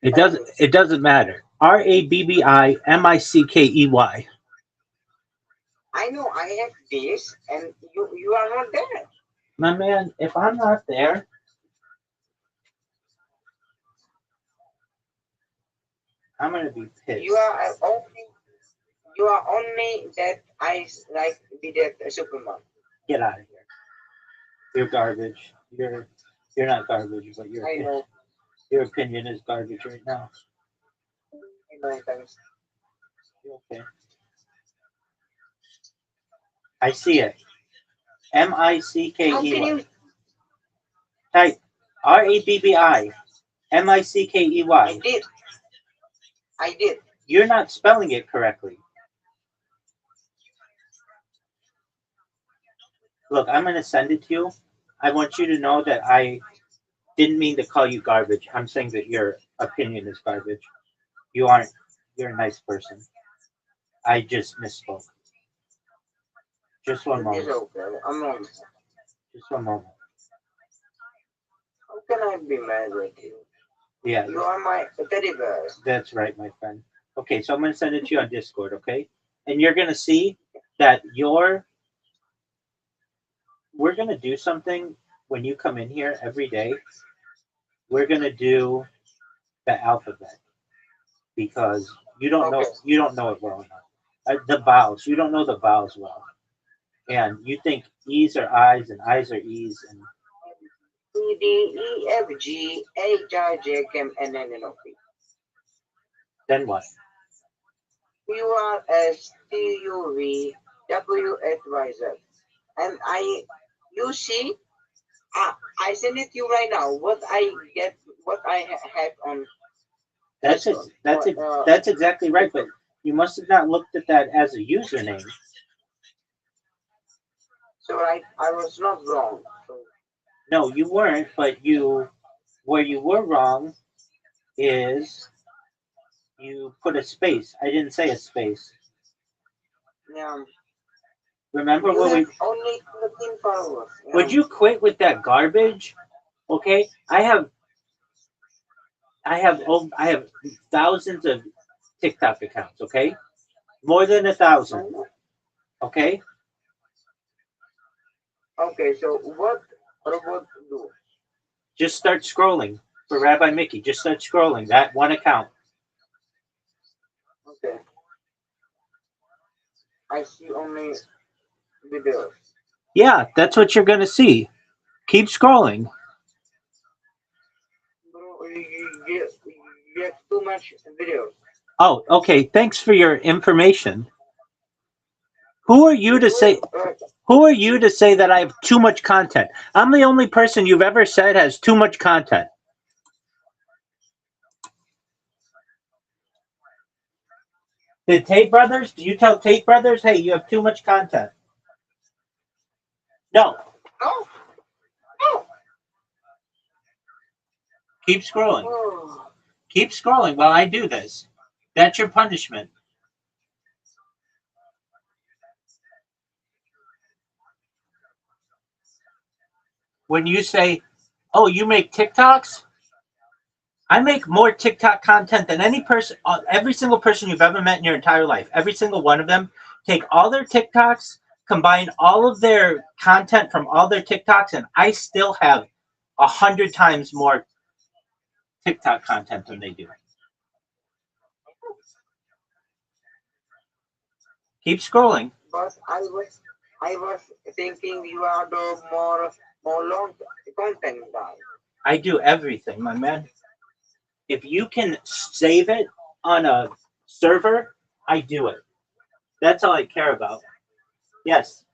It doesn't matter. RABBIMICKEY. I know I have this, and you are not there. My man, if I'm not there, I'm gonna be You pissed. are only that like did at Superman. Get out of here. You're garbage. You're not garbage, but I know, your opinion is garbage right now. I know. Thanks. Okay. I see it. How can MICKEY. you? Type RABBIMICKEY. I did. I did. You're not spelling it correctly. Look, I'm gonna send it to you. I want you to know that I didn't mean to call you garbage. I'm saying that your opinion is garbage. You aren't. You're a nice person. I just misspoke. Just one It is moment. okay. I'm not. Just one moment. How can I be mad with you? Yeah, You are my teddy bear. that's right, my friend. Okay, so I'm gonna send it to you on Discord. Okay, and you're gonna see that we're gonna do something when you come in here every day. We're gonna do the alphabet because Okay. you don't know it well enough. The vowels, you don't know the vowels well, and you think E's are I's and I's are E's, and E D E F G H I J K L M N N O P then what? Q R S T U V W X Y Z. And you see, I send it to you right now. What I get, what I had on That's it. Discord. What? That's exactly right. But you must have not looked at that as a username. So I was not wrong. So No, you weren't. But where you were wrong is you put a space. I didn't say a space. yeah, Remember you when have we? only 13 followers. Would Yeah. you quit with that garbage? Okay, I have thousands of TikTok accounts. Okay, more than a I thousand. know. Okay, Okay, so what robot do? just start scrolling for Rabbi Mickey. Just start scrolling that one account. Okay, I see only videos. Yeah, that's what you're gonna see. Keep scrolling. Bro, you have too much videos. Oh, okay. Thanks for your information. Who are you to say? You Who are you to say that I have too much content? I'm the only person you've ever said has too much content. Did Tate Brothers? Do you tell Tate Brothers, hey, you have too much content? No. no, no. Keep scrolling. Oh, Keep scrolling while I do this. That's your punishment. When you say, oh, you make TikToks? I make more TikTok content than any person, every single person you've ever met in your entire life. Every single one of them. Take all their TikToks, combine all of their content from all their TikToks, and I still have 100 times more TikTok content than they do. Keep scrolling. but I was thinking you are the more long content guy. I do everything, my man. If you can save it on a server, I do it. That's all I care about. Yes,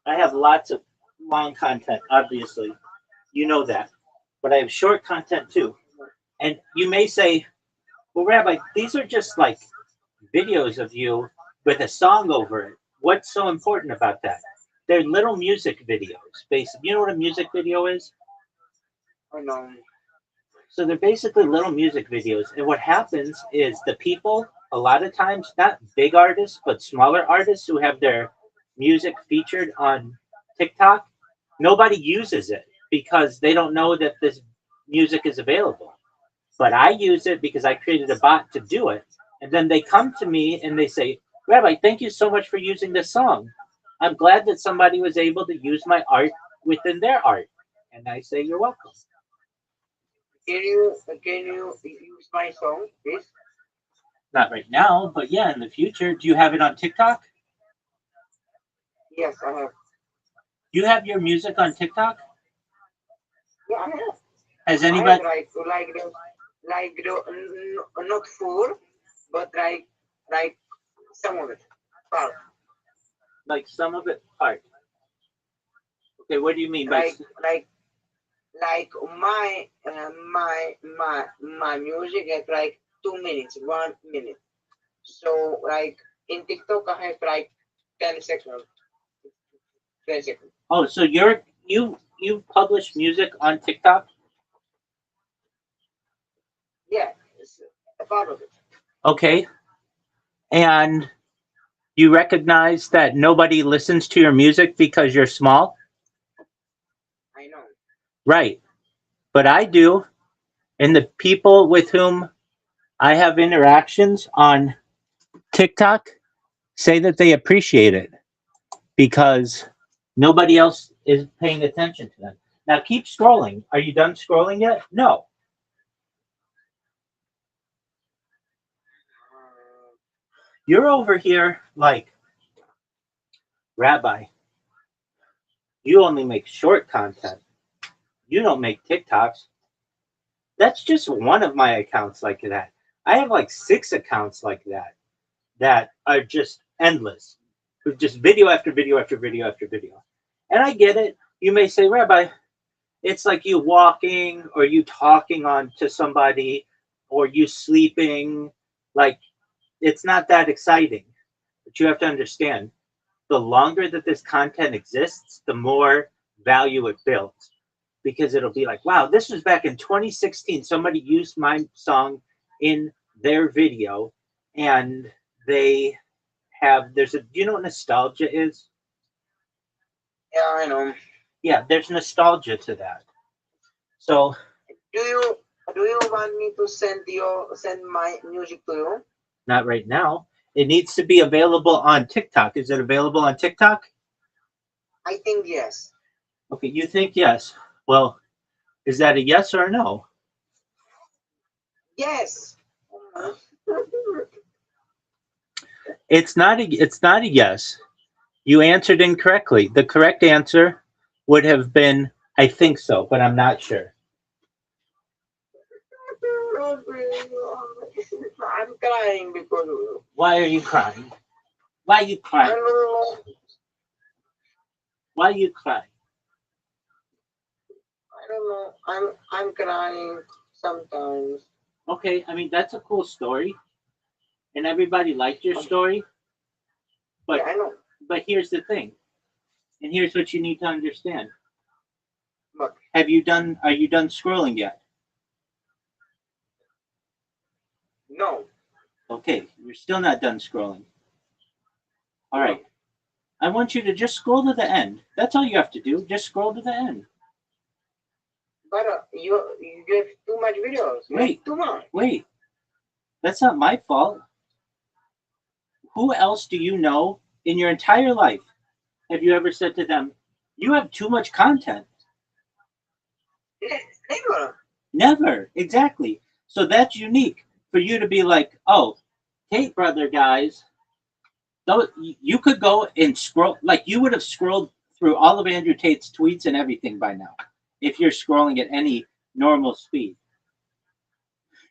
I have lots of long content, obviously. You know that. But I have short content too. And you may say, well, Rabbi, these are just like videos of you with a song over it. What's so important about that? They're little music videos. Basically, you know what a music video is? I know. So they're basically little music videos. And what happens is the people, a lot of times, not big artists, but smaller artists who have their music featured on TikTok, nobody uses it because they don't know that this music is available. But I use it because I created a bot to do it. And then they come to me and they say, Rabbi, thank you so much for using this song. I'm glad that somebody was able to use my art within their art. And I say, you're welcome. Can you use my song, please? Not right now, but yeah, in the future. Do you have it on TikTok? Yes, I have. You have your music on TikTok? Yeah, I have. Has I have anybody, not full, but like some of it. Part. like some of it part? Okay, what do you mean by, Like like like my music at like 2 minutes, 1 minute. So like in TikTok I have like 10 seconds, 10 seconds. oh, so you publish music on TikTok? Yeah, it's a part of it. Okay. And you recognize that nobody listens to your music because you're small? I know. Right. But I do. And the people with whom I have interactions on TikTok say that they appreciate it because nobody else is paying attention to them. Now keep scrolling. Are you done scrolling yet? No. Uh, You're over here like, Rabbi, you only make short content. You don't make TikToks. That's just one of my accounts like that. I have like 6 accounts like that that are just endless, with just video after video after video after video. And I get it. You may say, Rabbi, it's like you walking or you talking on to somebody or you sleeping. Like it's not that exciting. But you have to understand the longer that this content exists, the more value it builds. Because it'll be like, wow, this was back in 2016. Somebody used my song in their video and they there's a, do you know what nostalgia is? yeah, I know. Yeah, there's nostalgia to that. So, Do you do you want me to send my music to you? not right now. It needs to be available on TikTok. Is it available on TikTok? I think yes. Okay, you think yes. Well, is that a yes or a no? Yes. It's not a yes. You answered incorrectly. The correct answer would have been I think so, but I'm not sure. I'm crying because Why are you crying? Why are you I crying? don't know. Why are you crying? I don't know. I'm crying sometimes. Okay, I mean that's a cool story, and everybody liked your story. Yeah, But I know. but here's the thing, and here's what you need to understand. But Have you done? Are you done scrolling yet? no, Okay, you're still not done scrolling. All no. right. I want you to just scroll to the end. That's all you have to do. Just scroll to the end. But you have too much videos. You have Wait, too much. wait. That's not my fault. Who else do you know in your entire life have you ever said to them, "You have too much content"? Never. Never. Exactly. So that's unique for you to be like, "Oh, Tate brother guys, though you could go and scroll like you would have scrolled through all of Andrew Tate's tweets and everything by now if you're scrolling at any normal speed.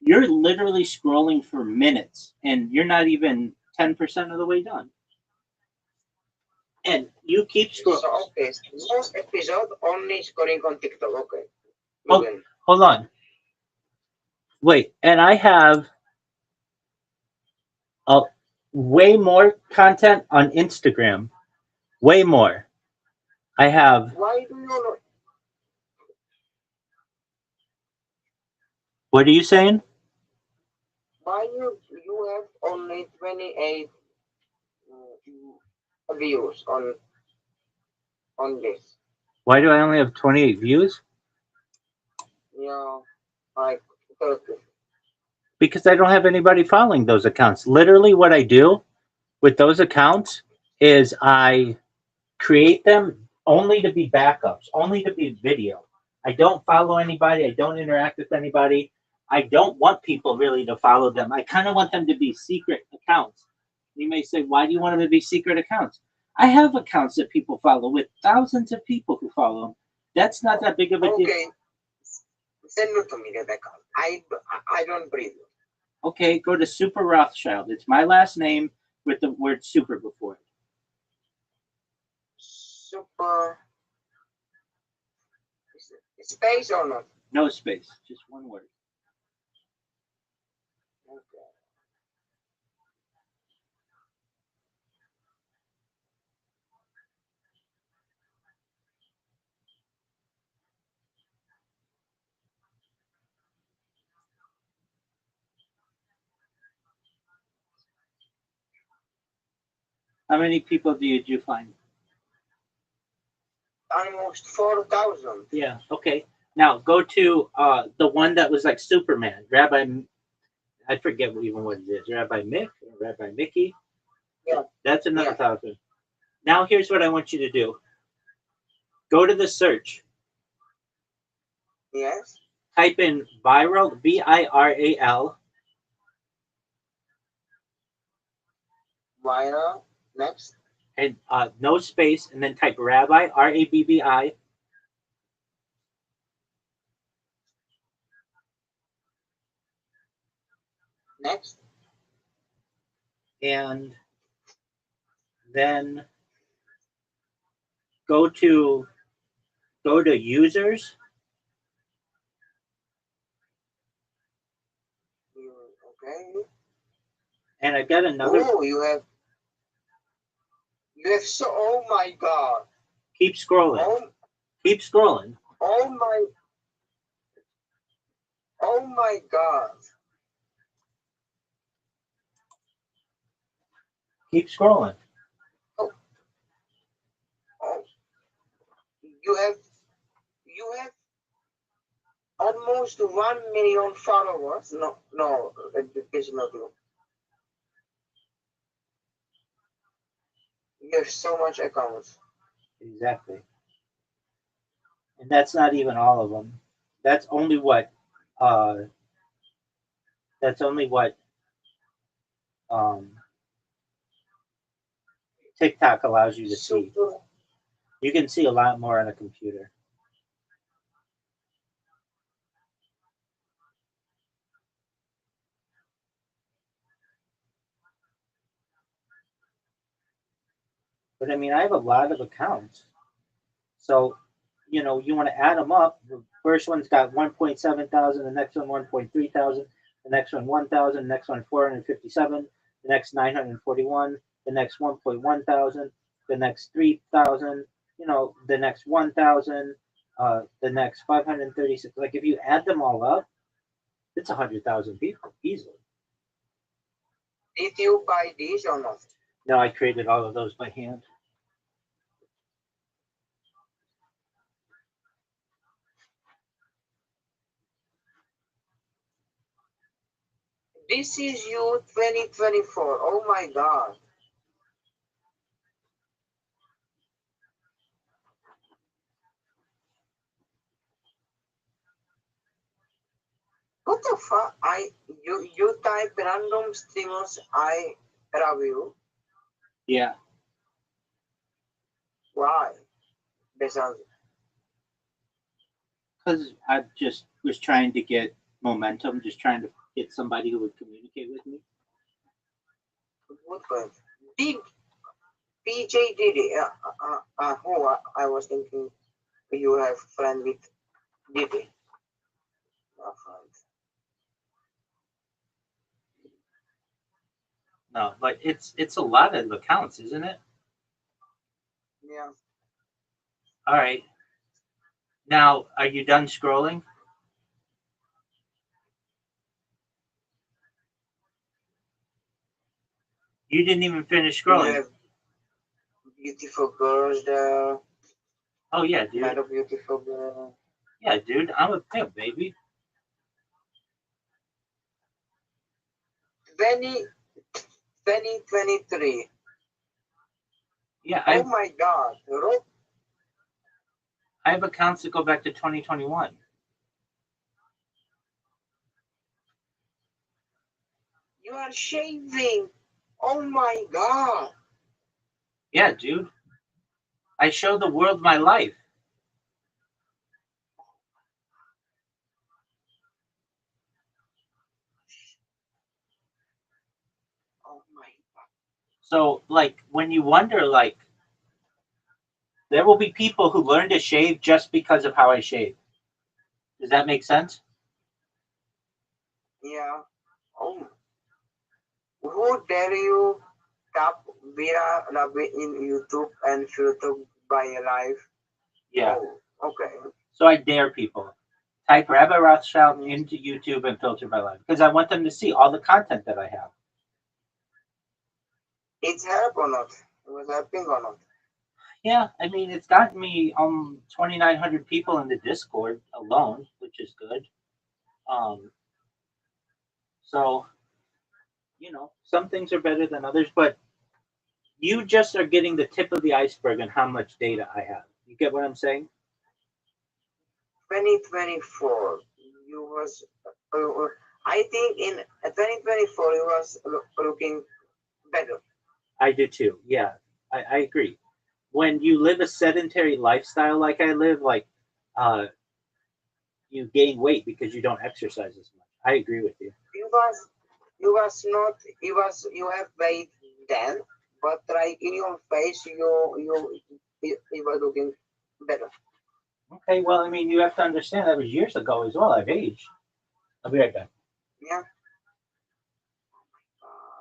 You're literally scrolling for minutes and you're not even 10% of the way done. And you keep scrolling. So okay, so next episode only scoring on TikTok. Okay, we Hold, will. hold on. Wait, and I have a way more content on Instagram. Way more. I have, Why do you what are you saying? why you have only 28 views on this? Why do I only have 28 views? Yeah, like 30. because I don't have anybody following those accounts. Literally, what I do with those accounts is I create them only to be backups, only to be video. I don't follow anybody. I don't interact with anybody. I don't want people really to follow them. I kind of want them to be secret accounts. You may say, why do you want them to be secret accounts? I have accounts that people follow with thousands of people who follow them. That's not that big of a deal. Okay, send it to me that account. I don't breathe. Okay, go to Super Rothschild. It's my last name with the word super before it. Super space or not? No space, just one word. Okay. How many people did you find? Almost 4,000. Yeah, okay. Now go to the one that was like Superman, Rabbi. I forget even what it is. Rabbi Mick or Rabbi Mickey. Yeah. That's another Yeah. 1,000. Now here's what I want you to do. Go to the search. Yes. Type in viral, VIRAL. Viral. Next. And no space, and then type Rabbi, RABBI. Next. And then go to users. Okay. And I got another. Oh, you have so. Oh my God. Keep scrolling. Keep scrolling. Oh my God. Keep scrolling. Oh, you have almost 1 million followers. No, it is not you. You have so much accounts. Exactly. And that's not even all of them. That's only what. That's only what. TikTok allows you to see. You can see a lot more on a computer. But I mean, I have a lot of accounts. So, you want to add them up. The first one's got 1.7 thousand, the next one 1.3 thousand, the next one 1,000, the next one 457, the next 941, the next 1.1 thousand, the next 3,000, the next 1,000, the next 536. Like if you add them all up, it's 100,000 people easily. Did you buy these or not? No, I created all of those by hand. This is you 2024. Oh my God. What the fuck? You type random streamers I review. Yeah. Why? Because I just was trying to get momentum, just trying to get somebody who would communicate with me. Good point. Did PJ did it? Who I was thinking you have friend with Didi. No, but it's a lot of accounts, isn't it? Yeah. All right. Now, are you done scrolling? You didn't even finish You scrolling. have beautiful girls there. Oh yeah, dude. Kind of beautiful girl. Yeah, dude. I'm a pimp, baby. 20, 2023. Yeah, Oh my God. I have accounts that go back to 2021. You are shaving. Oh my God. Yeah, dude. I show the world my life. Oh my God. So, like, when you wonder, like, there will be people who learn to shave just because of how I shave. Does that make sense? Yeah. Oh, who dare you tap ViralRabbi in YouTube and filter by your life? Yeah. Oh, okay. So I dare people. Type Rabbi Rothschild into YouTube and filter by life because I want them to see all the content that I have. It's help or not? It was helping or not? Yeah, I mean, it's gotten me 2,900 people in the Discord alone, which is good. Um, so some things are better than others, but you just are getting the tip of the iceberg on how much data I have. You get what I'm saying? 2024. You was. I think in 2024 you was looking better. I do too. Yeah, I agree. When you live a sedentary lifestyle like I live, like uh, you gain weight because you don't exercise as much. I agree with you. You was not. You have weight then, but like in your face, you were looking better. Okay, well, I mean, you have to understand that was years ago as well. I've aged. I'll be right back. Yeah. Uh,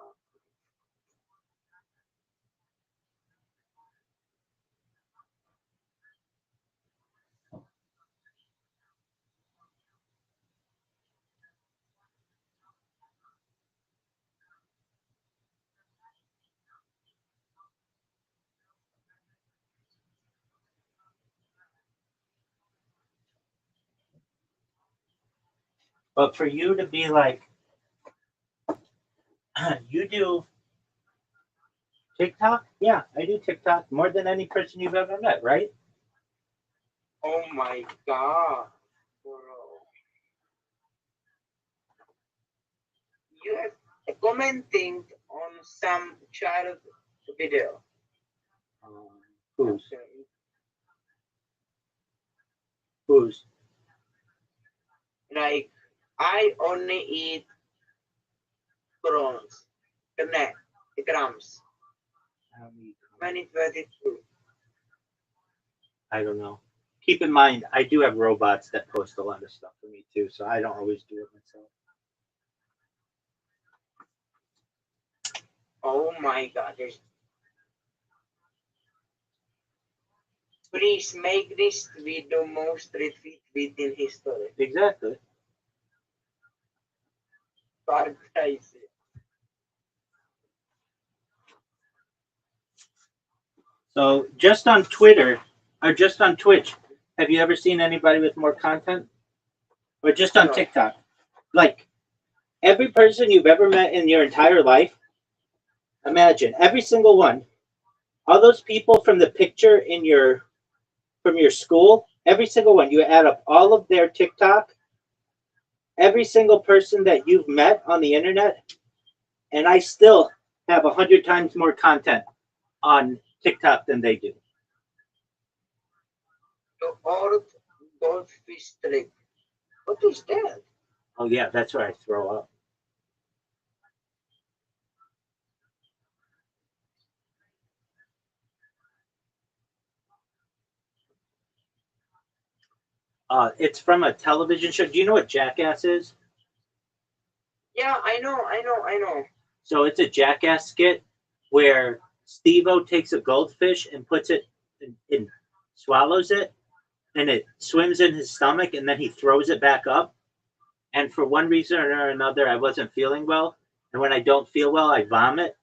But for you to be like, you do TikTok? Yeah, I do TikTok more than any person you've ever met, right? oh my God, bro. You have commenting on some child video. Um, who's? Okay. Who's? Like I only eat prawns, connect, grams, Um, 2022. I don't know. Keep in mind, I do have robots that post a lot of stuff for me too, so I don't always do it myself. Oh my God. Please make this video most retweet in history. Exactly. Surprise. So just on Twitter or just on Twitch, have you ever seen anybody with more content? Or just on No. TikTok? Like every person you've ever met in your entire life, imagine every single one, all those people from the picture in your from your school, every single one, you add up all of their TikTok, every single person that you've met on the internet, and I still have 100 times more content on TikTok than they do. The Earth Goldfish Trick. What is that? Oh yeah, that's where I throw up. It's from a television show. Do you know what Jackass is? Yeah, I know. So it's a Jackass skit where Steve-O takes a goldfish and puts it in swallows it, and it swims in his stomach, and then he throws it back up. And for one reason or another, I wasn't feeling well. And when I don't feel well, I vomit.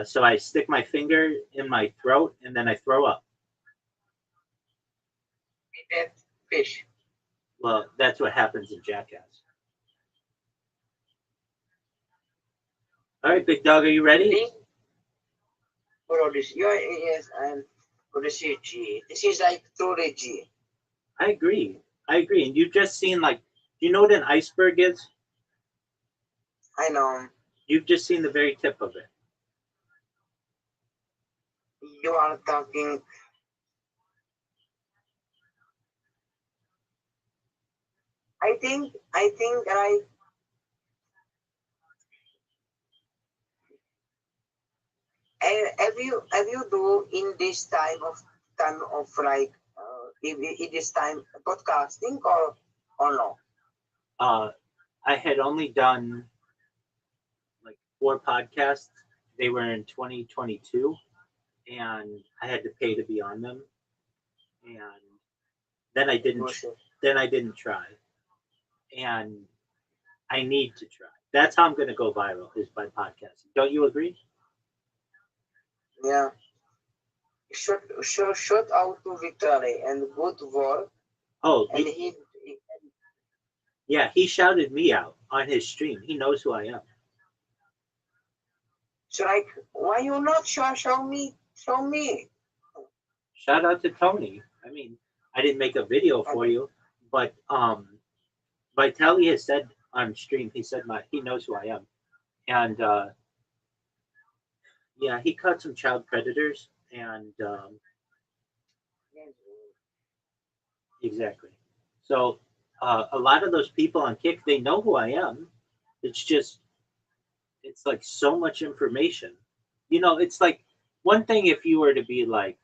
So I stick my finger in my throat, and then I throw up. That fish. Well, that's what happens in Jackass. All right, big dog, are you ready? Link for Odyssey. Yes, and Odyssey G. This is like story G. I agree. I agree. And you've just seen like, do you know what an iceberg is? I know. You've just seen the very tip of it. You are talking. I think have you do in this time of like in this time podcasting or no? Uh, I had only done like 4 podcasts. They were in 2022, and I had to pay to be on them. And then I didn't. Bullshit. Then I didn't try, and I need to try. That's how I'm going to go viral is by podcasting. Don't you agree? Yeah. Shout out to Victory and good work. Oh, And he yeah. He shouted me out on his stream. He knows who I am. so like why you not show me? Shout out to Tony. I mean, I didn't make a video for Okay. you, but Vitaly has said on stream. He said he knows who I am, and yeah, he caught some child predators, and exactly. So a lot of those people on Kick, they know who I am. It's just it's like so much information. It's like one thing if you were to be like,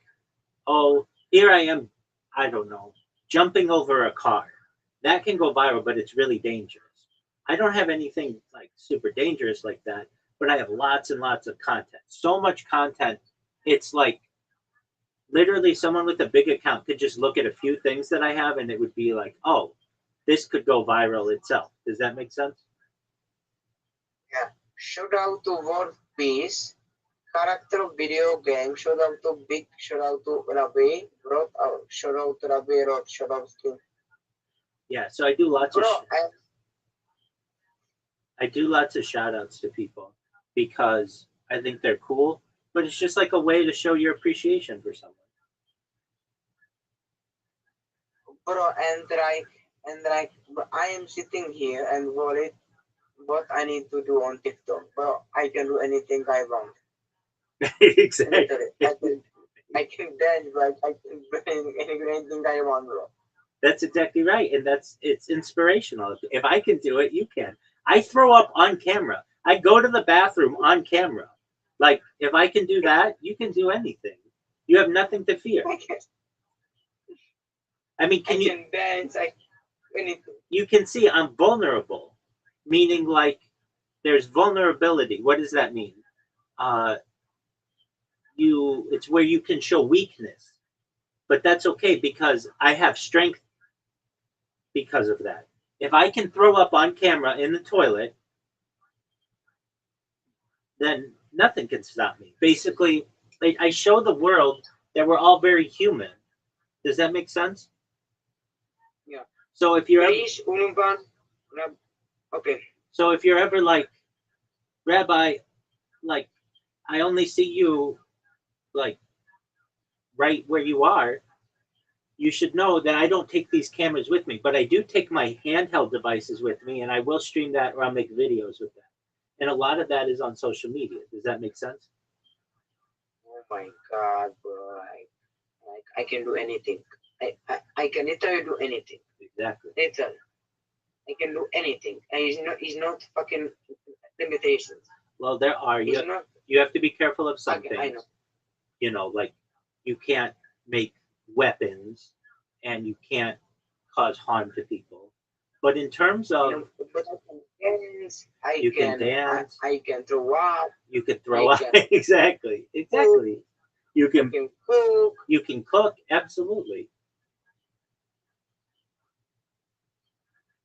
oh, here I am, I don't know, jumping over a car. That can go viral, but it's really dangerous. I don't have anything like super dangerous like that, but I have lots and lots of content. So much content. It's like literally someone with a big account could just look at a few things that I have and it would be like, oh, this could go viral itself. Does that make sense? Yeah. Shout out to World Peace. Character of video game. Shout out to Rabbi. Shout out to Rabbi Rothschild. Yeah. So I do lots of Bro, and I do lots of shout outs to people because I think they're cool, but it's just like a way to show your appreciation for someone. bro, and like I am sitting here and worried what I need to do on TikTok. Bro, I can do anything I want. Exactly. Literally, I can dance, but I can do anything I want, bro. That's exactly right. And it's inspirational. If I can do it, you can. I throw up on camera. I go to the bathroom on camera. Like if I can do that, you can do anything. You have nothing to fear. I can, I mean, I can dance, anything. you can see I'm vulnerable, meaning like there's vulnerability. What does that mean? Uh, it's where you can show weakness, but that's okay because I have strength because of that. If I can throw up on camera in the toilet, then nothing can stop me. Basically, like, I show the world that we're all very human. Does that make sense? Yeah. So if you're ever, Please, Unumban. Okay. so if you're ever like, Rabbi, like I only see you like right where you are, you should know that I don't take these cameras with me, but I do take my handheld devices with me, and I will stream that or I'll make videos with that. And a lot of that is on social media. Does that make sense? Oh my God, bro. I can do anything. I can literally do anything. Exactly. Literally. I can do anything. And it's not fucking limitations. Well, there are. It's not. You have to be careful of some I things. know. Like you can't make weapons and you can't cause harm to people. But in terms of But I can dance. you can dance, I can throw up. you can throw I up. can Exactly. cook. You I can can cook. you can cook. Absolutely.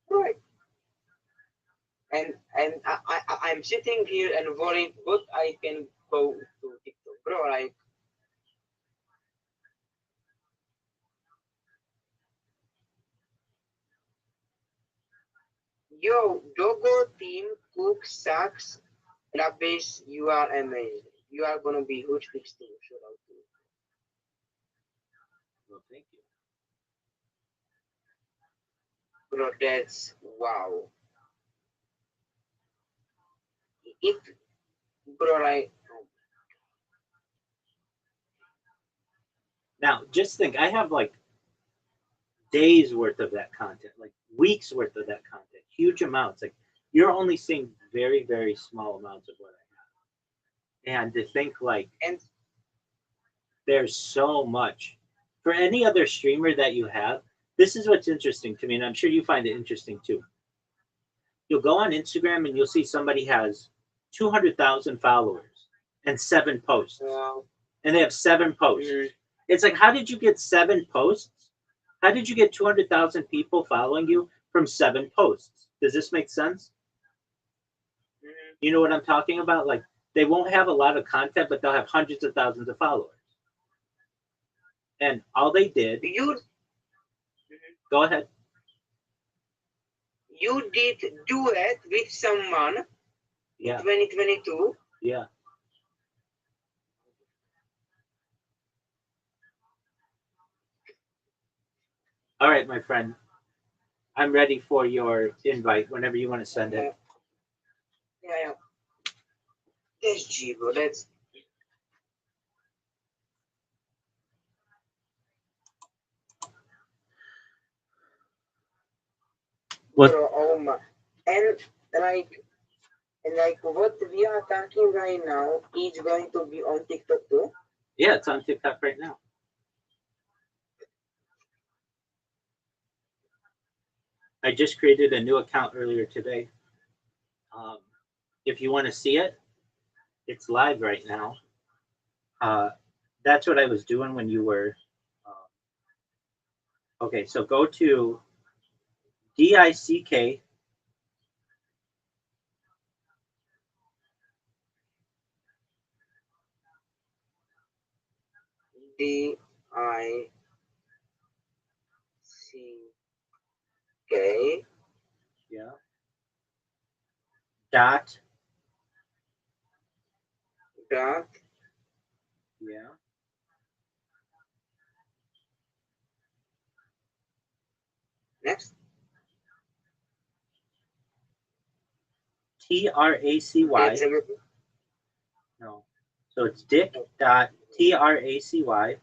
Right. And I'm sitting here and worried what I can go to TikTok, bro. Like, yo, Dogo team cook sucks. Rabbish, you are amazing. You are gonna be huge big thing. Shout out to you. Well, thank you. Bro, that's wow. If bro, like Now, just think, I have like days worth of that content, like weeks worth of that content, huge amounts. Like you're only seeing very, very small amounts of what I have. And to think like and there's so much for any other streamer that you have. This is what's interesting to me, and I'm sure you find it interesting too. You'll go on Instagram and you'll see somebody has 200,000 followers and 7 posts, and they have 7 posts. mhm, It's like, how did you get 7 posts? How did you get 200,000 people following you from 7 posts? Does this make sense? mhm. You know what I'm talking about? Like, they won't have a lot of content, but they'll have hundreds of thousands of followers. And all they did, You go ahead. you did duet with someone in Yeah, 2022. yeah. All right, my friend. I'm ready for your invite whenever you want to send it. Yeah, yeah. That's G, bro. That's What? bro. Oh my. And like, and like what we are talking right now is going to be on TikTok too. Yeah, it's on TikTok right now. I just created a new account earlier today. Um, if you want to see it, it's live right now. Uh, that's what I was doing when you were. Okay, so go to DICK. DICK Yeah. Dot. dot Yeah. next. TRACY. That's everything. No. So it's Dick dot TRACY.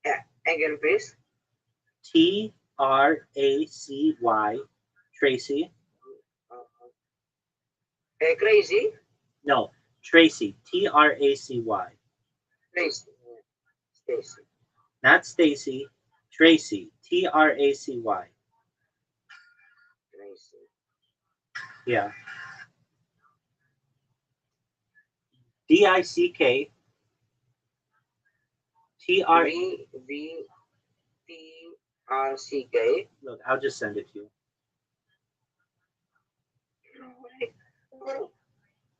Yeah. Again, please. TRACY. Tracy. Crazy. No, Tracy. TRACY. Crazy. Stacy. Not Stacy. Tracy. TRACY. Crazy. Yeah. DICK. TR. VVTRCK. Look, I'll just send it to you.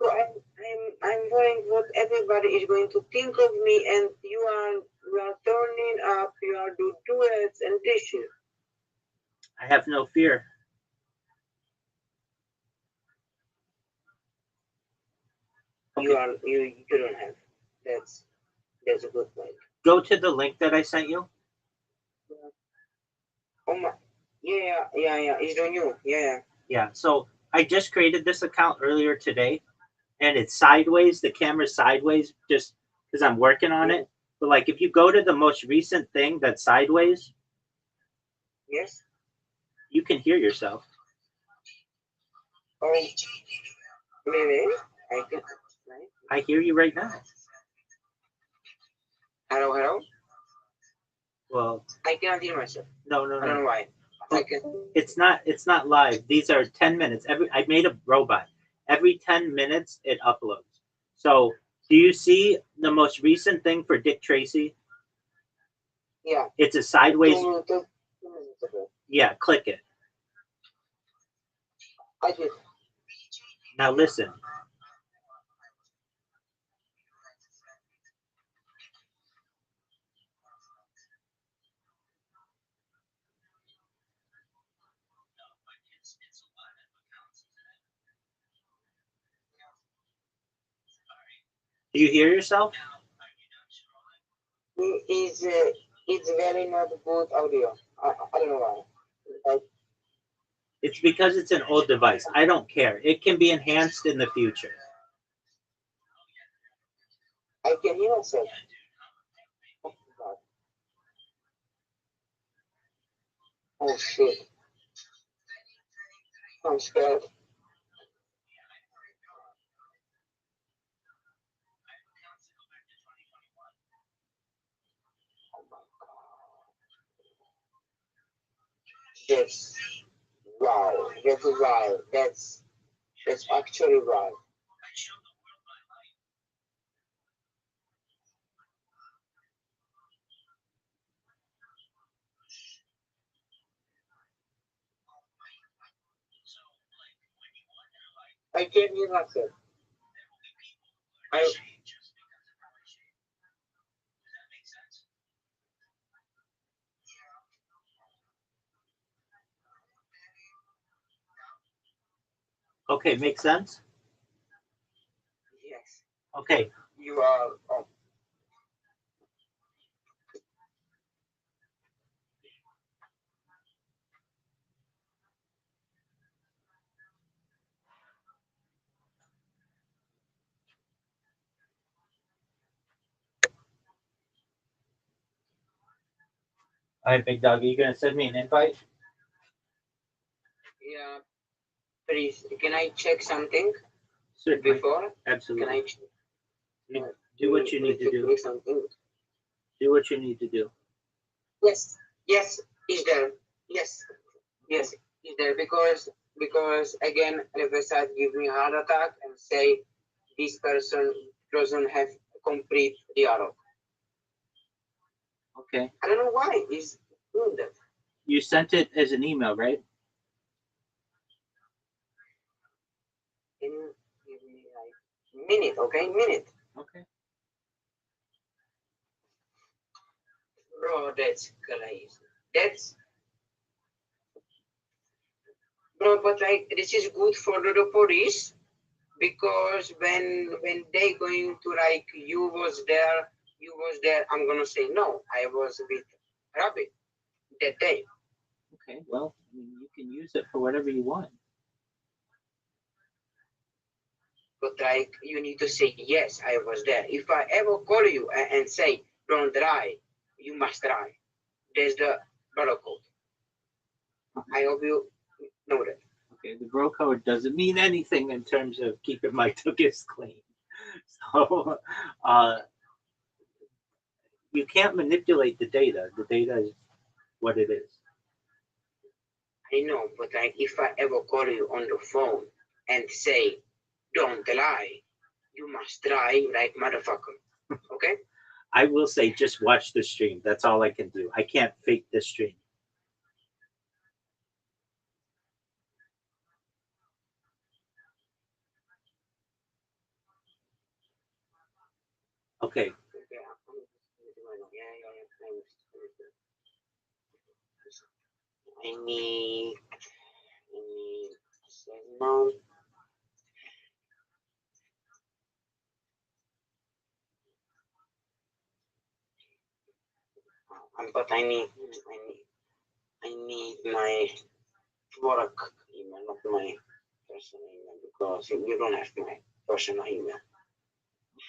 So I'm worrying what everybody is going to think of me, and you are turning up, you are do duets and dishes. I have no fear. You Okay. are you don't have. That's a good point. Go to the link that I sent you. Oh my, yeah. It's on you. Yeah. Yeah. So I just created this account earlier today, and it's sideways. The camera's sideways just because I'm working on it. But like, if you go to the most recent thing that's sideways, Yes. you can hear yourself. Oh, maybe I can. Right? I hear you right now. Hello, hello. Well, I cannot hear myself. no, no, I don't no. know why. I can. It's not. It's not live. These are 10 minutes. I made a robot. Every 10 minutes it uploads. So do you see the most recent thing for Dick Tracy? Yeah. It's a sideways. 2 minutes ago. Yeah, click it. I did. Now listen. Do you hear yourself? Is it's very not good audio. I don't know why. I, It's because it's an old device. I don't care. It can be enhanced in the future. I can hear myself. Oh, God. Oh shit. I'm scared. That's wow. That's wow. That's actually wow. I can hear myself. I Okay, makes sense? yes. Okay. You are. Oh, All right, big dog, are you going to send me an invite? yeah. Please, can I check something Certainly. before? Can Absolutely. I check? Do what you need to do. Something. Do what you need to do. Yes. Yes. Is there? Yes. Yes. Is there? Because again, Revesat give me a heart attack and say this person doesn't have complete dialogue. Okay. I don't know why he's doing that. You sent it as an email, right? Can you give me like minute? Okay, minute. Okay. Bro, that's crazy. That's bro, but like this is good for the police because when they going to like you was there, I'm gonna say no, I was with Rabbi that day. Okay. Well, I mean, you can use it for whatever you want. But like you need to say yes, I was there. If I ever call you and say don't lie, you must lie. There's the bottle code. I hope you know that. Okay. The bro code doesn't mean anything in terms of keeping my tickets clean. So, uh, you can't manipulate the data. The data is what it is. I know, but like if I ever call you on the phone and say don't lie, you must lie like motherfucker. Okay? I will say just watch the stream. That's all I can do. I can't fake the stream. Okay. I need segment. But I need my work email, not my personal email, because you don't have my personal email.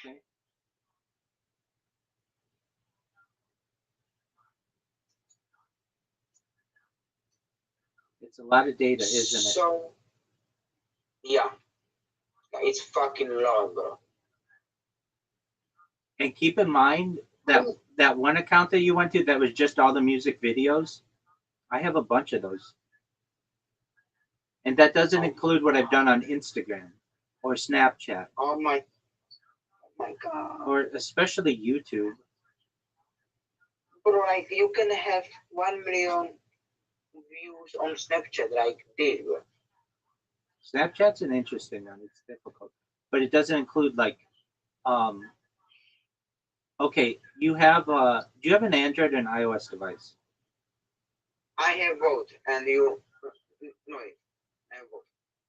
Okay. It's a lot of data, isn't it? So, yeah, it's fucking long, bro. And keep in mind that that one account that you went to that was just all the music videos. I have a bunch of those. And that doesn't include what I've done on Instagram or Snapchat Oh my god. or especially YouTube. Bro, like you can have 1 million views on Snapchat like this, bro. Snapchat's an interesting one. It's difficult. But it doesn't include like um okay, do you have an Android and iOS device? I have both, and you know it. I have both.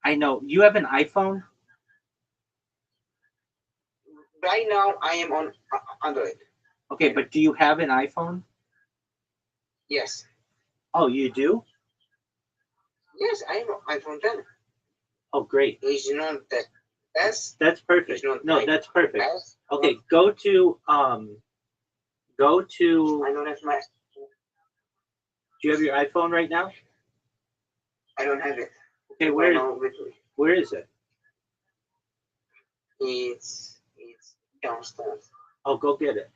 I know. You have an iPhone? right now I am on Android. Okay, but do you have an iPhone? Yes. Oh, you do? Yes, I am iPhone 10. Oh, great. It's not that best. That's It's perfect. not No, like that's perfect. best. Okay, go to I don't have my. do you have your iPhone right now? I don't have it Okay, right now with me. where is it? It's downstairs. Oh, go get it.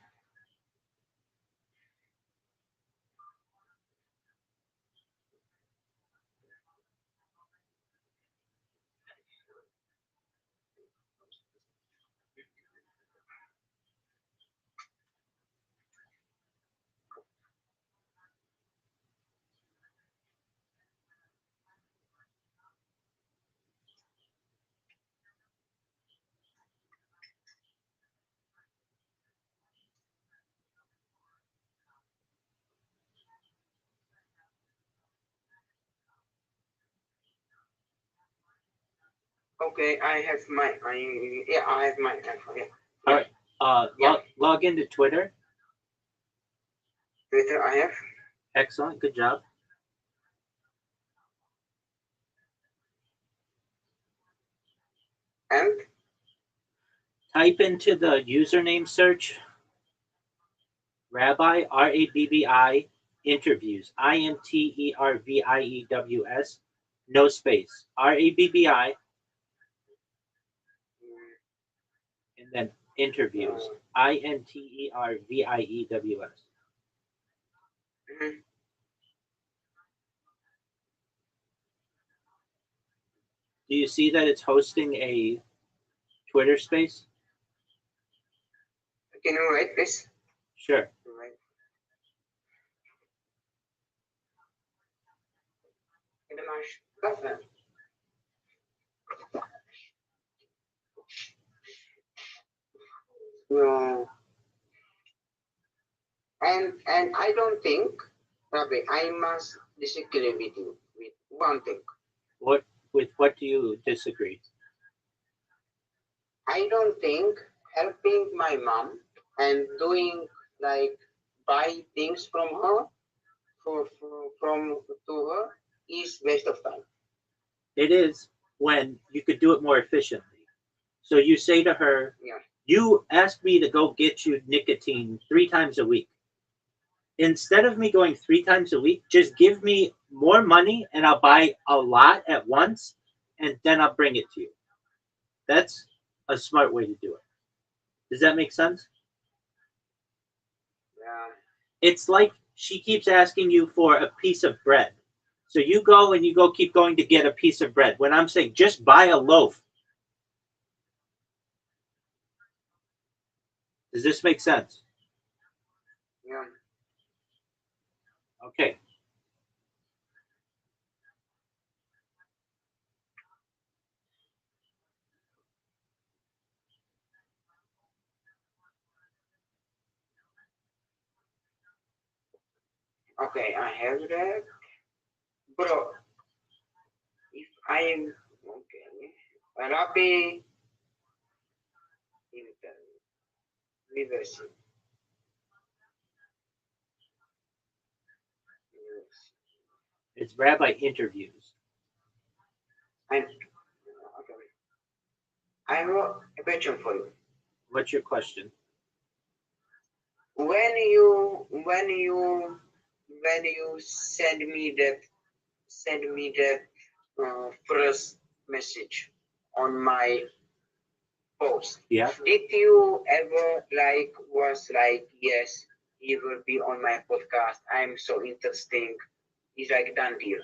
Okay, I have my. Yeah, I have my iPhone. Yeah. All right. Yeah. Log into Twitter. Twitter I have. Excellent. Good job. And Type into the username search Rabbi RABBI interviews interviews no space RABBI and then interviews interviews. mhm. Do you see that it's hosting a Twitter space? Can you write this? Sure. Right. Kena mas- Buffer. No. And I don't think, Rabbi, I must disagree with you with one thing. What what do you disagree? I don't think helping my mom and doing like buy things from her from to her is waste of time. It is when you could do it more efficiently. So you say to her, Yeah. you asked me to go get you nicotine 3 times a week. Instead of me going 3 times a week, just give me more money and I'll buy a lot at once and then I'll bring it to you. That's a smart way to do it. Does that make sense? Yeah. It's like she keeps asking you for a piece of bread. So you go and you go keep going to get a piece of bread. When I'm saying just buy a loaf. Does this make sense? Yeah. Okay. Okay, I have that. Bro, if I am okay. Rabbi leadership. It's rabbi interviews. And okay. I have a question for you. What's your question? When you send me that first message on my post, Yeah. did you ever was like, yes, he will be on my podcast, I'm so interesting, he's like done deal?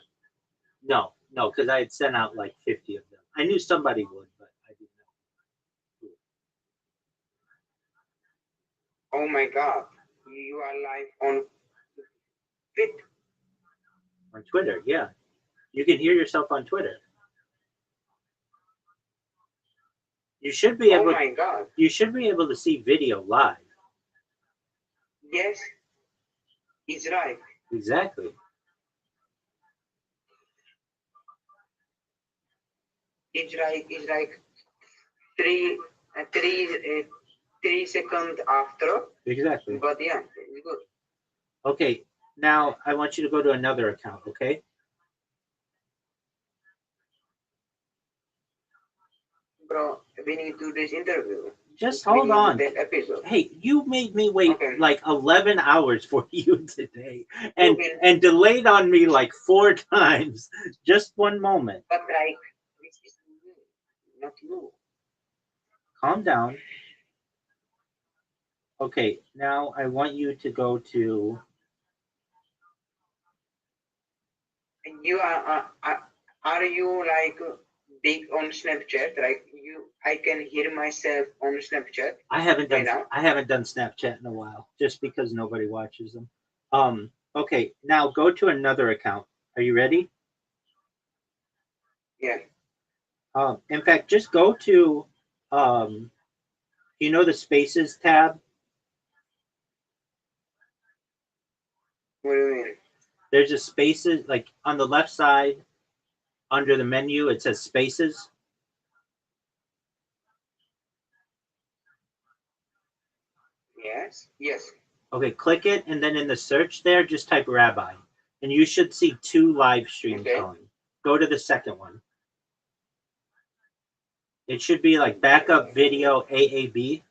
No, because I had sent out like 50 of them. I knew somebody would, but I didn't know. Oh my god, you are live on fit. On Twitter, yeah. You can hear yourself on Twitter. You should be Oh able my god. you should be able to see video live. Yes, it's right. Exactly. It's like three 3 seconds after. Exactly. But yeah, it's good. Okay, now I want you to go to another account, okay? Bro, we need to do this interview. Just We hold need to on. that episode. Hey, you made me wait Okay. like 11 hours for you today and Okay. and delayed on me like 4 times. Just one moment. But like, this is me, not you. Calm down. Okay, now I want you to go to And you are you like big on Snapchat? Like you, I can hear myself on Snapchat right now. I haven't done Snapchat in a while just because nobody watches them. Okay, now go to another account. Are you ready? Yeah. In fact, just go to um you know the Spaces tab? What do you mean? There's a Spaces like on the left side under the menu it says Spaces. Yes. Yes. Okay, click it and then in the search there just type Rabbi and you should see 2 live streams Okay. going. Go to the second one. It should be like backup video AAB.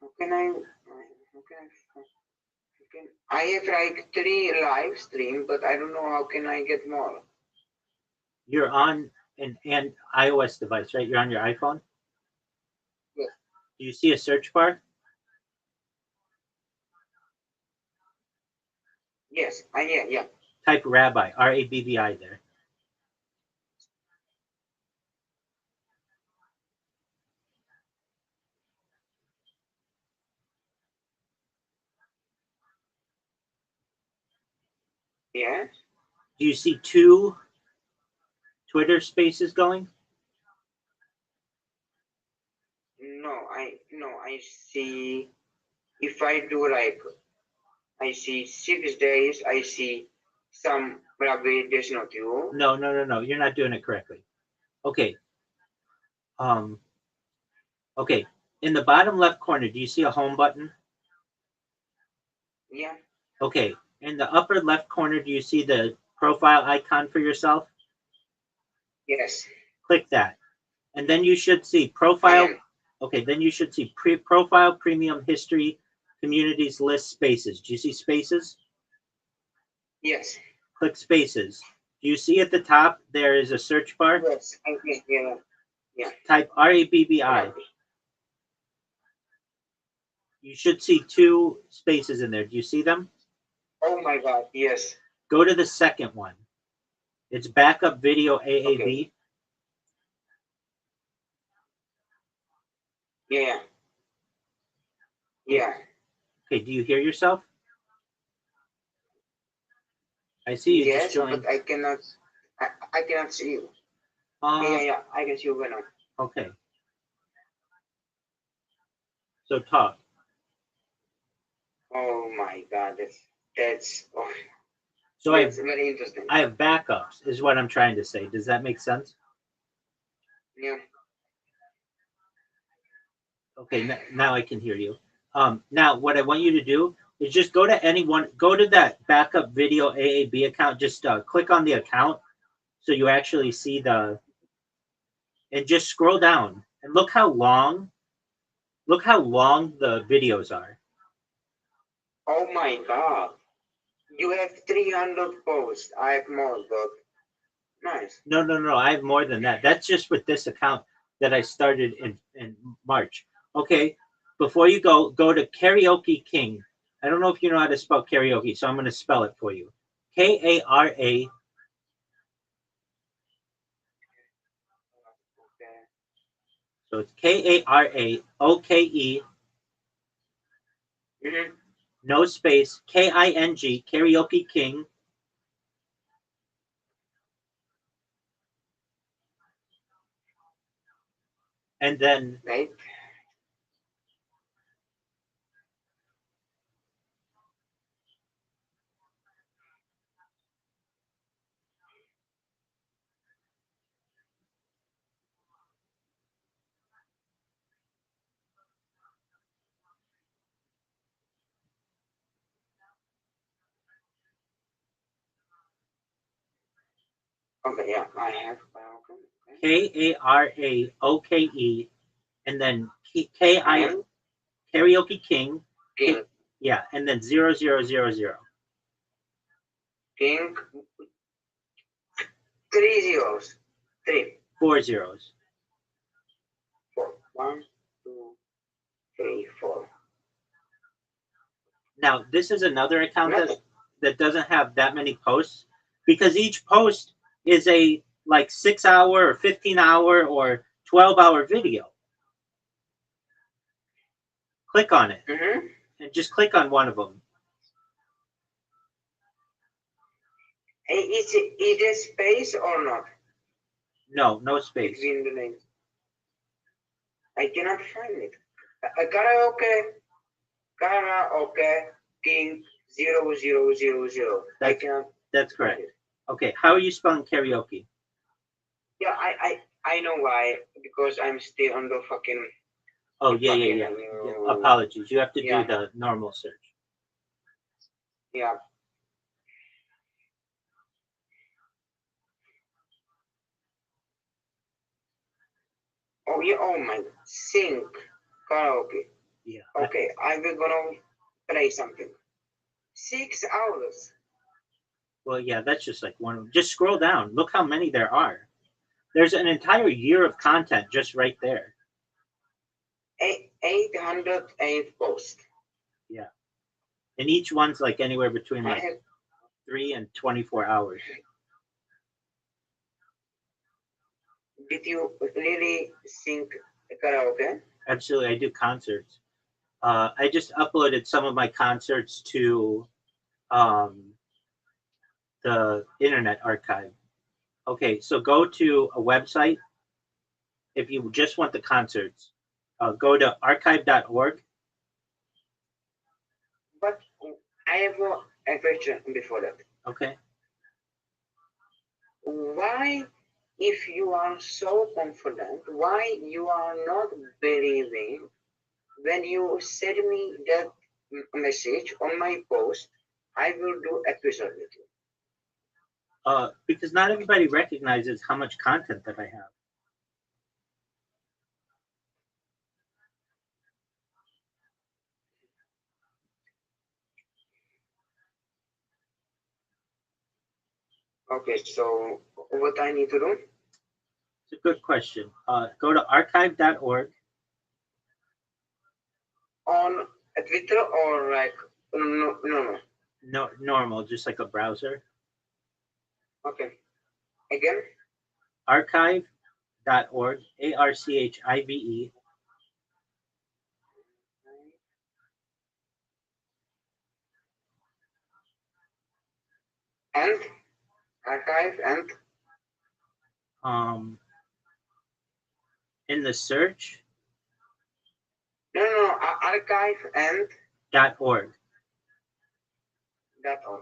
How can I? How can I? I have like 3 live stream, but I don't know how can I get more. You're on an iOS device, right? You're on your iPhone. Yes. Do you see a search bar? Yes. Yeah. Type Rabbi, RABBI there. Yes. Do you see 2 Twitter spaces going? I see. If I do like, I see 6 days. I see some Rabbi. There's not you. No. You're not doing it correctly. Okay. Um. Okay. In the bottom left corner, do you see a home button? Yeah. Okay. In the upper left corner, do you see the profile icon for yourself? Yes. Click that. And then you should see I profile. am. Okay, then you should see profile, premium, history, communities, list, spaces. Do you see spaces? Yes. Click spaces. Do you see at the top there is a search bar? Yes. Okay. Yeah. Yeah. Type RABBI. Rabbi. You should see 2 spaces in there. Do you see them? Oh my God. Yes. Go to the second one. It's backup video AAB. Okay. Yeah. Yeah. Okay, do you hear yourself? I see you just Yes, joined. but I cannot. I cannot see you. Yeah. I can see you right now. Okay. So talk. Oh my God. That's. Oh, So that's very interesting. I have backups, is what I'm trying to say. Does that make sense? Yeah. Okay, now I can hear you. Now what I want you to do is just go to that backup video AAB account. Just click on the account so you actually see and just scroll down and look how long the videos are. Oh my God. You have 300 posts. I have more, but nice. No. I have more than that. That's just with this account that I started in March. Okay. Before you go to Karaoke King. I don't know if you know how to spell karaoke, so I'm going to spell it for you. Kara. So it's KARAOKE, Mm-hmm. no space, KING, Karaoke King. And then Right. Okay, yeah, I have karaoke. Okay. Karaoke, and then Ki And Karaoke King. King. Yeah, and then 0000. King. Three zeros. Three. 4 zeros. Four. One, two, three, four. Now this is another account Nothing. that doesn't have that many posts because each post is a like 6 hour or 15 hour or 12 hour video. Click on it Mm-hmm. and just click on one of them. Is it a space or not No, no space. between the names? I cannot find it. Karaoke King 0000. I That's cannot that's find correct. it. Okay, how are you spelling karaoke? Yeah, I know why. Because I'm still on the fucking Oh the yeah, yeah, fucking yeah. Yeah. Apologies. You have to do yeah, the normal search. yeah. Oh yeah, oh my sing karaoke. Yeah. Okay, I will gonna play something. 6 hours. Well, yeah, that's just like one. Just scroll down. Look how many there are. There's an entire year of content just right there. 808 post. Yeah. And each one's like anywhere between I like have 3 and 24 hours. did you really sing karaoke? Absolutely, I do concerts. I just uploaded some of my concerts to um, the Internet Archive. Okay, so go to a website if you just want the concerts. Go to archive.org. But I have a question before that. Okay. Why, if you are so confident, why you are not believing when you send me that message on my post? I will do episode with you. Because not everybody recognizes how much content that I have. Okay, so what I need to do It's a good question. Go to archive.org. on Twitter or like no. No, normal, just like a browser. Okay, again. Archive.org. ARCHIVE. And archive and Um, in the search no, archive and .org. that all.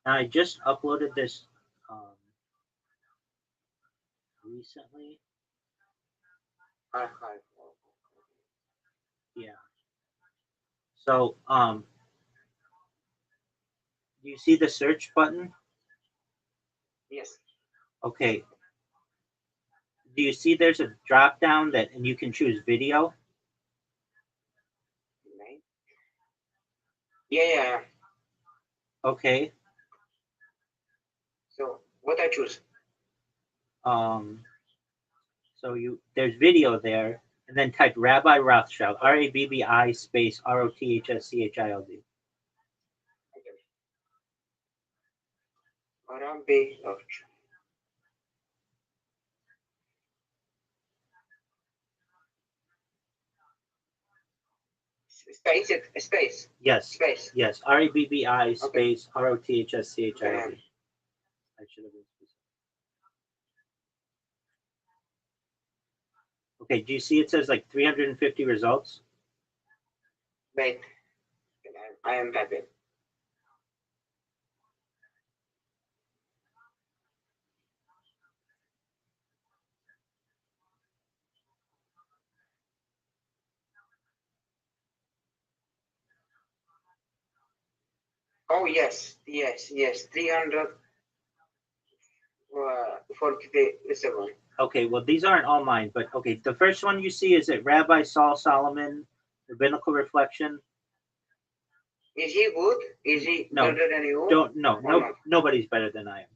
Now, I just uploaded this um, recently. Archive. Yeah. So, do you see the search button? Yes. Okay. Do you see there's a drop down that and you can choose video? Right. Yeah. Okay. So what I choose? Um, so you there's video there, and then type Rabbi Rothschild, RABBI space ROTHSCHILD. Okay. Rabbi Rothschild. Space it. Space. Yes. Space. Yes. RABBI Okay. space ROTHSCHILD. Okay. I should have been specific. Okay, do you see it says like 350 results? Wait. I am typing. Oh yes. 347. Okay, well, these aren't all mine, but okay, the first one you see is it Rabbi Saul Solomon, Rabbinical Reflection. Is he good? Is he No, better than you don't, no, or no, not? nobody's better than I am.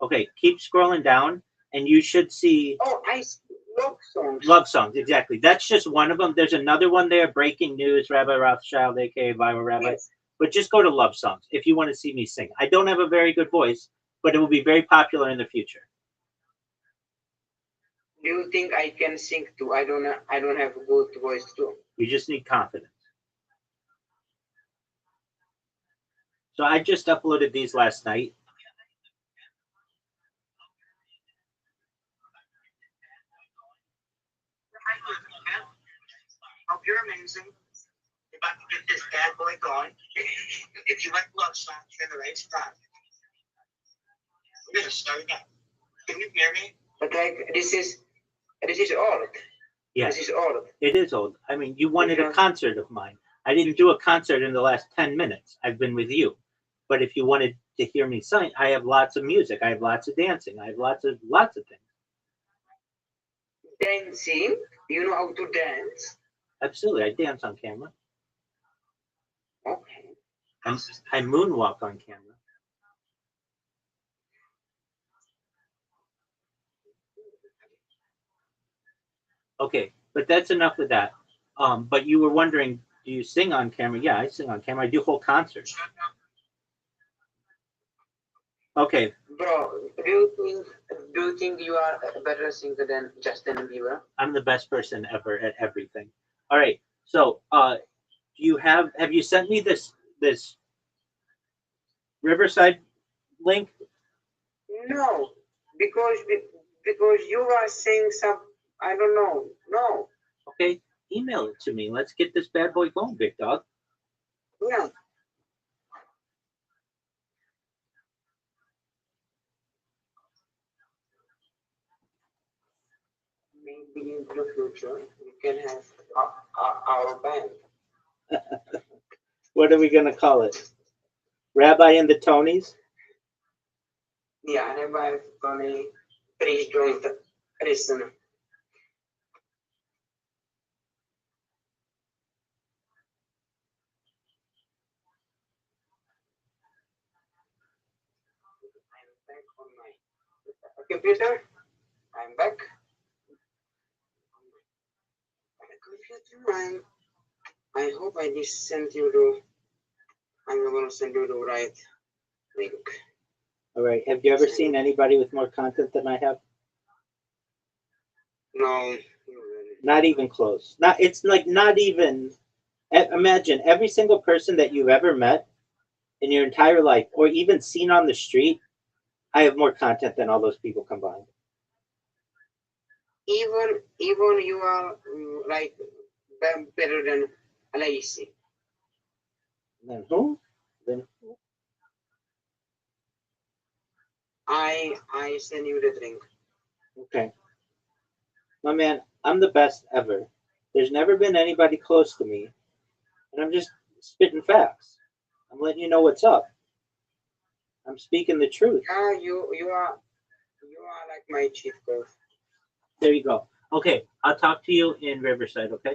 Okay, keep scrolling down, and you should see Oh, I see love songs. love songs. Exactly, that's just one of them. There's another one there, Breaking News, Rabbi Rothschild, aka ViralRabbi. Yes. But just go to love songs if you want to see me sing. I don't have a very good voice, but it will be very popular in the future. Do you think I can sing too? I don't have a good voice too. You just need confidence. So I just uploaded these last night. Hope you're amazing. If I can get this bad boy going, if you like love songs, you're in the right spot. We're gonna start it up. Can you hear me? But like this is old. Yes, This is old. it is old. I mean, you wanted a Because concert of mine. I didn't do a concert in the last 10 minutes. I've been with you. But if you wanted to hear me sing, I have lots of music. I have lots of dancing. I have lots of things. dancing, you know how to dance. Absolutely. I dance on camera. Okay. I'm, I moonwalk on camera. Okay, but that's enough of that. But you were wondering, do you sing on camera? Yeah, I sing on camera. I do whole concerts. Okay, Bro, do you think you are a better singer than Justin Bieber? I'm the best person ever at everything. All right, so do you have you sent me this Riverside link? No, because because you are saying some I don't know. No. Okay, email it to me. Let's get this bad boy going, big dog. Yeah. Maybe in the future we can have our band. What are we gonna call it? Rabbi and the Tonys? Yeah, Rabbi Tony, please join the listen. I'm back on my computer. I'm back on the computer. I hope I just sent you the. I'm gonna send you the right link. All right. Have you ever seen anybody with more content than I have? No. Not even close. Not. It's like not even. Imagine every single person that you've ever met in your entire life, or even seen on the street. I have more content than all those people combined. Even you are like better than Lacey. Then who? Then I send you the link. okay, my man. I'm the best ever. There's never been anybody close to me, and I'm just spitting facts. I'm letting you know what's up. I'm speaking the truth. Yeah, you are like my cheat code. There you go. Okay, I'll talk to you in Riverside. Okay.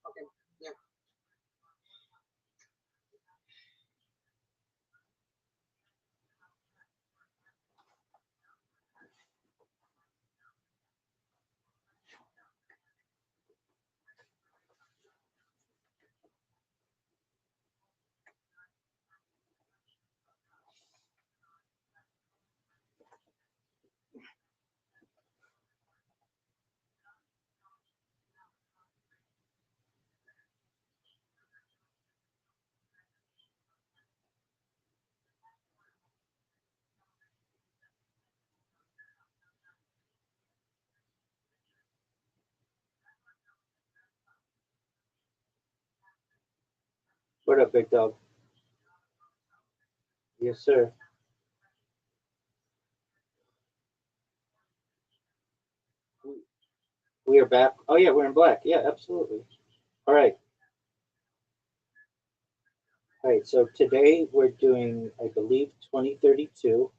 Okay. Yeah. What up, big dog? Yes, sir. We are back. Oh yeah, we're in black. Yeah, absolutely. All right. All right, so today we're doing, I believe, 2032.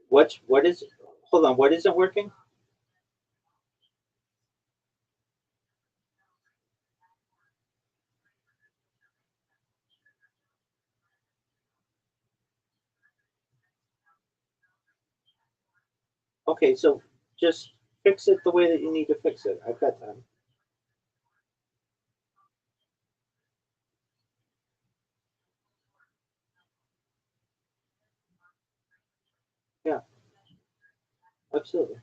What is, hold on, what isn't working? Okay, so just fix it the way that you need to fix it. I've got time. Yeah, absolutely.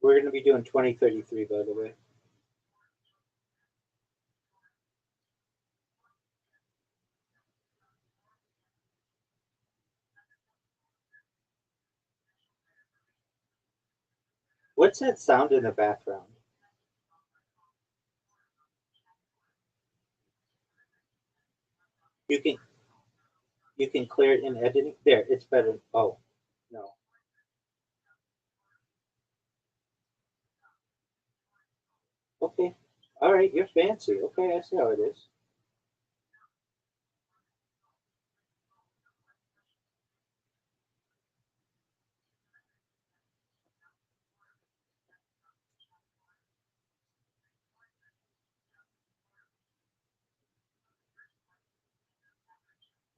We're going to be doing 2033, by the way. What's that sound in the background? You can you can clear it in editing. There, it's better. Oh, no. Okay. All right, you're fancy. Okay, I see how it is.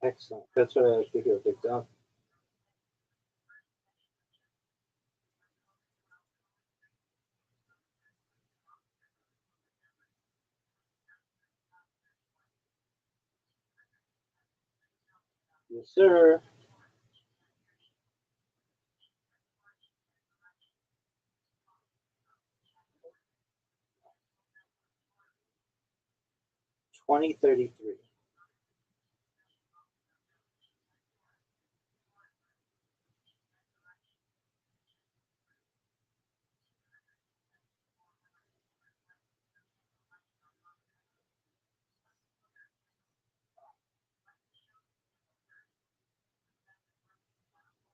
Excellent. That's what I like to hear. Big dog. Yes, sir. 2033.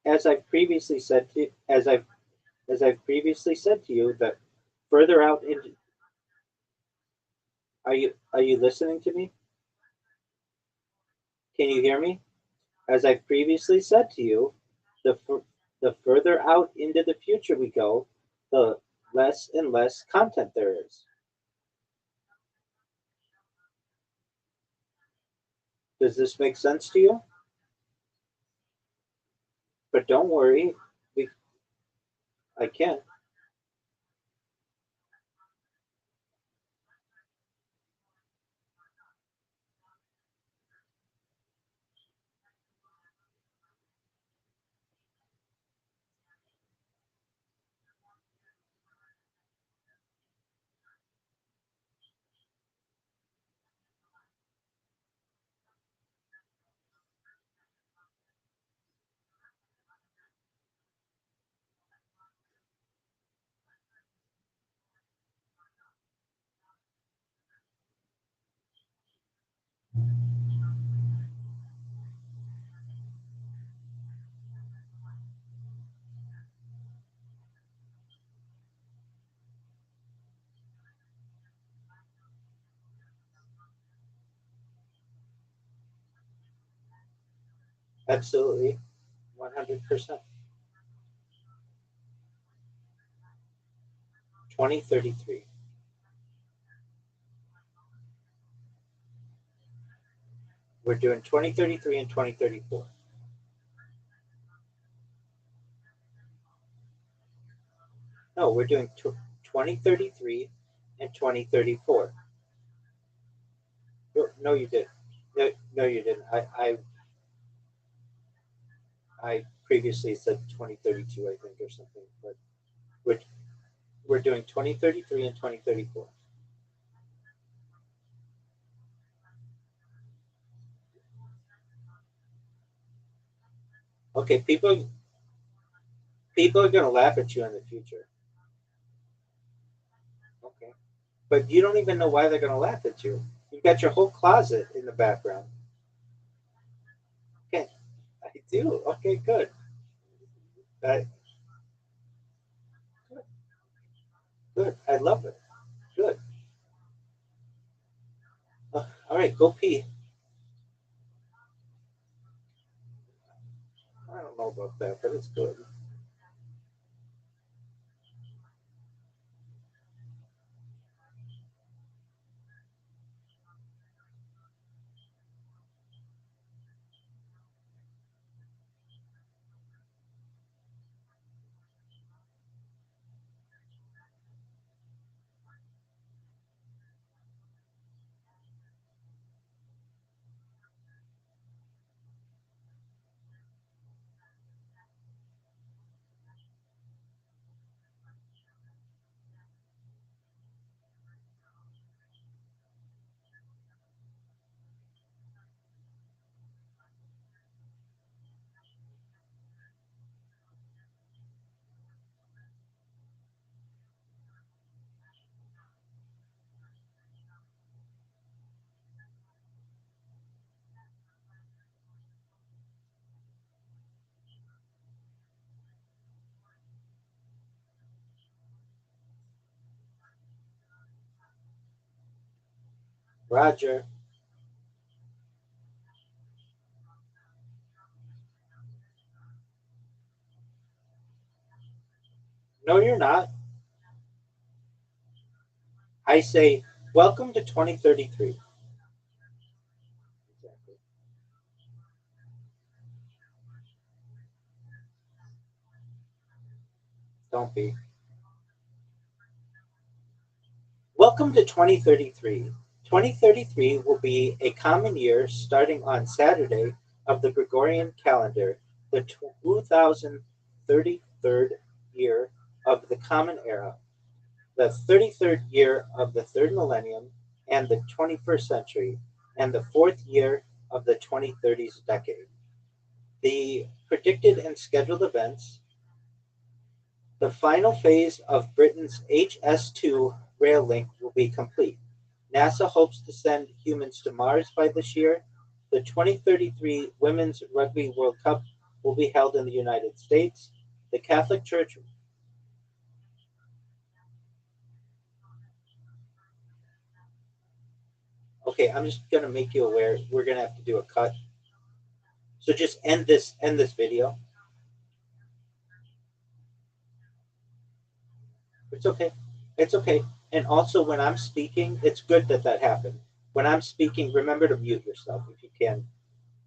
As I've previously said to as I've previously said to you that further out into, are you listening to me? Can you hear me? As I've previously said to you, the the further out into the future we go, the less and less content there is. Does this make sense to you? But don't worry, we, I can. Absolutely, 100%. 2033. We're doing 2033 and 2034. No, we're doing 2033 and 2034. No, you didn't. No, no, you didn't. I previously said 2032, I think, or something. But we're, we're doing 2033 and 2034. Okay, people are gonna laugh at you in the future. Okay, but you don't even know why they're gonna laugh at you. You've got your whole closet in the background. Okay, I do. Okay, good. I, good. I love it. Good. All right, go pee. I don't know about that, but it's good. Roger. No, you're not. I say, welcome to 2033. Exactly. Don't be. Welcome to 2033. 2033 will be a common year starting on Saturday of the Gregorian calendar, the 2033rd year of the Common Era, the 33rd year of the third millennium and the 21st century, and the fourth year of the 2030s decade. The predicted and scheduled events: the final phase of Britain's HS2 rail link will be complete. NASA hopes to send humans to Mars by this year. The 2033 Women's Rugby World Cup will be held in the United States. The Catholic Church. Okay, I'm just gonna make you aware. We're gonna have to do a cut. So just end this video. It's okay. It's okay. And also, when I'm speaking, it's good that that happened. When I'm speaking, remember to mute yourself if you can.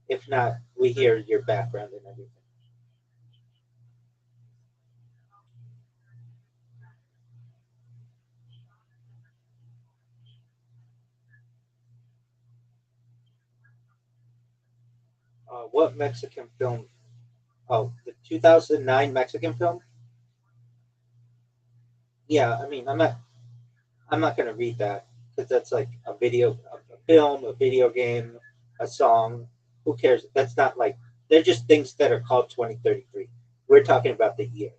If not, we hear your background and everything. What Mexican film? Oh, the 2009 Mexican film. Yeah, I mean, I'm not gonna read that because that's like a film, a video game, a song. Who cares? That's not like they're just things that are called 2033. We're talking about the year.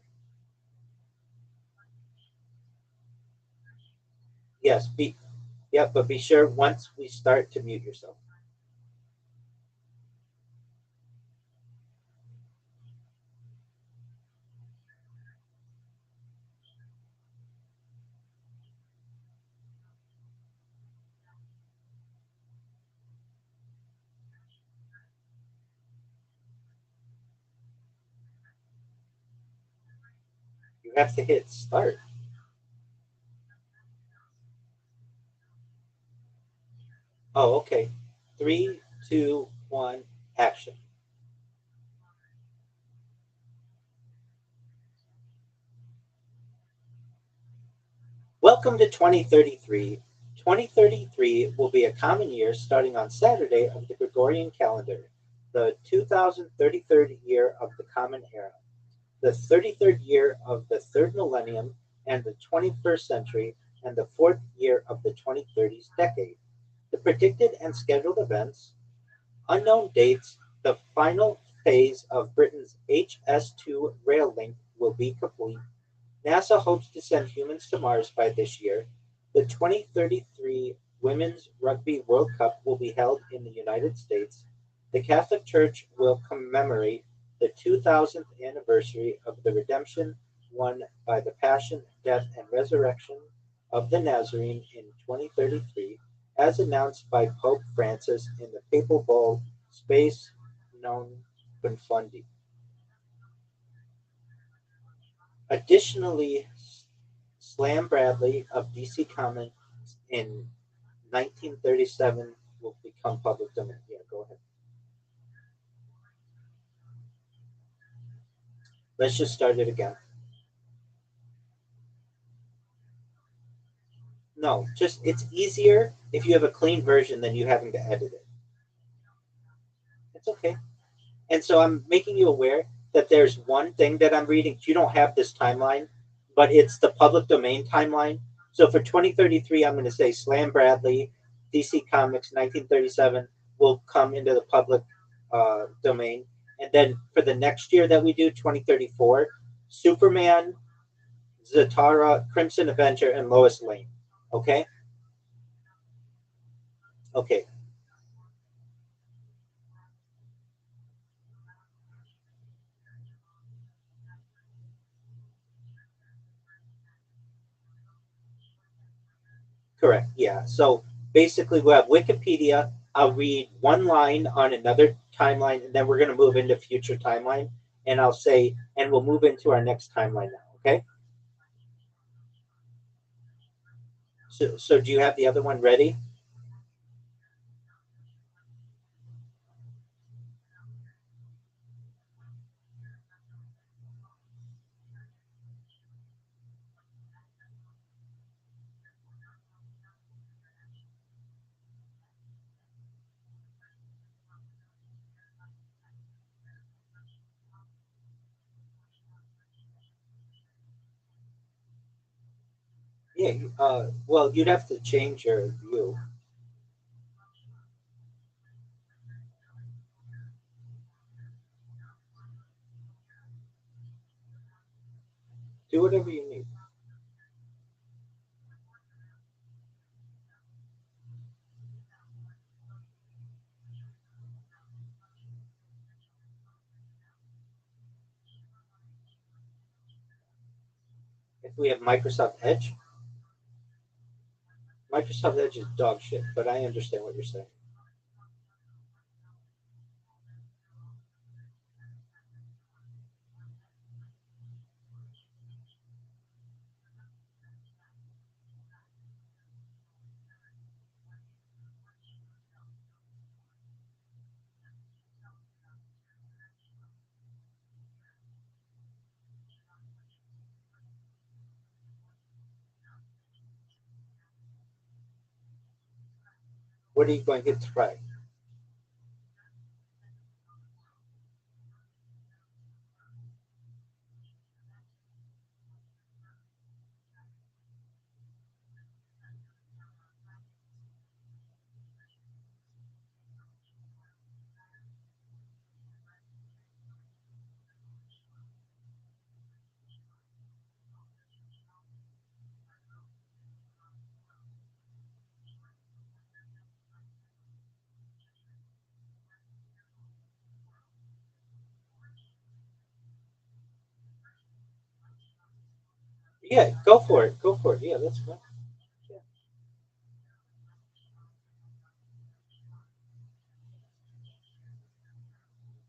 Yes, yeah, but be sure once we start to mute yourself. You have to hit start. Oh, okay. Three, two, one, action. Welcome to 2033. 2033 will be a common year starting on Saturday of the Gregorian calendar, the 2033rd year of the Common Era, the 33rd year of the third millennium and the 21st century, and the fourth year of the 2030s decade. The predicted and scheduled events: unknown dates, the final phase of Britain's HS2 rail link will be complete. NASA hopes to send humans to Mars by this year. The 2033 Women's Rugby World Cup will be held in the United States. The Catholic Church will commemorate the 2000th anniversary of the redemption won by the passion, death, and resurrection of the Nazarene in 2033, as announced by Pope Francis in the Papal Bull Space Non Confundi. Additionally, Slam Bradley of DC Comics in 1937 will become public domain. Yeah, go ahead. Let's just start it again. No, just it's easier if you have a clean version than you having to edit it. It's okay. And so I'm making you aware that there's one thing that I'm reading. You don't have this timeline, but it's the public domain timeline. So for 2033, I'm going to say Slam Bradley, DC Comics 1937 will come into the public domain. And then for the next year that we do, 2034, Superman, Zatara, Crimson Avenger, and Lois Lane. Okay? Okay. Correct. Yeah. So basically, we have Wikipedia. I'll read one line on another timeline, and then we're going to move into future timeline. And I'll say, and we'll move into our next timeline now. Okay. So do you have the other one ready? Yeah. Well, you'd have to change your view. Do whatever you need. If we have Microsoft Edge, Microsoft Edge is dog shit, but I understand what you're saying. What are you going to try? Yeah, go for it. Go for it. Yeah, that's fine. Yeah,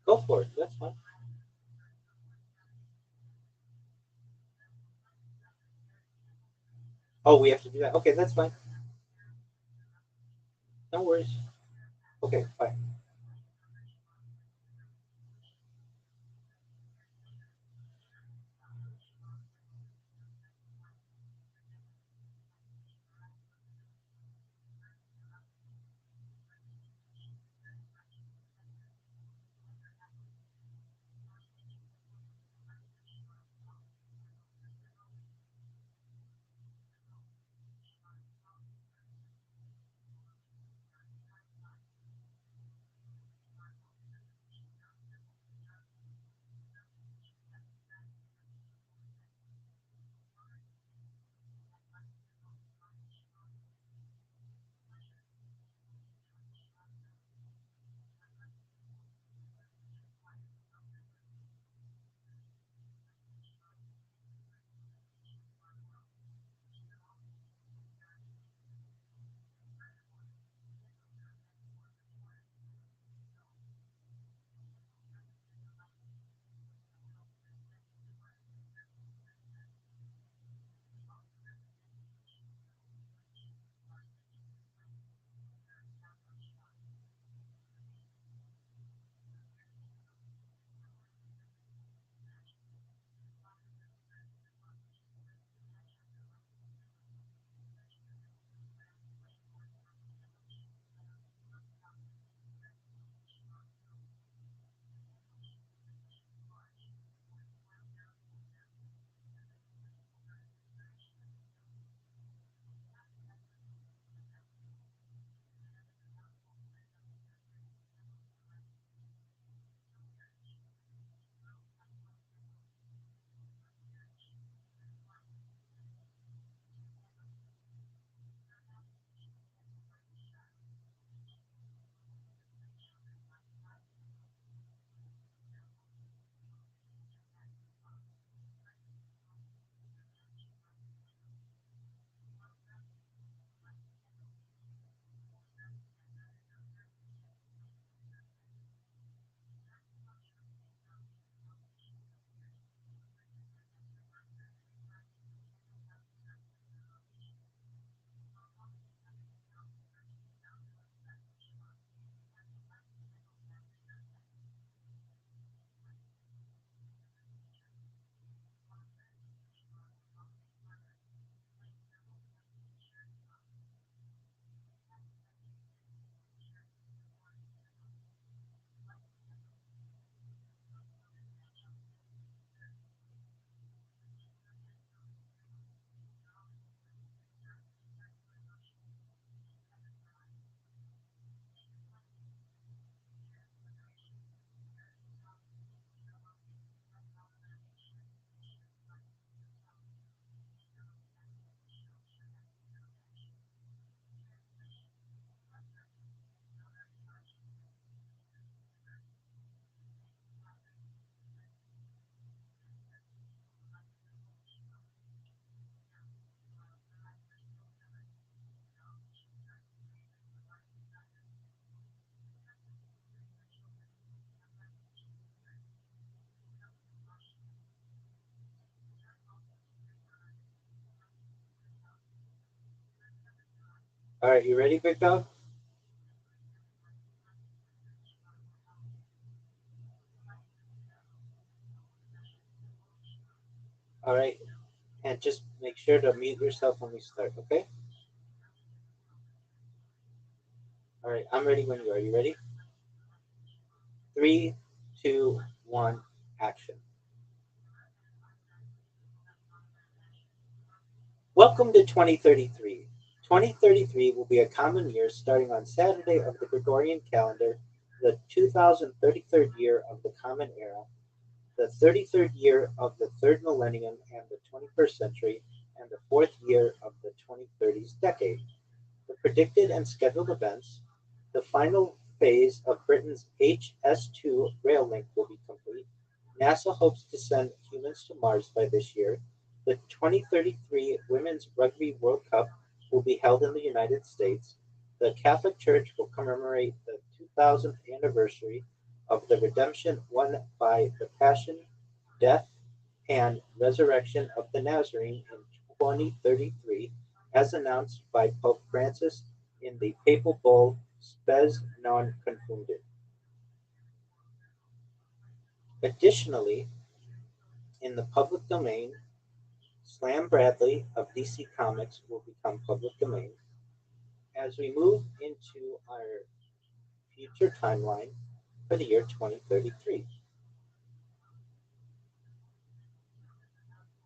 go for it. That's fine. Oh, we have to do that. Okay, that's fine. No worries. Okay, bye. All right, you ready, big dog? All right, and just make sure to mute yourself when we start, okay? All right, I'm ready when you are. You ready? Three, two, one, action. Welcome to 2033. 2033 will be a common year starting on Saturday of the Gregorian calendar, the 2033rd year of the Common Era, the 33rd year of the third millennium and the 21st century, and the fourth year of the 2030s decade. The predicted and scheduled events: the final phase of Britain's HS2 rail link will be complete. NASA hopes to send humans to Mars by this year. The 2033 Women's Rugby World Cup will be held in the United States. The Catholic Church will commemorate the 2000th anniversary of the redemption won by the Passion, death, and resurrection of the Nazarene in 2033, as announced by Pope Francis in the papal bull Spes non confundit. Additionally, in the public domain, Slam Bradley of DC Comics will become public domain. As we move into our future timeline for the year 2033.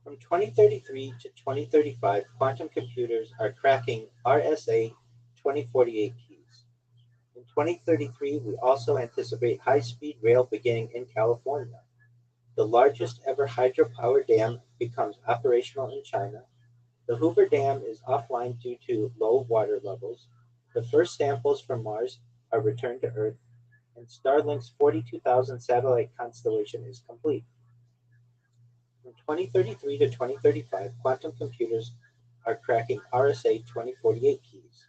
From 2033 to 2035, quantum computers are cracking RSA 2048 keys. In 2033, we also anticipate high-speed rail beginning in California. The largest ever hydropower dam becomes operational in China. The Hoover Dam is offline due to low water levels. The first samples from Mars are returned to Earth, and Starlink's 42,000 satellite constellation is complete. From 2033 to 2035, quantum computers are cracking RSA 2048 keys.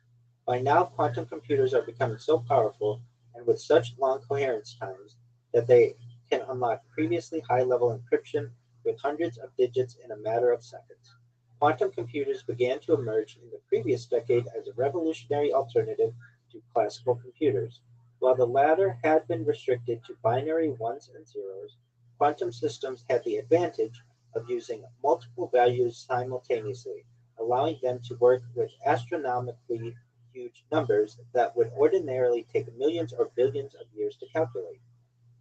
By now, quantum computers are becoming so powerful and with such long coherence times that they can unlock previously high-level encryption with hundreds of digits in a matter of seconds. Quantum computers began to emerge in the previous decade as a revolutionary alternative to classical computers. While the latter had been restricted to binary ones and zeros, quantum systems had the advantage of using multiple values simultaneously, allowing them to work with astronomically huge numbers that would ordinarily take millions or billions of years to calculate.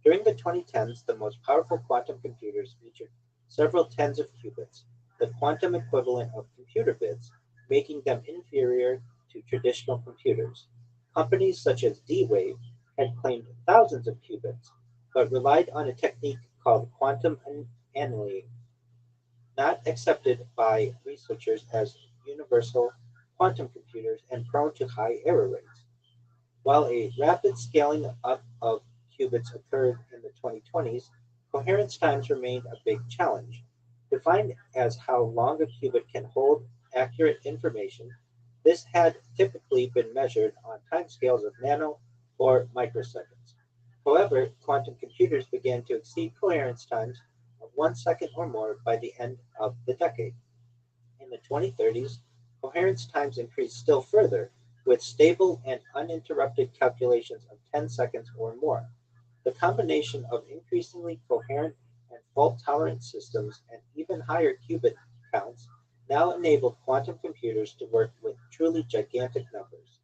During the 2010s, the most powerful quantum computers featured several tens of qubits, the quantum equivalent of computer bits, making them inferior to traditional computers. Companies such as D-Wave had claimed thousands of qubits, but relied on a technique called quantum annealing, not accepted by researchers as universal quantum computers and prone to high error rates. While a rapid scaling up of qubits occurred in the 2020s, coherence times remained a big challenge. Defined as how long a qubit can hold accurate information, this had typically been measured on timescales of nano or microseconds. However, quantum computers began to exceed coherence times of 1 second or more by the end of the decade. In the 2030s, coherence times increased still further, with stable and uninterrupted calculations of 10 seconds or more. The combination of increasingly coherent and fault-tolerant systems and even higher qubit counts now enabled quantum computers to work with truly gigantic numbers.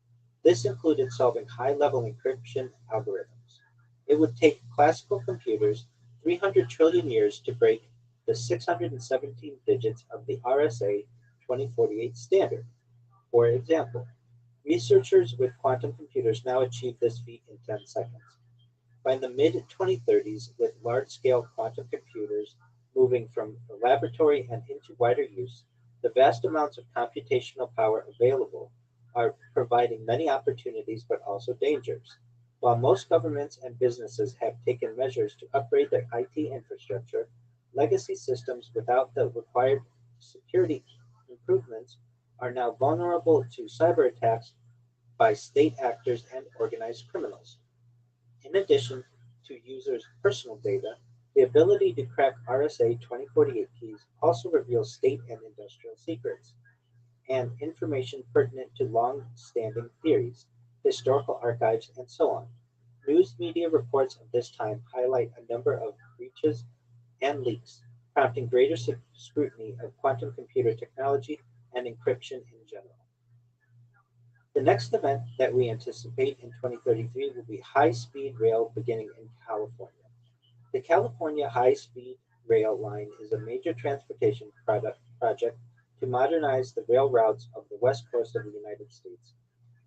This included solving high-level encryption algorithms. It would take classical computers 300 trillion years to break the 617 digits of the RSA 2048 standard. For example, researchers with quantum computers now achieve this feat in 10 seconds. By the mid-2030s, with large-scale quantum computers moving from the laboratory and into wider use, the vast amounts of computational power available are providing many opportunities but also dangers. While most governments and businesses have taken measures to upgrade their IT infrastructure, legacy systems without the required security improvements are now vulnerable to cyber attacks by state actors and organized criminals. In addition to users' personal data, the ability to crack RSA 2048 keys also reveals state and industrial secrets. and information pertinent to long-standing theories, historical archives, and so on. News media reports of this time highlight a number of breaches and leaks, prompting greater scrutiny of quantum computer technology and encryption in general. The next event that we anticipate in 2033 will be high-speed rail beginning in California. The California High-Speed Rail Line is a major transportation project to modernize the rail routes of the west coast of the United States,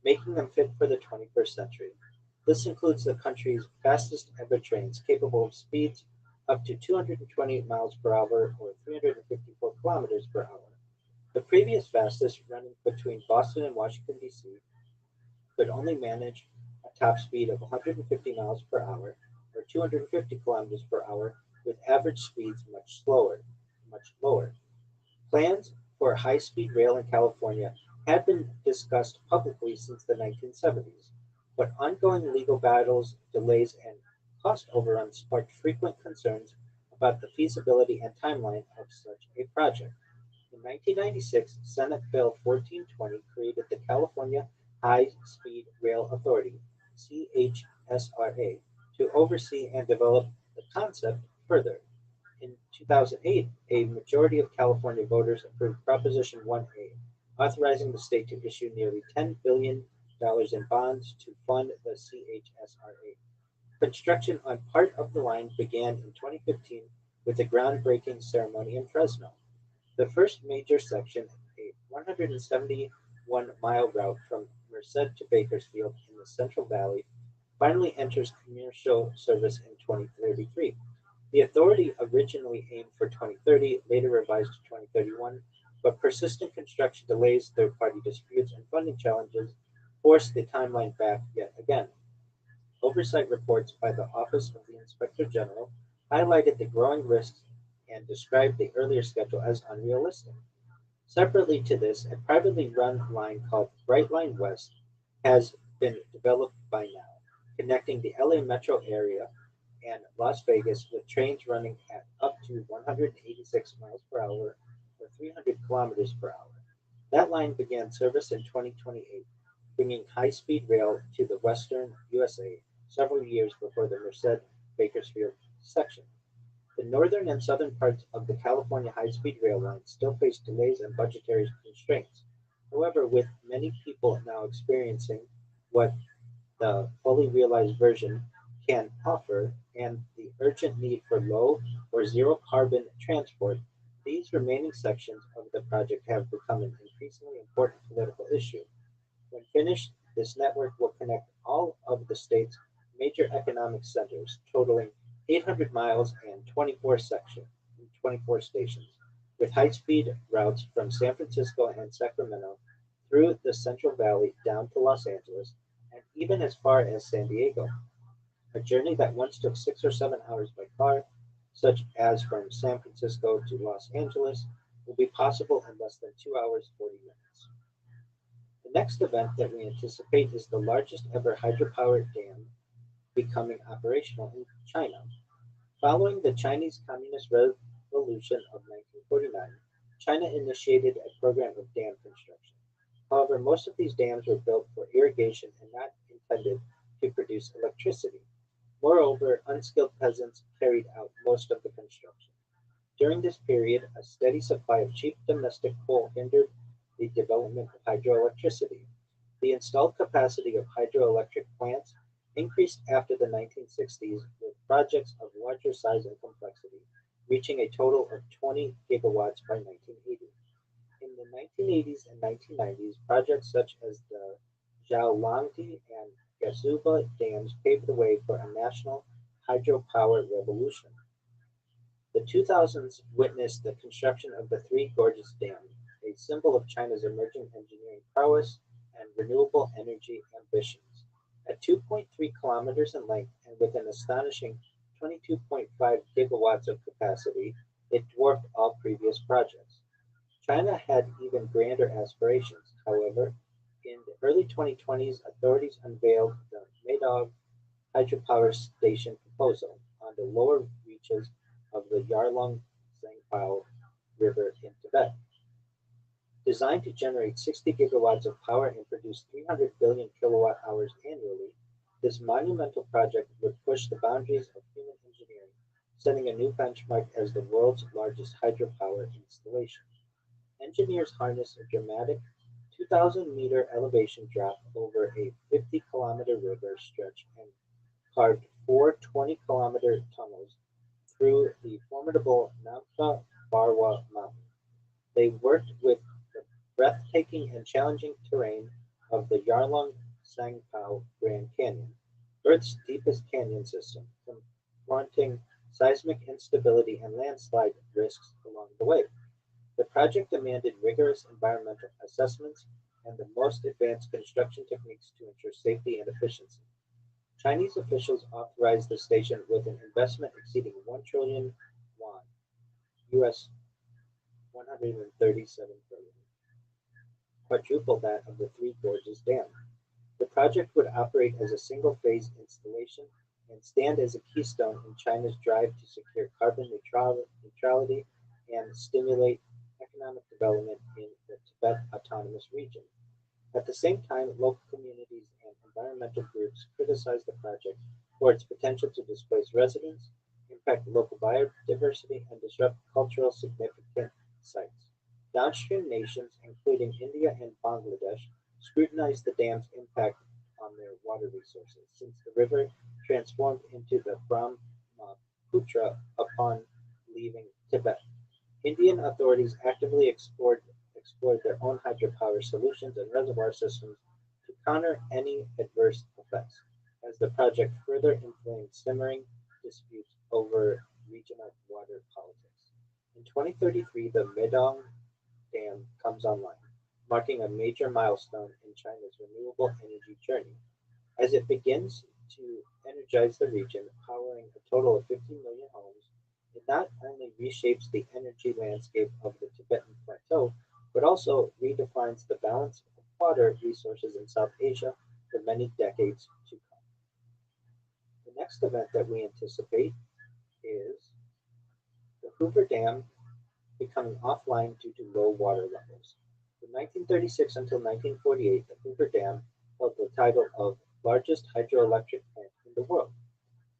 making them fit for the 21st century. This includes the country's fastest ever trains, capable of speeds up to 228 miles per hour or 354 kilometers per hour. The previous fastest, running between Boston and Washington, D.C., could only manage a top speed of 150 miles per hour or 250 kilometers per hour, with average speeds much lower. Plans for high-speed rail in California had been discussed publicly since the 1970s, but ongoing legal battles, delays, and cost overruns sparked frequent concerns about the feasibility and timeline of such a project. In 1996, Senate Bill 1420 created the California High-Speed Rail Authority, CHSRA, to oversee and develop the concept further. In 2008, a majority of California voters approved Proposition 1A, authorizing the state to issue nearly $10 billion in bonds to fund the CHSRA. Construction on part of the line began in 2015 with a groundbreaking ceremony in Fresno. The first major section, a 171-mile route from Merced to Bakersfield in the Central Valley, finally enters commercial service in 2033. The authority originally aimed for 2030, later revised to 2031, but persistent construction delays, third-party disputes, and funding challenges forced the timeline back yet again. Oversight reports by the Office of the Inspector General highlighted the growing risks and described the earlier schedule as unrealistic. Separately to this, a privately run line called Brightline West has been developed by now, connecting the LA metro area and Las Vegas with trains running at up to 186 miles per hour or 300 kilometers per hour. That line began service in 2028, bringing high-speed rail to the western USA several years before the Merced-Bakersfield section. The northern and southern parts of the California high-speed rail line still face delays and budgetary constraints. However, with many people now experiencing what the fully realized version can offer and the urgent need for low or zero carbon transport, these remaining sections of the project have become an increasingly important political issue. When finished, this network will connect all of the state's major economic centers, totaling 800 miles and 24 stations, with high-speed routes from San Francisco and Sacramento through the Central Valley down to Los Angeles and even as far as San Diego. A journey that once took 6 or 7 hours by car, such as from San Francisco to Los Angeles, will be possible in less than 2 hours 40 minutes. The next event that we anticipate is the largest ever hydropower dam becoming operational in China. Following the Chinese Communist Revolution of 1949, China initiated a program of dam construction. However, most of these dams were built for irrigation and not intended to produce electricity. Moreover, unskilled peasants carried out most of the construction. During this period, a steady supply of cheap domestic coal hindered the development of hydroelectricity. The installed capacity of hydroelectric plants increased after the 1960s, with projects of larger size and complexity, reaching a total of 20 gigawatts by 1980. In the 1980s and 1990s, projects such as the Zhaolangdi and Gazuba dams paved the way for a national hydropower revolution. The 2000s witnessed the construction of the Three Gorges Dam, a symbol of China's emerging engineering prowess and renewable energy ambitions. At 2.3 kilometers in length and with an astonishing 22.5 gigawatts of capacity, it dwarfed all previous projects. China had even grander aspirations. However, in the early 2020s, authorities unveiled the Maidog hydropower station proposal on the lower reaches of the Yarlung Zangpao River in Tibet. Designed to generate 60 gigawatts of power and produce 300 billion kilowatt hours annually, this monumental project would push the boundaries of human engineering, setting a new benchmark as the world's largest hydropower installation. Engineers harnessed a dramatic 2,000-meter elevation drop over a 50-kilometer river stretch and carved four 20-kilometer tunnels through the formidable Namcha Barwa Mountain. They worked with the breathtaking and challenging terrain of the Yarlung Sangpao Grand Canyon, Earth's deepest canyon system, confronting seismic instability and landslide risks along the way. The project demanded rigorous environmental assessments and the most advanced construction techniques to ensure safety and efficiency. Chinese officials authorized the station with an investment exceeding 1 trillion yuan, US 137 billion, quadruple that of the Three Gorges Dam. The project would operate as a single-phase installation and stand as a keystone in China's drive to secure carbon neutrality and stimulate economic development in the Tibet Autonomous Region. At the same time, local communities and environmental groups criticized the project for its potential to displace residents, impact local biodiversity, and disrupt cultural significant sites. Downstream nations, including India and Bangladesh, scrutinized the dam's impact on their water resources, since the river transformed into the Brahmaputra upon leaving Tibet. Indian authorities actively explored their own hydropower solutions and reservoir systems to counter any adverse effects, as the project further inflamed simmering disputes over regional water politics. In 2033, the Medong Dam comes online, marking a major milestone in China's renewable energy journey. As it begins to energize the region, powering a total of 50 million homes, it not only reshapes the energy landscape of the Tibetan Plateau, but also redefines the balance of water resources in South Asia for many decades to come. The next event that we anticipate is the Hoover Dam becoming offline due to low water levels. From 1936 until 1948, the Hoover Dam held the title of largest hydroelectric plant in the world.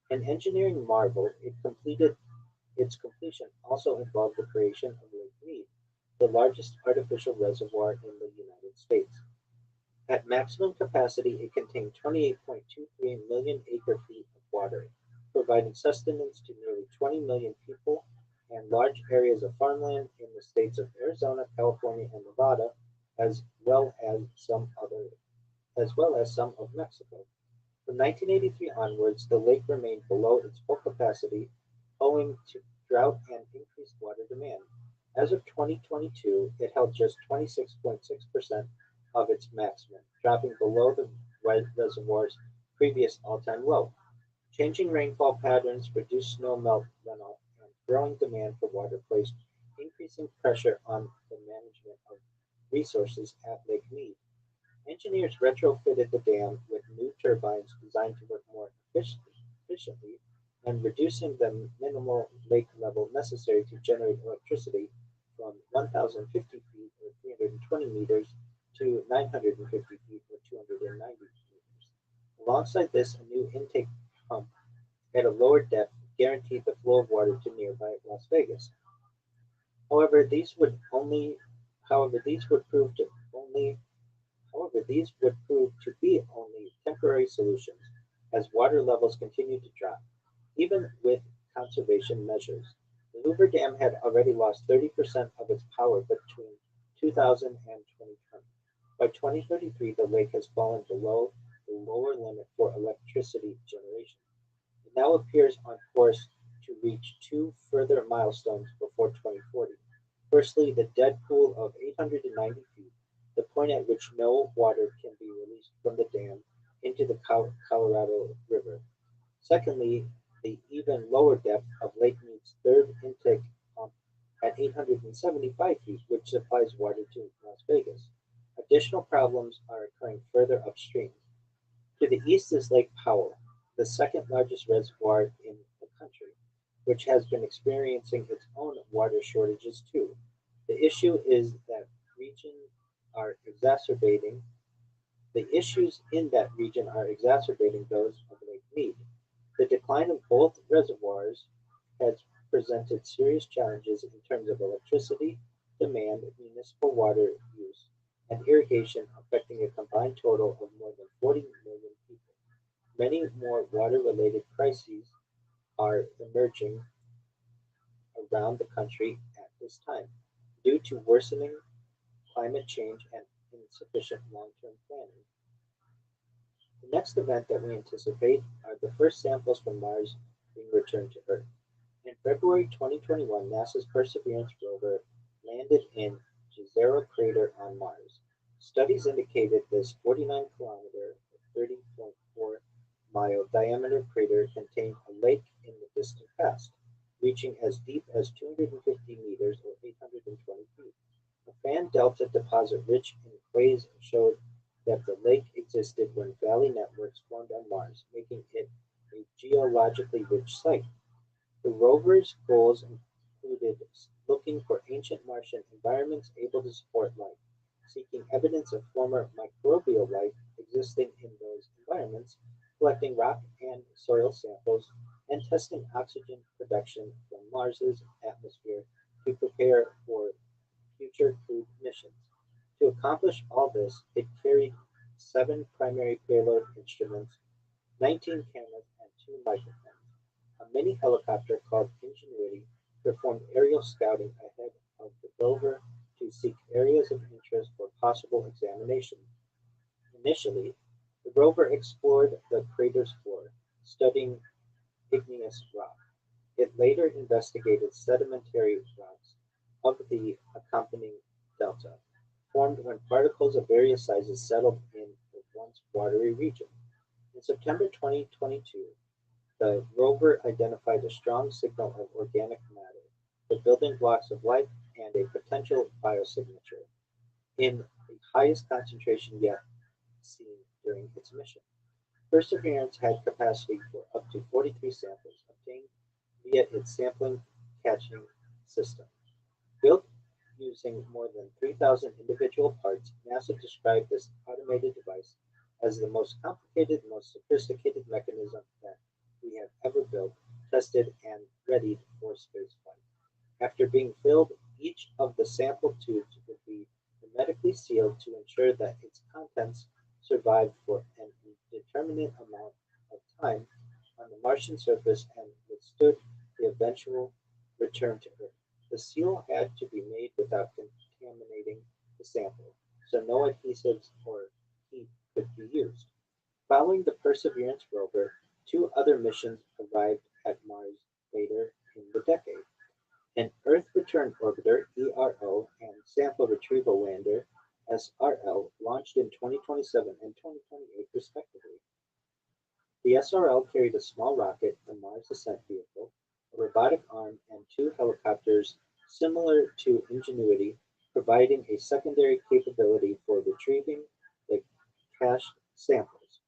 An engineering marvel, its completion also involved the creation of Lake Mead, the largest artificial reservoir in the United States. At maximum capacity, it contained 28.23 million acre-feet of water, providing sustenance to nearly 20 million people and large areas of farmland in the states of Arizona, California, and Nevada, as well as some other, as well as some of Mexico. From 1983 onwards, the lake remained below its full capacity owing to drought and increased water demand. As of 2022, it held just 26.6% of its maximum, dropping below the reservoir's previous all-time low. Changing rainfall patterns, reduced snow melt runoff, and growing demand for water placed increasing pressure on the management of resources at Lake Mead. Engineers retrofitted the dam with new turbines designed to work more efficiently and reducing the minimal lake level necessary to generate electricity from 1,050 feet or 320 meters to 950 feet or 290 meters. Alongside this, a new intake pump at a lower depth guaranteed the flow of water to nearby Las Vegas. However, these would only however these would prove to only However, these would prove to be only temporary solutions as water levels continue to drop. Even with conservation measures, the Hoover Dam had already lost 30% of its power between 2000 and 2020. By 2033, the lake has fallen below the lower limit for electricity generation. It now appears on course to reach two further milestones before 2040. Firstly, the dead pool of 890 feet, the point at which no water can be released from the dam into the Colorado River. Secondly, the even lower depth of Lake Mead's third intake pump at 875 feet, which supplies water to Las Vegas. Additional problems are occurring further upstream. To the east is Lake Powell, the second largest reservoir in the country, which has been experiencing its own water shortages too. The issue is that region are exacerbating the issues in that region are exacerbating those of Lake Mead. The decline of both reservoirs has presented serious challenges in terms of electricity demand, municipal water use, and irrigation, affecting a combined total of more than 40 million people. Many more water-related crises are emerging around the country at this time due to worsening climate change and insufficient long-term planning. The next event that we anticipate are the first samples from Mars being returned to Earth. In February 2021, NASA's Perseverance rover landed in Jezero crater on Mars. Studies indicated this 49-kilometer, 30.4-mile diameter crater contained a lake in the distant past, reaching as deep as 250 meters or 820 feet. A fan delta deposit rich in clays showed that the lake existed when valley networks formed on Mars, making it a geologically rich site. The rover's goals included looking for ancient Martian environments able to support life, seeking evidence of former microbial life existing in those environments, collecting rock and soil samples, and testing oxygen production from Mars's atmosphere to prepare for future crewed missions. To accomplish all this, it carried seven primary payload instruments, 19 cameras, and two microphones. A mini helicopter called Ingenuity performed aerial scouting ahead of the rover to seek areas of interest for possible examination. Initially, the rover explored the crater's floor, studying igneous rock. It later investigated sedimentary rocks of the accompanying delta, formed when particles of various sizes settled in the once watery region. In September 2022, the rover identified a strong signal of organic matter, the building blocks of life, and a potential biosignature in the highest concentration yet seen during its mission. Perseverance had capacity for up to 43 samples obtained via its sampling catching system. Built using more than 3,000 individual parts, NASA described this automated device as the most complicated, most sophisticated mechanism that we have ever built, tested, and readied for spaceflight. After being filled, each of the sample tubes would be hermetically sealed to ensure that its contents survived for an indeterminate amount of time on the Martian surface and withstood the eventual return to Earth. The seal had to be made without contaminating the sample, so no adhesives or heat could be used. Following the Perseverance rover, two other missions arrived at Mars later in the decade. An Earth Return Orbiter (ERO) and Sample Retrieval Lander (SRL) launched in 2027 and 2028 respectively. The SRL carried a small rocket, the Mars Ascent Vehicle, a robotic arm, and two helicopters similar to Ingenuity, providing a secondary capability for retrieving the cached samples.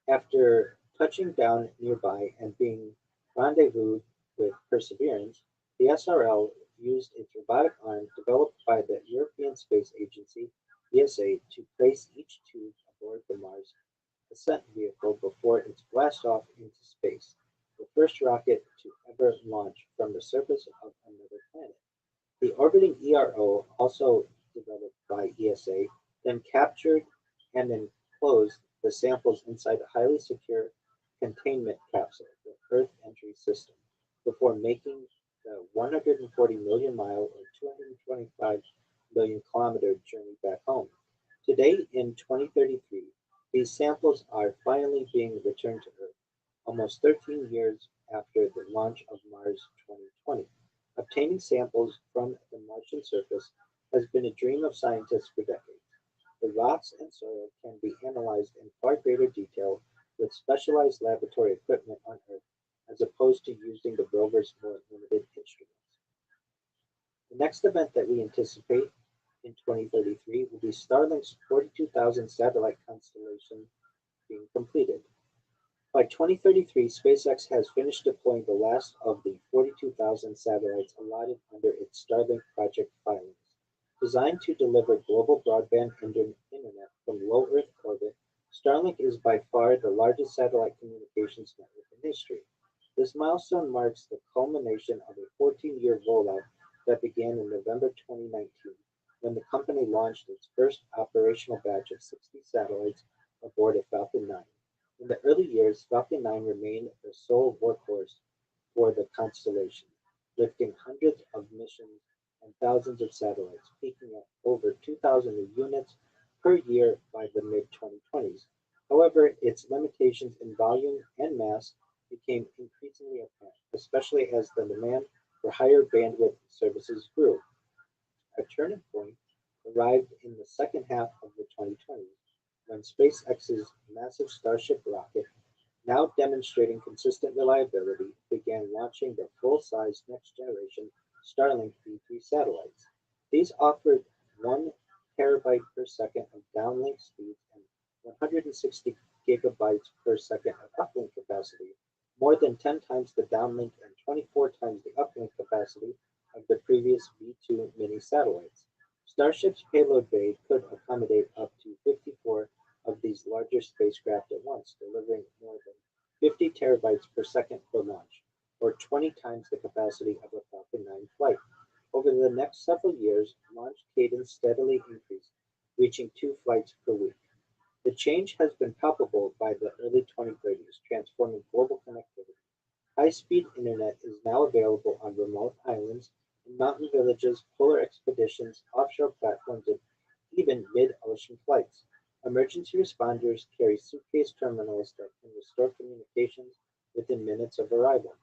After touching down nearby and being rendezvoused with Perseverance, the SRL used its robotic arm developed by the European Space Agency (ESA) to place each tube aboard the Mars Ascent Vehicle before its blast off into space, the first rocket to ever launch from the surface of another planet. The orbiting ERO, also developed by ESA, then captured and enclosed the samples inside a highly secure containment capsule, the Earth Entry System, before making the 140 million mile or 225 million kilometer journey back home. Today, in 2033, these samples are finally being returned to Earth, almost 13 years after the launch of Mars 2020. Obtaining samples from the Martian surface has been a dream of scientists for decades. The rocks and soil can be analyzed in far greater detail with specialized laboratory equipment on Earth, as opposed to using the rover's more limited instruments. The next event that we anticipate in 2033 will be Starlink's 42,000 satellite constellation being completed. By 2033, SpaceX has finished deploying the last of the 42,000 satellites allotted under its Starlink project filings. Designed to deliver global broadband internet from low Earth orbit, Starlink is by far the largest satellite communications network in history. This milestone marks the culmination of a 14-year rollout that began in November 2019, when the company launched its first operational batch of 60 satellites aboard a Falcon 9. In the early years, Falcon 9 remained the sole workhorse for the constellation, lifting hundreds of missions and thousands of satellites, peaking at over 2,000 units per year by the mid-2020s. However, its limitations in volume and mass became increasingly apparent, especially as the demand for higher bandwidth services grew. A turning point arrived in the second half of the 2020s when SpaceX's massive Starship rocket, now demonstrating consistent reliability, began launching the full-size next-generation Starlink V3 satellites. These offered 1 terabyte per second of downlink speeds and 160 gigabytes per second of uplink capacity, more than 10 times the downlink and 24 times the uplink capacity of the previous V2 mini satellites. Starship's payload bay could accommodate up to 54 of these larger spacecraft at once, delivering more than 50 terabytes per second per launch, or 20 times the capacity of a Falcon 9 flight. Over the next several years, launch cadence steadily increased, reaching 2 flights per week. The change has been palpable by the early 2030s, transforming global connectivity. High-speed internet is now available on remote islands, in mountain villages, polar expeditions, offshore platforms, and even mid-ocean flights. Emergency responders carry suitcase terminals that can restore communications within minutes of arrival.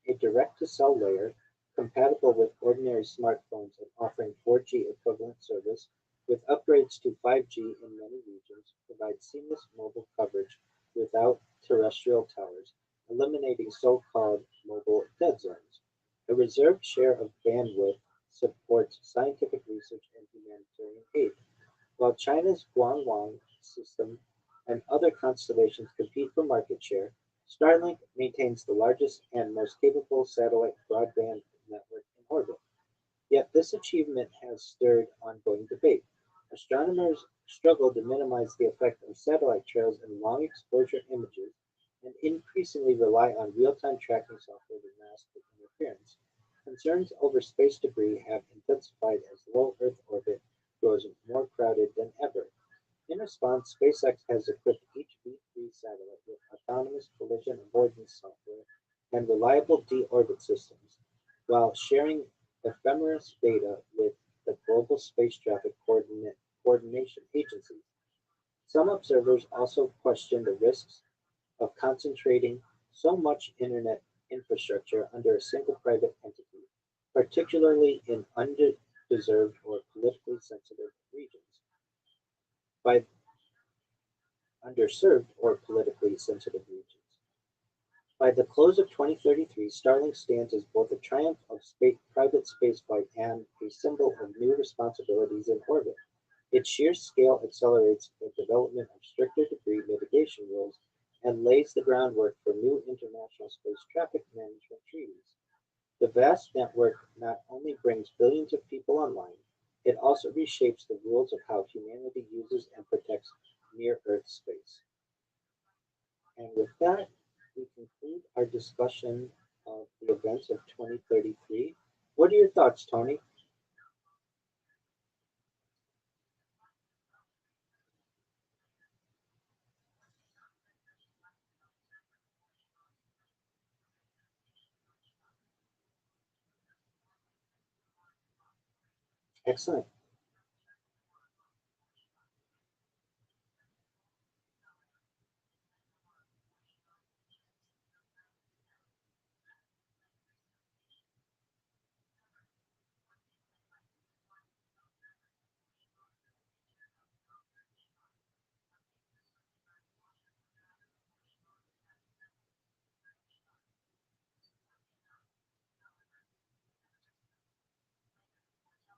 A direct-to-cell layer, compatible with ordinary smartphones and offering 4G equivalent service, with upgrades to 5G in many regions, provides seamless mobile coverage without terrestrial towers, eliminating so-called mobile dead zones. A reserved share of bandwidth supports scientific research and humanitarian aid. While China's Guangwang system and other constellations compete for market share, Starlink maintains the largest and most capable satellite broadband network in orbit. Yet this achievement has stirred ongoing debate. Astronomers struggle to minimize the effect of satellite trails in long exposure images and increasingly rely on real-time tracking software to mask the interference. Concerns over space debris have intensified as low Earth orbit grows more crowded than ever. In response, SpaceX has equipped each V3 satellite with autonomous collision avoidance software and reliable de-orbit systems, while sharing ephemeris data with the Global Space Traffic Coordination Agency. Some observers also question the risks of concentrating so much internet infrastructure under a single private entity, particularly in underserved or politically sensitive regions. By underserved or politically sensitive regions. By the close of 2033, Starlink stands as both a triumph of private spaceflight and a symbol of new responsibilities in orbit. Its sheer scale accelerates the development of stricter debris mitigation rules and lays the groundwork for new international space traffic management treaties. The vast network not only brings billions of people online, it also reshapes the rules of how humanity uses and protects near Earth space. And with that, we conclude our discussion of the events of 2033. What are your thoughts, Tony? Excellent.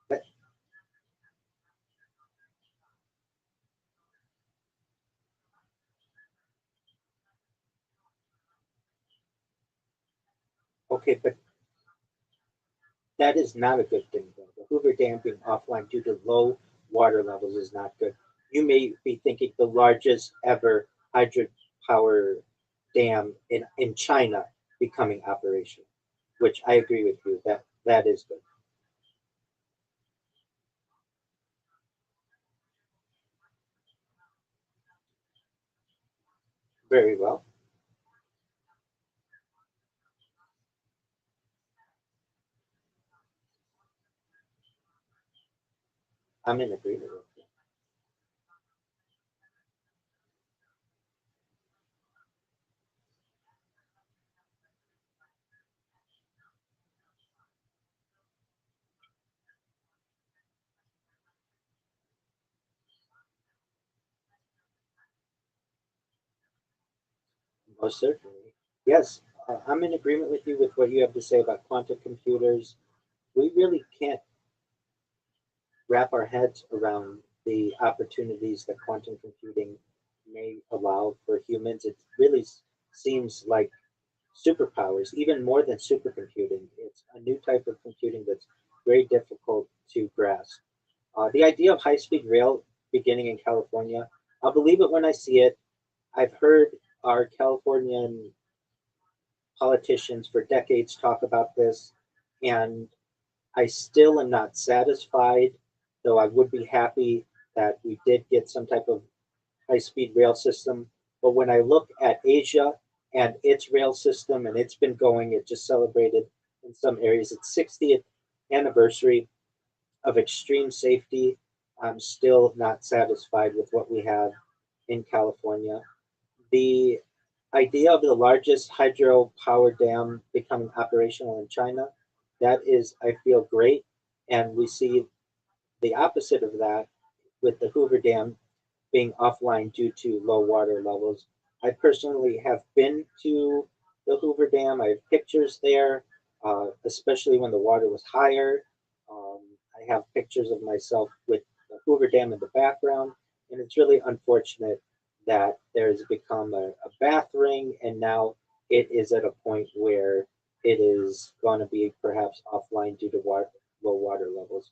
But- Okay, but That is not a good thing, though. The Hoover Dam being offline due to low water levels is not good. You may be thinking the largest ever hydropower dam in China becoming operational, which I agree with you that that is good. Very well. I'm in agreement with you. Most certainly. Yes, I'm in agreement with you with what you have to say about quantum computers. We really can't wrap our heads around the opportunities that quantum computing may allow for humans. It really seems like superpowers, even more than supercomputing. It's a new type of computing that's very difficult to grasp. The idea of high speed rail beginning in California, I'll believe it when I see it. I've heard our Californian politicians for decades talk about this, and I still am not satisfied, though I would be happy that we did get some type of high speed rail system. But when I look at Asia and its rail system, and it's been going, it just celebrated in some areas its 60th anniversary of extreme safety. I'm still not satisfied with what we have in California. The idea of the largest hydropower dam becoming operational in China, that is, I feel, great. And we see the opposite of that with the Hoover Dam being offline due to low water levels. I personally have been to the Hoover Dam. I have pictures there, especially when the water was higher. Um, I have pictures of myself with the Hoover Dam in the background, and it's really unfortunate that there's become a bath ring, and now it is at a point where it is going to be perhaps offline due to low water levels.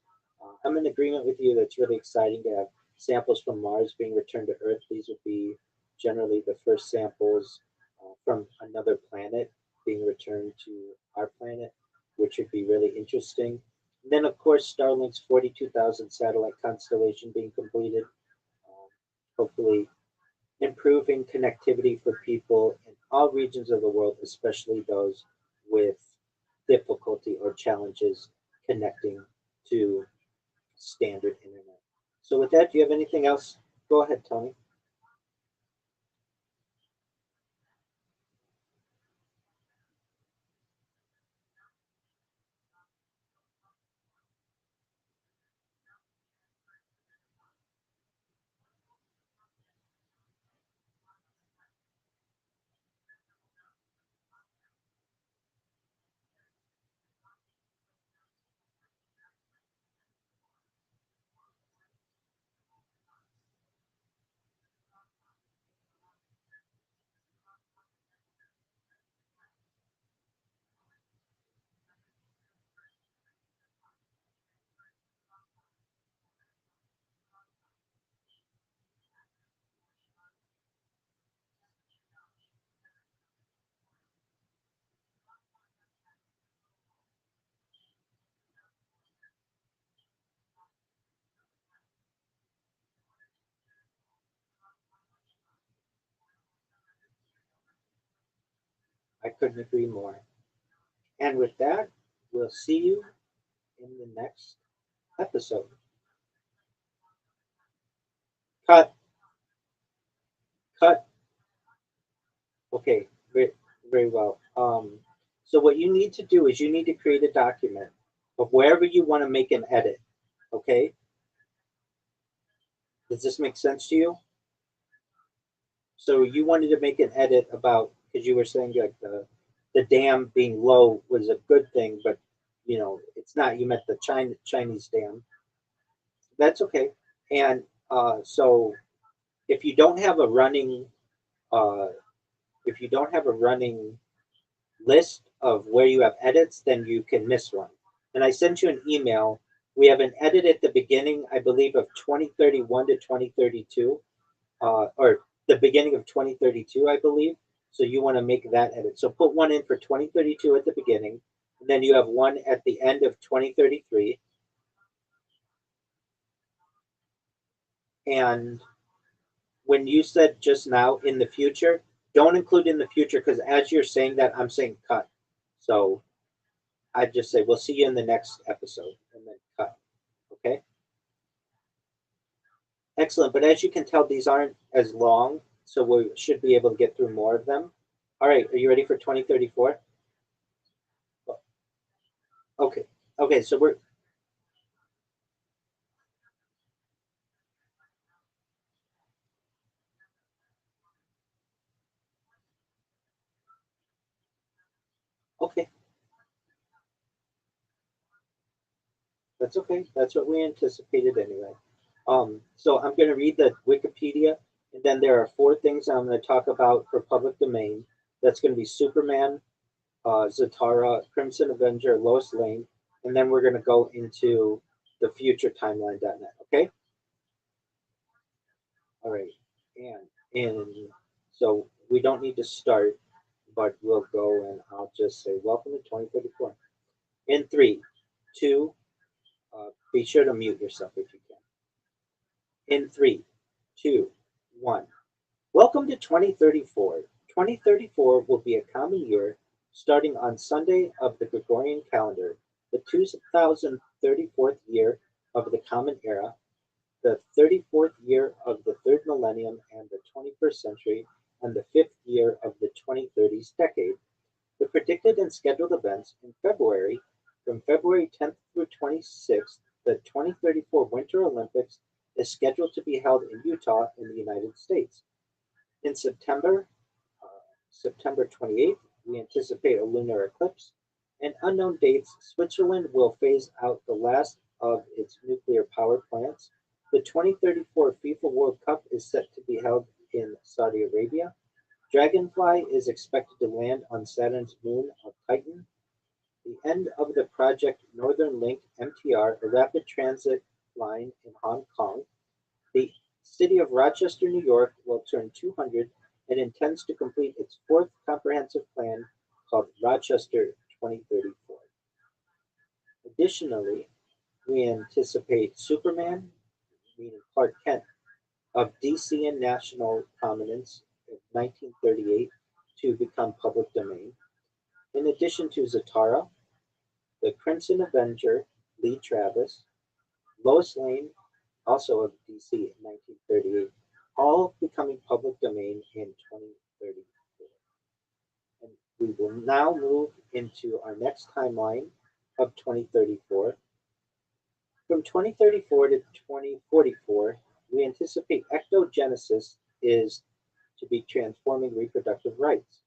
I'm in agreement with you. That's really exciting to have samples from Mars being returned to Earth. These would be generally the first samples from another planet being returned to our planet, which would be really interesting. And then, of course, Starlink's 42,000 satellite constellation being completed, um, hopefully improving connectivity for people in all regions of the world, especially those with difficulty or challenges connecting to standard internet. So with that, do you have anything else? Go ahead, Tony. I couldn't agree more. And with that, we'll see you in the next episode. Cut, cut. Okay, very well. So what you need to do is you need to create a document of wherever you want to make an edit. Okay, does this make sense to you? So you wanted to make an edit about because you were saying like the dam being low was a good thing, but it's not. You meant the Chinese dam. That's okay. And so if you don't have a running uh, if you don't have a running list of where you have edits, then you can miss one. and I sent you an email. We have an edit at the beginning, I believe, of 2031 to 2032, or the beginning of 2032, I believe. So you want to make that edit. So put one in for 2032 at the beginning, and then you have one at the end of 2033. And when you said just now in the future, don't include in the future because as you're saying that, I'm saying cut. So I'd just say we'll see you in the next episode and then cut. Okay? Excellent. But as you can tell, these aren't as long, so we should be able to get through more of them. All right, are you ready for 2034? Okay. Okay, so we're okay. That's okay. That's what we anticipated anyway. So I'm going to read the Wikipedia, and then there are four things I'm going to talk about for public domain. That's going to be Superman, Zatara, Crimson Avenger, Lois Lane, and then we're going to go into the future timeline.net. Okay? All right. And so we don't need to start, but we'll go and I'll just say welcome to 2034. In three, two, be sure to mute yourself if you can. In three, two, one. Welcome to 2034. 2034 will be a common year starting on Sunday of the Gregorian calendar, the 2034th year of the Common Era, the 34th year of the third millennium and the 21st century, and the fifth year of the 2030s decade. The predicted and scheduled events in February, from February 10th through 26th, the 2034 Winter Olympics is scheduled to be held in Utah in the United States. In September, September 28th, we anticipate a lunar eclipse. And unknown dates, Switzerland will phase out the last of its nuclear power plants. The 2034 FIFA World Cup is set to be held in Saudi Arabia. Dragonfly is expected to land on Saturn's moon of Titan. The end of the project Northern Link MTR, a rapid transit line in Hong Kong. The city of Rochester, New York will turn 200 and intends to complete its fourth comprehensive plan called Rochester 2034. Additionally, we anticipate Superman, meaning Clark Kent, of DC and national prominence in 1938 to become public domain. In addition to Zatara, the Crimson Avenger, Lee Travis, Lois Lane, also of DC in 1938, all becoming public domain in 2034. And we will now move into our next timeline of 2034. From 2034 to 2044, we anticipate ectogenesis is to be transforming reproductive rights.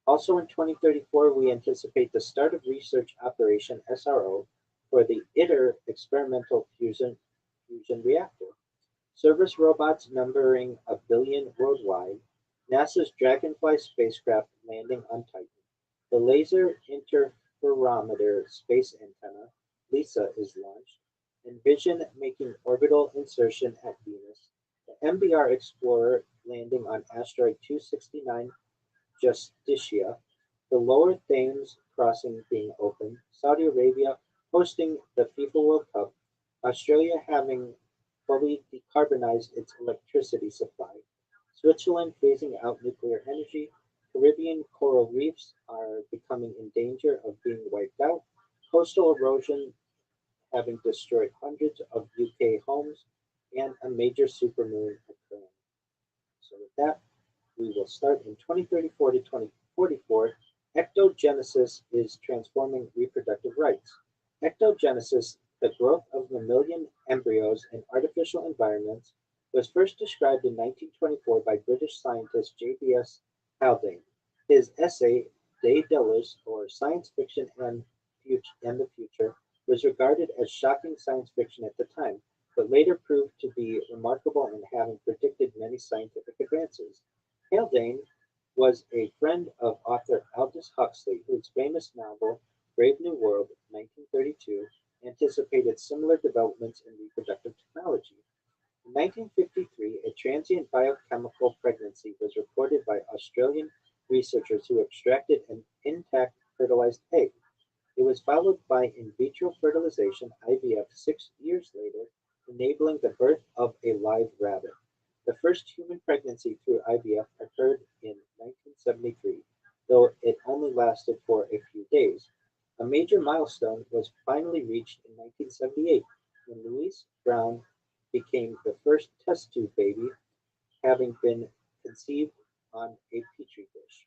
Also in 2034, we anticipate the start of research operation SRO for the ITER experimental fusion reactor. Service robots numbering a billion worldwide, NASA's Dragonfly spacecraft landing on Titan, the Laser Interferometer Space Antenna, LISA, is launched, Envision making orbital insertion at Venus, the MBR Explorer landing on asteroid 269 Justitia, the Lower Thames crossing being opened, Saudi Arabia hosting the FIFA World Cup, Australia having fully decarbonized its electricity supply, Switzerland phasing out nuclear energy, Caribbean coral reefs are becoming in danger of being wiped out, coastal erosion having destroyed hundreds of UK homes, and a major supermoon occurring. So with that, we will start in 2034 to 2044. Ectogenesis is transforming reproductive rights. Ectogenesis, the growth of mammalian embryos in artificial environments, was first described in 1924 by British scientist J.B.S. Haldane. His essay, De Delis, or Science Fiction and the Future, was regarded as shocking science fiction at the time, but later proved to be remarkable in having predicted many scientific advances. Haldane was a friend of author Aldous Huxley, whose famous novel Brave New World, 1932, anticipated similar developments in reproductive technology. In 1953, a transient biochemical pregnancy was reported by Australian researchers who extracted an intact fertilized egg. It was followed by in vitro fertilization (IVF) 6 years later, enabling the birth of a live rabbit. The first human pregnancy through IVF occurred in 1973, though it only lasted for a few days. A major milestone was finally reached in 1978 when Louise Brown became the first test tube baby, having been conceived on a petri dish.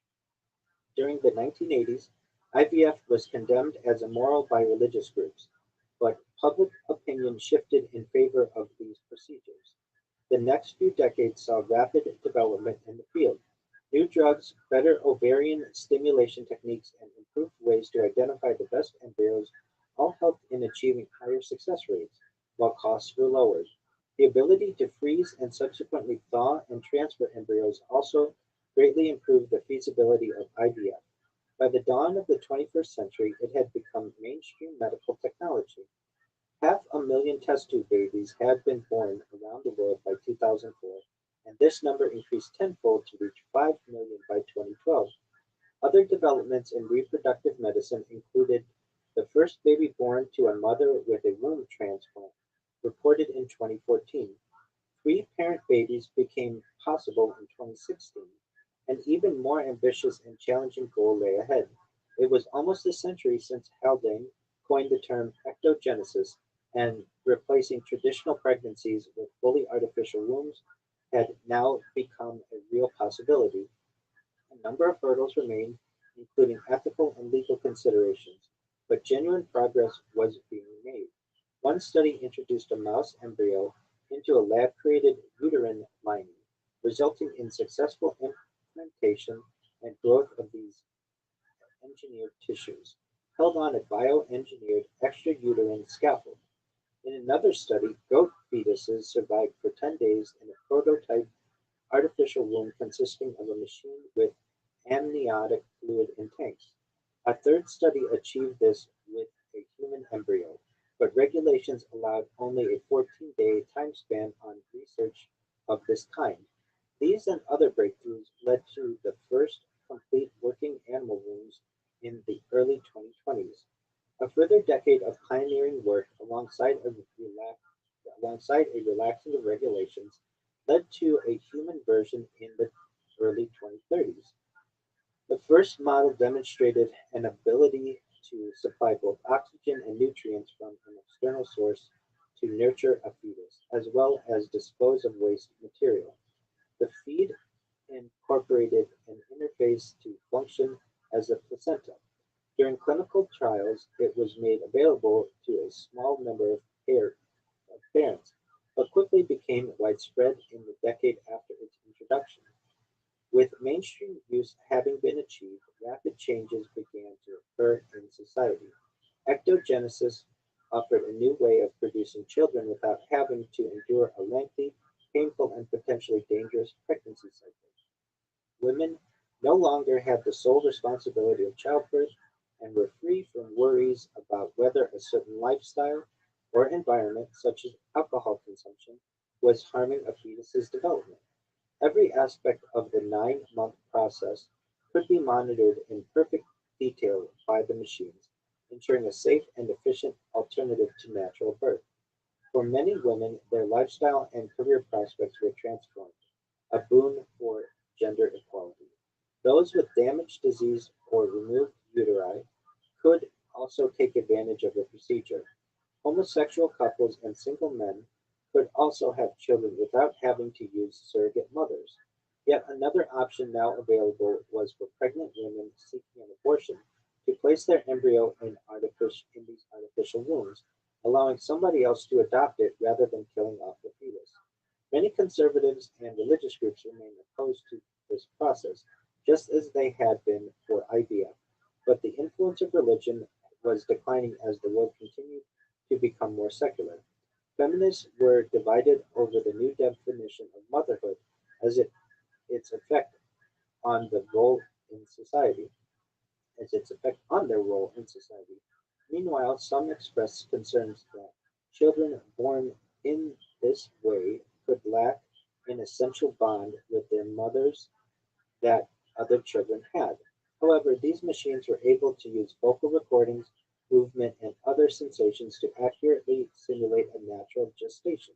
During the 1980s, IVF was condemned as immoral by religious groups, but public opinion shifted in favor of these procedures. The next few decades saw rapid development in the field. New drugs, better ovarian stimulation techniques, and improved ways to identify the best embryos all helped in achieving higher success rates, while costs were lowered. The ability to freeze and subsequently thaw and transfer embryos also greatly improved the feasibility of IVF. By the dawn of the 21st century, it had become mainstream medical technology. Half a million test tube babies had been born around the world by 2004, and this number increased tenfold to reach 5 million by 2012. Other developments in reproductive medicine included the first baby born to a mother with a womb transplant, reported in 2014. Three-parent babies became possible in 2016. An even more ambitious and challenging goal lay ahead. It was almost a century since Haldane coined the term ectogenesis, and replacing traditional pregnancies with fully artificial wombs had now become a real possibility. A number of hurdles remained, including ethical and legal considerations, but genuine progress was being made. One study introduced a mouse embryo into a lab-created uterine lining, resulting in successful implantation and growth of these engineered tissues, held on a bioengineered extrauterine scaffold. In another study, goat fetuses survived for 10 days in a prototype artificial womb consisting of a machine with amniotic fluid in tanks. A third study achieved this with a human embryo, but regulations allowed only a 14-day time span on research of this kind. These and other breakthroughs led to the first complete working animal wombs in the early 2020s. A further decade of pioneering work alongside a relaxing of regulations led to a human version in the early 2030s. The first model demonstrated an ability to supply both oxygen and nutrients from an external source to nurture a fetus, as well as dispose of waste material. The feed incorporated an interface to function as a placenta. During clinical trials, it was made available to a small number of parents, but quickly became widespread in the decade after its introduction. With mainstream use having been achieved, rapid changes began to occur in society. Ectogenesis offered a new way of producing children without having to endure a lengthy, painful, and potentially dangerous pregnancy cycle. Women no longer had the sole responsibility of childbirth and were free from worries about whether a certain lifestyle or environment, such as alcohol consumption, was harming a fetus's development. Every aspect of the 9-month process could be monitored in perfect detail by the machines, ensuring a safe and efficient alternative to natural birth. For many women, their lifestyle and career prospects were transformed, a boon for gender equality. Those with damaged, disease, or removed uteri could also take advantage of the procedure. Homosexual couples and single men could also have children without having to use surrogate mothers. Yet another option now available was for pregnant women seeking an abortion to place their embryo in these artificial wombs, allowing somebody else to adopt it rather than killing off the fetus. Many conservatives and religious groups remain opposed to this process, just as they had been for IVF, but the influence of religion was declining as the world continued to become more secular. Feminists were divided over the new definition of motherhood as its effect on the role in society. A minimize its effect on their role in society. Meanwhile, some express concerns that children born in this way could lack an essential bond with their mothers that other children had. However, these machines were able to use vocal recordings, movement, and other sensations to accurately simulate a natural gestation.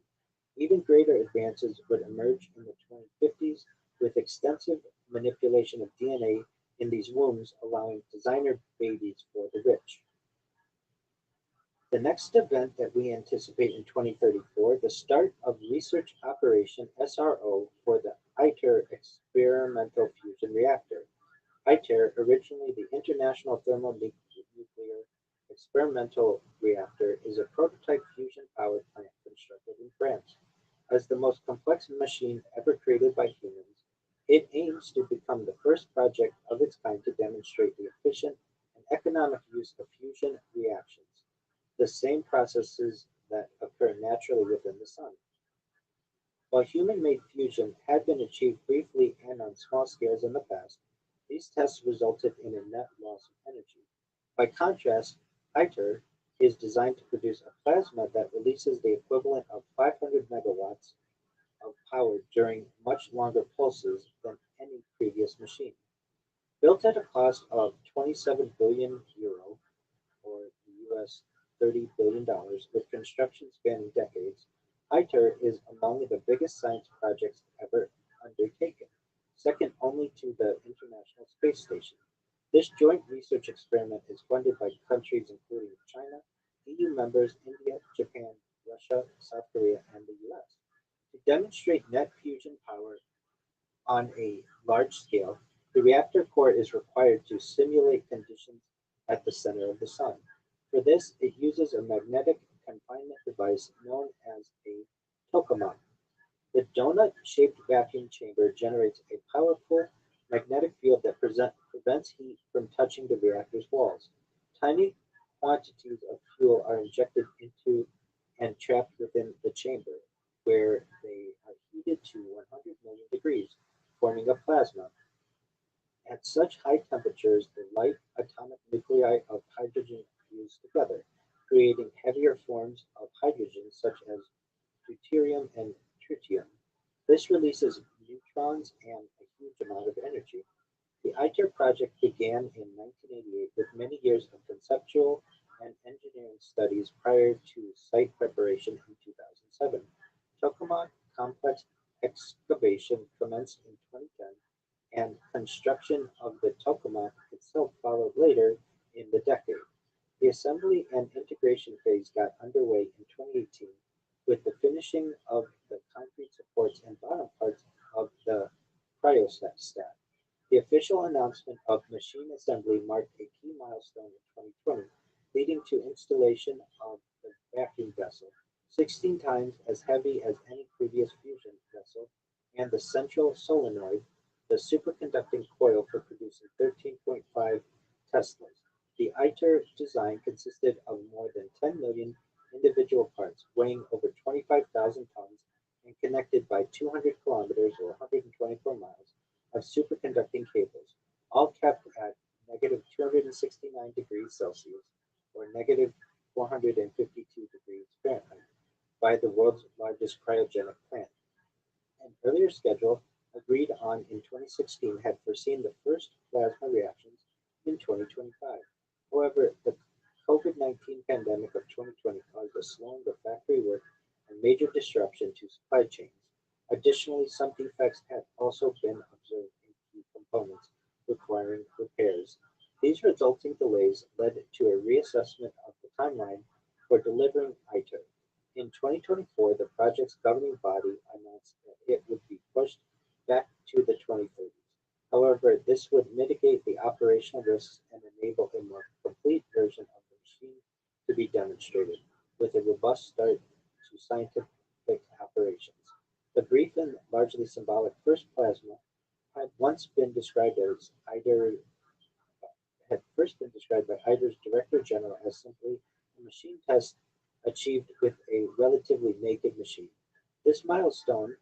Even greater advances would emerge in the 2050s with extensive manipulation of DNA in these wombs, allowing designer babies for the rich. The next event that we anticipate in 2034, the start of Research Operation SRO for the ITER Experimental Fusion Reactor. ITER, originally the International Thermonuclear Experimental Reactor, is a prototype fusion power plant constructed in France. As the most complex machine ever created by humans, it aims to become the first project of its kind to demonstrate the efficient and economic use of fusion reactions, the same processes that occur naturally within the sun. While human-made fusion had been achieved briefly and on small scales in the past, these tests resulted in a net loss of energy. By contrast, ITER is designed to produce a plasma that releases the equivalent of 500 megawatts of power during much longer pulses than any previous machine. Built at a cost of 27 billion euro, or US $30 billion, with construction spanning decades, ITER is among the biggest science projects ever undertaken, second only to the International Space Station. This joint research experiment is funded by countries including China, EU members, India, Japan, Russia, South Korea, and the US. To demonstrate net fusion power on a large scale, the reactor core is required to simulate conditions at the center of the sun. For this, it uses a magnetic confinement device known as a tokamak. The donut-shaped vacuum chamber generates a powerful magnetic field that prevents heat from touching the reactor's walls. Tiny quantities of fuel are injected into and trapped within the chamber, where they are heated to 100 million degrees, forming a plasma. At such high temperatures, the light atomic nuclei of hydrogen fuse together, creating heavier forms of hydrogen such as deuterium and tritium. This releases neutrons and a huge amount of energy. The ITER project began in 1988 with many years of conceptual and engineering studies prior to site preparation in 2007. Tokamak complex excavation commenced in 2010, and construction of the tokamak itself followed later in the decade. The assembly and integration phase got underway in 2018 with the finishing of the concrete supports and bottom parts of the cryostat. The official announcement of machine assembly marked a key milestone in 2020, leading to installation of the vacuum vessel, 16 times as heavy as any previous fusion vessel, and the central solenoid, the superconducting coil for producing 13.5 Teslas. The ITER design consisted of more than 10 million individual parts, weighing over 25,000 tons, and connected by 200 kilometers or 124 miles of superconducting cables, all kept at negative 269 degrees Celsius or negative 452 degrees Fahrenheit by the world's largest cryogenic plant. An earlier schedule, agreed on in 2016, had foreseen the first plasma reactions in 2025. However, the COVID-19 pandemic of 2020 caused a slowing of factory work and major disruption to supply chains. Additionally, some defects had also been observed in key components, requiring repairs. These resulting delays led to a reassessment of the timeline for delivering ITER. In 2024, the project's governing body announced that it would be pushed back to the 2030s. However, this would mitigate the operational risks and enable a more complete version of the machine to be demonstrated, with a robust start to scientific operations. The brief and largely symbolic first plasma had once been described as ITER had first been described by ITER's Director General as simply a machine test achieved with a relatively naked machine. This milestone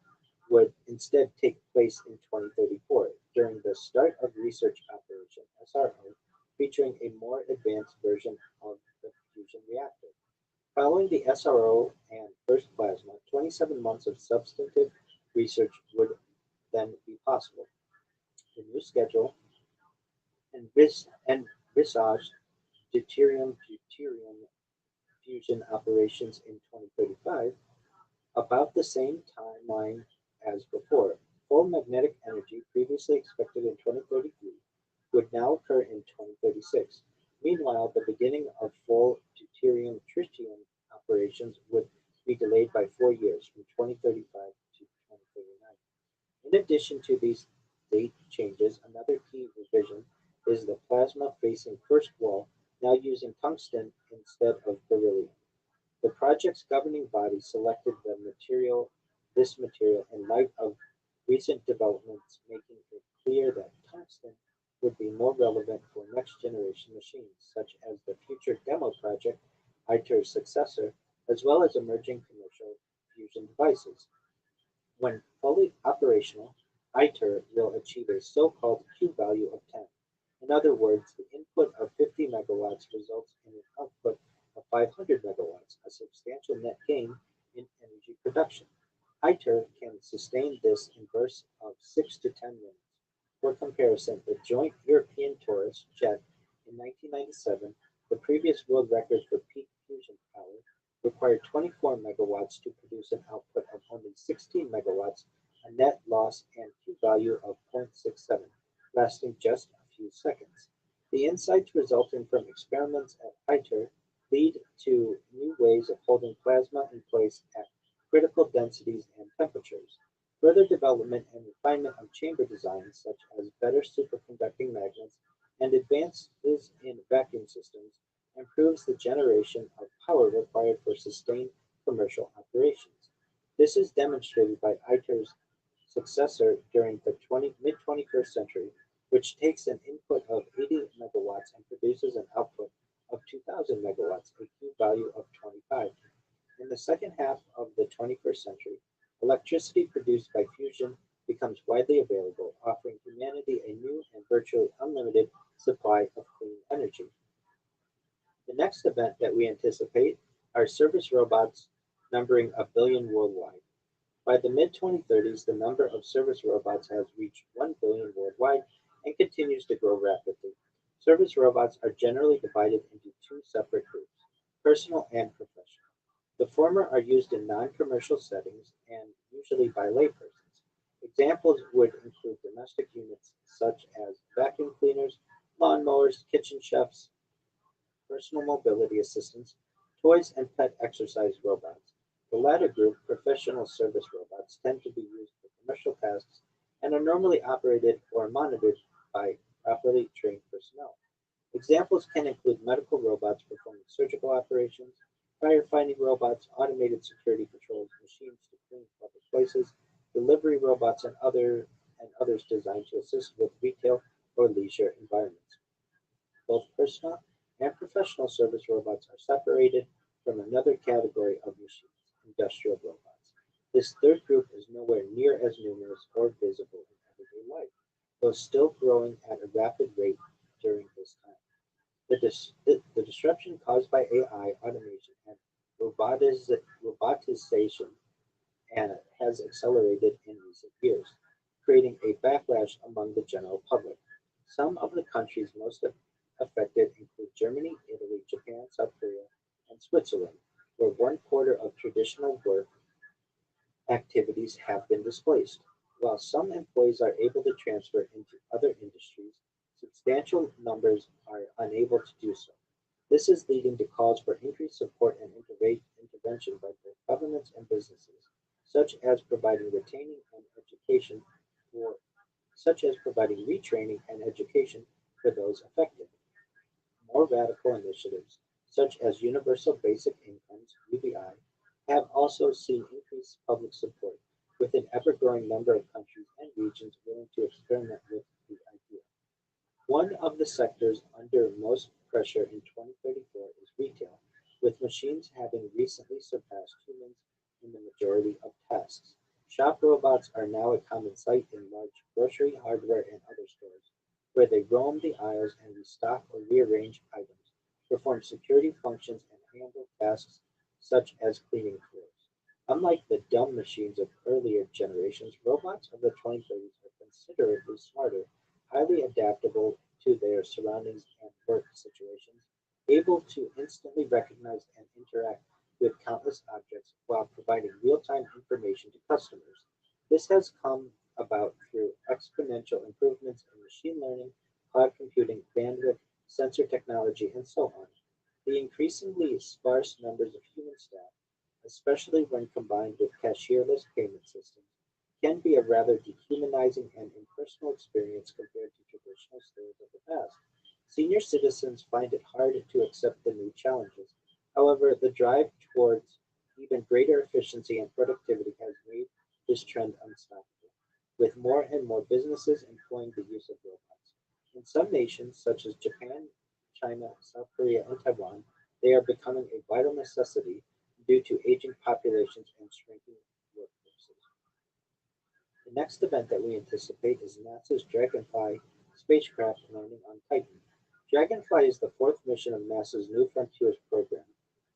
would instead take place in 2034, during the start of Research Operation SRO, featuring a more advanced version of the fusion reactor. Following the SRO and first plasma, 27 months of substantive research would then be possible. The new schedule envisaged deuterium fusion operations in 2035, about the same timeline as before. Full magnetic energy, previously expected in 2033, would now occur in 2036. Meanwhile, the beginning of full deuterium-tritium operations would be delayed by 4 years, from 2035 to 2039. In addition to these date changes, another key revision is the plasma-facing first wall, now using tungsten instead of beryllium. The project's governing body selected this material in light of recent developments, making it clear that tungsten would be more relevant for next-generation machines, such as the future demo project, ITER's successor, as well as emerging commercial fusion devices. When fully operational, ITER will achieve a so-called Q value of 10. In other words, the input of 50 megawatts results in an output of 500 megawatts, a substantial net gain in energy production. ITER can sustain this in bursts of 6 to 10 minutes. For comparison, the joint European Taurus jet in 1997, the previous world record for peak fusion power, required 24 megawatts to produce an output of only 16 megawatts, a net loss and Q value of 0.67, lasting just a few seconds. The insights resulting from experiments at ITER lead to new ways of holding plasma in place at critical densities and temperatures. Further development and refinement of chamber designs, such as better superconducting magnets and advances in vacuum systems, improves the generation of power required for sustained commercial operations. This is demonstrated by ITER's successor during the mid-21st century, which takes an input of 80 megawatts and produces an output of 2,000 megawatts, a Q value of 25. In the second half of the 21st century, electricity produced by fusion becomes widely available, offering humanity a new and virtually unlimited supply of clean energy. The next event that we anticipate are service robots numbering a billion worldwide. By the mid-2030s, the number of service robots has reached 1 billion worldwide and continues to grow rapidly. Service robots are generally divided into two separate groups, personal and professional. The former are used in non-commercial settings and usually by laypersons. Examples would include domestic units such as vacuum cleaners, lawnmowers, kitchen chefs, personal mobility assistants, toys, and pet exercise robots. The latter group, professional service robots, tend to be used for commercial tasks and are normally operated or monitored by properly trained personnel. Examples can include medical robots performing surgical operations, firefighting robots, automated security patrols, machines to clean public places, delivery robots, and others designed to assist with retail or leisure environments. Both personal and professional service robots are separated from another category of machines, industrial robots. This third group is nowhere near as numerous or visible in everyday life, though still growing at a rapid rate during this time. The disruption caused by AI, automation, and robotization has accelerated in recent years, creating a backlash among the general public. Some of the countries most affected include Germany, Italy, Japan, South Korea, and Switzerland, where one quarter of traditional work activities have been displaced. While some employees are able to transfer into other industries, substantial numbers are unable to do so. This is leading to calls for increased support and intervention by both governments and businesses, such as providing retaining and education for such as providing retraining and education for those affected. More radical initiatives, such as universal basic incomes (UBI), have also seen increased public support, with an ever-growing number of countries and regions willing to experiment with the idea. One of the sectors under most pressure in 2034 is retail, with machines having recently surpassed humans in the majority of tasks. Shop robots are now a common sight in large grocery, hardware, and other stores, where they roam the aisles and restock or rearrange items, perform security functions, and handle tasks such as cleaning floors. Unlike the dumb machines of earlier generations, robots of the 2030s are considerably smarter, highly adaptable to their surroundings and work situations, able to instantly recognize and interact with countless objects while providing real-time information to customers. This has come about through exponential improvements in machine learning, cloud computing, bandwidth, sensor technology, and so on. The increasingly sparse numbers of human staff, especially when combined with cashierless payment systems, can be a rather dehumanizing and impersonal experience compared to traditional stores of the past. Senior citizens find it hard to accept the new challenges. However, the drive towards even greater efficiency and productivity has made this trend unstoppable, with more and more businesses employing the use of robots. In some nations, such as Japan, China, South Korea, and Taiwan, they are becoming a vital necessity due to aging populations and shrinking workforces. The next event that we anticipate is NASA's Dragonfly spacecraft landing on Titan. Dragonfly is the fourth mission of NASA's New Frontiers program,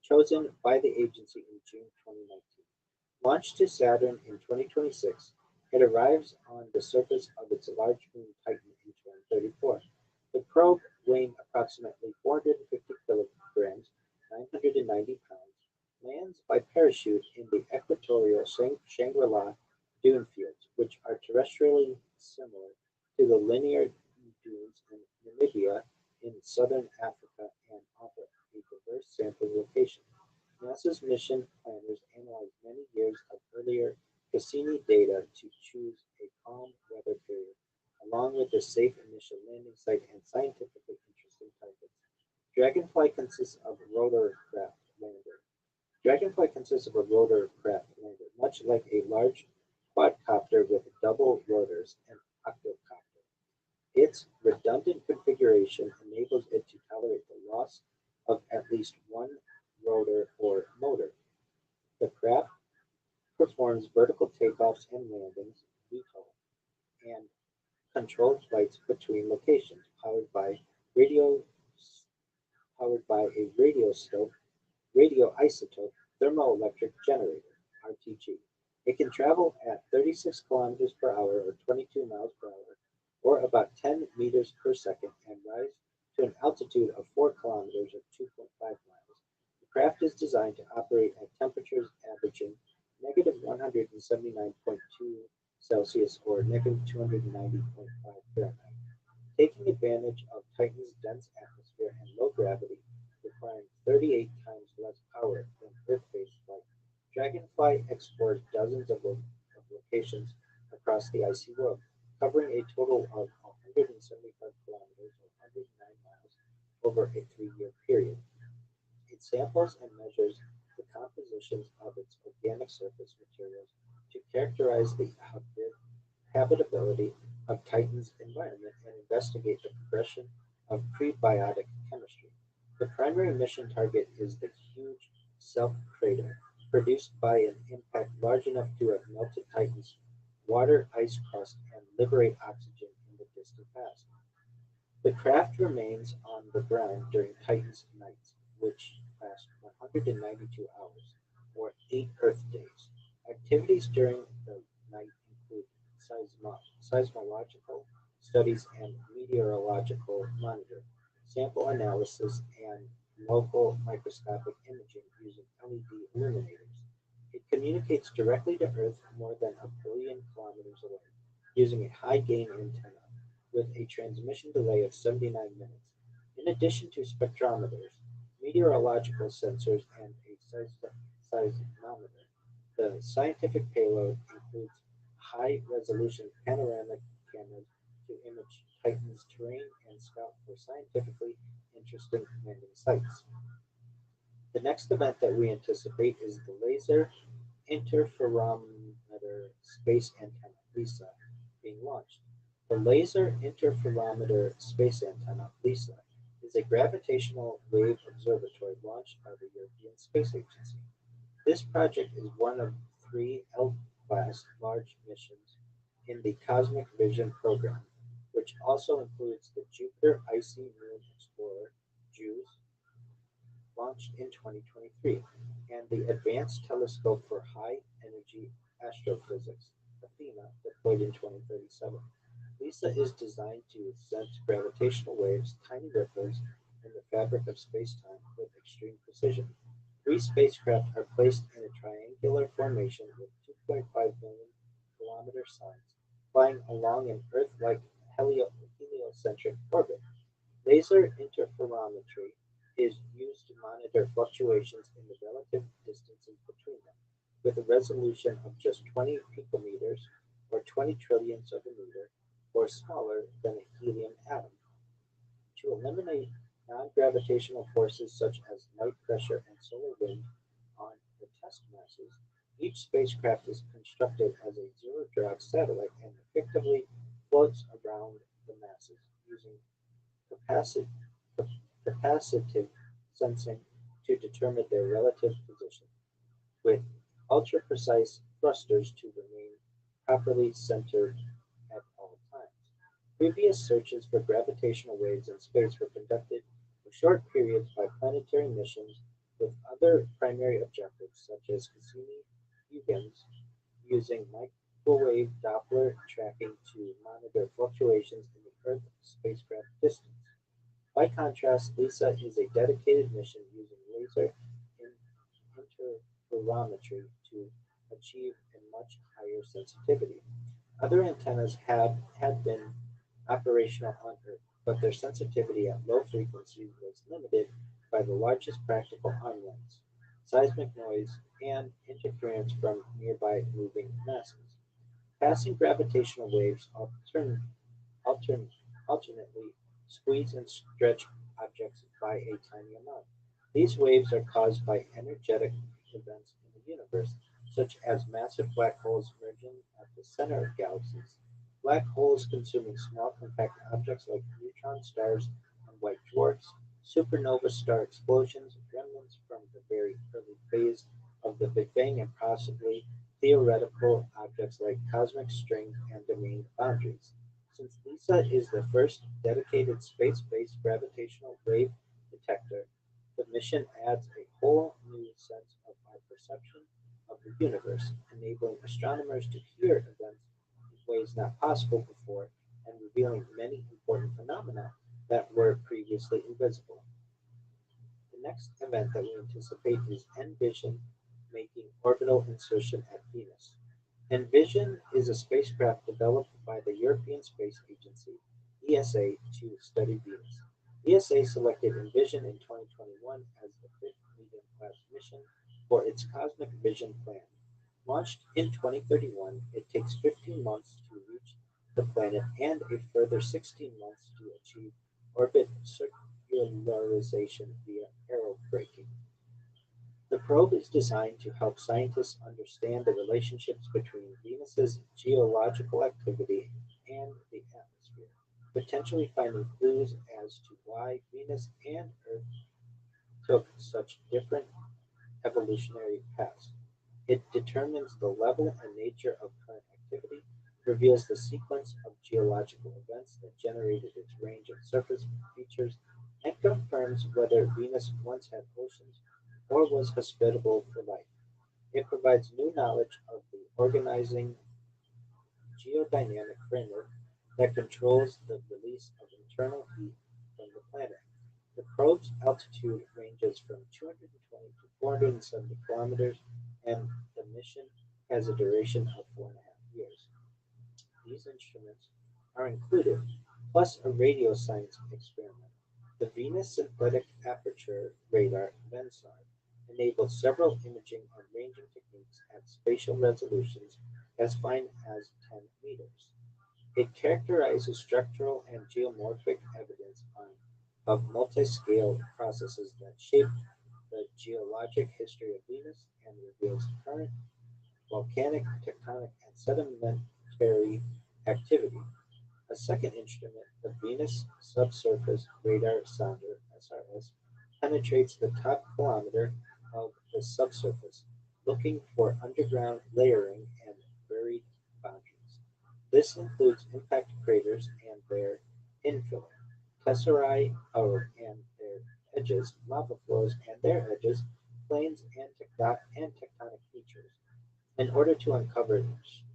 chosen by the agency in June 2019. Launched to Saturn in 2026, it arrives on the surface of its large moon Titan in 2034. The probe, weighing approximately 450 kilograms (990 pounds), lands by parachute in the equatorial Shangri-La dune fields, which are terrestrially similar to the linear dunes in Namibia in southern Africa and offer a diverse sampling location. NASA's mission planners analyzed many years of earlier Cassini data to choose a calm weather period, along with a safe initial landing site and scientifically interesting targets. Dragonfly consists of a rotorcraft lander. Dragonfly consists of a rotorcraft lander, much like a large quadcopter with double rotors, an octocopter. Its redundant configuration enables it to tolerate the loss of at least one rotor or motor. The craft performs vertical takeoffs and landings (VTOL) and controlled flights between locations, radio powered by a radioisotope thermoelectric generator (RTG). It can travel at 36 kilometers per hour or 22 miles per hour, or about 10 meters per second, and rise to an altitude of 4 kilometers or 2.5 miles. The craft is designed to operate at temperatures averaging negative 179.2 Celsius or negative 290.5 Fahrenheit, taking advantage of Titan's dense atmosphere and low gravity, requiring 38 times less power than Earth-based flight. Dragonfly explores dozens of locations across the icy world, covering a total of 175 kilometers or 109 miles over a 3-year period. It samples and measures the compositions of its organic surface materials to characterize the habitability of Titan's environment and investigate the progression of prebiotic chemistry. The primary mission target is the huge self-crater, produced by an impact large enough to have melted Titan's water ice crust and liberate oxygen in the distant past. The craft remains on the ground during Titan's nights, which last 192 hours, or 8 Earth days. Activities during the night include seismological studies and meteorological monitoring, sample analysis, and local microscopic imaging using LED illuminators. It communicates directly to Earth more than a billion kilometers away using a high-gain antenna with a transmission delay of 79 minutes. In addition to spectrometers, meteorological sensors, and a seismometer, the scientific payload includes high-resolution panoramic cameras to image Titan's terrain and scout for scientifically interesting landing sites. The next event that we anticipate is the Laser Interferometer Space Antenna (LISA) being launched. The Laser Interferometer Space Antenna (LISA) is a gravitational wave observatory launched by the European Space Agency. This project is one of 3 L-class large missions in the Cosmic Vision program, which which also includes the Jupiter Icy Moon Explorer JUICE, launched in 2023, and the Advanced Telescope for High Energy Astrophysics, ATHENA, deployed in 2037. LISA is designed to sense gravitational waves, tiny ripples, in the fabric of space-time with extreme precision. Three spacecraft are placed in a triangular formation with 2.5 million kilometer signs, flying along an Earth-like heliocentric orbit. Laser interferometry is used to monitor fluctuations in the relative distances between them, with a resolution of just 20 picometers, or 20 trillionths of a meter, or smaller than a helium atom. To eliminate non-gravitational forces such as light pressure and solar wind on the test masses, each spacecraft is constructed as a zero-drag satellite and effectively floats around the masses using capaci- capacitive sensing to determine their relative position, with ultra-precise thrusters to remain properly centered at all times. Previous searches for gravitational waves in space were conducted for short periods by planetary missions with other primary objectives such as Cassini-Huygens using microwave Doppler tracking to monitor fluctuations in the Earth spacecraft distance. By contrast, LISA is a dedicated mission using laser interferometry to achieve a much higher sensitivity. Other antennas had been operational on Earth, but their sensitivity at low frequencies was limited by the largest practical arm lengths, seismic noise, and interference from nearby moving masses. Passing gravitational waves altern- alternately squeeze and stretch objects by a tiny amount. These waves are caused by energetic events in the universe, such as massive black holes merging at the center of galaxies, black holes consuming small compact objects like neutron stars and white dwarfs, supernova star explosions, remnants from the very early phase of the Big Bang, and possibly theoretical objects like cosmic string and domain boundaries. Since LISA is the first dedicated space-based gravitational wave detector, the mission adds a whole new sense of our perception of the universe, enabling astronomers to hear events in ways not possible before and revealing many important phenomena that were previously invisible. The next event that we anticipate is Envision making orbital insertion at Venus. Envision is a spacecraft developed by the European Space Agency (ESA) to study Venus. ESA selected Envision in 2021 as the fifth medium-class mission for its Cosmic Vision plan. Launched in 2031, it takes 15 months to reach the planet and a further 16 months to achieve orbit circularization via aerobraking. The probe is designed to help scientists understand the relationships between Venus's geological activity and the atmosphere, potentially finding clues as to why Venus and Earth took such different evolutionary paths. It determines the level and nature of current activity, reveals the sequence of geological events that generated its range of surface features, and confirms whether Venus once had oceans or was hospitable for life. It provides new knowledge of the organizing geodynamic framework that controls the release of internal heat from the planet. The probe's altitude ranges from 220 to 470 kilometers, and the mission has a duration of 4.5 years. These instruments are included, plus a radio science experiment. The Venus Synthetic Aperture Radar (VENSAR) enables several imaging and ranging techniques at spatial resolutions as fine as 10 meters. It characterizes structural and geomorphic evidence of multi-scale processes that shape the geologic history of Venus and reveals current volcanic, tectonic, and sedimentary activity. A second instrument, the Venus Subsurface Radar Sounder (SRS), penetrates the top kilometer of the subsurface, looking for underground layering and buried boundaries. This includes impact craters and their infill. Tesserae and their edges, lava flows and their edges, planes and tectonic features, in order to uncover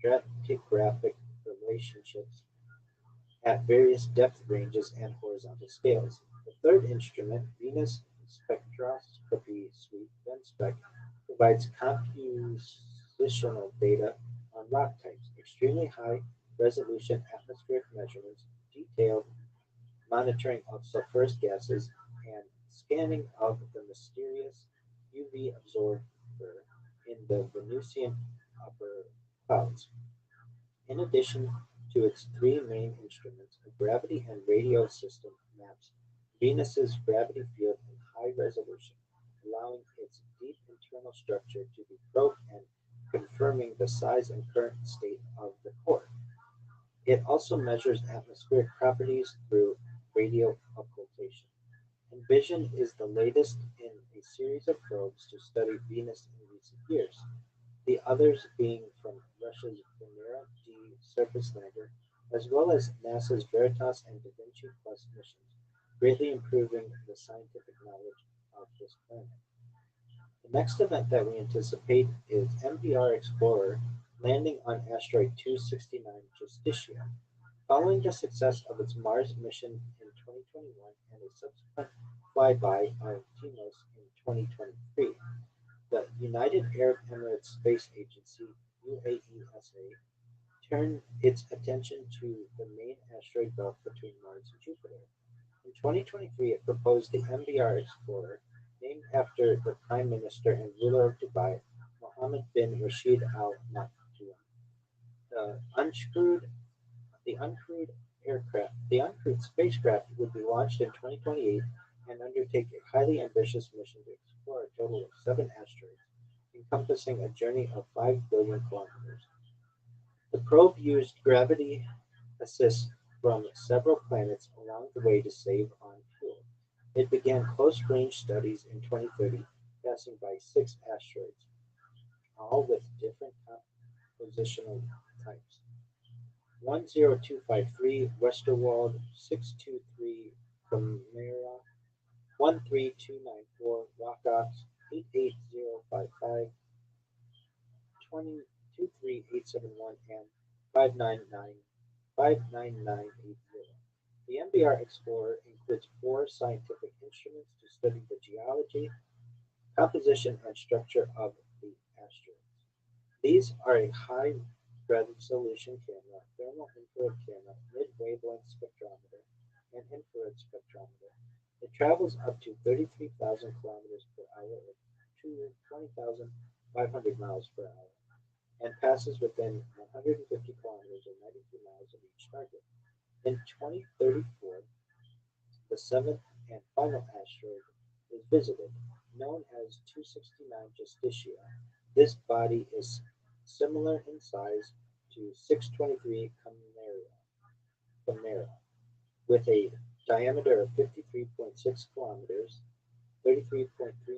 stratigraphic relationships at various depth ranges and horizontal scales. The third instrument, Venus Spectroscopy Suite (VenSpec), provides compositional data on rock types, extremely high resolution atmospheric measurements, detailed monitoring of sulfurous gases, and scanning of the mysterious UV absorber in the Venusian upper clouds. In addition to its three main instruments, a gravity and radio system maps Venus's gravity field in high resolution, allowing its deep internal structure to be probed and confirming the size and current state of the core. It also measures atmospheric properties through radio occultation. Envision is the latest in a series of probes to study Venus in recent years, the others being from Russia's Venera D surface lander, as well as NASA's Veritas and Da Vinci Plus missions, greatly improving the scientific knowledge of this planet. The next event that we anticipate is MBR Explorer landing on asteroid 269 Justitia. Following the success of its Mars mission in 2021 and a subsequent flyby of Deimos in 2023, the United Arab Emirates Space Agency (UAESA) turned its attention to the main asteroid belt between Mars and Jupiter. In 2023, it proposed the MBR Explorer, named after the Prime Minister and ruler of Dubai, Mohammed bin Rashid Al Maktoum. The uncrewed the uncrewed spacecraft would be launched in 2028 and undertake a highly ambitious mission to explore a total of seven asteroids, encompassing a journey of 5 billion kilometers. The probe used gravity assist from several planets along the way to save on fuel. It began close-range studies in 2030, passing by six asteroids, all with different compositional types. 10253 Westerwald, 623 Chimera, 13294 Rockox, 88055, 23871, and 59980. The MBR Explorer includes four scientific instruments to study the geology, composition, and structure of the asteroids. These are a high resolution camera, thermal infrared camera, mid-wavelength spectrometer, and infrared spectrometer. It travels up to 33,000 kilometers per hour or to 20,500 miles per hour and passes within 150 kilometers or 93 miles of each target. In 2034, the seventh and final asteroid is visited, known as 269 Justitia. This body is similar in size to 623 Chimera, with a diameter of 53.6 kilometers, 33.3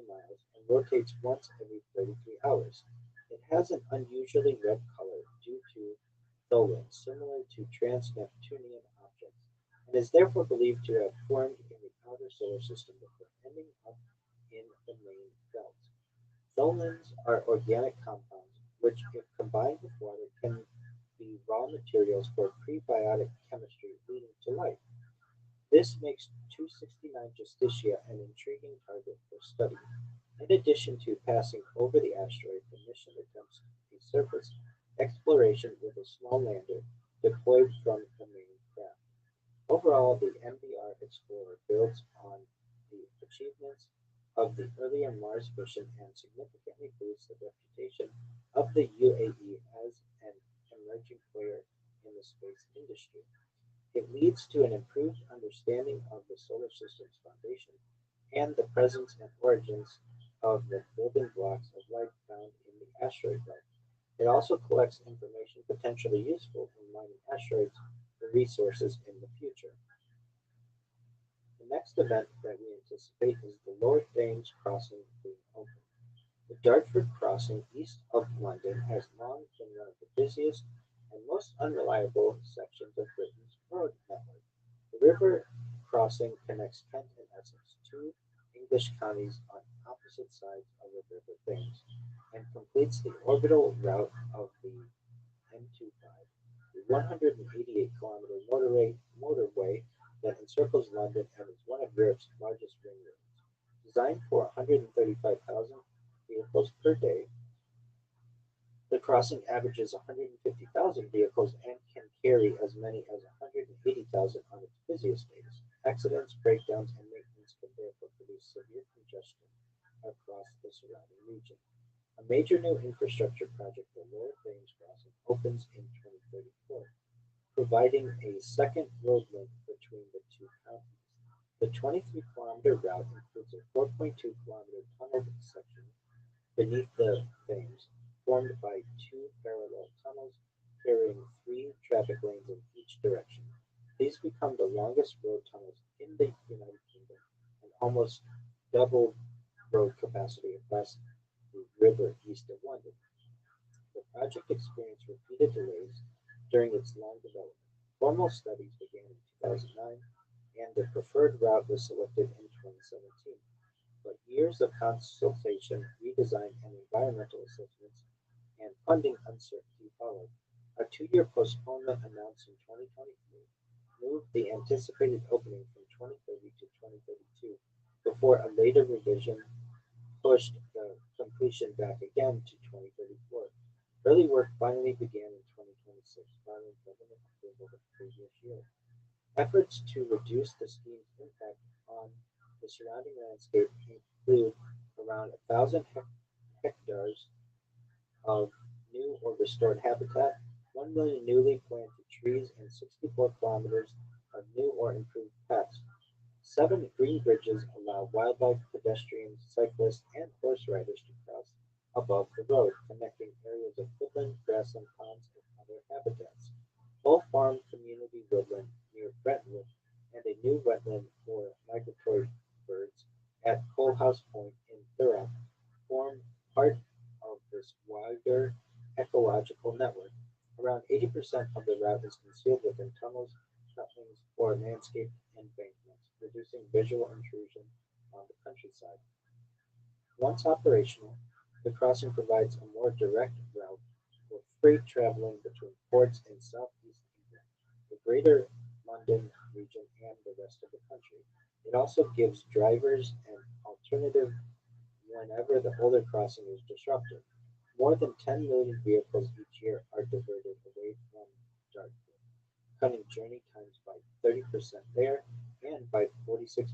miles, and rotates once every 33 hours. It has an unusually red color due to tholins, similar to trans-Neptunian objects, and is therefore believed to have formed in the outer solar system before ending up in the main belt. Tholins are organic compounds which, if combined with water, can be raw materials for prebiotic chemistry leading to life. This makes 269 Justitia an intriguing target for study. In addition to passing over the asteroid, the mission attempts a surface exploration with a small lander deployed from the main craft. Overall, the MBR Explorer builds on the achievements of the earlier Mars mission and significantly boosts the reputation of the UAE as an emerging player in the space industry. It leads to an improved understanding of the solar system's foundation and the presence and origins of the building blocks of life found in the asteroid belt. It also collects information potentially useful in mining asteroids for resources in the future. The next event that we anticipate is the Lower Thames crossing being opened. The Dartford crossing east of London has long been one of the busiest and most unreliable sections of Britain's road network. river crossing connects Kent and Essex, two English counties on opposite sides of the River Thames, and completes the orbital route of the M25, a 188-kilometer motorway that encircles London and is one of Europe's largest ring roads. Designed for 135,000 vehicles per day, the crossing averages 150,000 vehicles and can carry as many as 180,000 on its busiest days. Accidents, breakdowns, and maintenance can therefore produce severe congestion across the surrounding region. A major new infrastructure project, the Lower Thames Crossing, opens in 2034, providing a second road link between the two counties. The 23-kilometer route includes a 4.2-kilometer tunneled section beneath the Thames, formed by two parallel tunnels carrying three traffic lanes in each direction. These become the longest road tunnels in the United Kingdom and almost double road capacity across the river east of London. The project experienced repeated delays during its long development. Formal studies began in 2009, and the preferred route was selected in 2017. But years of consultation, redesign, and environmental assessments and funding uncertainty followed. A two-year postponement announced in 2023 moved the anticipated opening from 2030 to 2032 before a later revision pushed the completion back again to 2034. Early work finally began in 2026 following government approval the previous year. Efforts to reduce the scheme's impact on the surrounding landscape include around 1,000 hectares of new or restored habitat, 1 million newly planted trees, and 64 kilometers of new or improved paths. Seven green bridges allow wildlife, pedestrians, cyclists, and horse riders to cross above the road, connecting areas of woodland, grassland, ponds, and other habitats. Bull Farm Community Woodland near Brentwood and a new wetland for migratory birds at Coalhouse Point in Durham form part of this wider ecological network. Around 80% of the route is concealed within tunnels, cutlings, or landscaped embankments, reducing visual intrusion on the countryside. Once operational, the crossing provides a more direct route for freight traveling between ports in southeast England, the Greater London region, and the rest of the country. It also gives drivers an alternative whenever the older crossing is disrupted. More than 10 million vehicles each year are diverted away from Dartford, cutting journey times by 30% there and by 46%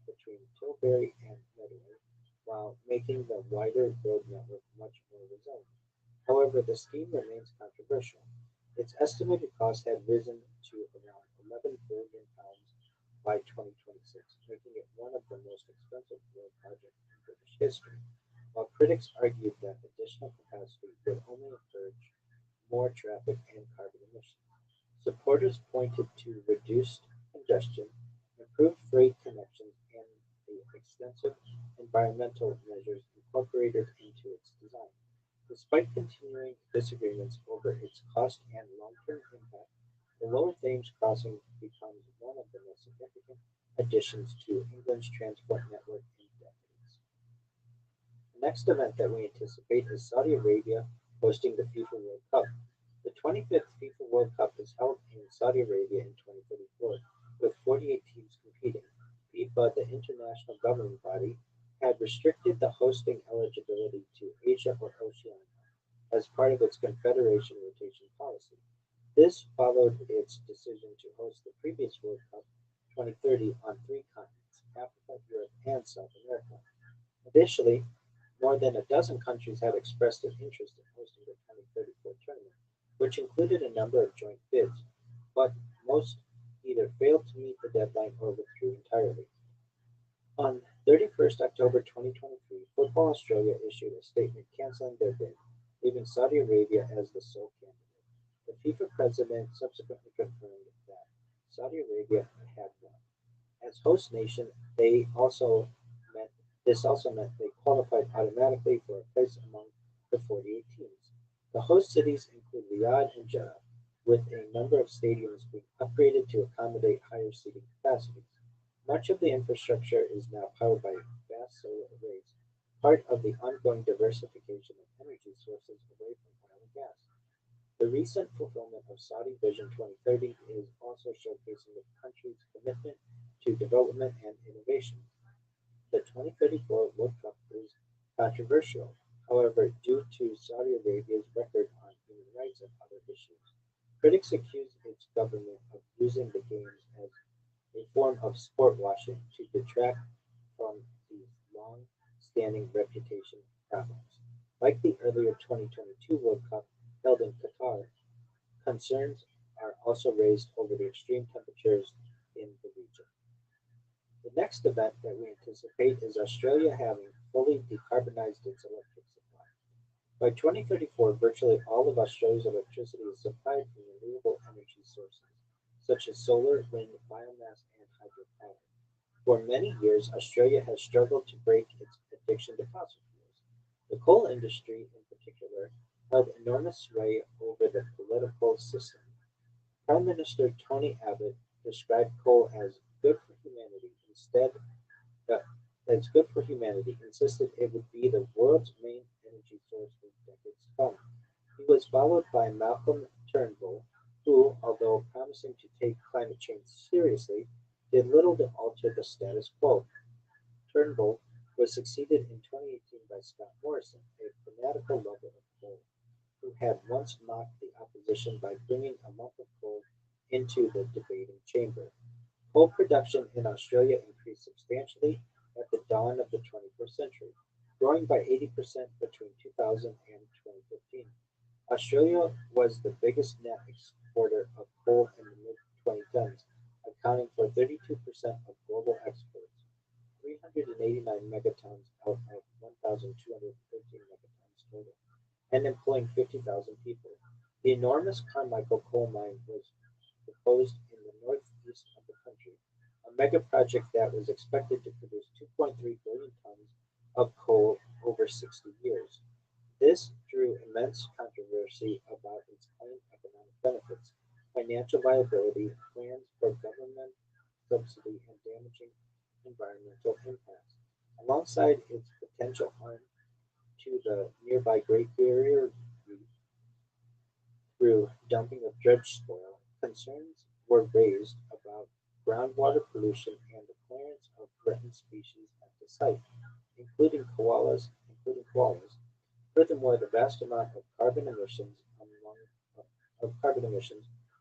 between Tilbury and Medway, while making the wider road network much more resilient. However, the scheme remains controversial. Its estimated cost had risen to around £11 billion by 2026, making it one of the most expensive road projects in British history. While critics argued that additional capacity would only encourage more traffic and carbon emissions, supporters pointed to reduced congestion, improved freight connections, and the extensive environmental measures incorporated into its design. Despite continuing disagreements over its cost and long-term impact, the Lower Thames crossing becomes one of the most significant additions to England's transport network in decades. The next event that we anticipate is Saudi Arabia hosting the FIFA World Cup. The 25th FIFA World Cup is held in Saudi Arabia in 2034, with 48 teams competing. FIFA, the international governing body, had restricted the hosting eligibility to Asia or Oceania as part of its confederation rotation policy. This followed its decision to host the previous World Cup 2030 on three continents: Africa, Europe, and South America. Additionally, more than a dozen countries had expressed an interest in hosting the 2034 tournament, which included a number of joint bids, but most either failed to meet the deadline or withdrew entirely. On 31st October 2023, Football Australia issued a statement canceling their bid, leaving Saudi Arabia as the sole candidate. The FIFA president subsequently confirmed that Saudi Arabia had won. As host nation, they also meant this also meant they qualified automatically for a place among the 48 teams. The host cities include Riyadh and Jeddah. with a number of stadiums being upgraded to accommodate higher seating capacities. Much of the infrastructure is now powered by vast solar arrays, part of the ongoing diversification of energy sources away from oil and gas. The recent fulfillment of Saudi Vision 2030 is also showcasing the country's commitment to development and innovation. The 2034 World Cup is controversial, however, due to Saudi Arabia's record on human rights and other issues. Critics accuse its government of using the Games as a form of sport washing to detract from these long-standing reputation problems. Like the earlier 2022 World Cup held in Qatar, concerns are also raised over the extreme temperatures in the region. The next event that we anticipate is Australia having fully decarbonized its electric supply. By 2034, virtually all of Australia's electricity is supplied from renewable energy sources, such as solar, wind, biomass, and hydropower. For many years, Australia has struggled to break its addiction to fossil fuels. The coal industry, in particular, held enormous sway over the political system. Prime Minister Tony Abbott described coal as good for humanity uh, insisted it would be the world's main energy source for decades to come. He was followed by Malcolm Turnbull, who, although promising to take climate change seriously, did little to alter the status quo. Turnbull was succeeded in 2018 by Scott Morrison, a fanatical lover of coal, who had once mocked the opposition by bringing a lump of coal into the debating chamber. Coal production in Australia increased substantially at the dawn of the 21st century, growing by 80% between 2000 and 2015. Australia was the biggest net exporter of coal in the mid-2010s, accounting for 32% of global exports, 389 megatons out of 1,213 megatons total, and employing 50,000 people. The enormous Carmichael coal mine was proposed in the northeast of the country, a mega project that was expected to produce 2.3 billion tons of coal over 60 years. This drew immense controversy about its claimed economic benefits, financial viability, plans for government subsidy, and damaging environmental impacts. Alongside its potential harm to the nearby Great Barrier Reef through dumping of dredge spoil, concerns were raised about groundwater pollution and the clearance of threatened species at the site, including koalas. Furthermore, the vast amount of carbon emissions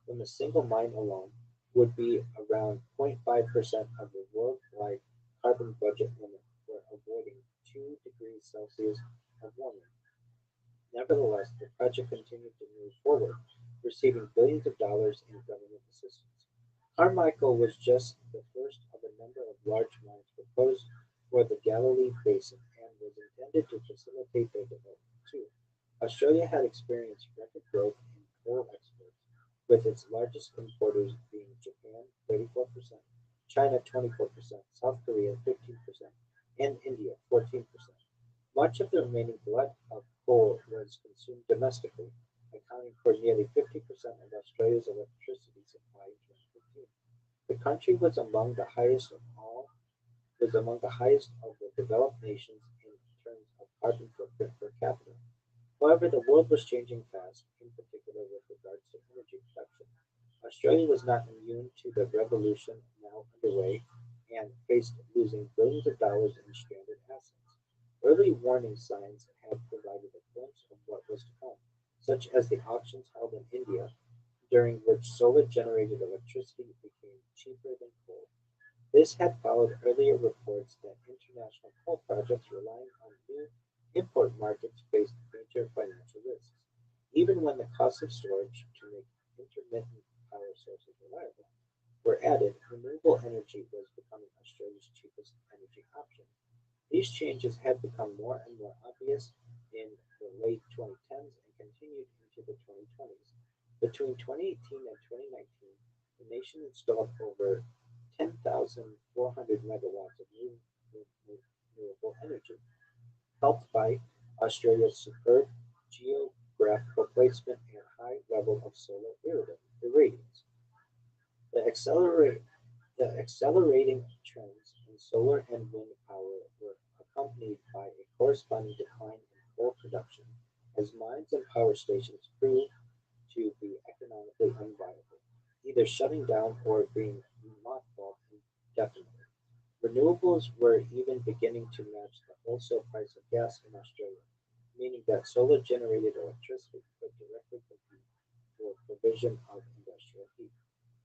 from a single mine alone would be around 0.5% of the worldwide carbon budget limit for avoiding 2 degrees Celsius of warming. Nevertheless, the project continued to move forward, receiving billions of dollars in government assistance. Carmichael was just the first of a number of large mines proposed for the Galilee Basin and was intended to facilitate their development too. Australia had experienced record growth in coal exports, with its largest importers being Japan 34%, China 24%, South Korea 15%, and India 14%. Much of the remaining glut of coal was consumed domestically, accounting for nearly 50% of Australia's electricity supply in 2015. The country was among the highest of the developed nations in terms of carbon footprint per capita. However, the world was changing fast, in particular with regards to energy production. Australia was not immune to the revolution now underway and faced losing billions of dollars in stranded assets. Early warning signs had provided a glimpse of what was to come, such as the auctions held in India, during which solar generated electricity became cheaper than coal. This had followed earlier reports that international coal projects relying on new import markets faced major financial risks. Even when the cost of storage to make intermittent power sources reliable were added, renewable energy was becoming Australia's cheapest energy option. These changes had become more and more obvious in the late 2010s and continued into the 2020s. Between 2018 and 2019, the nation installed over 10,400 megawatts of new renewable energy, helped by Australia's superb geographical placement and high level of solar irradiance. accelerate the accelerating trends in solar and wind power were accompanied by a corresponding decline in coal production as mines and power stations proved to be economically unviable, either shutting down or being mothballed indefinitely. Renewables were even beginning to match the wholesale price of gas in Australia, meaning that solar generated electricity could directly compete for provision of industrial heat.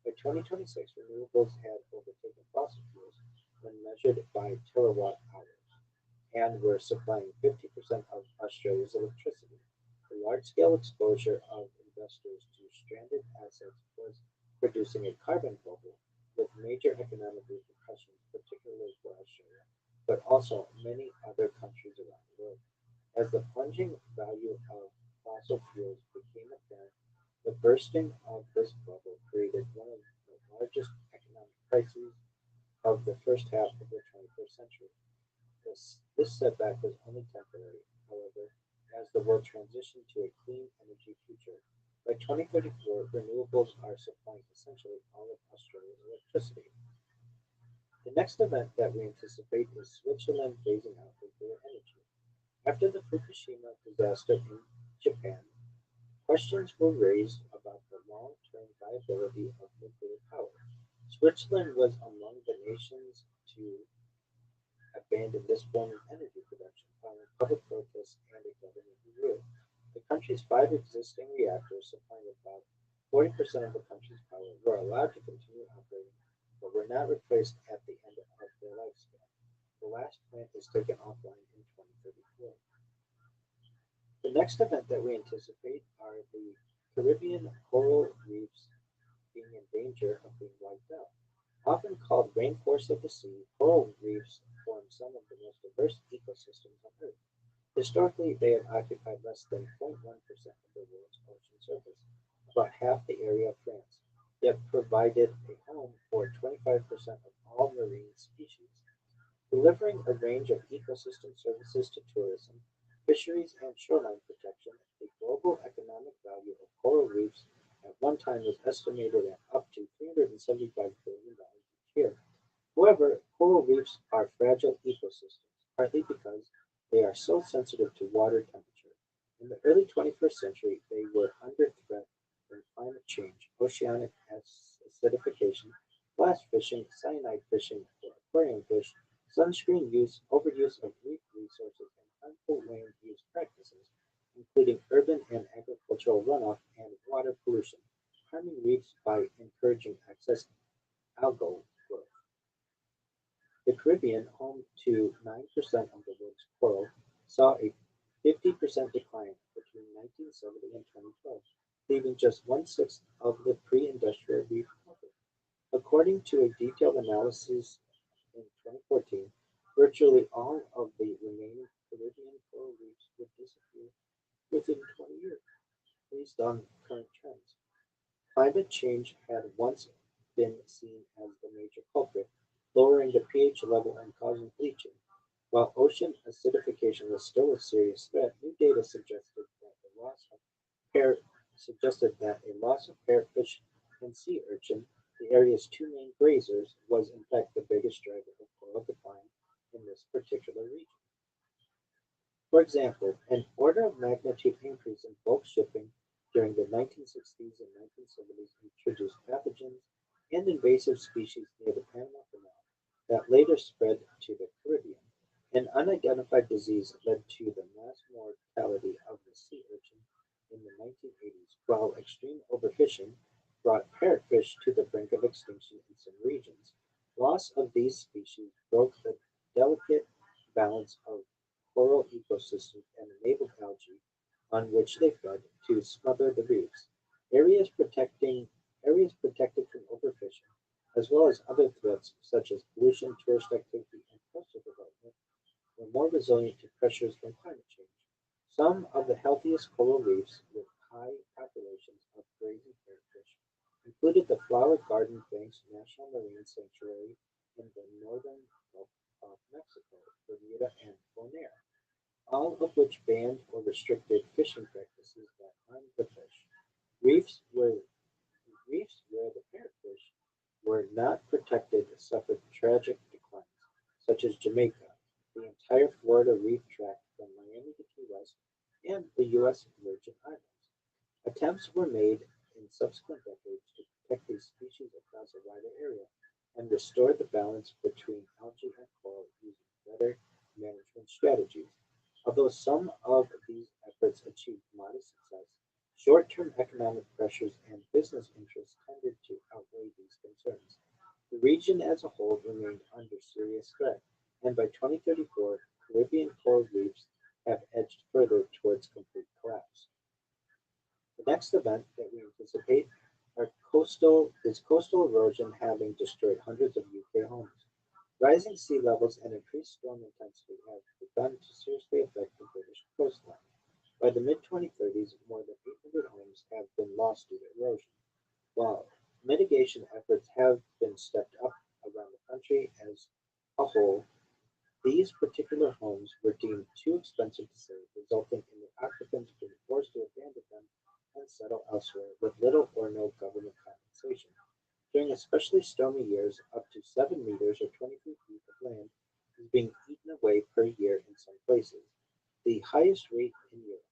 By 2026, renewables had overtaken fossil fuels when measured by terawatt hours and were supplying 50% of Australia's electricity. The large-scale exposure of investors to stranded assets was producing a carbon bubble with major economic repercussions, particularly for Australia, but also many other countries around the world. As the plunging value of fossil fuels became apparent, the bursting of this bubble created one of the largest economic crises of the first half of the 21st century. This setback was only temporary, however, as the world transitioned to a clean energy future. By 2034, renewables are supplying essentially all of Australia's electricity. The next event that we anticipate is Switzerland phasing out nuclear energy. After the Fukushima disaster in Japan, questions were raised about the long-term viability of nuclear power. Switzerland was among the nations to abandon this form of energy production following public protests and a government review. The country's five existing reactors, supplying about 40% of the country's power, were allowed to continue operating, but were not replaced at the end of their lifespan. The last plant is taken offline in 2034. The next event that we anticipate are the Caribbean coral reefs being in danger of being wiped out. Often called rainforests of the sea, coral reefs form some of the most diverse ecosystems on Earth. Historically, they have occupied less than 0.1% of the world's ocean surface, about half the area of France, yet provided a home for 25% of all marine species. Delivering a range of ecosystem services to tourism, fisheries, and shoreline protection, the global economic value of coral reefs at one time was estimated at up to $375 billion each year. However, coral reefs are fragile ecosystems, partly because they are so sensitive to water temperature. In the early 21st century, they were under threat from climate change, oceanic acidification, blast fishing, cyanide fishing for aquarium fish, sunscreen use, overuse of reef resources, and harmful land use practices, including urban and agricultural runoff and water pollution, harming reefs by encouraging excess algal growth. The Caribbean, home to 9% of the world's coral, saw a 50% decline between 1970 and 2012, leaving just one-sixth of the pre-industrial reef cover. According to a detailed analysis in 2014, virtually all of the remaining Caribbean coral reefs would disappear within 20 years, based on current trends. Climate change had once been seen as the major culprit, lowering the pH level and causing bleaching. While ocean acidification was still a serious threat, new data pair, suggested that a loss of parrotfish and sea urchin, the area's two main grazers, was in fact the biggest driver of coral decline in this particular region. For example, an order of magnitude increase in bulk shipping during the 1960s and 1970s introduced pathogens and invasive species near the Panama Canal that later spread to the Caribbean. An unidentified disease led to the mass mortality of the sea urchin in the 1980s, while extreme overfishing brought parrotfish to the brink of extinction in some regions. Loss of these species broke the delicate balance of coral ecosystems and enabled algae, on which they fed, to smother the reefs. Areas protecting Areas protected from overfishing, as well as other threats such as pollution, tourist activity, and coastal development, were more resilient to pressures from climate change. Some of the healthiest coral reefs with high populations of grazing parrotfish included the Flower Garden Banks National Marine Sanctuary in the northern Gulf of Mexico, Bermuda, and Bonaire, all of which banned or restricted fishing practices that harmed the fish. Reefs where reefs where the parrotfish were not protected suffered tragic declines, such as Jamaica, the entire Florida Reef tract from Miami to Key West, and the U.S. Virgin Islands. Attempts were made in subsequent decades to protect these species across a wider area and restore the balance between algae and coral using better management strategies. Although some of these efforts achieved modest success, short-term economic pressures and business interests tended to outweigh these concerns. The region as a whole remained under serious threat, and by 2034, Caribbean coral reefs have edged further towards complete collapse. The next event that we anticipate is coastal erosion having destroyed hundreds of UK homes. Rising sea levels and increased storm intensity have begun to seriously affect the British coastline. By the mid-2030s, more than 800 homes have been lost due to erosion. While mitigation efforts have been stepped up around the country as a whole, these particular homes were deemed too expensive to save, resulting in the occupants being forced to abandon them and settle elsewhere with little or no government compensation. During especially stormy years, up to 7 meters or 23 feet of land is being eaten away per year in some places, the highest rate in Europe.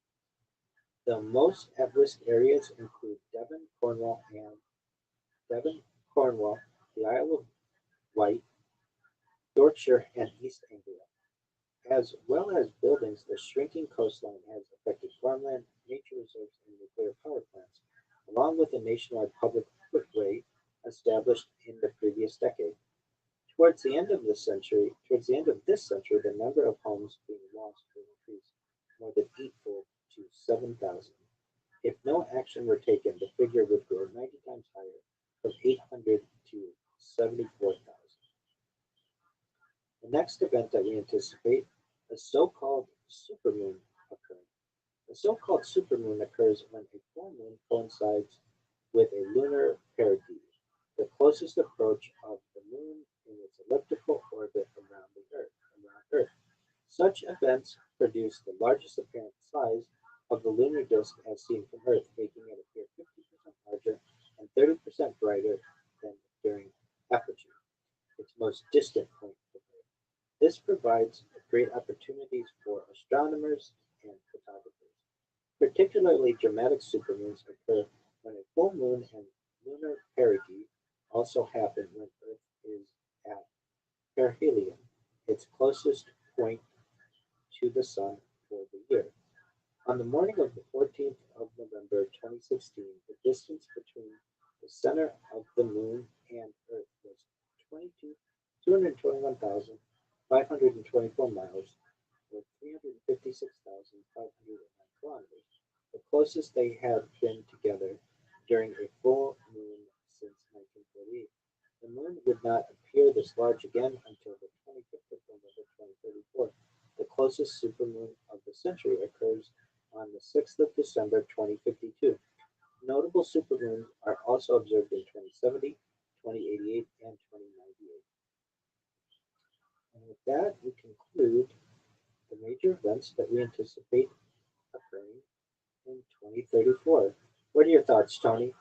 The most at-risk areas include Devon, Cornwall, the Isle of Wight, Yorkshire, and East Anglia. As well as buildings, the shrinking coastline has affected farmland, nature reserves, and nuclear power plants, along with a nationwide public footway established in the previous decade. Towards the end of this century, the number of homes being lost will increase more than eightfold to 7,000. If no action were taken, the figure would grow 90 times higher, from 800 to 74,000. The next event that we anticipate, a so-called supermoon occurring. The so-called supermoon occurs when a full moon coincides with a lunar perigee, the closest approach of the moon in its elliptical orbit around Earth. Such events produce the largest apparent size of the lunar disk as seen from Earth, making it appear 50% larger and 30% brighter than during apogee, its most distant point from Earth. This provides great opportunities for astronomers and photographers. Particularly dramatic supermoons occur when a full moon and lunar perigee also happen when Earth is at perihelion, its closest point to the Sun for the year. On the morning of the 14th of November 2016, the distance between the center of the Moon and Earth was 221,524 miles, or 356,509 kilometers, the closest they had been together during a full moon since 1948. The Moon would not appear this large again until the 25th of November 2034. The closest supermoon of the century occurs on the 6th of December 2052. Notable supermoons are also observed in 2070, 2088, and 2098. And with that, we conclude the major events that we anticipate occurring in 2034. What are your thoughts, Tony?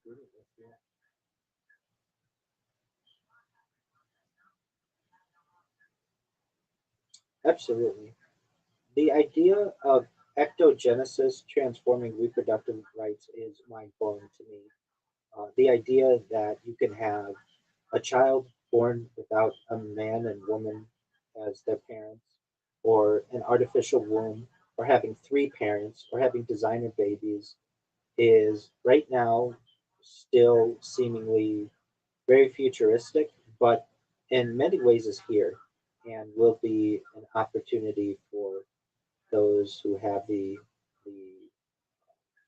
agreement with you. Absolutely. The idea of ectogenesis transforming reproductive rights is mind blowing to me. The idea that you can have a child born without a man and woman as their parents, or an artificial womb, or having three parents, or having designer babies is right now still seemingly very futuristic, but in many ways is here and will be an opportunity for those who have the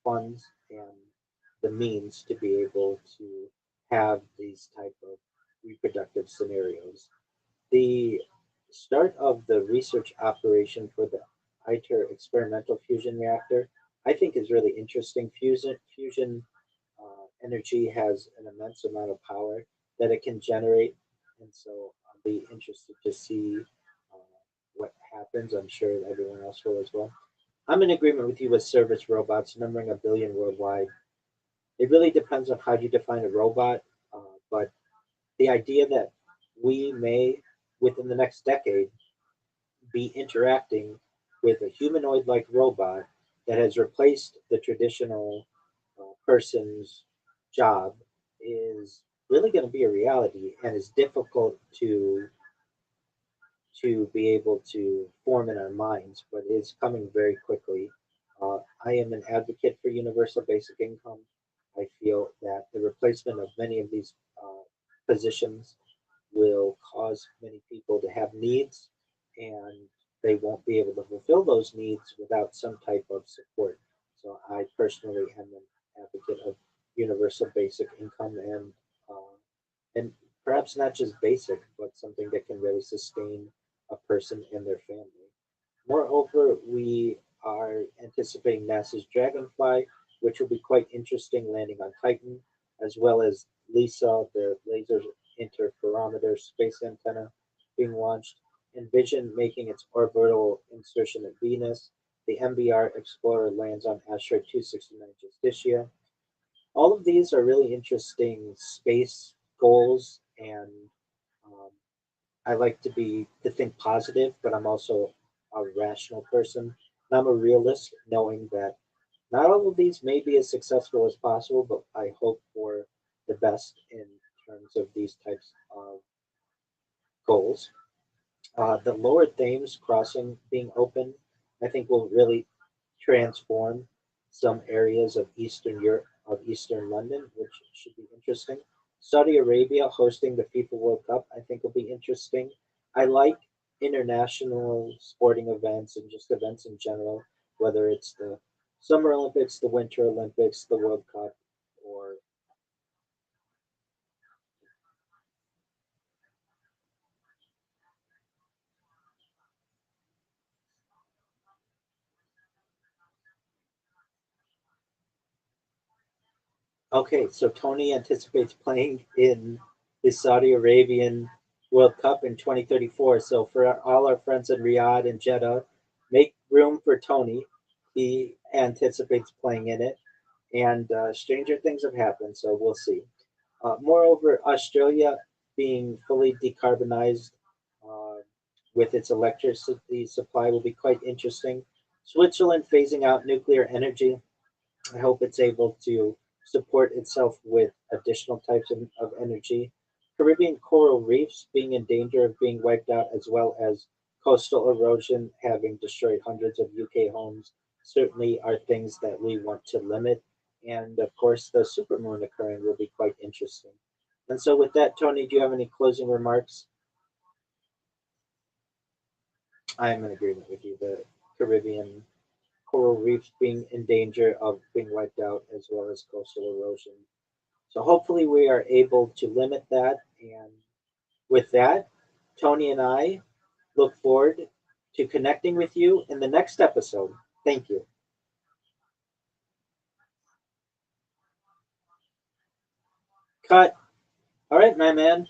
funds and the means to be able to have these type of reproductive scenarios. The start of the research operation for the ITER experimental fusion reactor, I think, is really interesting. Fusion energy has an immense amount of power that it can generate, and so I'll be interested to see what happens. I'm sure everyone else will as well. I'm in agreement with you with service robots numbering 1 billion worldwide. It really depends on how you define a robot, but the idea that we may, within the next decade, be interacting with a humanoid like robot that has replaced the traditional person's job is really going to be a reality and is difficult to be able to form in our minds, but it's coming very quickly. I am an advocate for universal basic income. I feel that the replacement of many of these positions will cause many people to have needs, and they won't be able to fulfill those needs without some type of support. So I personally am an advocate of universal basic income, and perhaps not just basic, but something that can really sustain a person and their family. Moreover, we are anticipating NASA's Dragonfly, which will be quite interesting landing on Titan, as well as LISA, the Laser Interferometer Space Antenna, being launched. Envision making its orbital insertion at Venus. The MBR Explorer lands on asteroid 269 Justitia. All of these are really interesting space goals, and um, I like to think positive, but I'm also a rational person. And I'm a realist, knowing that not all of these may be as successful as possible, but I hope for the best in terms of these types of goals. The lower Thames crossing being open, I think, will really transform some areas of Eastern Europe, of Eastern London, which should be interesting. Saudi Arabia hosting the FIFA World Cup, I think, will be interesting. I like international sporting events and just events in general, whether it's the Summer Olympics, the Winter Olympics, the World Cup, or okay, so Tony anticipates playing in the Saudi Arabian World Cup in 2034. So for all our friends in Riyadh and Jeddah, make room for Tony. He anticipates playing in it, and stranger things have happened. So we'll see. Moreover, Australia being fully decarbonized uh, with its electricity supply will be quite interesting. Switzerland phasing out nuclear energy. I hope it's able to support itself with additional types of energy. Caribbean coral reefs being in danger of being wiped out, as well as coastal erosion having destroyed hundreds of UK homes, certainly are things that we want to limit. And of course, the supermoon occurring will be quite interesting. And so, with that, Tony, do you have any closing remarks? I am in agreement with you. The Caribbean coral reefs being in danger of being wiped out, as well as coastal erosion. So hopefully we are able to limit that. And with that, Tony and I look forward to connecting with you in the next episode. Thank you. Cut. All right, my man.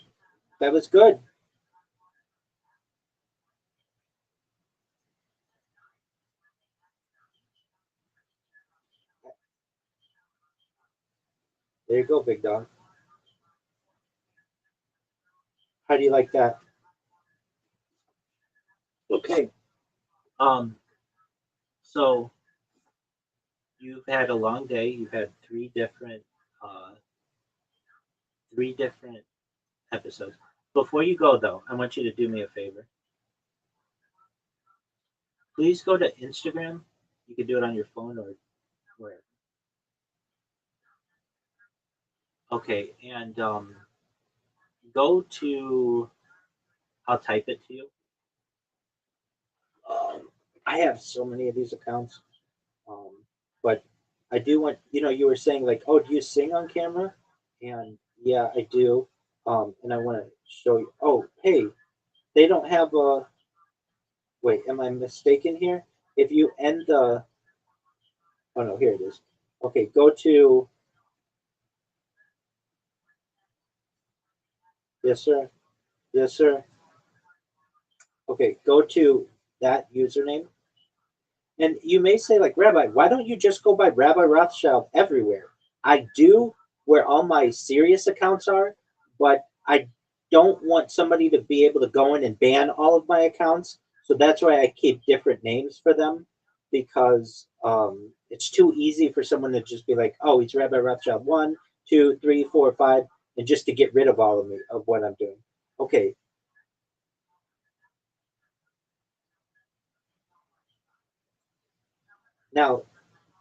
That was good. There you go, big dog. How do you like that? Okay. Um. So you've had a long day. You've had uh, three different episodes. Before you go, though, I want you to do me a favor. Please go to Instagram. You can do it on your phone or where. Okay, and go to. I'll type it to you. Um, I have so many of these accounts, um, but I do want you were saying like, oh, do you sing on camera? And yeah, I do. And I want to show you. Oh, hey, they don't have a. Wait, am I mistaken here? If you end the. Oh no, here it is. Okay, go to. Yes, sir. Yes, sir. Okay, go to that username. And you may say, like, Rabbi, why don't you just go by Rabbi Rothschild everywhere? I do where all my serious accounts are, but I don't want somebody to be able to go in and ban all of my accounts. So that's why I keep different names for them because it's too easy for someone to just be like, oh, he's Rabbi Rothschild 1, 2, 3, 4, 5, and just to get rid of all of me of what I'm doing. Okay, now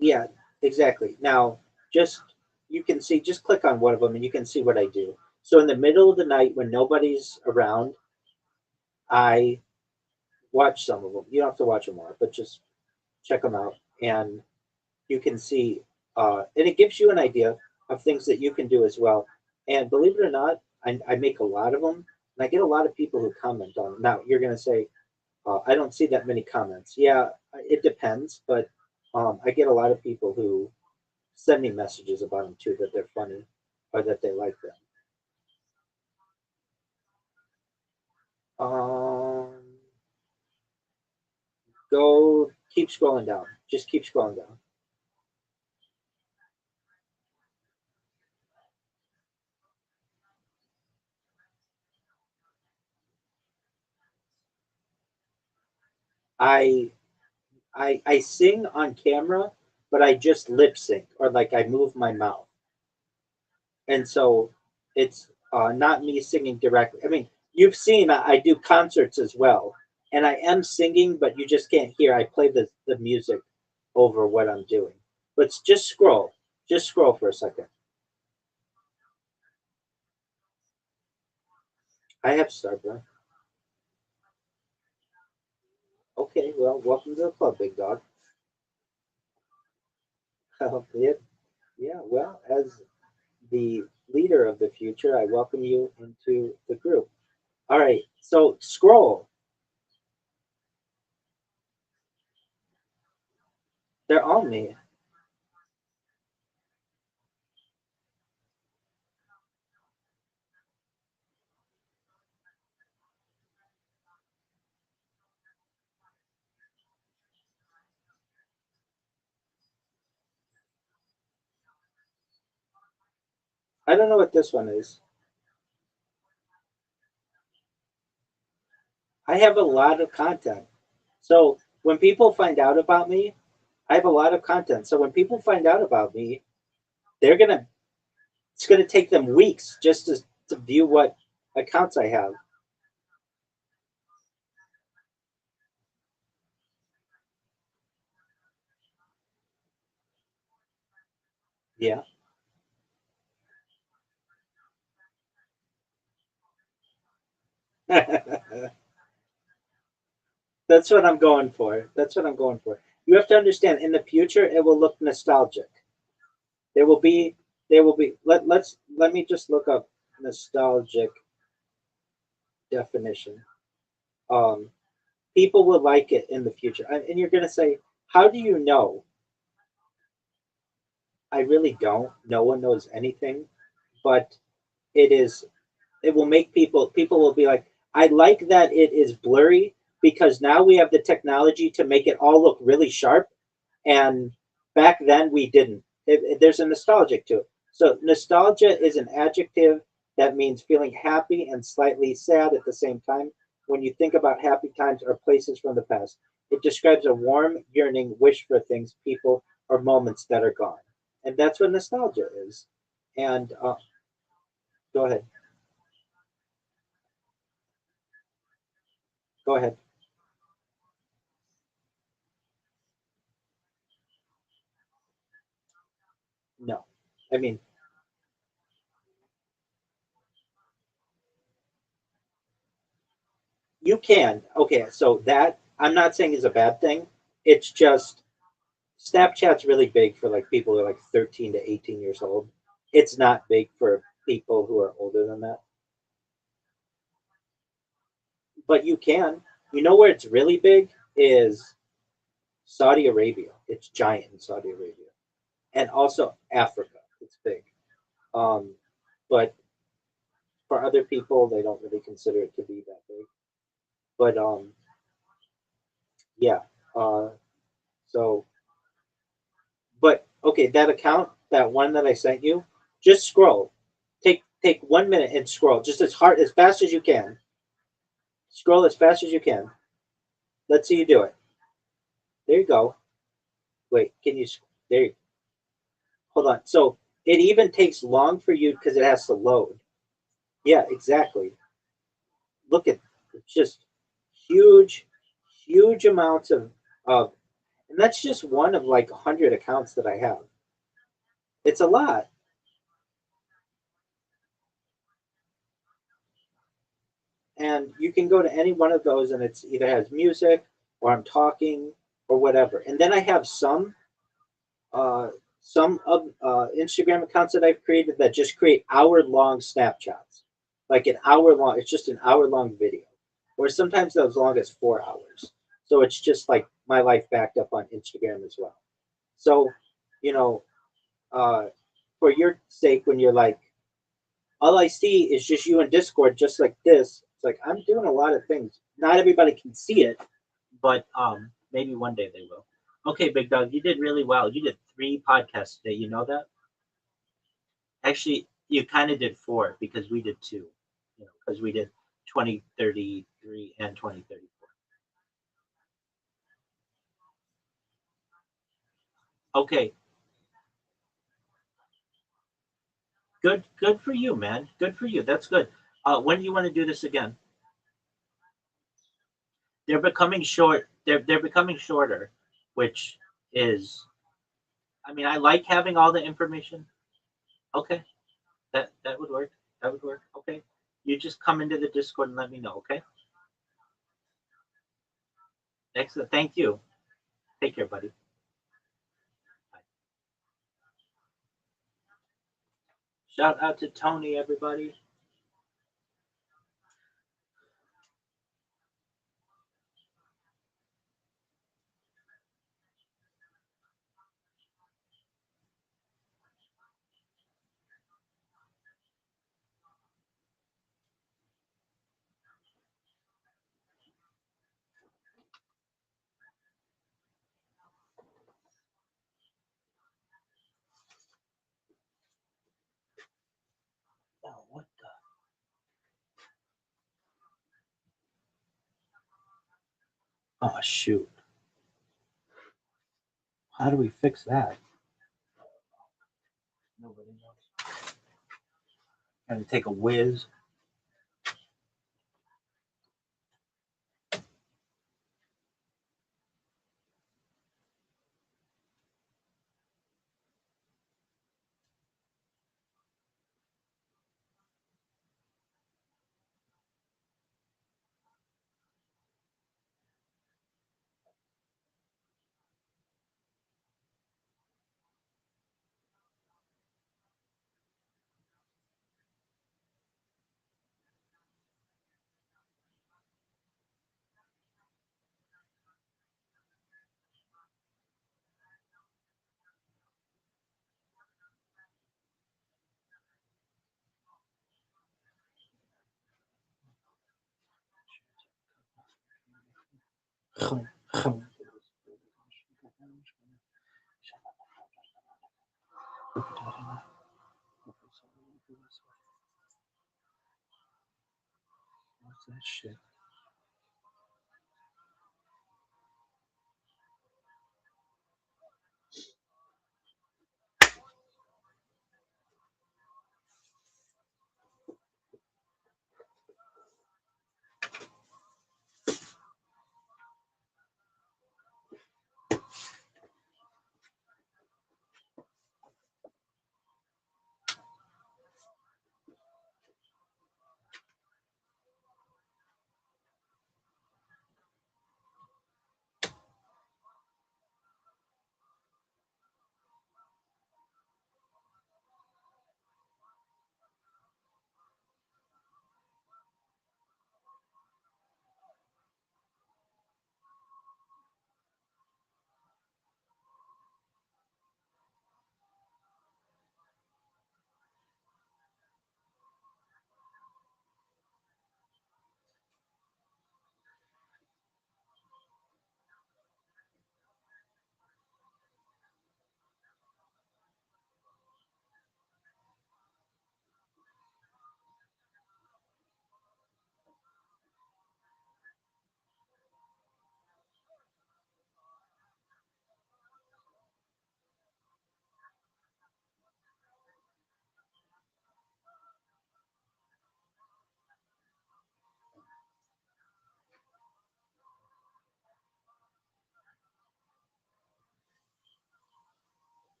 yeah, exactly. Now, just you can see, just click on one of them and you can see what I do. So in the middle of the night when nobody's around, I watch some of them. You don't have to watch them all, but just check them out, and you can see, and it gives you an idea of things that you can do as well. And believe it or not, I make a lot of them, and I get a lot of people who comment on them. Now you're going to say, I don't see that many comments. Yeah, it depends, but I get a lot of people who send me messages about them too that they're funny or that they like them. Um, go keep scrolling down. Just keep scrolling down. I I sing on camera, but I just lip sync or like I move my mouth, and so it's not me singing directly. I mean, you've seen I do concerts as well, and I am singing, but you just can't hear. I play the music over what I'm doing. But just scroll for a second. I have Starburst. Okay, well, welcome to the club, big dog. Yeah, yeah, well, as the leader of the future, I welcome you into the group. All right, so scroll. They're all me. I don't know what this one is. I have a lot of content. So when people find out about me, I have a lot of content. So when people find out about me, they're gonna it's gonna take them weeks just to view what accounts I have. Yeah. That's what I'm going for. That's what I'm going for. You have to understand in the future it will look nostalgic. There will be let me just look up nostalgic definition. Um People will like it in the future. And you're going to say, "How do you know?" I really don't. No one knows anything, but it is it will make people will be like, "I like that it is blurry because now we have the technology to make it all look really sharp and back then we didn't." There's a nostalgic to it. So nostalgia is an adjective that means feeling happy and slightly sad at the same time when you think about happy times or places from the past. It describes a warm yearning wish for things, people, or moments that are gone. And that's what nostalgia is. And go ahead. Go ahead. No. I mean, you can. Okay, so that I'm not saying is a bad thing. It's just Snapchat's really big for like people who are like 13 to 18 years old. It's not big for people who are older than that. But you can. You know where it's really big is Saudi Arabia. It's giant in Saudi Arabia. And also Africa. It's big. Um, but for other people, they don't really consider it to be that big. But yeah. Uh, so, but okay, that account, that one that I sent you, just scroll. Take 1 minute and scroll, just as fast as you can. Scroll as fast as you can. Let's see you do it. There you go. Wait, can you? There. Hold on. So it even takes long for you because it has to load. Yeah, exactly. Look at it's just huge, huge amounts of, and that's just one of like 100 accounts that I have. It's a lot, and you can go to any one of those, and it's either has music or I'm talking or whatever. And then I have uh, some of Instagram accounts that I've created that just create hour-long Snapchats, like an hour long. It's just an hour-long video, or sometimes as long as 4 hours. So it's just like my life backed up on Instagram as well. So, you know, uh, for your sake, when you're like, all I see is just you in Discord, just like this. It's like I'm doing a lot of things. Not everybody can see it, but maybe one day they will. Okay, Big Dog, you did really well. You did 3 podcasts today. You know that? Actually, you kind of did 4 because we did 2. You know, because we did 2033 and 2034. Okay, good for you, man. Good for you. That's good. When do you want to do this again? They're becoming short. They're becoming shorter, which is. I mean, I like having all the information. Okay, that would work. That would work. Okay, you just come into the Discord and let me know. Okay. Excellent. Thank you. Take care, buddy. Bye. Shout out to Tony, everybody. Oh, what the? Oh, shoot. How do we fix that? Nobody knows. Gonna take a whiz. What's that shit?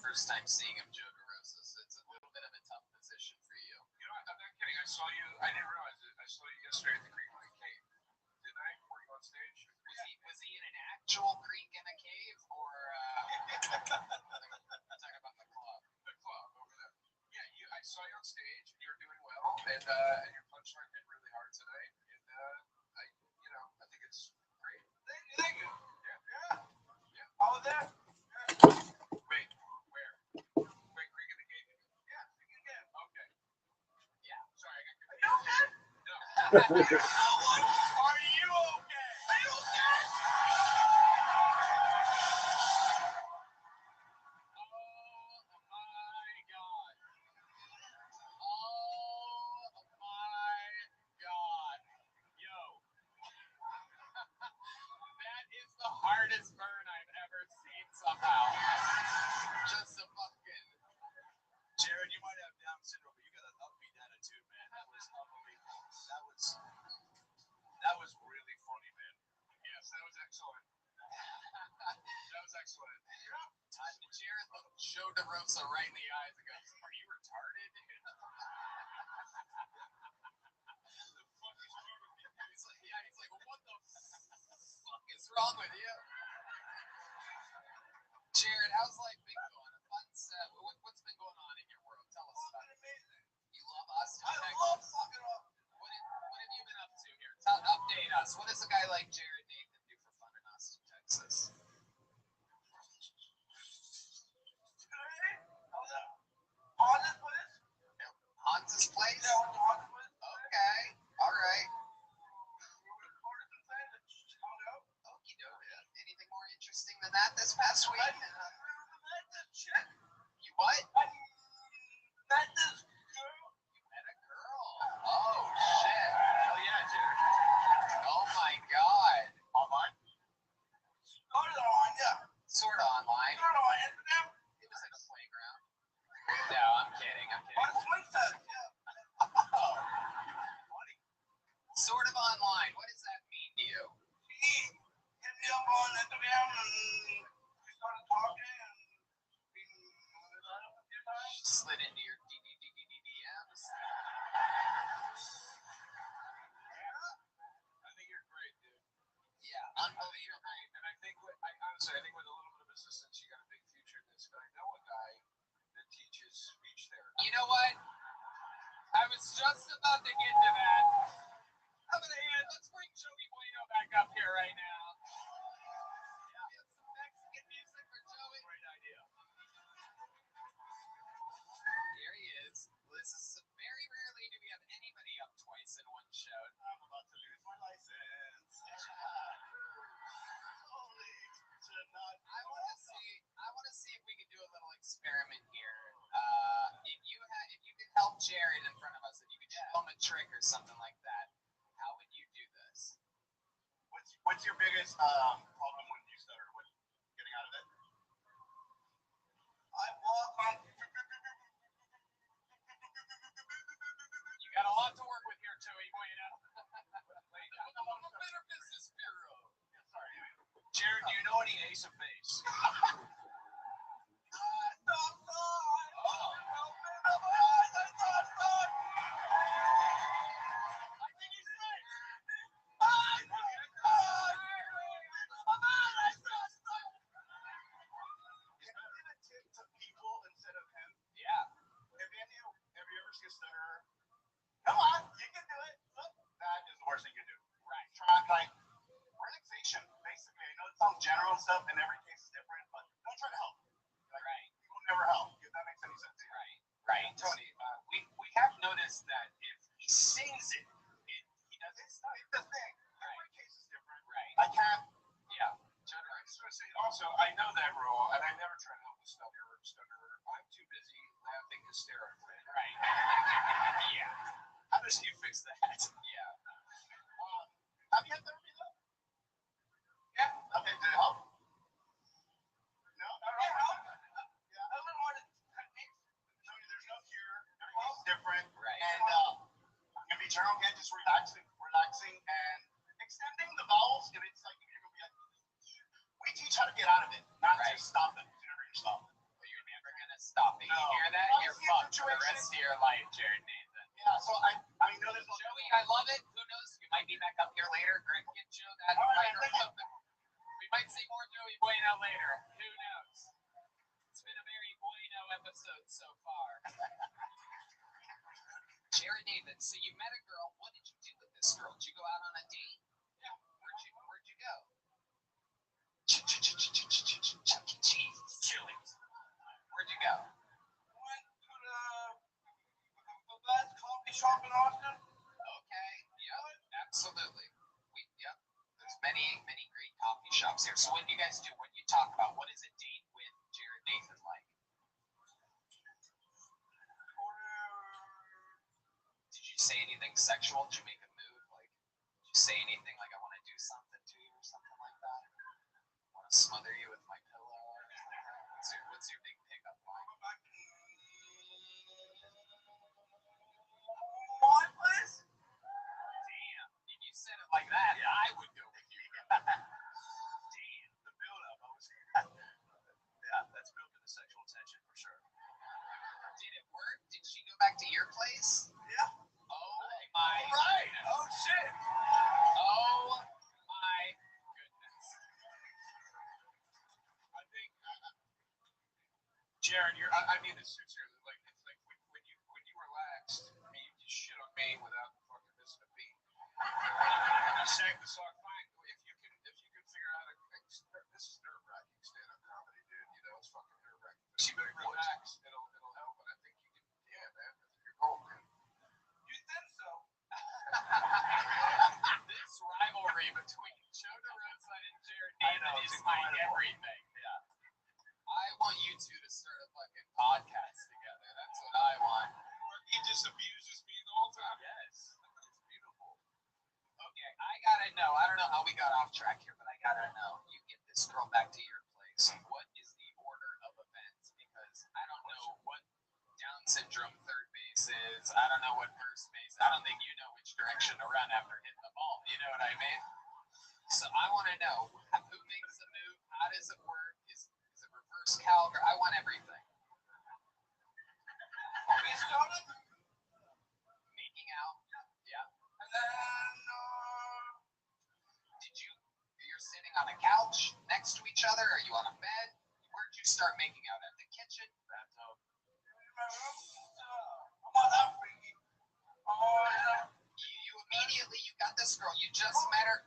First time seeing him, Joe DeRosa, so it's a little bit of a tough position for you. You know, I'm not kidding. I saw you. I didn't realize it. I saw you yesterday at the Creek in the Cave. Didn't I? Were you on stage? Was he in an actual creek in a cave, or talking about the club? The club over there. Yeah, I saw you on stage, and you were doing well, and your punchline hit really hard tonight, and I think it's great. Thank you. Yeah. All of that. Wait, where? Wait, Creek in the Cave. Yeah, Creek in the Cave. Okay. Yeah. Sorry, I got confused. Are you okay? No. Are you okay? Are you okay? Oh my God. Oh my God. Yo. That is the hardest burn I've ever seen somehow. Just a fucking. Jared, you might have Down syndrome, but you got an upbeat attitude, man. That was unbelievable. That was really funny, man. Yes, that was excellent. That was excellent. Jared looked Joe DeRosa right in the eyes and goes, "Are you retarded?" The fuck is wrong with you? He's like, what the fuck is wrong with you? Jared, how how's life been going? What's been going on in your world? Tell us about it. You love Austin, Texas. I love fucking Austin. What have you been up to here? Update us. What does a guy like Jared Nathan do for fun in Austin, Texas? Hans's place? Okay. All right. Okie dokie. Anything more interesting than that this past week? You what? You met a girl. Oh, shit. Hell yeah, Jared. Oh, my God. Online? Sort of online. It was like a playground. No, I'm kidding. Oh, sort of online. What does that mean to you? Slid into your DMs. I think you're great, dude. Yeah, unbelievable. And I think, honestly, I think with a little bit of assistance, you got a big future in this. But I know a guy that teaches speech therapy. You know what? I was just about to get to that. How about a hand? Let's bring Joey Bueno back up here right now. We have some Mexican music for Joey. Great idea. Here he is. This is very rarely do we have anybody up twice in one show. I'm about to lose my license. Holy tonight. I want to see if we can do a little experiment here. If you could help Jared in front of us, if you could show him a trick or something like that, how would you do this? What's your biggest problem when you stutter? With getting out of it? I walk on. You got a lot to work with here, Joey Bueno. I'm a Better Business Bureau. Yeah, sorry. Jared, do you know any Ace of Base? To people instead of him. Yeah. Have you ever seen a stutterer? Come on, you can do it. Look, that is the worst thing you can do. Right. Try like relaxation, basically. I know it sounds general and stuff, and every case is different, but don't try to help. Like, Right. You will never help. If that makes any sense. Right. Tony, we have noticed that if he sings it, he doesn't. It's the thing. Every case is different. Right. I can't. Yeah. I just want to say also, I know that rule, and I never try to help the stutterer. I'm too busy laughing hysterically. Right. Yeah. How does he fix that? Yeah. Have you had therapy though? Yeah. Okay. Did it help? No. Yeah. A little more techniques. There's no cure. Everything's different. Right. And if you turn again, just relaxing, and extending the vowels. If it's like you're gonna be like, we teach how to get out of it, not Right. to stop them. You're never gonna stop them. But you're never gonna stop it. No. You hear that? You're fucked for the rest of your life, Jared Nathan. Yeah. So I know there's Joey, I love it. Who knows? You might be back up here later. Greg, get Joe that All right, microphone. We might see more Joey Bueno later. Who knows? It's been a very bueno episode so far. Jared Nathan, so you met a girl. What did you do with this girl? Did you go out on a date? Yeah. Where'd you go? Chuck E. Cheese. Chili's. Where'd you go? went to the best coffee shop in Austin. Okay. Yeah. Absolutely. Yep. There's many great coffee shops here. So what do you guys do? What do you talk about? What is a date with Jared Nathan like? Did you say anything sexual? Did you make a move? Like, did you say anything like I want to do something to you or something like that? I want to smother you with my pillow or anything like that? What's your big pickup line? What, please? Damn. If you said it like that, I would go with you. Damn. The build-up. That's built into sexual tension for sure. Did it work? Did she go back to your place? Yeah. Oh my Right. Jared, I mean this sincerely. Like it's like when you relaxed, you shit on me without fucking missing a beat. You sang the song fine. If you can figure out this is nerve wracking stand up comedy, dude. You know it's fucking nerve wracking. If you relax, it'll help. And I think you can. Yeah, man. I think you're gold, man. You think so? This rivalry between Joe DeRosa and Jared Nino is like everything. Yeah. I want you two to start a fucking podcast together. That's what I want. He just abuses me the whole time. Yes. It's beautiful. Okay, I gotta know. I don't know how we got off track here, but I gotta know. You get this girl back to your place. What is the order of events? Because I don't know what Down syndrome third base is. I don't know what first base. I don't think you know which direction to run after hitting the ball. You know what I mean? So I want to know who makes the move. How does it work? Is it reverse caliber? I want everything. We started Making out. Yeah. and then You're sitting on a couch next to each other? Are you on a bed? Where'd you start making out? At the kitchen? Bathtub? I'm on that freaky. You immediately, you got this girl. You just met her.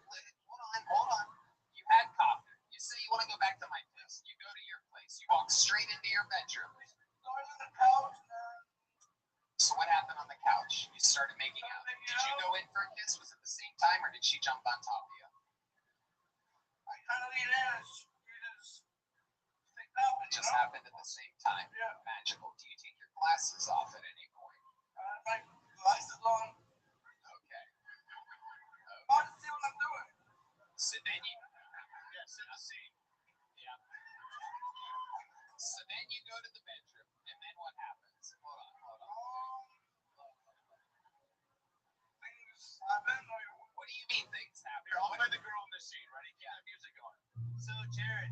Hold on. You had coffee. You say you want to go back to my place. You go to your place. You walk straight into your bedroom. Started on the couch and then So what happened on the couch? You started making out. Did you go in for a kiss? Was it the same time, or did she jump on top of you? I kind of lean in and we just stick up. It just happened at the same time. Yeah. Magical. Do you take your glasses off at any point? My glasses on. Okay. Hard to see what I'm doing. So then you, sit in the seat. Yeah. So then you go to the bedroom, and then what happens? Hold on. Things happen. What do you mean things happen? Here, I'll play the girl in the scene. Ready? Keep that music going. So Jared,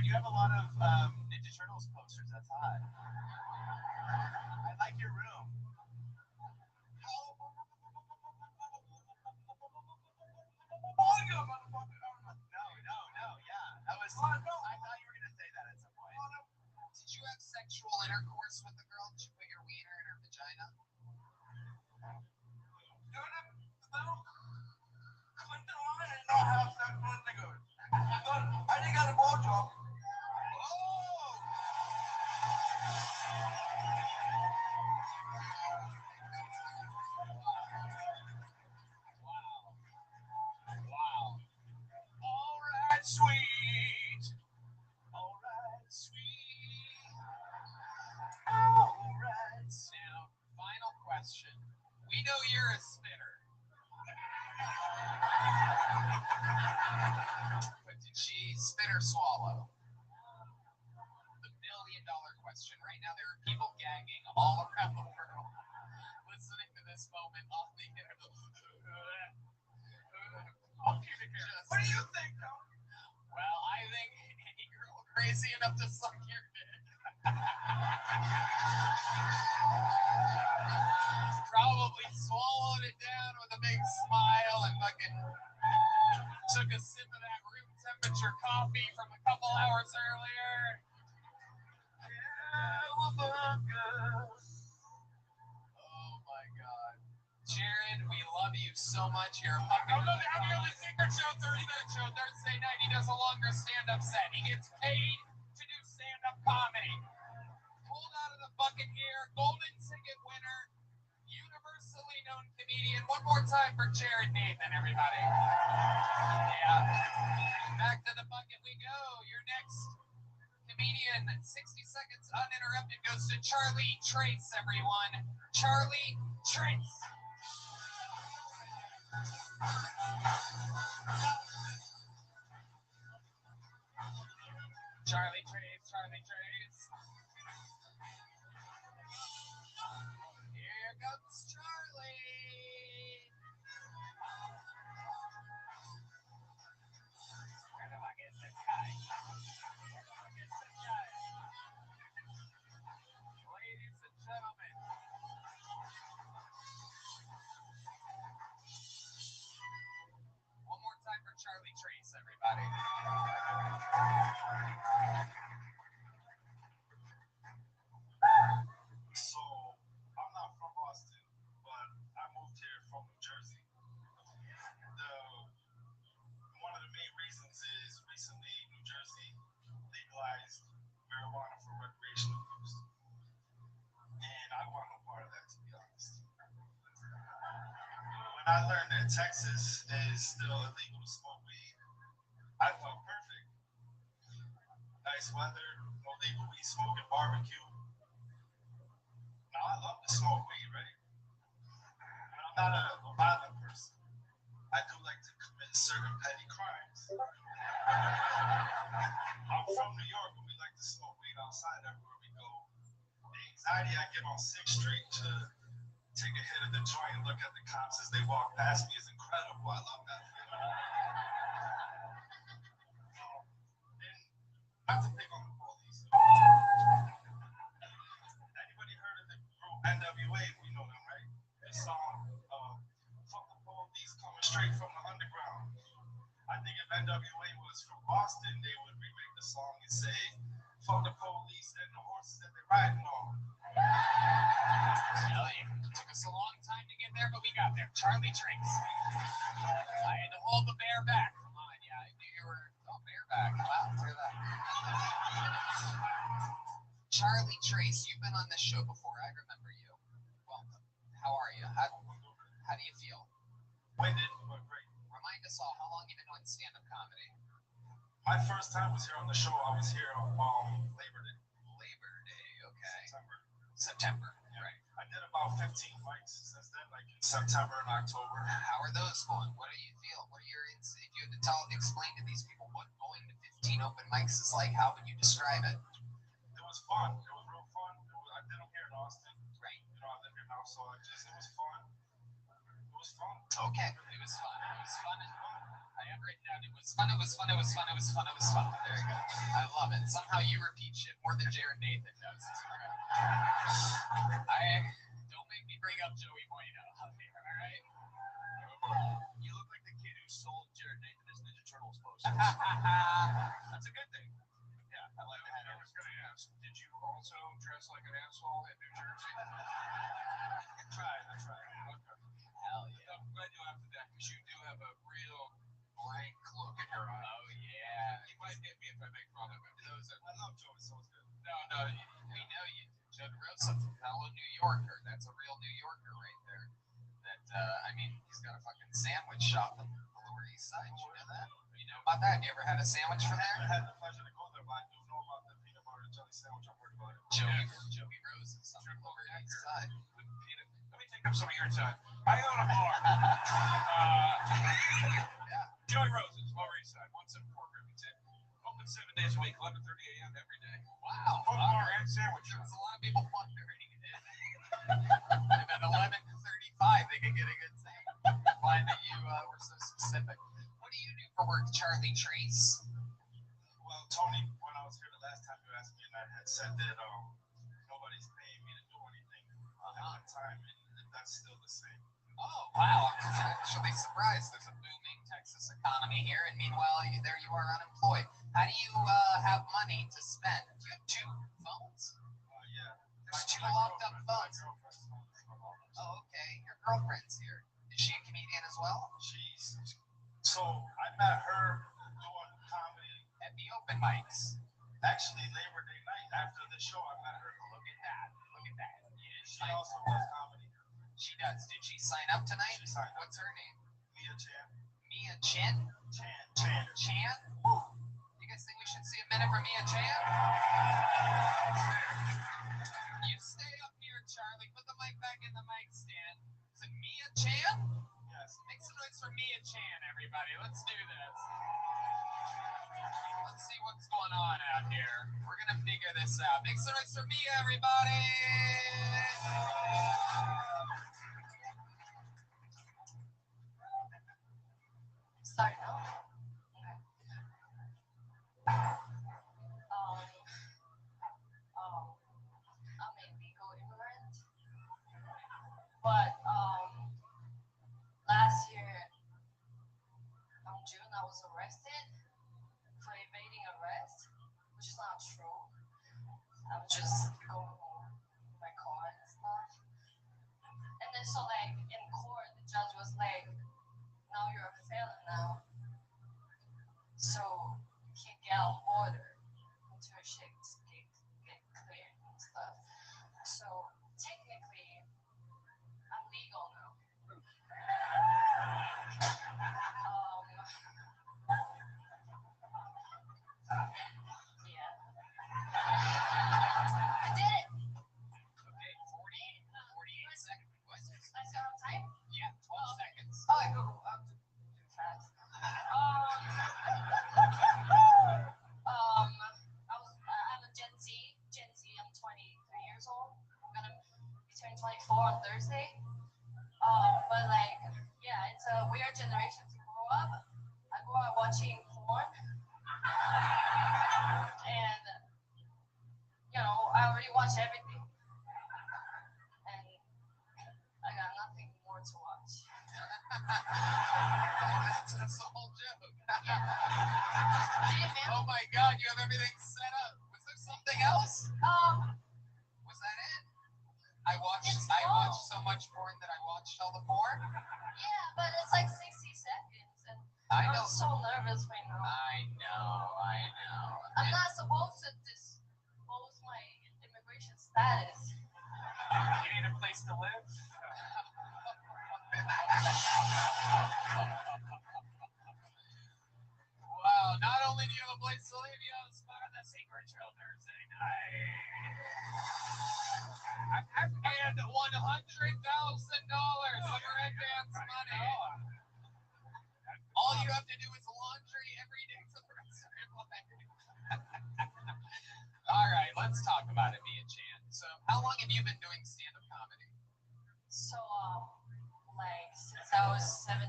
you have a lot of Ninja Turtles posters. That's hot. I like your room. No, yeah. I thought you were gonna say that at some point. Did you have sexual intercourse with the girl? Did you put your wiener in her vagina? I didn't get a ball job. Wow. All right, sweet. All right, sweet. All right. Now, final question. We know you're a spitter. But did she spit or swallow? The $1 million question. Right now, there are people gagging all around the world listening to this moment on the internet. What do you think, though? Well, I think you're crazy enough to suck your dick. Probably swallowed it down with a big smile and fucking took a sip of that room temperature coffee from a couple hours earlier. Oh my god. Jared, we love you so much. You're a fucking. I'm going to have you on the Secret Thursday night. He does a longer stand-up set. He gets paid to do stand-up comedy. Pulled out of the fucking air, golden ticket winner, universally known comedian. One more time for Jared Nathan, everybody. Yeah. Back to the bucket we go. Your next comedian, 60 seconds uninterrupted, goes to Charlie Trace, everyone. Charlie Trace. Charlie Trace. Here comes Charlie. Where do I get this guy? Ladies and gentlemen. One more time for Charlie Trace, everybody. when I learned that Texas is still illegal to smoke weed, I felt perfect. Nice weather, no legal weed smoking, barbecue. Now I love to smoke weed, right? But I'm not a violent person. I do like to commit certain petty crimes. I'm from New York, and we like to smoke weed outside everywhere we go. The anxiety I get on 6th Street to take a hit of the joint and look at the cops as they walk past me is incredible. I love that feeling. And not to pick on the police. Anybody heard of the group NWA? We know them, right? This song, Fuck the Police, coming straight from the underground. I think if NWA was from Boston, they would remake the song and say, fuck the police and the horses that they're riding on. Hell yeah. It took us a long time to get there, but we got there. Charlie Drinks. I had to hold the bear back. Come on, yeah, I knew you were. Oh, bear back. Wow, look at that. Charlie Trace, you've been on this show before. I remember you. Welcome. How are you? How do you feel? Winded, but great. Remind us all, how long you been doing stand-up comedy? My first time was here on the show. I was here on Labor Day. Labor Day, okay. September. Right. I did about 15 mics since then, like in September and October. How are those going? What do you feel? What are your if you had to explain to these people what going to 15 open mics is like, how would you describe it? It was fun. It was real fun. I did them here in Austin. Right. You know, I live here now, so it was fun. It was fun. Okay. It was fun. It was fun and fun. I have written down it was fun, it was fun, it was fun, it was fun, it was fun. There you go. I love it. Somehow you repeat shit more than Jared Nathan does. Don't make me bring up Joey Bueno up here, all right? You look like the kid who sold Jared Nathan his Ninja Turtles poster. That's a good thing. Yeah, I like that. I was going to ask, did you also dress like an asshole in New Jersey? I tried. Okay. Hell yeah. I'm glad you laughed at that because you do have a real blank look in your eye. Oh yeah. You might hit me if I make fun of him. I love Joey, so it's good. No, we know you. Joe DeRosa, fellow New Yorker. That's a real New Yorker right there. That I mean, he's got a fucking sandwich shop on the Lower East Side. You know that? You know about that? You ever had a sandwich from I there? had the pleasure to go there, but I do know about the peanut butter and jelly sandwich. I'm worried about it. Joey Rose is on the Lower East Side. With peanut. Let me take up some of your time. I own a bar. Joey Rose's, Lower East Side, 174 Rivington. Open 7 days a week, 11:30 a.m. every day. Wow. Both bar and sandwich shop. There's a lot of people wondering. And at 11:35, they could get a good sandwich. Glad that you were so specific. What do you do for work, Charlie Trace? Well, Tony, when I was here the last time you asked me, and I had said that nobody's paying me to do anything at one time, and that's still the same. Oh, wow. I'm actually surprised. There's a booming Texas economy here, and meanwhile, there you are unemployed. How do you have money to spend? Do you have two phones? Yeah. There's two locked up phones. Oh, Oh, okay. Your girlfriend's here. Is she a comedian as well? So I met her doing comedy At the open mics. actually Labor Day night after the show. I met her. Look at that. Look at that. Yeah, She also does comedy. She does. Did she sign up tonight? She signed up. What's her name? Mia Chan. Mia Chin? Chan. Chan? Woo. You guys think we should see a minute from Mia Chan? You stay up here, Charlie. Put the mic back in the mic stand. Is it Mia Chan? Yes. Make some noise for Mia Chan, everybody. Let's do this. Let's see what's going on out here. We're going to figure this out. Make some noise for Mia, everybody. Start now. I'm a legal immigrant, but last year in June I was arrested for evading arrest, which is not true. I was just going home in my car and stuff, and then so like in court the judge was like, "Now you're a felon now, so you can't get on border until your shit get cleared and stuff." So technically, I'm legal now. Thursday. But like, yeah, it's a weird generation to grow up. I grew up watching porn, and I already watch everything, and I got nothing more to watch. That's the whole joke. Oh my God, you have everything set up. Was there something else? Was that it? I watched so much porn that I watched all the porn. Yeah, but it's like 60 seconds, and I know. I'm so nervous right now. I know. I'm not supposed to disclose my immigration status. You need a place to live? Wow, not only do you have a place to live, you have a spot on the Secret Trail Thursday night. And $100,000 of Red Band's money. All you have to do is laundry every day for the rest of your life. All right, let's talk about it, Mia Chan. So, how long have you been doing stand-up comedy? So, like since I was 17,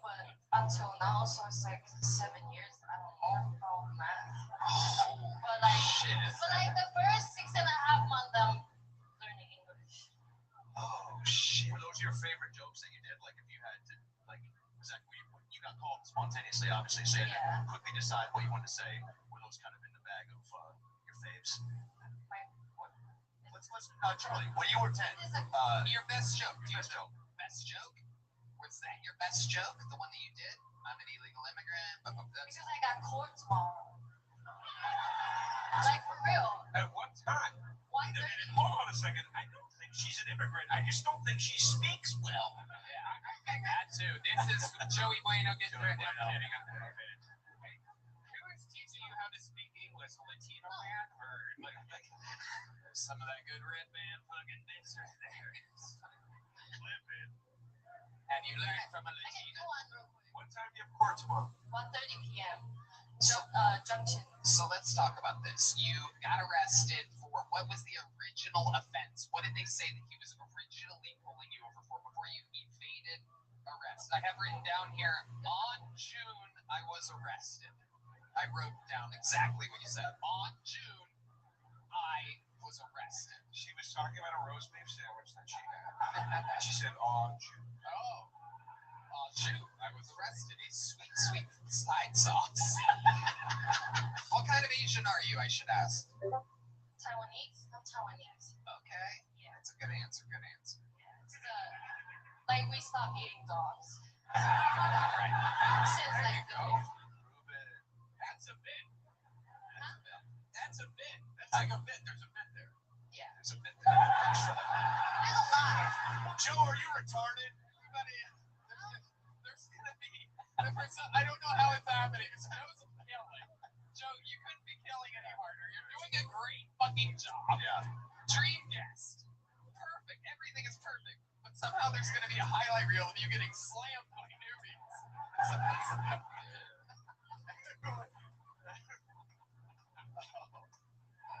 but until now, so it's like 7 years. I don't know math. But like the first 6.5 months, I'm learning English. Oh shit! Were those your favorite jokes that you did? Like if you had to, like, was that when you got called spontaneously, obviously, so you had to quickly decide what you wanted to say? Were those kind of in the bag of your faves? Let's Charlie, when you were 10, Your best joke. best joke. Best joke? Was that your best joke? The one that you did? I'm an illegal immigrant. But that's Because I got caught tomorrow. Like for real. At what time? One Hold on a second. I don't think she's an immigrant. I just don't think she speaks well. Yeah, I think that too. This is Joey Bueno getting right now. I'm kidding. Who is teaching you how to speak English? A Latino man? Or like There's some of that good red man fucking this right there. Clipping. Have you learned from a I can Latino? go on real quick. What time do you have court tomorrow? 1:30 p.m. Junction. So let's talk about this. You got arrested for what was the original offense? What did they say that he was originally pulling you over for before you evaded arrest? I have written down here, on June, I was arrested. I wrote down exactly what you said. On June, I was arrested. She was talking about a roast beef sandwich that she had. She said, "Oh, June." Oh, June, I was arrested. A sweet, sweet side sauce. What kind of Asian are you, I should ask? Taiwanese? I'm Taiwanese. Okay. Yeah. That's a good answer. Good answer. Yeah. It's like we stopped eating dogs. Right. Since There like you the go. Prove it. That's a bit. That's a bit. That's like a bit. There's a bit there. Yeah. There's a bit there. There's a lot. Joe, are you retarded? Everybody, there's gonna be. I don't know how it's happening. It's Joe's killing. Joe, you couldn't be killing any harder. You're doing a great fucking job. Yeah. Dream guest. Perfect. Everything is perfect. But somehow there's gonna be a highlight reel of you getting slammed by newbies.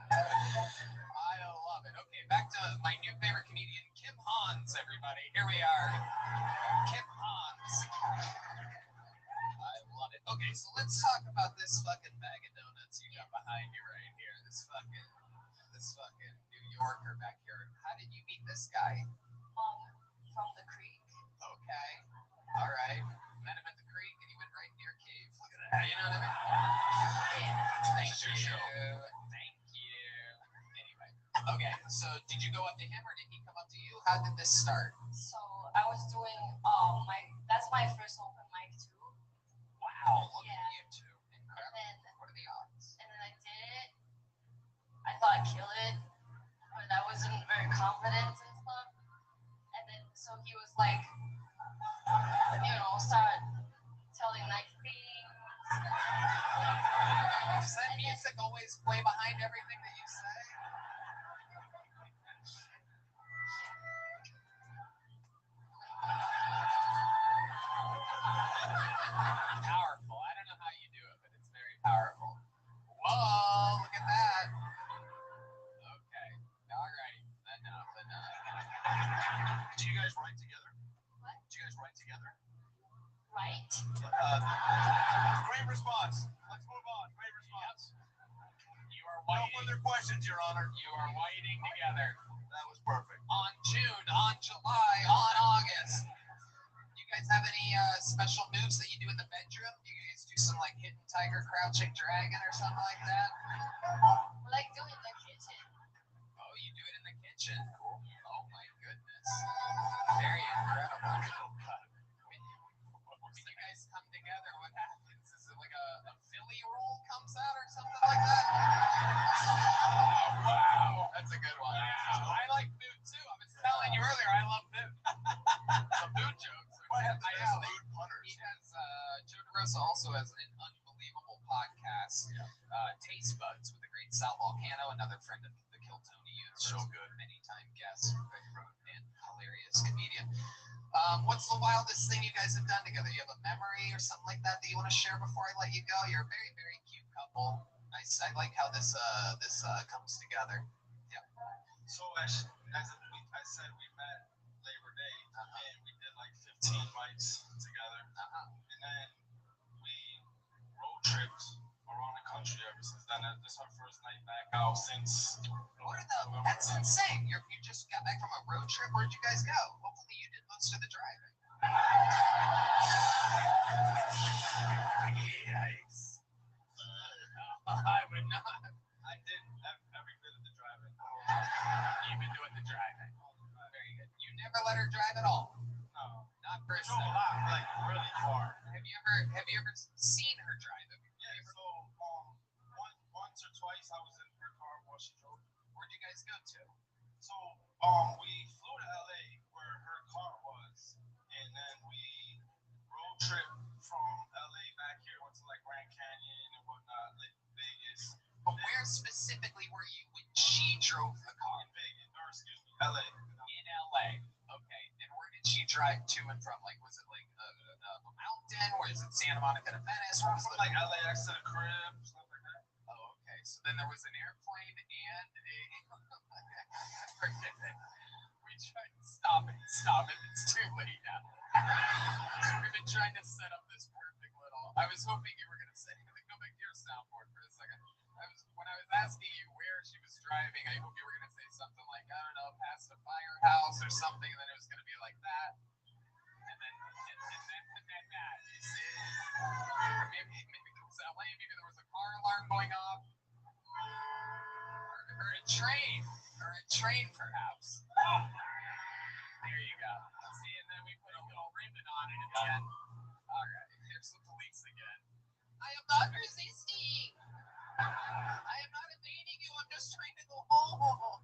I love it. Okay, back to my new favorite comedian, Kim Hans, everybody. Here we are. Kim Hans. I love it. Okay, so let's talk about this fucking bag of donuts you got behind you right here. This fucking New Yorker back here. How did you meet this guy? From the creek. Okay. All right. Met him at the creek and he went right into your cave. Look at that. You know what I mean? Yeah. Thank This is your show. you. Thank you. Anyway. Okay, so did you go up to him or did he come up to you? How did this start? So I was doing that's my first open mic too. Wow. Look Yeah. at you two. And Incredible. then What are the odds? I did it. I thought I'd kill it, but I wasn't very confident and stuff. And then so he was like, start telling nice things. Does that music always play behind everything that you say? Powerful. I don't know how you do it, but it's very powerful. Whoa, look at that. Okay. All right. Enough. Do you guys write together? What? Do you guys write together? Right? Great response. Let's move on. Great response. You are No whiting. further questions, Your Honor. You are whiting together. That was perfect. On June, on July, on August. You guys have any special moves that you do in the bedroom? You guys do some like hidden tiger, crouching dragon, or something like that? Like doing the kitchen. Oh, you do it in the kitchen. Cool. Oh my goodness. Very incredible. When you guys come together, what happens? Is it like a Philly roll comes out or something like that? Oh, wow. That's a good one. Wow. I like food too. I was telling you earlier, I love food. Some food jokes. I know. Food punters. He has, Joe DeRosa also has an unbelievable podcast, Taste Buds, with the great Sal Volcano, another friend of the Kill Tony Youth. So good. Many-time guest and hilarious comedian. What's the wildest thing you guys have done together? You have a memory or something like that you want to share before I let you go? You're a very, very cute couple. I like how this comes together. So as I said, we met Labor Day and we did like 15 bites together. And then we road tripped around the country ever since then. This is our first night back out since. That's insane. You just got back from a road trip. Where'd you guys go? Hopefully you did most of the driving. Yikes. I would not. I did every bit of the driving. You've been doing the driving. Very good. You never let her drive at all? No. Not for a Drove a second. lot, like really far. Have you ever seen her drive? Yeah, so once or twice I was in her car while she drove. Where'd you guys go to? So we flew to LA where her car was, and then we road trip from LA back here, went to like Grand Canyon and whatnot, like Vegas. But where specifically were you when she drove the car? In Vegas, or excuse me, LA. In LA. Okay. And where did she drive to and from? Like, was it like a mountain, or is it Santa Monica to Venice? Or From like LAX to the crib, stuff like that. Oh, okay. So then there was an airplane and we tried to stop it. It's too late now. We've been trying to set up this perfect little. I was hoping you were going to say, go back to your soundboard for a second. When I was asking you where she was driving, I hope you were going to say something like, I don't know, past a firehouse or something, and then it was going to be like that. And then that. You see? Maybe there was LA, maybe there was a car alarm going off. Or a train. Or a train, perhaps. There you go. See, and then we put a little ribbon on it at the end. Alright, here's the police again. I am not resisting. I am not evading you. I'm just trying to go home.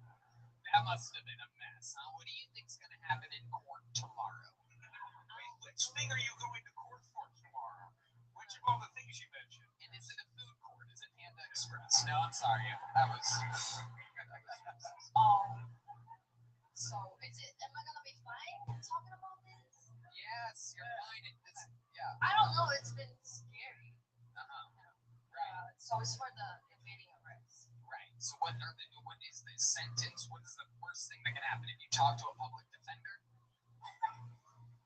That must have been a mess, huh? What do you think's going to happen in court tomorrow? Wait, which thing are you going to court for tomorrow? Which of all the things you mentioned? And is it a food court? Is it Panda Express? No, I'm sorry. That was. So am I gonna be fine talking about this? Yes, you're fine. Yeah. I don't know, it's been scary. Right. So it's for the evading arrest. Right. So what is the sentence? What is the worst thing that can happen if you talk to a public defender?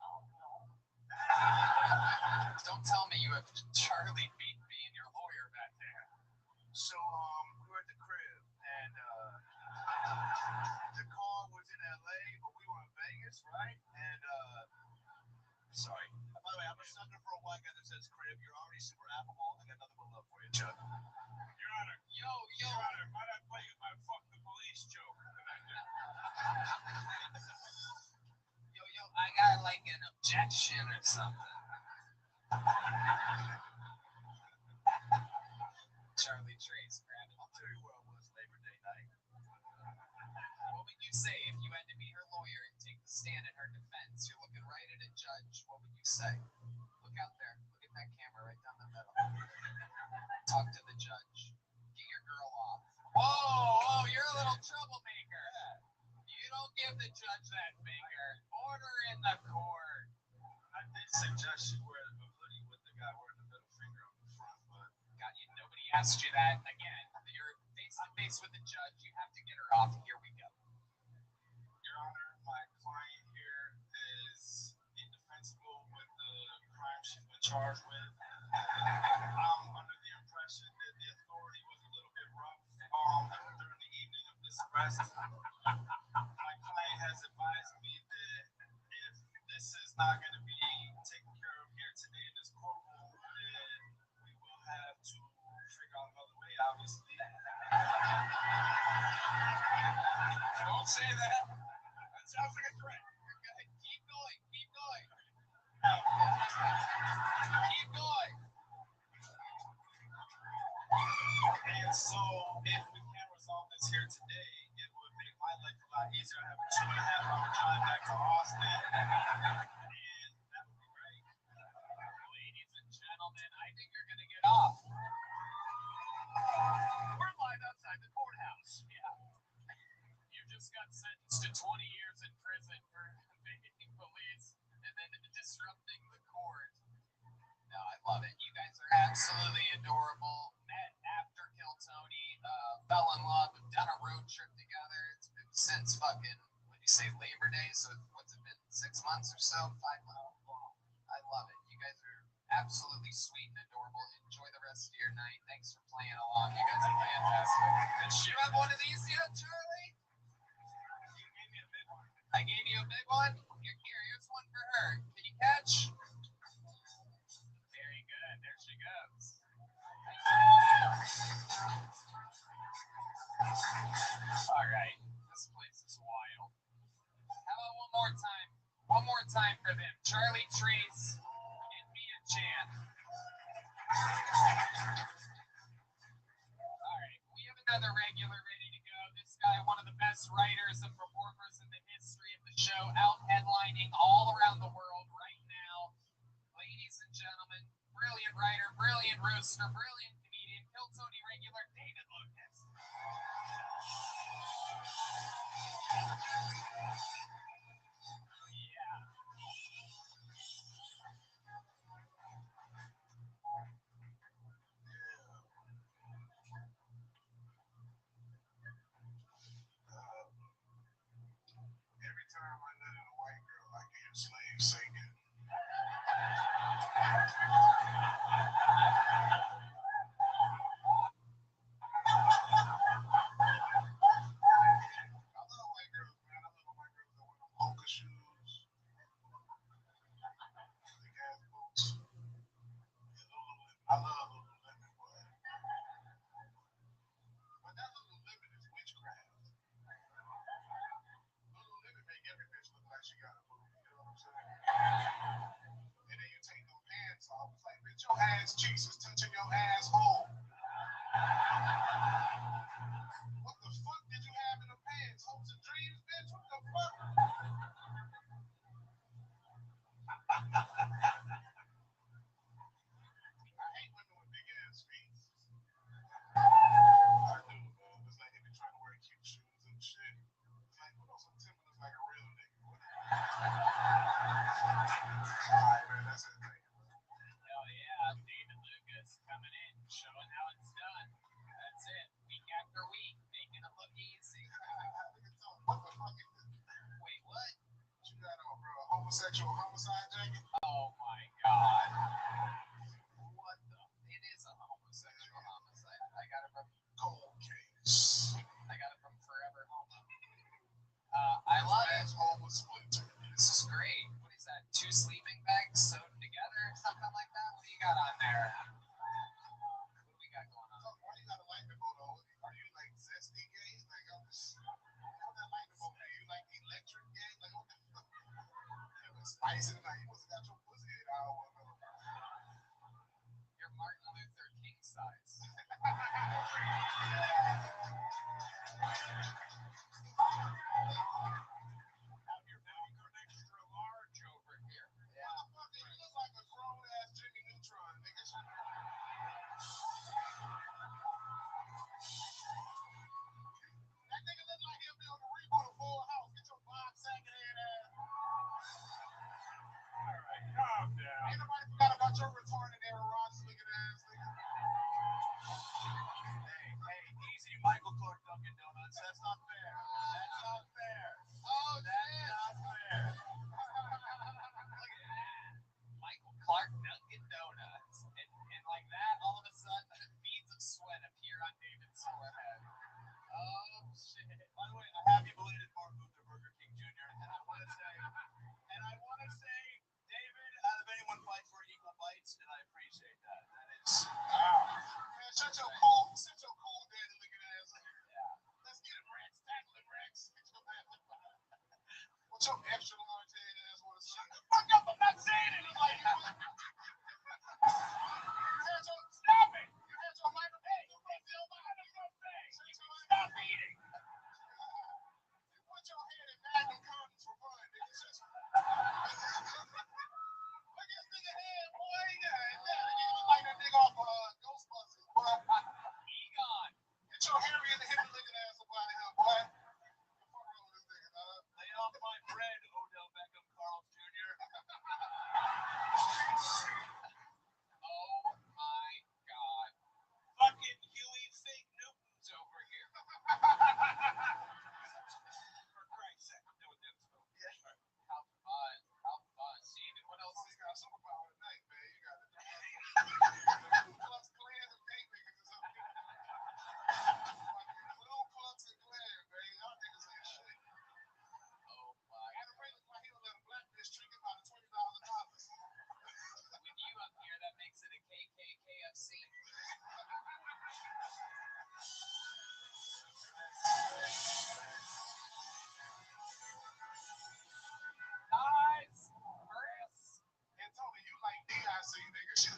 Oh no. Don't tell me you have Charlie being your lawyer back there. So we were at the crib and the car was in LA, but we were in Vegas, right? And sorry. By the way, I'm a sucker for a white guy that says crib. You're already super affable. I got nothing but love for you, Chuck. Your Honor. Yo. Your Honor, might I play you my fuck the police joke? Yo, I got like an objection or something. Charlie Trace grabbing. I'll tell you where I was Labor Day night. What would you say if you had to be her lawyer and take the stand in her defense? You're looking right at a judge. What would you say? Look out there. Look at that camera right down the middle. Talk to the judge. Get your girl off. Whoa, you're a little troublemaker. You don't give the judge that finger. Order in the court. I did suggest you wear a hoodie with the guy wearing the middle finger on the front, but Nobody asked you that. Again, you're face to face with the judge. You have to get her off. Here we go. Your Honor, my client charged with. I'm under the impression that the authority was a little bit rough during the evening of this arrest. My client has advised me that if this is not going to be taken care of here today in this courtroom, then we will have to figure out another way, obviously. Don't say that. That sounds like a threat. Keep going. Keep going. Keep going. And so, if we can't resolve this here today, it would make my life a lot easier. I have a 2.5 hour drive back to Austin. And that would be great. Ladies and gentlemen, I think you're going to get off. We're live outside the courthouse. Yeah. You just got sentenced to 20 years in prison for evading police and then disrupting the court. No, I love it. You guys are absolutely adorable. Met after Kill Tony, fell in love, have done a road trip together. It's been since fucking, what do you say, Labor Day? So what's it been, 6 months or so? 5 months? I love it. You guys are absolutely sweet and adorable. Enjoy the rest of your night. Thanks for playing along. You guys are fantastic. Did you have one of these yet, Charlie? You gave me a big one. I gave you a big one? Here's one for her. Can you catch? Very good. There she goes. All right. This place is wild. How about one more time? One more time for them. Charlie, Trace, and Mia Chan. All right. We have another regular ready to go. This guy, one of the best writers and performers in the history of the show, out headlining all around the world right now. Ladies and gentlemen, brilliant writer, brilliant rooster, brilliant comedian, Kill Tony regular, David Lucas. Yeah. Every time I nut in a white girl, I hear slaves singing. I love white girls, man. I love white girls that wear them polka shoes, big ass boots. I love Lululemon, but that Lululemon is witchcraft. Lululemon make every bitch look like she got a booty. You know what I'm saying? And then you take them pants off. It's like, bitch, your ass cheeks is touching your asshole. What the fuck did you have in the pants? Hopes and dreams, bitch? What the fuck? I hate women with big ass feet. I do, man. It's like they be trying to wear cute shoes and shit. It's like, put on some Timberlands like a real nigga. Alright, man, that's it. Thank you. Hell yeah, David Lucas coming in, showing how it's done. That's it, week after week, making it look easy. What the fuck is this? Wait, what? What you got on, bro? A homosexual homicide jacket? Oh my god. What the? It is a homosexual homicide. I got it from Cold case. Forever Home. I love it. Asshole was splinter. This is great. What is that? 2 sleeping bags sewed together or something like that? What do you got on there? What do we got going on? Why you got a lightning bolt on? Are you like zesty gay? Like, I'm just. What that lightning bolt? Are you like electric gay? Like, what the fuck? You know, spicy. Like, you must have got your pussy in our one. You're Martin Luther King size. Have your belly gun extra large over here. Yeah. Motherfucker, you look like a grown ass Jimmy Neutron, nigga. That nigga look like he'll be on the reboot of Full House. Get your Bob Saget head ass. Alright, calm down. Ain't nobody forgot about your retarded Aaron Rodgers looking ass nigga. Hey, easy, Michael your extra large head ass want to say? Shut the fuck up! I'm not saying it. Like, you had your stop it. You had your microphone. You put your mind in your face. Stop eating. You put your head in magnum condoms for fun, nigga. Just look at this nigga head, boy. Yeah, you look like that nigga off Ghostbusters, boy. Egon. Get your hairy in the hip and looking ass up out of here, boy. Lay off my bread, Odell Beckham Carl Jr. Oh my god. Fucking Huey Fake Newton's over here. For Christ's sake, I'm doing this. How fun. How fun. Steven, what else is got superpower tonight, man? You got it. Plus clans and pay niggas is up here. Little clumps and clans, man. Y'all niggas ain't shit. Oh my. Adam Ray looks like he'll let a black bitch trick him out of $20,000. With you up here, that makes it a KKKFC. Guys, Chris. And Tony, you like DIC, nigga. You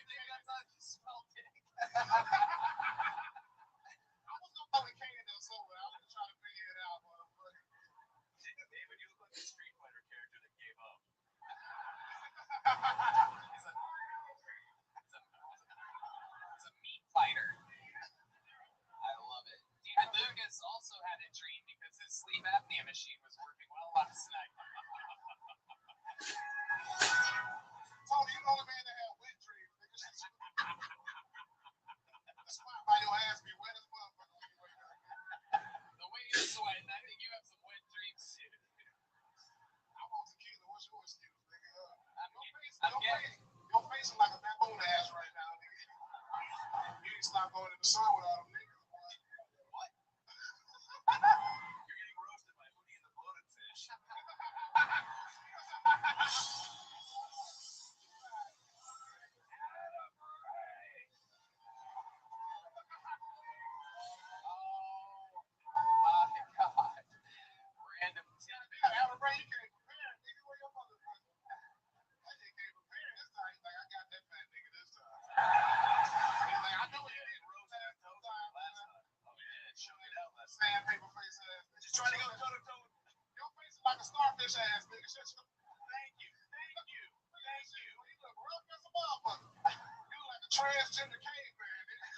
think that's how you smell dick? I was gonna call it K&L somewhere. I was just trying to figure it out, motherfucker. David, you look like a Street Fighter character that gave up. He's a meat fighter. I love it. David Lucas also had a dream because his sleep apnea machine was working well last night. Tony, you the only man that had wet dreams, nigga. The spot by your ass be wet as motherfucker when you wake up. The way you're sweating, I think you have some wet dreams too. I'm on tequila. What's your excuse, nigga? Your face is like a baboon ass right now, nigga. You need to stop going in the sun without them niggas. What? You're getting roasted by Hootie and the Bloated Fish. Oh my god. Random tidbit. Adam Ray, you can't prepare, nigga. Where your motherfucker? I just can't prepare this time. He's like, I got that fat nigga this time. He's like, I know he didn't roast that toe time last time. Oh yeah, it showed it out last time. Sandpaper face ass. Just trying to go toe to toe. Your face is like a starfish ass, nigga. Shut your. Thank you. You look rough as a motherfucker. You look like a transgender caveman, nigga.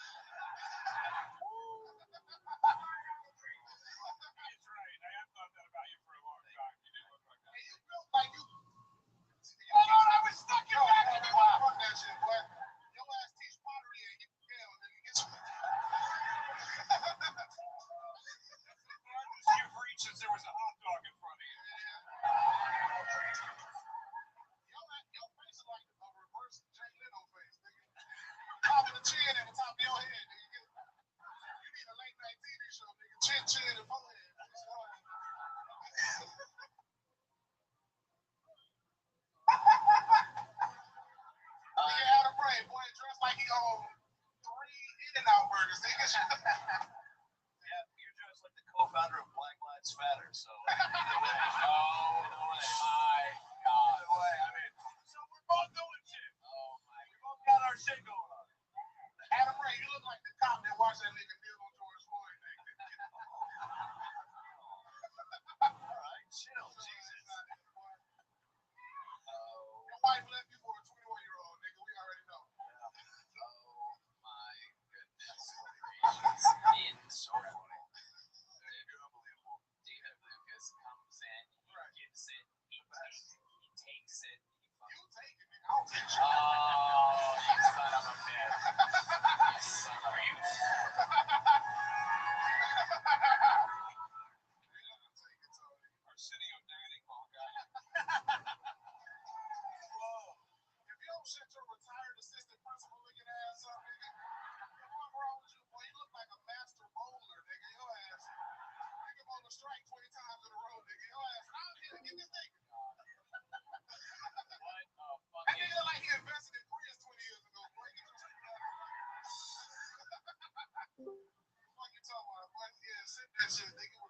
He's right. I have thought that about you for a long time. You do look like that. And you look like you. Oh Lord, I was stuck in back in the line. Fuck that shit, boy. Your ass teach pottery and you fail, nigga. Get some. You've reached since there was a hot dog in front of you. Your face is like a reverse Jay Leno face, nigga. Top of the chin and the top of your head, nigga. You need a late night TV show, nigga. Chin and forehead. Nigga out of frame, boy, dressed like he owned 3 In-N-Out burgers, nigga. Yeah, you're dressed like the co-founder of Black Lives Matter, so either way. No way. My God. No way. I mean, so we're both doing shit. Oh my. We both got our shit going on. Adam Ray, you look like the cop that watched that nigga deal on George Floyd, nigga. All right, chill, Jesus. Your wife left you for a 21-year-old, nigga. We already know. Yeah. Oh my goodness. It's unbelievable. David Lucas comes in, he gives it, he takes it. You take it, nigga. I'll take it. Oh, you son of a bitch. You son of a bitch. Arsenio dining hall guy. Whoa. If you don't shut your retired assistant principal looking ass up, nigga, what's wrong with you, boy? You look like a master bowler, nigga. Your ass. Nigga on the strike 20 times in a row, nigga. Your ass out here. Get this nigga. What the fuck? That nigga like he invested in Prius 20 years ago, boy. Get your shit out of here. What you talking about, boy? Yeah, sit that shit, nigga.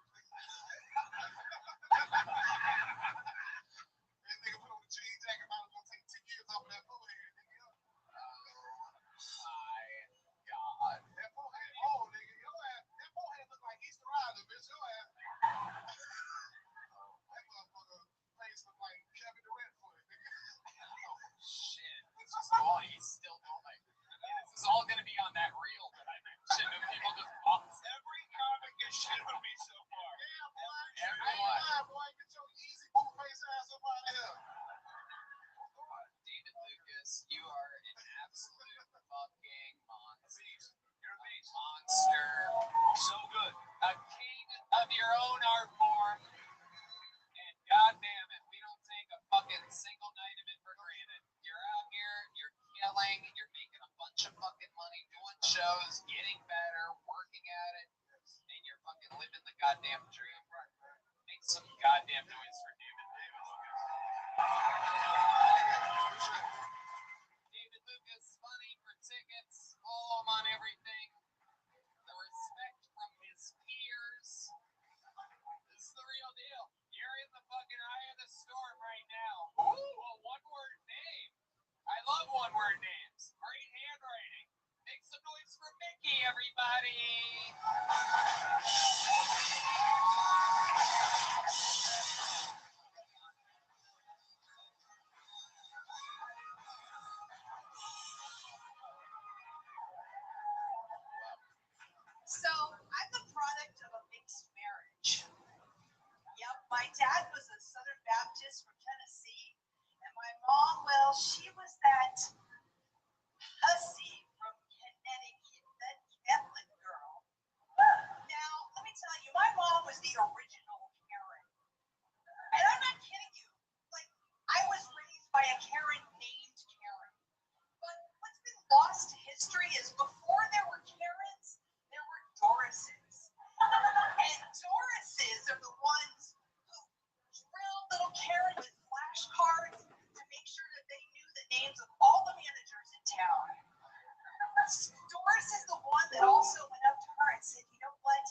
shows, getting better, working at it, and you're fucking living the goddamn dream. Make some goddamn noise for David Davis. David Lucas, money for tickets, follow him on everything. The respect from his peers. This is the real deal. You're in the fucking eye of the storm right now. Ooh, a one-word name. I love one-word names. Great handwriting. Make some noise for Mickey, everybody. So I'm the product of a mixed marriage. Yep, my dad was a Southern Baptist from Tennessee, and my mom, well, she was that hussy from Connecticut, that Catholic girl. Now, let me tell you, my mom was the original Karen. And I'm not kidding you. Like, I was raised by a Karen named Karen. But what's been lost to history is before there were Karens, there were Dorises. And Dorises are the ones who drilled little Karen with flashcards to make sure that they knew the names of all the managers in town. Doris is the one that also went up to her and said, you know what?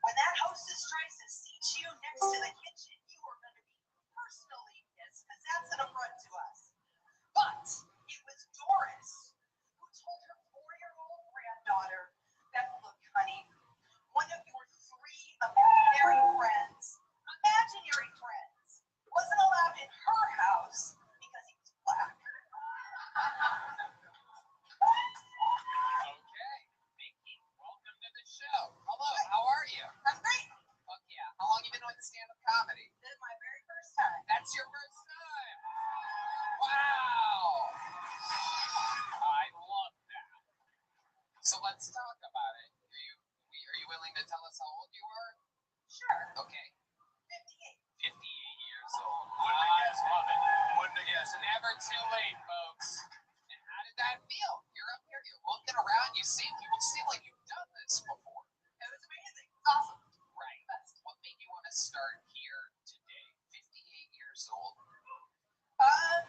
When that hostess tries to seat you next to the kitchen, you are going to be personally pissed because that's an affront to us. But it was Doris who told her 4-year-old granddaughter that, look, honey, one of your 3 imaginary friends, wasn't allowed in her house because he was black. Okay, Mickey, welcome to the show. Hello, how are you? I'm great. Fuck yeah. How long you been doing stand-up comedy? This is my very first time. That's your first time. Wow. I love that. So let's talk about it. Are you willing to tell us how old you are? Sure. Okay. 58. 58 years old. Wouldn't have guessed. Love it. Wouldn't have guessed. Never too late, folks. And how did that feel? You're up here, you're looking around, you seem like you've done this before. It was amazing. Awesome. Right. What made you want to start here today? 58 years old.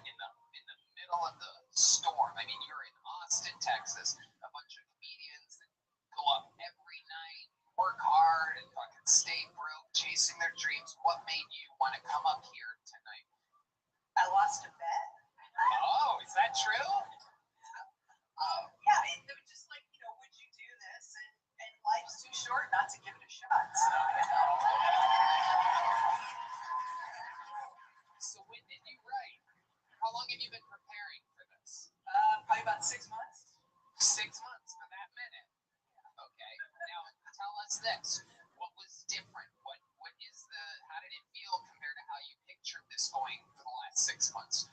In the middle of the storm. I mean, you're in Austin, Texas. A bunch of comedians that go up every night, work hard, and fucking stay broke, chasing their dreams. What made you want to come up here tonight? I lost a bet. Oh, is that true? Yeah, it was just like, would you do this? And life's too short not to give it a shot. So when did you write? How long have you been preparing for this? Probably about 6 months. 6 months for that minute. Okay. Now tell us this. What was different? How did it feel compared to how you pictured this going for the last 6 months?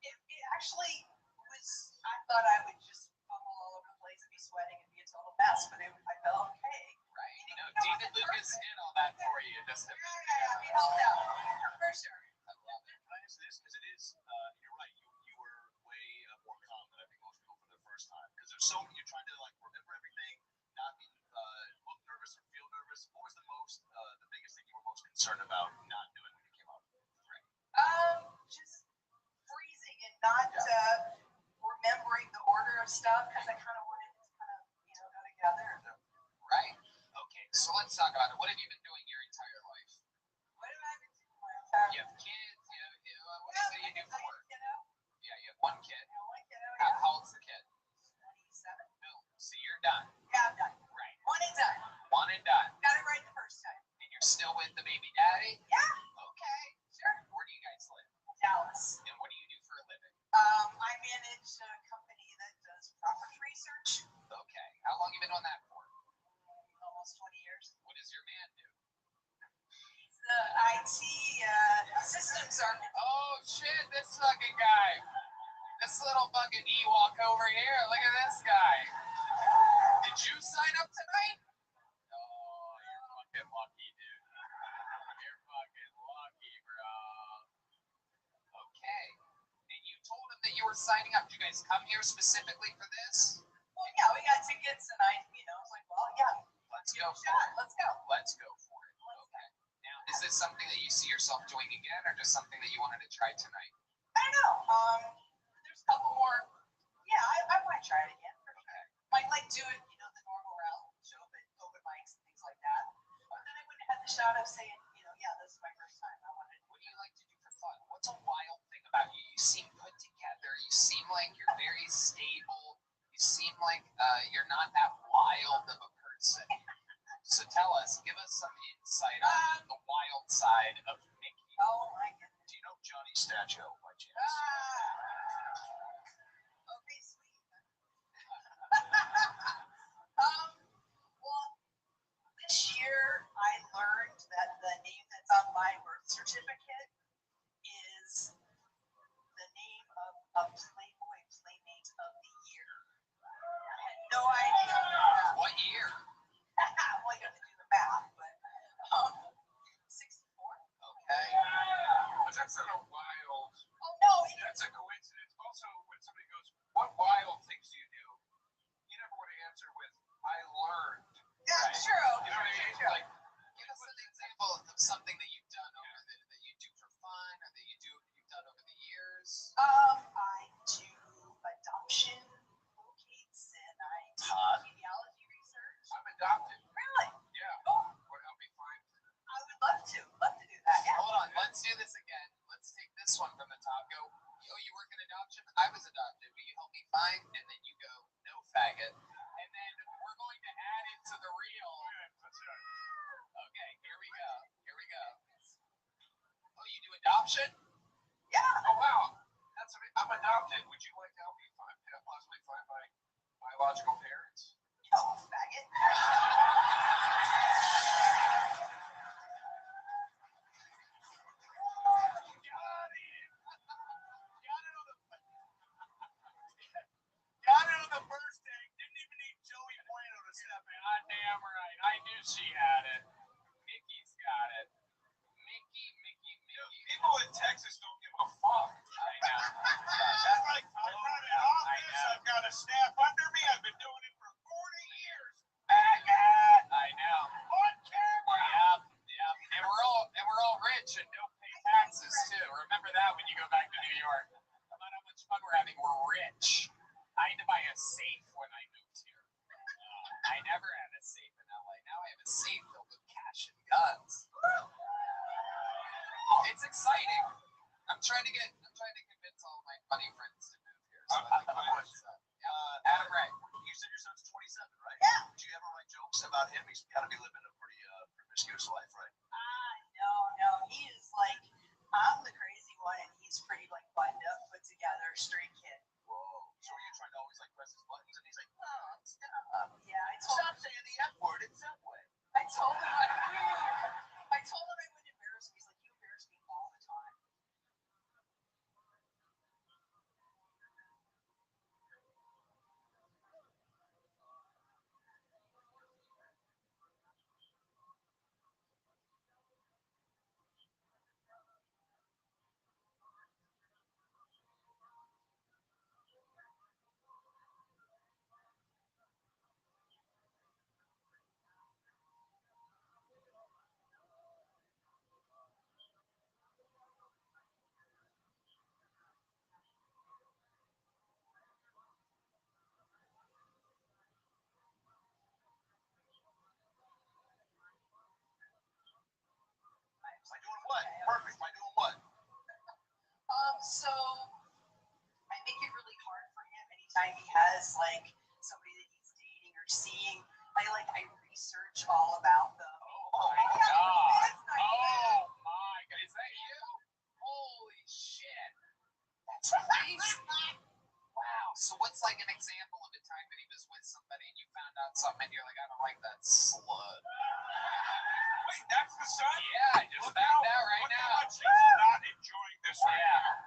It actually was, I thought I would just fumble all over the place and be sweating and be a total mess, but I felt okay. Right. David Lucas did all that for you. Just to It helped out, for sure. I love it. Can I ask this? Because it is, you're right. You were way more calm than I think most people for the first time. Because there's so many, you're trying to remember everything, not be look nervous or feel nervous. What was the biggest thing you were most concerned about not doing when you came up? Right. Just freezing and not remembering the order of stuff because I kind of wanted to go together. Right. Okay. So let's talk about it. What have you been doing your entire life? What have I been doing my entire life? You have kids. What is it you do for work? Yeah, you have one kid. One kiddo, How old's the kid? 27. Boom. So you're done. Yeah, I'm done. Right. One and done. One and done. Got it right the first time. And you're still with the baby daddy? Yeah. Okay. Sure. Where do you guys live? Dallas. And what do you do for a living? I manage a company that does property research. Okay. How long you been on that for? Almost 20 years. What does your man do? He's the IT systems architect. Oh shit, this fucking guy. This little fucking Ewok over here. Look at this guy. Did you sign up tonight? Oh, you're fucking lucky, dude. You're fucking lucky, bro. Okay. And you told him that you were were signing up. Did you guys come here specifically for this? Well, yeah, we got tickets, and I was like, well, yeah, Let's give go it a for shot. it. Let's go. Let's go for it. Okay. Now, is this something that you see yourself doing again, or just something that you wanted to try tonight? I don't know. There's a couple more. Yeah, I might try it again. For sure. Might like do it, the normal route, show up at open mics and things like that. But then I wouldn't have the shot of saying, yeah, this is my first time. I wanted. What do you like to do for fun? What's a wild thing about you? You seem put together. You seem like you're very stable. You seem like you're not that wild of a person. So tell us, give us some insight on the wild side of Mickey. Oh my goodness. Do you know Johnny Stacho by chance? Okay, sweet. Well, this year I learned that the name that's on my birth certificate is the name of a Playboy Playmate of the Year. I had no idea. What year? Well, you have to do the math, but 64. Okay. But that's not a wild. Oh no, That's a coincidence. Also, when somebody goes, "What wild things do you do?" You never want to answer with, "I learned." yeah, Right. true. You know what I mean? True. Like, Give us an example of something that you've done that you do for fun, or that you've done over the years. I do adoption locates and I do genealogy research. I'm adopted. Really? Yeah. Oh, Would help me find. I would love to do that. Yeah. Hold on, let's do this again. Let's take this one from the top. Go, oh, you work in adoption? I was adopted. Will you help me find? And then you go, no, faggot. And then we're going to add it to the reel. Okay, here we go. Here we go. Oh, you do adoption? Yeah. Oh wow, that's amazing. I'm adopted. Would you like to help me possibly find my biological parents? No, faggot. Got it on the first take. Didn't even need Joey Bueno to step in. I damn right. I knew she had it. Mickey's got it. Mickey. People in Texas don't give a fuck. I know. That's like, I'm running office. I've got a staff under me. I've been doing it for 40 years. Faggot! I know. On camera! Yep. And we're all rich and don't pay taxes too. Remember that when you go back to New York. No matter how much fun we're having, we're rich. I had to buy a safe when I moved here. I never had a safe in LA. Now I have a safe filled with cash and guns. It's exciting. I'm trying to convince all of my funny friends to move here. So Adam Ray. You said your son's 27, right? Yeah. Do you ever write jokes about him? He's got to be living a pretty promiscuous life, right? No. He is like, I'm the crazy one, and he's pretty like buttoned up, put together, straight kid. Whoa. So are you trying to always like press his buttons? And he's like, no, stop. Yeah, Stop saying the F word in Subway. I told him I wouldn't embarrass him. He's like, you embarrass me all the time. By doing what? Perfect. By doing what? So I make it really hard for him anytime he has like somebody that he's dating or seeing. I research all about them. Oh my god. Oh my god. Is that you? Holy shit. That's crazy. Wow. So what's like an example of a time that he was with somebody and you found out something and you're like, I don't like that slut. Wait, that's the son? Yeah, I just found out right Look now. how much he's not enjoying this right Yeah. now.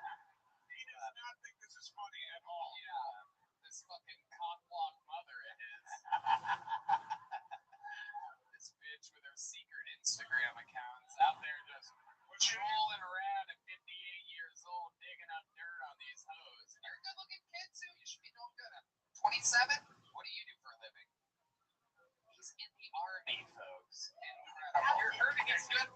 He does not think this is funny at all. Yeah. This fucking cockblock mother of his. This bitch with her secret Instagram accounts out there just patrolling around at 58 years old, digging up dirt on these hoes. And you're a good 27? What do you do for a living? He's in the army, folks. Incredible. You're earning is good.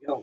Yo,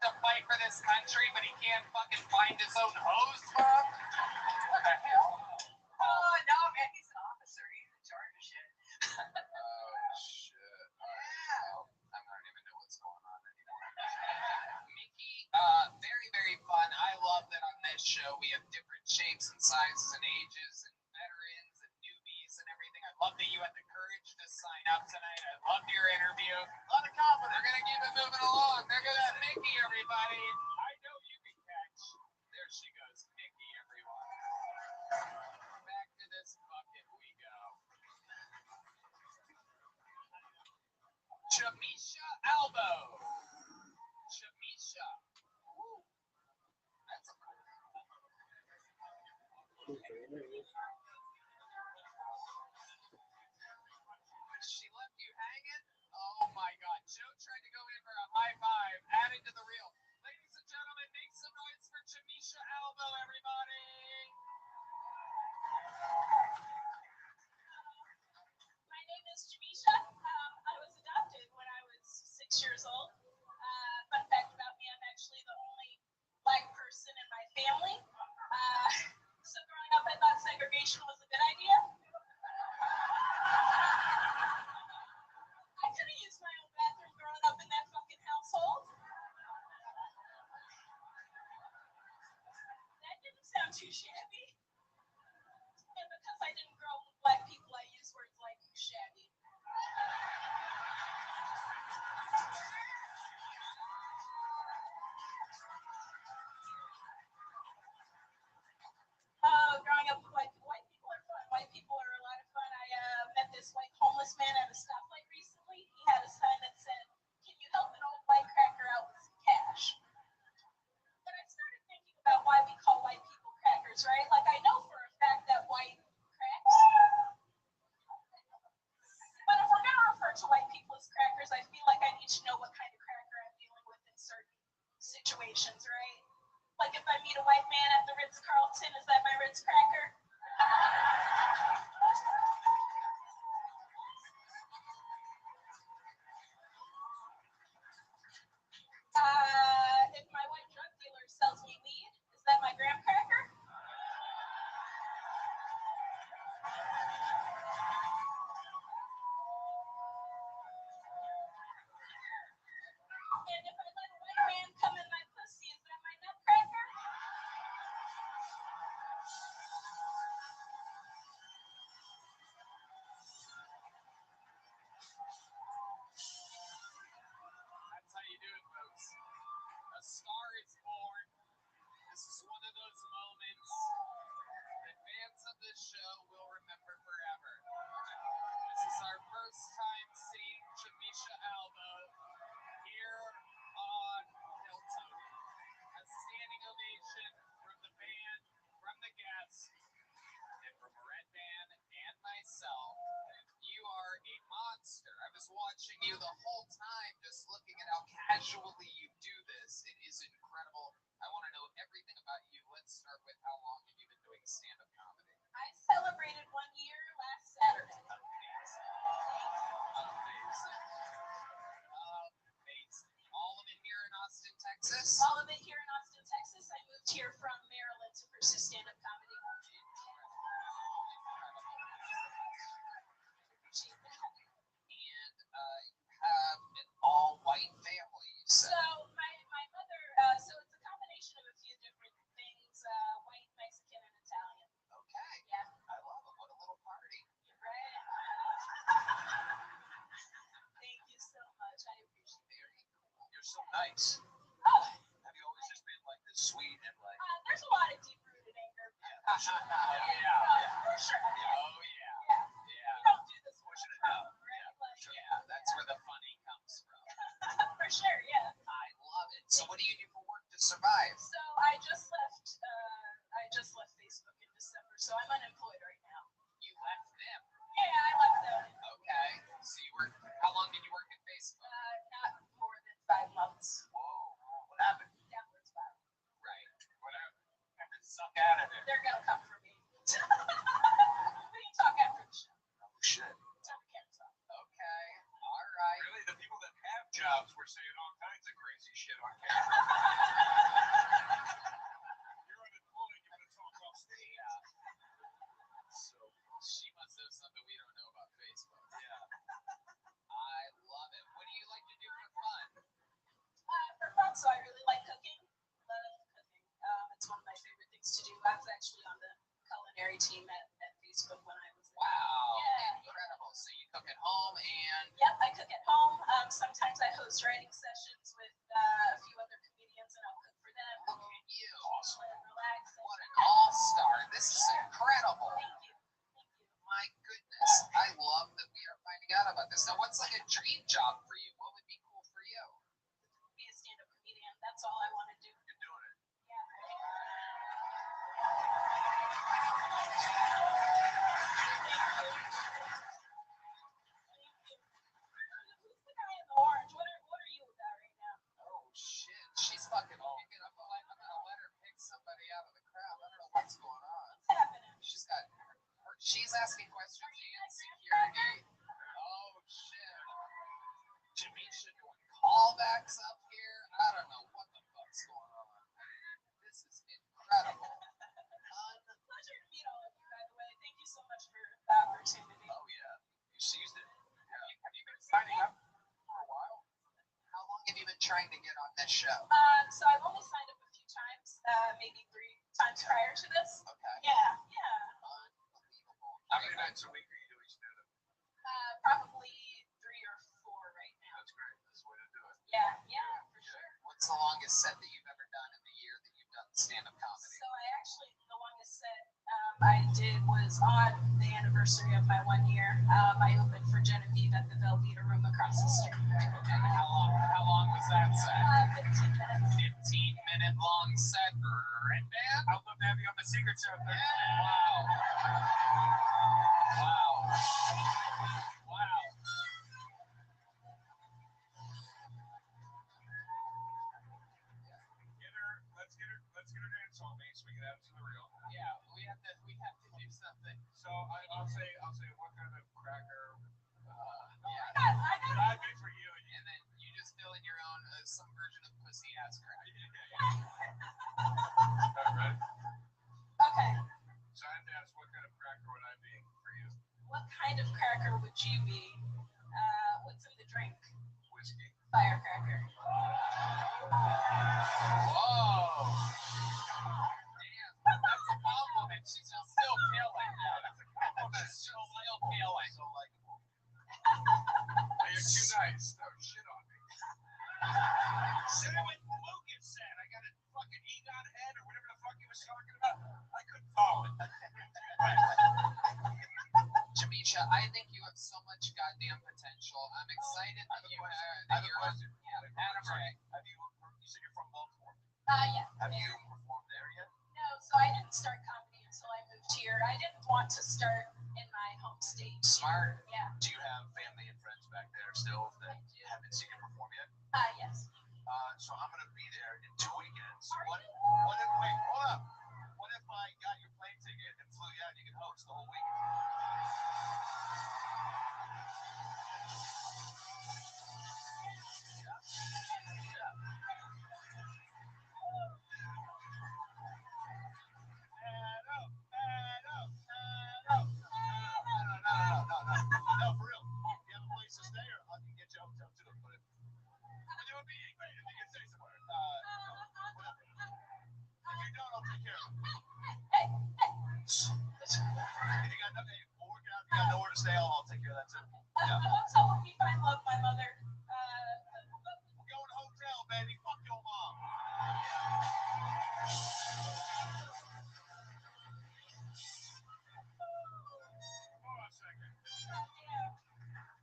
to fight for this country, but he can't fucking find his own hose, Bob? What the hell? Oh, no, man, he's an officer. He's in charge of shit. Oh, shit. Well, I don't even know what's going on anymore. Mickey, very, very fun. I love that on this show we have different shapes and sizes and ages and veterans and newbies and everything. I love that you had the courage to sign up tonight. I loved your interview. A lot of confidence. They're going to keep it moving along. Look at that Mickey, everybody. I know you can catch. There she goes. Mickey, everyone. Back to this bucket we go. Chamisha Albo. Chamisha. Ooh. That's a She left you hanging? Oh my god. Joe tried to go in for a high five. Added to the reel. Ladies and gentlemen, make some noise for Chamisha Albo, everybody. My name is Jamisha. I was adopted when I was 6 years old. Fun fact about me, I'm actually the only black person in my family. So growing up, I thought segregation was a good idea. I could have used my own bathroom growing up in that fucking household. That didn't sound too shabby. And because I didn't grow up with black people, I use words like shabby. Growing up with white people are fun. White people are a lot of fun. I met this white homeless man at a stoplight recently. He had a sign that said, "Can you help an old white cracker out with some cash?" But I started thinking about why we call white people crackers, right? Like, I know for a fact that white cracks. But if we're going to refer to white people as crackers, I feel like I need to know what kind of cracker I'm dealing with in certain situations, right? Like if I meet a white man at the Ritz-Carlton, is that my Ritz cracker? If my white drug dealer sells me weed, is that my graham cracker? And if I let a white man come in my pussy, is that my nutcracker? That's how you do it, folks. A star is born. This is one of those moments that fans of this show will remember forever. This is our first time seeing Chamisha Albo here on Hilltop. A standing ovation from the band, from the guests, and from Red Band and myself. You are a monster. I was watching you the whole time, just looking at how casually you do this. It is incredible. I want to know everything about you. Let's start with how long have you been doing stand-up comedy? I celebrated 1 year last Saturday. Amazing. Amazing. Amazing. All of it here in Austin, Texas? All of it here in Austin, Texas. I moved here from Maryland to pursue stand-up comedy. And you have an all-white family, you So said. my mother, so it's a combination of a few different things, white, Mexican, and Italian. Okay. Yeah. I love it. What a little party. Right? Thank you so much. I appreciate it. Very cool. You're so nice. Oh, Have you always just been like this sweet and like? there's a lot of deep-rooted anger. Yeah. For sure. Oh yeah. Yeah. Yeah. We don't do this for Pushing it trouble, out. right? Like, Yeah. That's where the funny comes from. for sure, yeah. I love it. So what do you do for work to survive? So I just left Facebook in December, so I'm unemployed right now. You left them. Yeah, I left them. Okay. So you work. How long did you work at Facebook? Not more than 5 months. Whoa. What happened? Downward spiral. Right. Whatever. Have to suck out of it. They're gonna come for me. We can talk after the show. Oh shit. Turn the cameras off. Okay. All right. Really, the people that have jobs were saying all kinds of crazy shit on camera. callbacks up here. I don't know what the fuck's going on. This is incredible. Pleasure to meet all of you, by the way. Thank you so much for the opportunity. Oh yeah, you seized it. Yeah. Have you been signing up for a while? How long have you been trying to get on this show? So I've only signed up a few times, maybe 3 times prior to this. Okay. Yeah. Unbelievable. How many nights a week are you doing stand-up? Probably 3 or 4 right now. That's great. That's the way to do it. Yeah, for sure. What's the longest set that you've ever done in the year that you've done stand-up comedy? So the longest set I did was on the anniversary of my 1 year. I opened for Genevieve at the Velveeta Room across the street. And how long was that set? 15 minutes. 15-minute long set. Right, man? I'd love to have you on the Secret Show. Yeah. Wow. Let's get her to insult me so we can add it to the reel. Yeah, we have to do something. So I'll say what kind of cracker Yeah. would I be for you? And then you just fill in your own some version of pussy ass crack. Right. Okay. So I have to ask, what kind of cracker would I be for you? What kind of cracker would you be? What's in the drink? Whiskey. Firecracker. Whoa. Damn, that's a compliment. She's still feeling. That's a compliment. Still feeling. So likable. Hey, you're too nice. Don't shit on me. Say what Lucas said. I got a fucking Egon head or whatever the fuck he was talking about. I couldn't follow it. Jamisha, I think you have so much goddamn potential. I'm excited that you I have a question. Adam Ray. You said you're from Baltimore. Yeah. Have you performed there yet? No, so I didn't start comedy until I moved here. I didn't want to start in my home state. Smart. Yeah. Do you have family and friends back there still that haven't seen you perform yet? Yes. So I'm gonna be there in 2 weekends. Are What you? if wait, hold up. What if I got your plane ticket and flew you out and you could host the whole weekend? No, for real. You have a place to stay, or I can get you a hotel too. But it would be great if you could stay somewhere. Whatever. If you don't, I'll take care of it. If you got nothing, we'll work it out. If you got nowhere to stay, I'll take care of that too. The hotel would be fine. Love my mother. We're going to hotel, baby. Fuck your mom.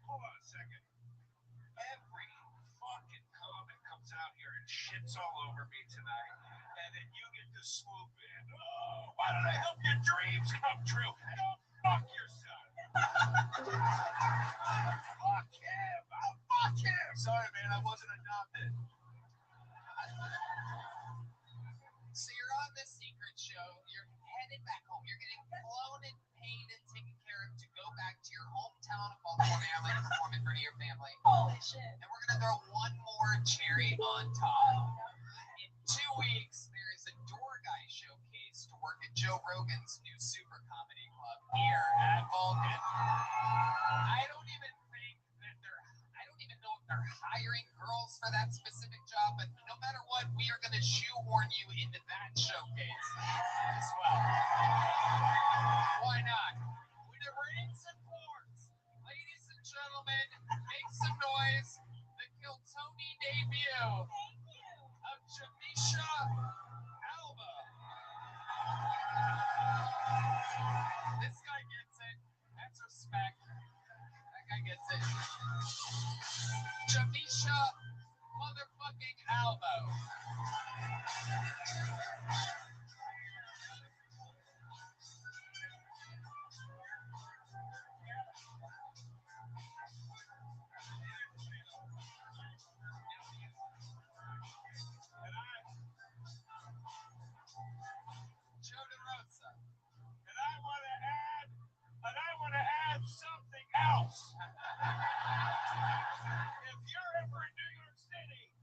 Hold on a second. Every fucking comic comes out here and shits all over me tonight, and then you get to swoop in. Oh, why did I help your dreams come true? Go fuck yourself. Fuck him. Oh, fuck him. Sorry, man. I wasn't adopted. So you're on this secret show. You're headed back home. You're getting flown and paid and taken care of to go back to your hometown of Baltimore, Maryland, and perform in front of your family. Holy shit. And we're gonna throw one more cherry on top. In 2 weeks, there is a door guy showcase to work at Joe Rogan's new super comedy club here at Vulcan. I don't even know if they're hiring girls for that specific job, but no matter what, we are gonna shoehorn you into that showcase as well. Why not? With the rings and forms, ladies and gentlemen, make some noise. The Kiltony debut of Jamisha Alba. This guy gets it. That's respect. That guy gets it. Jamisha motherfucking Alba. Joe DeRosa. And I want to add something else. If you're ever in New York City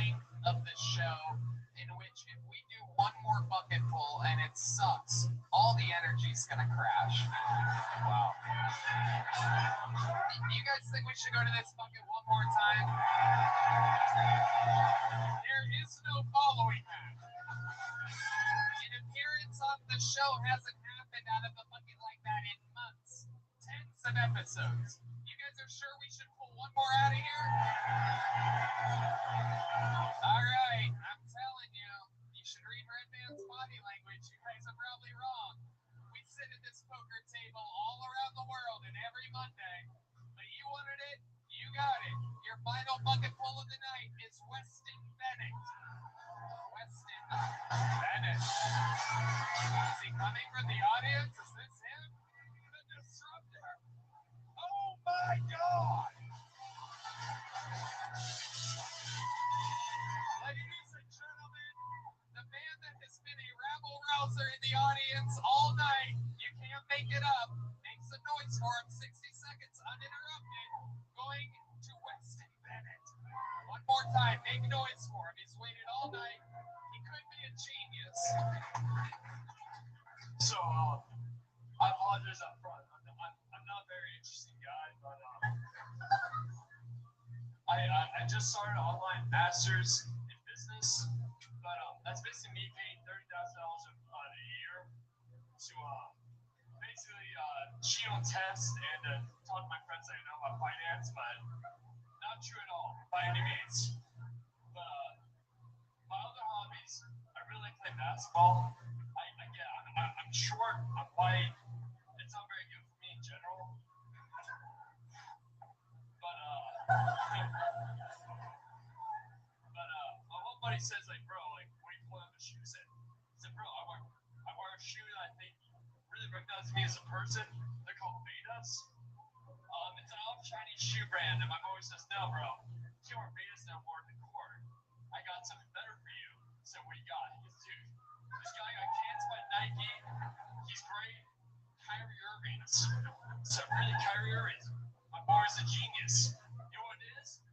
length of the show in which if we do one more bucketful and it sucks, all the energy's gonna crash. Wow. Do you guys think we should go to this bucket one more time? There is no following that. An appearance on the show hasn't happened out of a bucket like that in months. Tens of episodes. You guys are sure we should pull one more out of here? Alright, I'm telling you, you should read Redman's body language. You guys are probably wrong. We sit at this poker table all around the world and every Monday. But you wanted it, you got it. Your final bucket full of the night is Weston Bennett. Weston Bennett. Is he coming from the audience? Is this him? The disruptor. Oh my God! Ladies and gentlemen, the man that has been a rabble-rouser in the audience all night, you can't make it up, make some noise for him, 60 seconds uninterrupted, going to Weston Bennett. One more time, make noise for him. He's waited all night. He could be a genius. So, I apologize up front. I'm not a very interesting guy, but I just started an online master's in business, but that's basically me paying $30,000 a year to basically cheat on tests and talk to my friends that I know about finance, but not true at all by any means. But my other hobbies, I really like playing basketball. I'm short, I'm white. It's not very good for me in general. But my one buddy says like, bro, like, what do you pull out the shoes in? I said, bro, I wear a shoe that I think really recognizes me as a person. They're called Betas. It's an off-Chinese shoe brand, and my boy says, no, bro, you can't wear Betas that wore the court. I got something better for you. So what do you got? He goes, dude, this guy got cans by Nike. He's great. Kyrie Irving. So really, Kyrie Irving. My boy's a genius. You know what it is?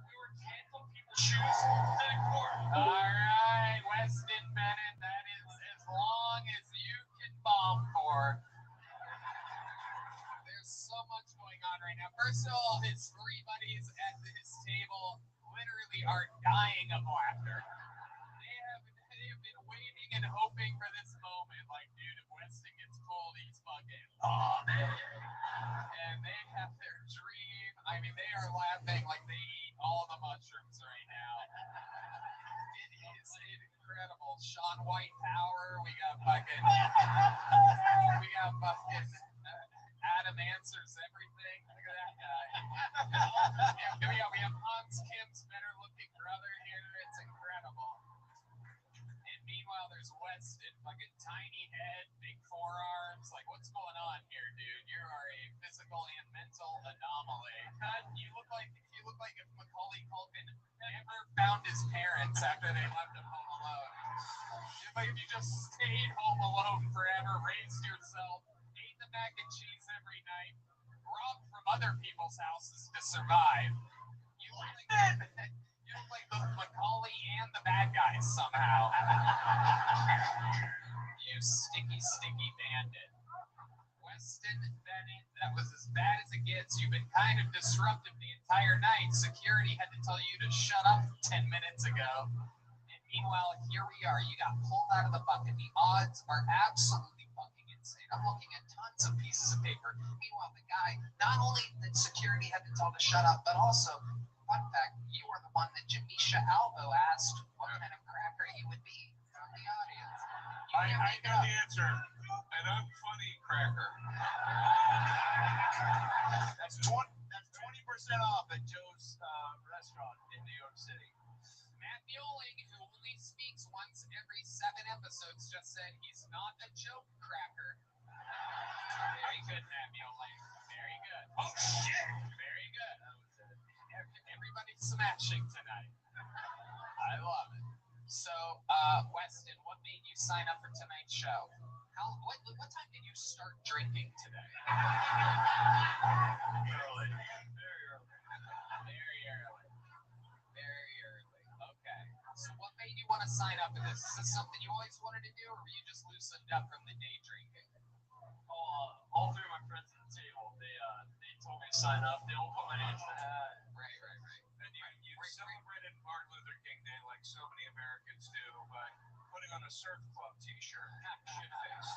We were tackling people's shoes to the court. All right, Weston Bennett, that is as long as you can bomb for. There's so much going on right now. First of all, his three buddies at his table literally are dying of laughter. They have been waiting and hoping for this moment. Like, dude, if Weston gets pulled, he's fucking man. And they have their dream. I mean, they are laughing like they eat all the mushrooms right now. It is incredible. Sean White power. We got fucking Adam answers everything. Look at that guy. we have Hans Kim's better looking brother here. It's incredible. And meanwhile, there's Weston, fucking tiny head, big forearms. Like, what's going on here, dude? You are a physical and mental anomaly. You look like if Macaulay Culkin never found his parents after they left him home alone. You look like if you just stayed home alone forever, raised yourself, ate the mac and cheese every night, robbed from other people's houses to survive. You look like both Macaulay and the bad guys somehow. You sticky, sticky bandit. Weston Bennett, that was as bad as it gets. You've been kind of disruptive the entire night. Security had to tell you to shut up 10 minutes ago. And meanwhile, here we are. You got pulled out of the bucket. The odds are absolutely fucking insane. I'm looking at tons of pieces of paper. Meanwhile, the guy, not only did security had to tell to shut up, but also, fun fact, you were the one that Jamisha Albo asked what kind of cracker he would be from the audience. I know the answer. An unfunny cracker. That's 20% off at Joe's restaurant in New York City. Matt Mueling, who only speaks once every 7 episodes, just said he's not a joke cracker. Very good, Matt Mueling. Very good. Oh, shit! Very good. Everybody's smashing tonight. I love it. So, Weston, what made you sign up for tonight's show? What time did you start drinking today? Early. Very early. Very early. Very early. Okay. want to sign up for this? Is this something you always wanted to do, or were you just loosened up from the day drinking? All three of my friends at the table, they told me to sign up. They all put my name to the hat. Right. And you celebrated Martin Luther King Day like so many Americans do by putting on a surf club t-shirt. Shit face.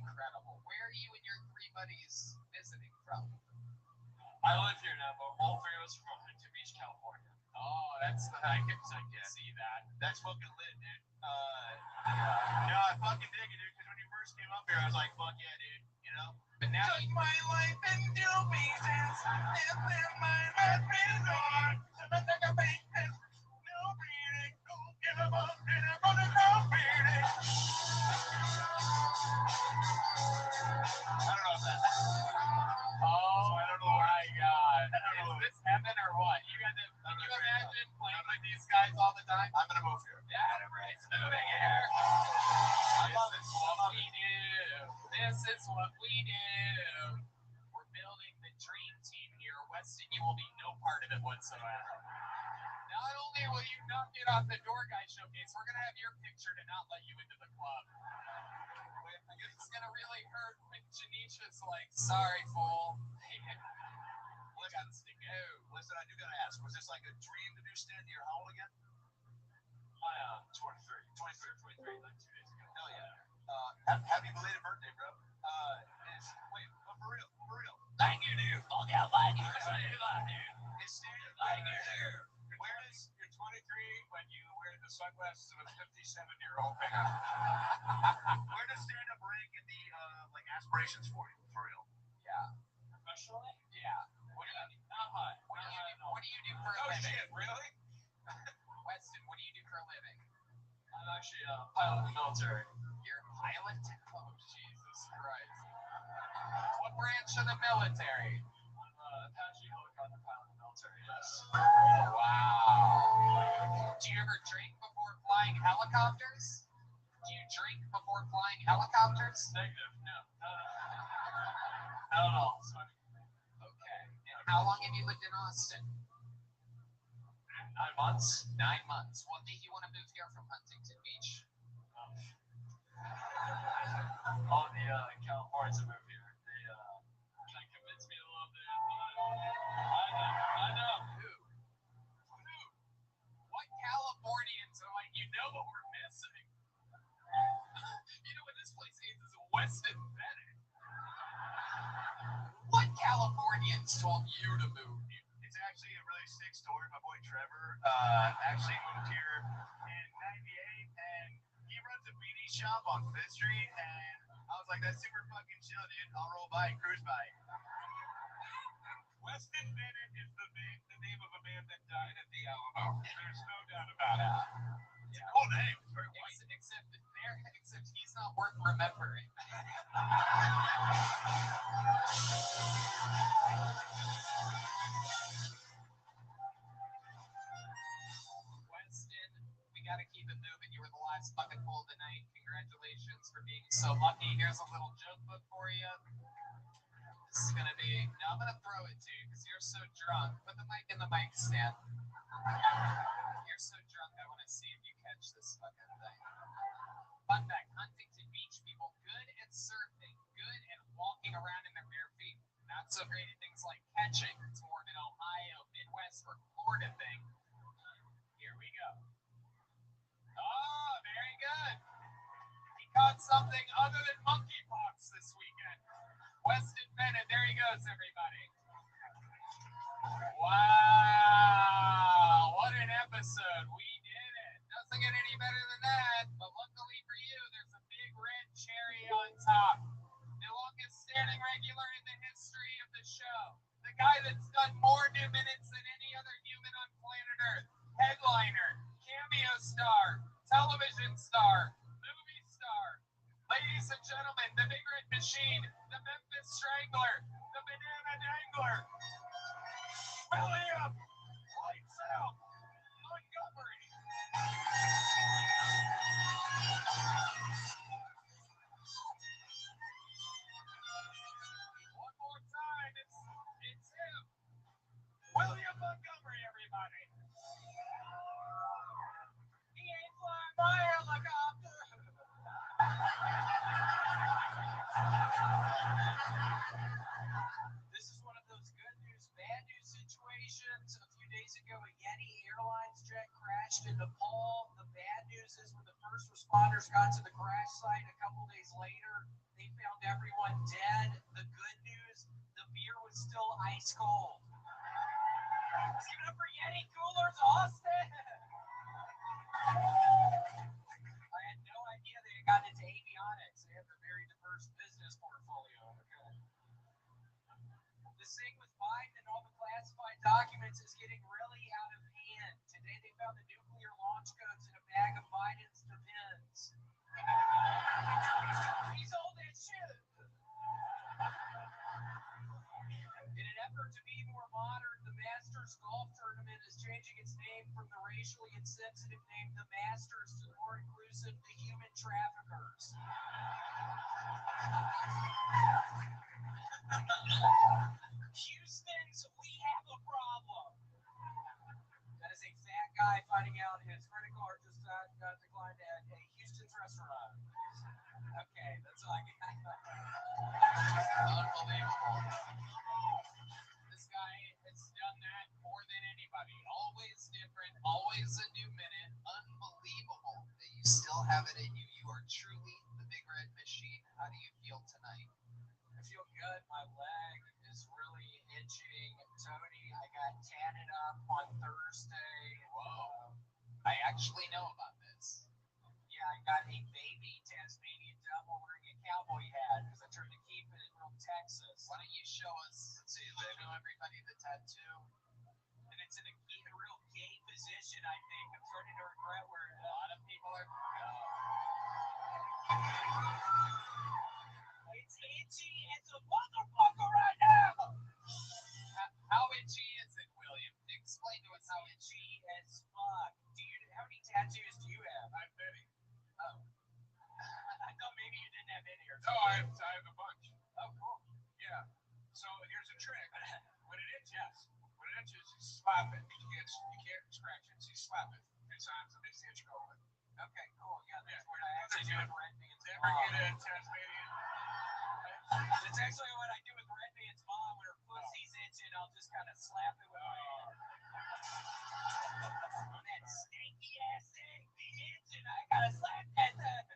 Incredible. Where are you and your three buddies visiting from? I live here now, but all three of us are from Huntington Beach, California. Oh, that's the I can see that. That's fucking lit, dude. Yeah, I fucking dig it, dude, because when you first came up here, I was like, fuck yeah, dude, you know? But now Took my life in two pieces, and then my life is on. Like a baby, no breathing, don't give up, and I'm gonna go breathing. I don't know if that. oh I don't know my god. I don't know. Is this heaven or what? Can you imagine playing with these guys all the time? I'm gonna move here. Yeah, everybody's moving here. I love it. This is what we do. This is what we do. We're building the dream team here. Weston, you will be no part of it whatsoever. Not only will you not get off the door guy showcase, we're going to have your picture to not let you into the club. I guess it's going to really hurt when Janisha's like, sorry, fool. We got to go. Listen, I do gotta ask, was this like a dream to do stand here? How old again? 23. 23, like 2 days ago. Hell yeah. Happy belated birthday, bro. Wait, for real. Thank you, dude. Fuck out, thank you. Is stand Thank you, dude. Where is you're 23 when you wear the sunglasses of a 57-year-old man? Where does stand up rank in the like aspirations for you, for real? Yeah. Professionally? Yeah. Not high. What do you do for a Oh living? shit, really? Weston, what do you do for a living? I'm actually a pilot in the military. You're a pilot? Oh, Jesus Christ. What branch of the military? I'm Apache helicopter pilot in the military, yes. Wow. Do you ever drink before flying helicopters? Do you drink before flying helicopters? Negative, no. Not at all. Okay. And how long have you lived in Austin? 9 months. 9 months. What made you want to move here from Huntington Beach? All the Californians that moved here, they kind of convinced me to love it. I know. Who? What Californians are like, you know what we're missing? You know what this place needs is a Weston Bennett. What Californians told you to move here? It's actually a really sick story. My boy Trevor actually moved here in '98, and he runs a beanie shop on 5th Street, and I was like, that's super fucking chill, dude. I'll roll by and cruise by. Weston Bennett is the name of a man that died at the Alamo. There's no doubt about it. It's a cool name. It's very white. Except he's not worth remembering. Weston, we got to keep it moving. You were the last bucketful of the night. Congratulations for being so lucky. Here's a little joke book for you. This is going to be, now I'm going to throw it to you because you're so drunk. Put the mic in the mic stand. You're so drunk, I want to see if you catch this fucking thing. Fun fact, Huntington Beach people, good at surfing, good at walking around in their bare feet. Not so great at things like catching. It's more of an Ohio, Midwest, or Florida thing. Here we go. Oh, very good. He caught something other than monkeypox this weekend. Weston Bennett, there he goes, everybody. Wow, what an episode. We did it. Doesn't get any better than that, but luckily for you, there's a big red cherry on top. The longest standing regular in the history of the show. The guy that's done more new minutes than any other human on planet Earth. Headliner, cameo star, television star, movie star. Ladies and gentlemen, the Big Red Machine, the Memphis Strangler, the Banana Dangler. William, lights out, Montgomery. One more time, it's him. William Montgomery, everybody. This is one of those good news, bad news situations. A few days ago, a Yeti Airlines jet crashed in Nepal. The bad news is when the first responders got to the crash site a couple days later, they found everyone dead. The good news, the beer was still ice cold. Give it up for Yeti Coolers, Austin! I had no idea they had gotten into avionics. They have a very diverse business portfolio. Okay. This thing with Biden and all the classified documents is getting really out of hand. Today they found the nuclear launch codes in a bag of Biden's Depends. He's old as shit. In an effort to be more modern, the Masters Golf Tournament is changing its name from the racially insensitive name The Masters to the more inclusive The Human Traffickers. Houston's We Have a Problem. That is a fat guy finding out his credit card just got declined at a Houston's restaurant. Okay, that's all I got. Unbelievable. This guy has done that more than anybody. Always different, always a new minute. Unbelievable that you still have it in you. You are truly the Big Red Machine. How do you feel tonight? I feel good. My leg is really itching. Tony, I got tatted up on Thursday. Whoa. I actually know about this. Yeah, I got a baby Tasmanian devil wearing a cowboy hat because I turned to keep it from Texas. Why don't you show us? Let's see, let know everybody the tattoo. And it's in a real gay position, I think. I'm starting to regret where a lot of people are. It's itchy as a motherfucker right now. How itchy is it, William? Explain to us how itchy as fuck. How many tattoos do you have? I have many. Oh. I thought maybe you didn't have any or something. No, I have a bunch. Oh, cool. Yeah. So here's a trick. When it itches, you slap it. You can't scratch it. So you slap it 3 times and makes the itch go away. Okay, cool. Yeah, that's what I actually do with red bands. Never get a Tasmanian. That's actually what I do with red band's mom when her pussy's itching. I'll just kind of slap it with my hand. That stinky ass thing, the itching. I gotta slap that thing.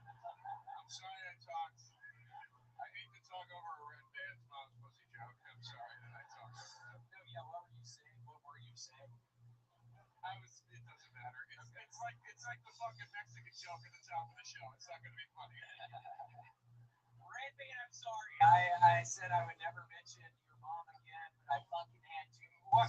I'm sorry I talked. I hate to talk over a red band's mom's pussy joke. I'm sorry that I talked over that. No, yeah, what were you saying? What were you saying? It doesn't matter. It's like the fucking Mexican joke at the top of the show. It's not gonna be funny. Red band, I'm sorry. I said I would never mention your mom again, but I fucking had to. Why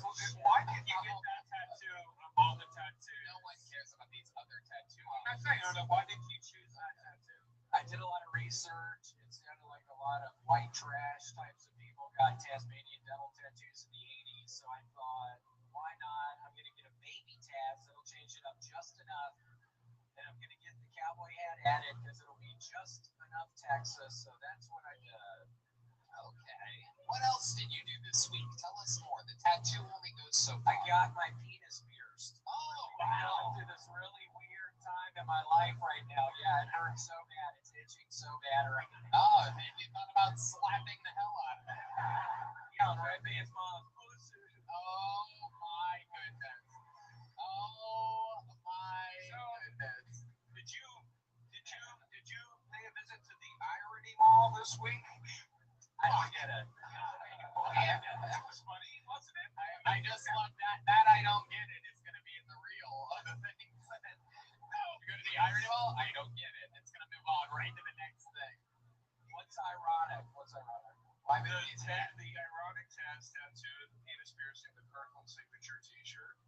did you get that tattoo of all the tattoos? No one cares about these other tattoos. I'm saying, why did you choose that tattoo? I did a lot of research. It sounded like a lot of white trash types of people got Tasmanian devil tattoos in the 80s, so I thought, why not? I'm going to get a baby tats that'll change it up just enough, and I'm going to get the cowboy hat added because it'll be just enough Texas, so that's what I did. Okay. What else did you do this week? Tell us more. The tattoo only goes so far. I got my penis pierced. Oh, wow. I'm going through this really weird time in my life right now. Yeah, it hurts so bad. It's itching so bad right now. Oh, and you thought about slapping the hell out of it. Yeah, on Red Band's mom's pussy. Oh, my goodness. Oh, my goodness. Did you pay a visit to the Irony Mall this week? I don't get it. Yeah, that was funny, wasn't it? I just love that. That I don't get it. It's going to be in the reel of the things. No, you go to the Irony Mall, I don't get it. It's going to move on right to the next thing. What's ironic? Why the ironic tattoo, the penis piercing, the Cardinal signature T-shirt.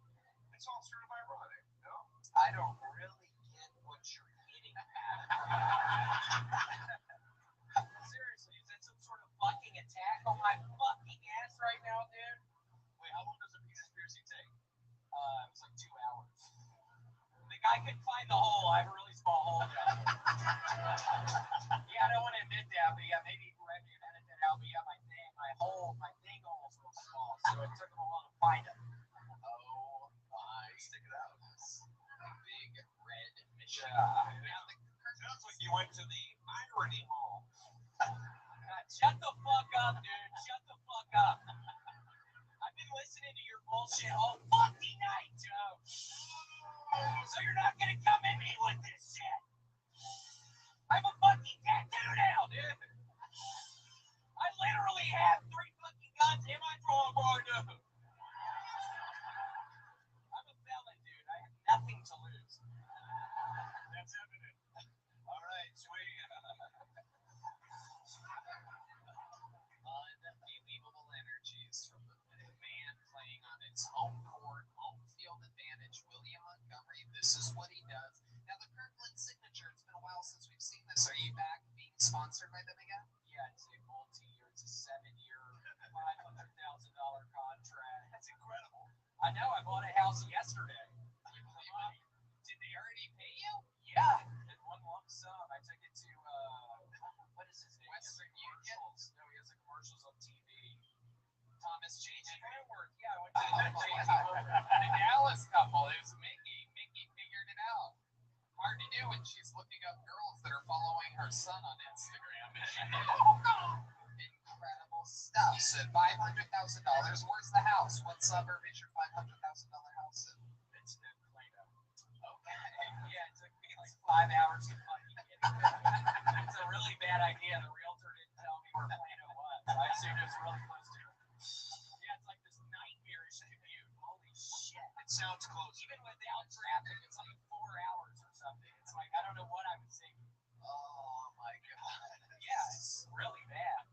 It's all sort of ironic, no? I don't really get what you're getting at. Seriously, is that some sort of fucking attack on my fucking ass right now, dude? Wait, how long does a penis piercing take? It was like 2 hours. The guy couldn't find the hole. I have a really small hole down here. Yeah, I don't want to admit that, but yeah, maybe Red Band edit that out. But yeah, my thing hole is real small, so it took him a while to find it. Oh my! Stick it out. Big red machine. Yeah. Sounds like you went to the Irony Mall. Shut the fuck up, dude. Shut the fuck up. I've been listening to your bullshit all fucking night, Joe. So you're not gonna come at me with this shit. I'm a fucking tattoo now, dude. I literally have 3 fucking guns in my drawer right now. I'm a felon, dude. I have nothing to lose. That's evident. All right, sweet. Unbelievable energies from the man playing on its home court, home field advantage. William Montgomery, this is what he does. Now, the Kirkland signature, it's been a while since we've seen this. Are you back being sponsored by them again? Yeah, it's a multi-year, it's a 7-year, $500,000 contract. That's incredible. I know, I bought a house yesterday. Did they already pay you? Yeah, in one lump sum. I took it to, what is his name? Western Union? No, he has the commercials on TV. Thomas J. Stewart. Yeah, I went to the Dallas couple. It was Mickey. Mickey figured it out. Hard to do when she's looking up girls that are following her son on Instagram. Incredible stuff. So $500,000. Where's the house? What suburb is your $500,000 house in? It's in Plano. Okay. Yeah, it took me like 5 hours to fucking get it. It's a really bad idea. The realtor didn't tell me where Plano was. I assumed it was really close to it. Yeah, it's like this nightmarish commute. Holy shit. It sounds close. Even without traffic, it's like 4 hours or something. It's like, I don't know what I was thinking. Oh my god. Yeah, it's really bad.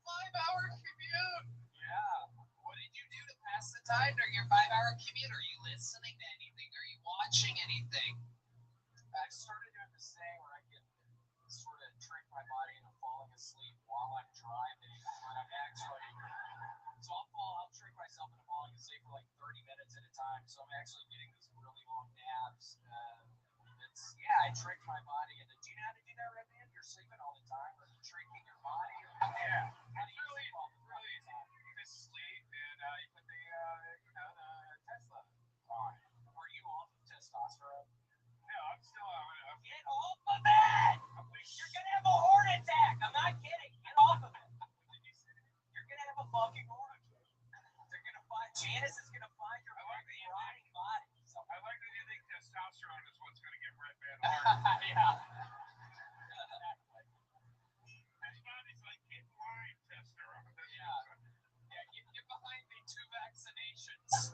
5-hour commute. Yeah. What did you do to pass the time during your 5-hour commute? Are you listening to anything? Are you watching anything? I started doing this thing where I can sort of trick my body into falling asleep while I'm driving when I'm actually. So I'll trick myself into falling asleep for like 30 minutes at a time. So I'm actually getting these really long naps. I tricked my body into. Do you know how to do that, Red Man? You're sleeping all the time, or you're tricking your body. Yeah. How do you sleep all the time? You just sleep and you put the Tesla on. Are you off of testosterone? No, I'm still on. Get off of it! You're gonna have a heart attack. I'm not kidding. Get off of it. Did you say that? You're gonna have a fucking heart attack. They're gonna find. Janice is gonna find your rotting body. So I like that you think testosterone is what's gonna give Red Man a heart. Yeah. His body's like, get behind testosterone. Yeah, get behind the 2 vaccinations.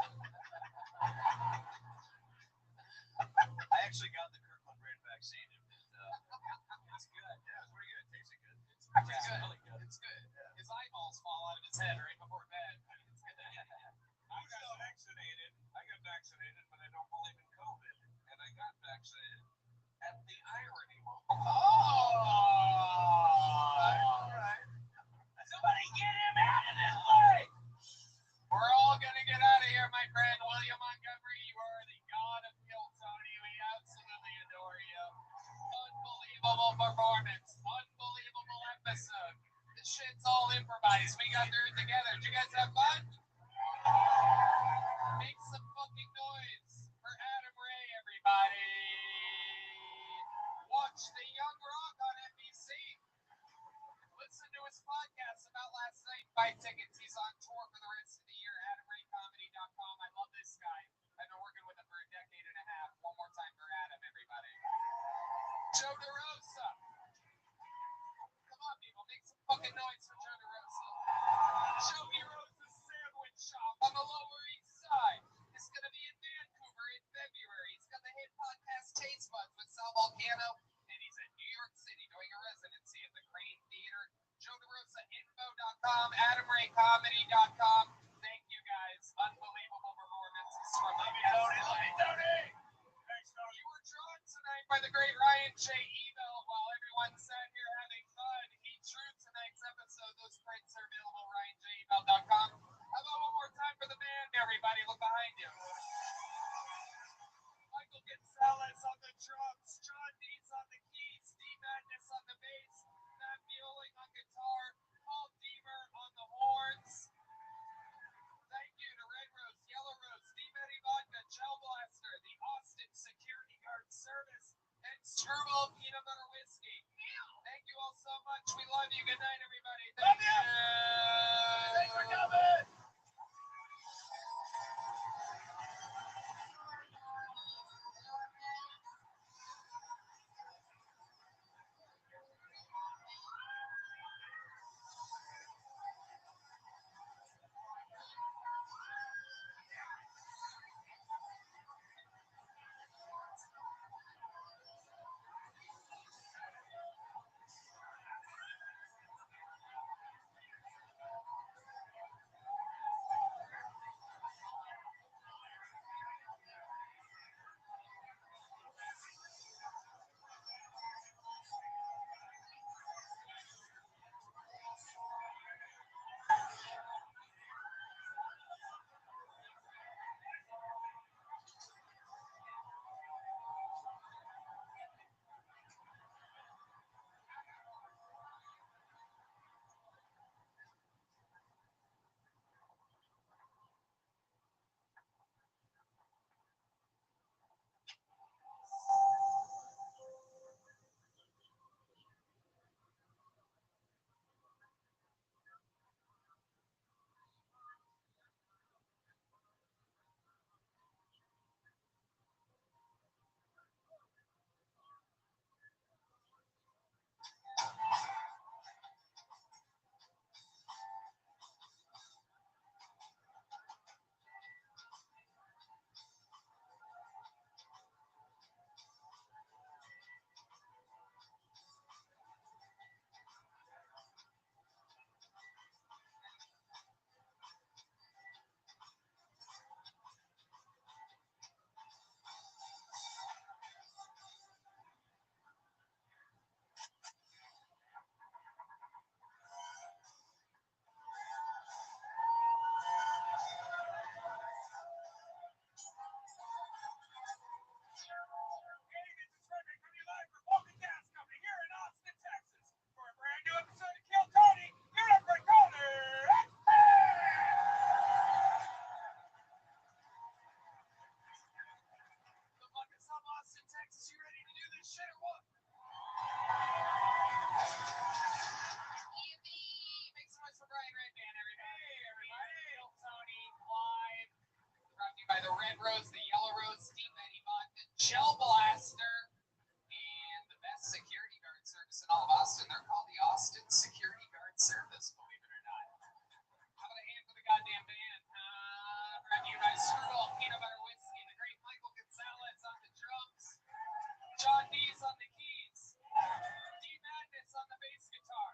I actually got the Kirkland Red vaccine. It's good. Yeah, it's pretty good. It tasted good. It's really good. It's good. Yeah. His eyeballs fall out of his head right before bed. It's good. I got vaccinated, but I don't believe in COVID. And I got vaccinated at the irony moment. All right. Somebody get him out of this way. We're all going to get out of here, my friend. William Montgomery, you are the god of guilt, Tony. We absolutely adore you. Unbelievable performance. Unbelievable episode. This shit's all improvised. We got through it together. Did you guys have fun? Make some fucking noise for Adam Ray, everybody. Watch The Young Rock on NBC. Listen to his podcast about last night. Buy tickets. He's on tour for the rest of the year. AdamRayComedy.com. I love this guy. I've been working with him for a decade and a half. One more time for Adam, everybody. Joe DeRosa. Come on, people. Make some fucking noise for Joe DeRosa. Joey Rosa's Sandwich Shop on the Lower East Side. It's going to be in Vancouver in February. He's got the hit podcast Taste Buds with Sal Volcano. And he's in New York City doing a residency at the Crane Theater. JoeDeRosaInfo.com, AdamRayComedy.com. Thank you guys. Unbelievable performances from you. Love you, Tony. Thanks, Tony. You were drawn tonight by the great Ryan J. Ebel while everyone sat here having fun. He drew tonight's episode. Those prints are available at RyanJEbel.com. How about one more time for the band, everybody? Look behind you. Michael Gonzalez on the drums, John Dees on the keys, Steve Madness on the bass, Matt Bueling on guitar, Paul Deemer on the horns. Thank you to Red Rose, Yellow Rose, Steve Eddie Vodka, John you. Good night, everybody. Love Thank you. you. Thanks for coming. By the red rose, the yellow rose, Steve Eddie Vodka, Gel Blaster, and the best security guard service in all of Austin. They're called the Austin Security Guard Service, believe it or not. How about a hand for the goddamn band? Brought to you by Strudel, Peanut Butter Whiskey, the great Michael Gonzalez on the drums, John Dees on the keys, D Madness on the bass guitar,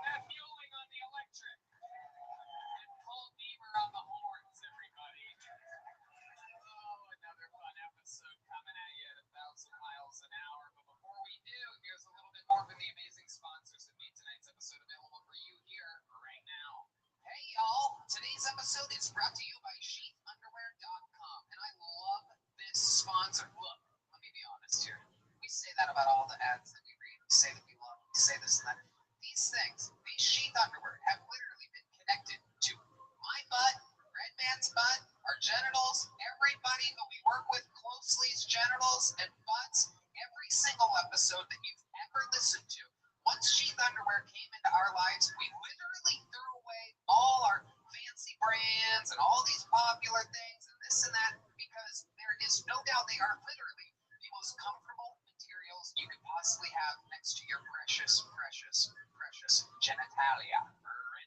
Matt Mueling on the electric, and Paul Deaver on the horns, everybody. Oh, another fun episode coming at you at 1,000 miles an hour. But before we do, here's a little bit more from the amazing sponsors that made tonight's episode available for you here right now. Hey, y'all. Today's episode is brought to you by sheathunderwear.com. And I love this sponsor. Look, let me be honest here. We say that about all the ads that we read. We say that we love. We say this and that. These things, these sheath underwear, have literally been connected to my butt, Red Man's butt, our genitals, everybody who we work with closely's genitals and butts, every single episode that you've ever listened to. Once sheath underwear came into our lives, we literally threw away all our fancy brands and all these popular things and this and that, because there is no doubt they are literally the most comfortable materials you could possibly have next to your precious, precious, precious genitalia.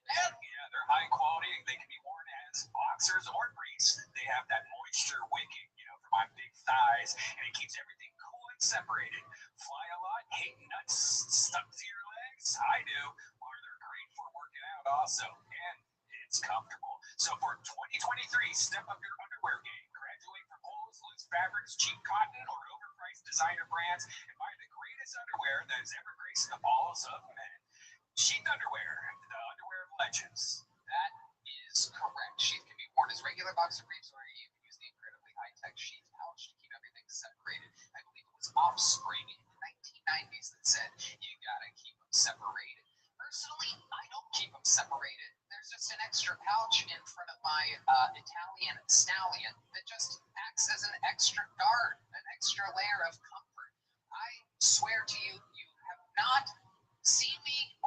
And yeah, they're high quality. They can be worn as boxers or briefs. They have that moisture wicking, for my big thighs, and it keeps everything cool and separated. Fly a lot, hate nuts stuck to your legs. I do. Or they're great for working out also, and it's comfortable. So for 2023, step up your underwear game. Graduate from holes, loose fabrics, cheap cotton, or overpriced designer brands, and buy the greatest underwear that has ever graced the balls of men. Sheath underwear, the underwear of legends. That is correct. Sheath can be worn as regular boxer briefs, or you can use the incredibly high-tech sheath pouch to keep everything separated. I believe it was Offspring in the 1990s that said you gotta keep them separated. Personally, I don't keep them separated. There's just an extra pouch in front of my Italian stallion that just acts as an extra guard, an extra layer of comfort. I swear to you, you have not seen me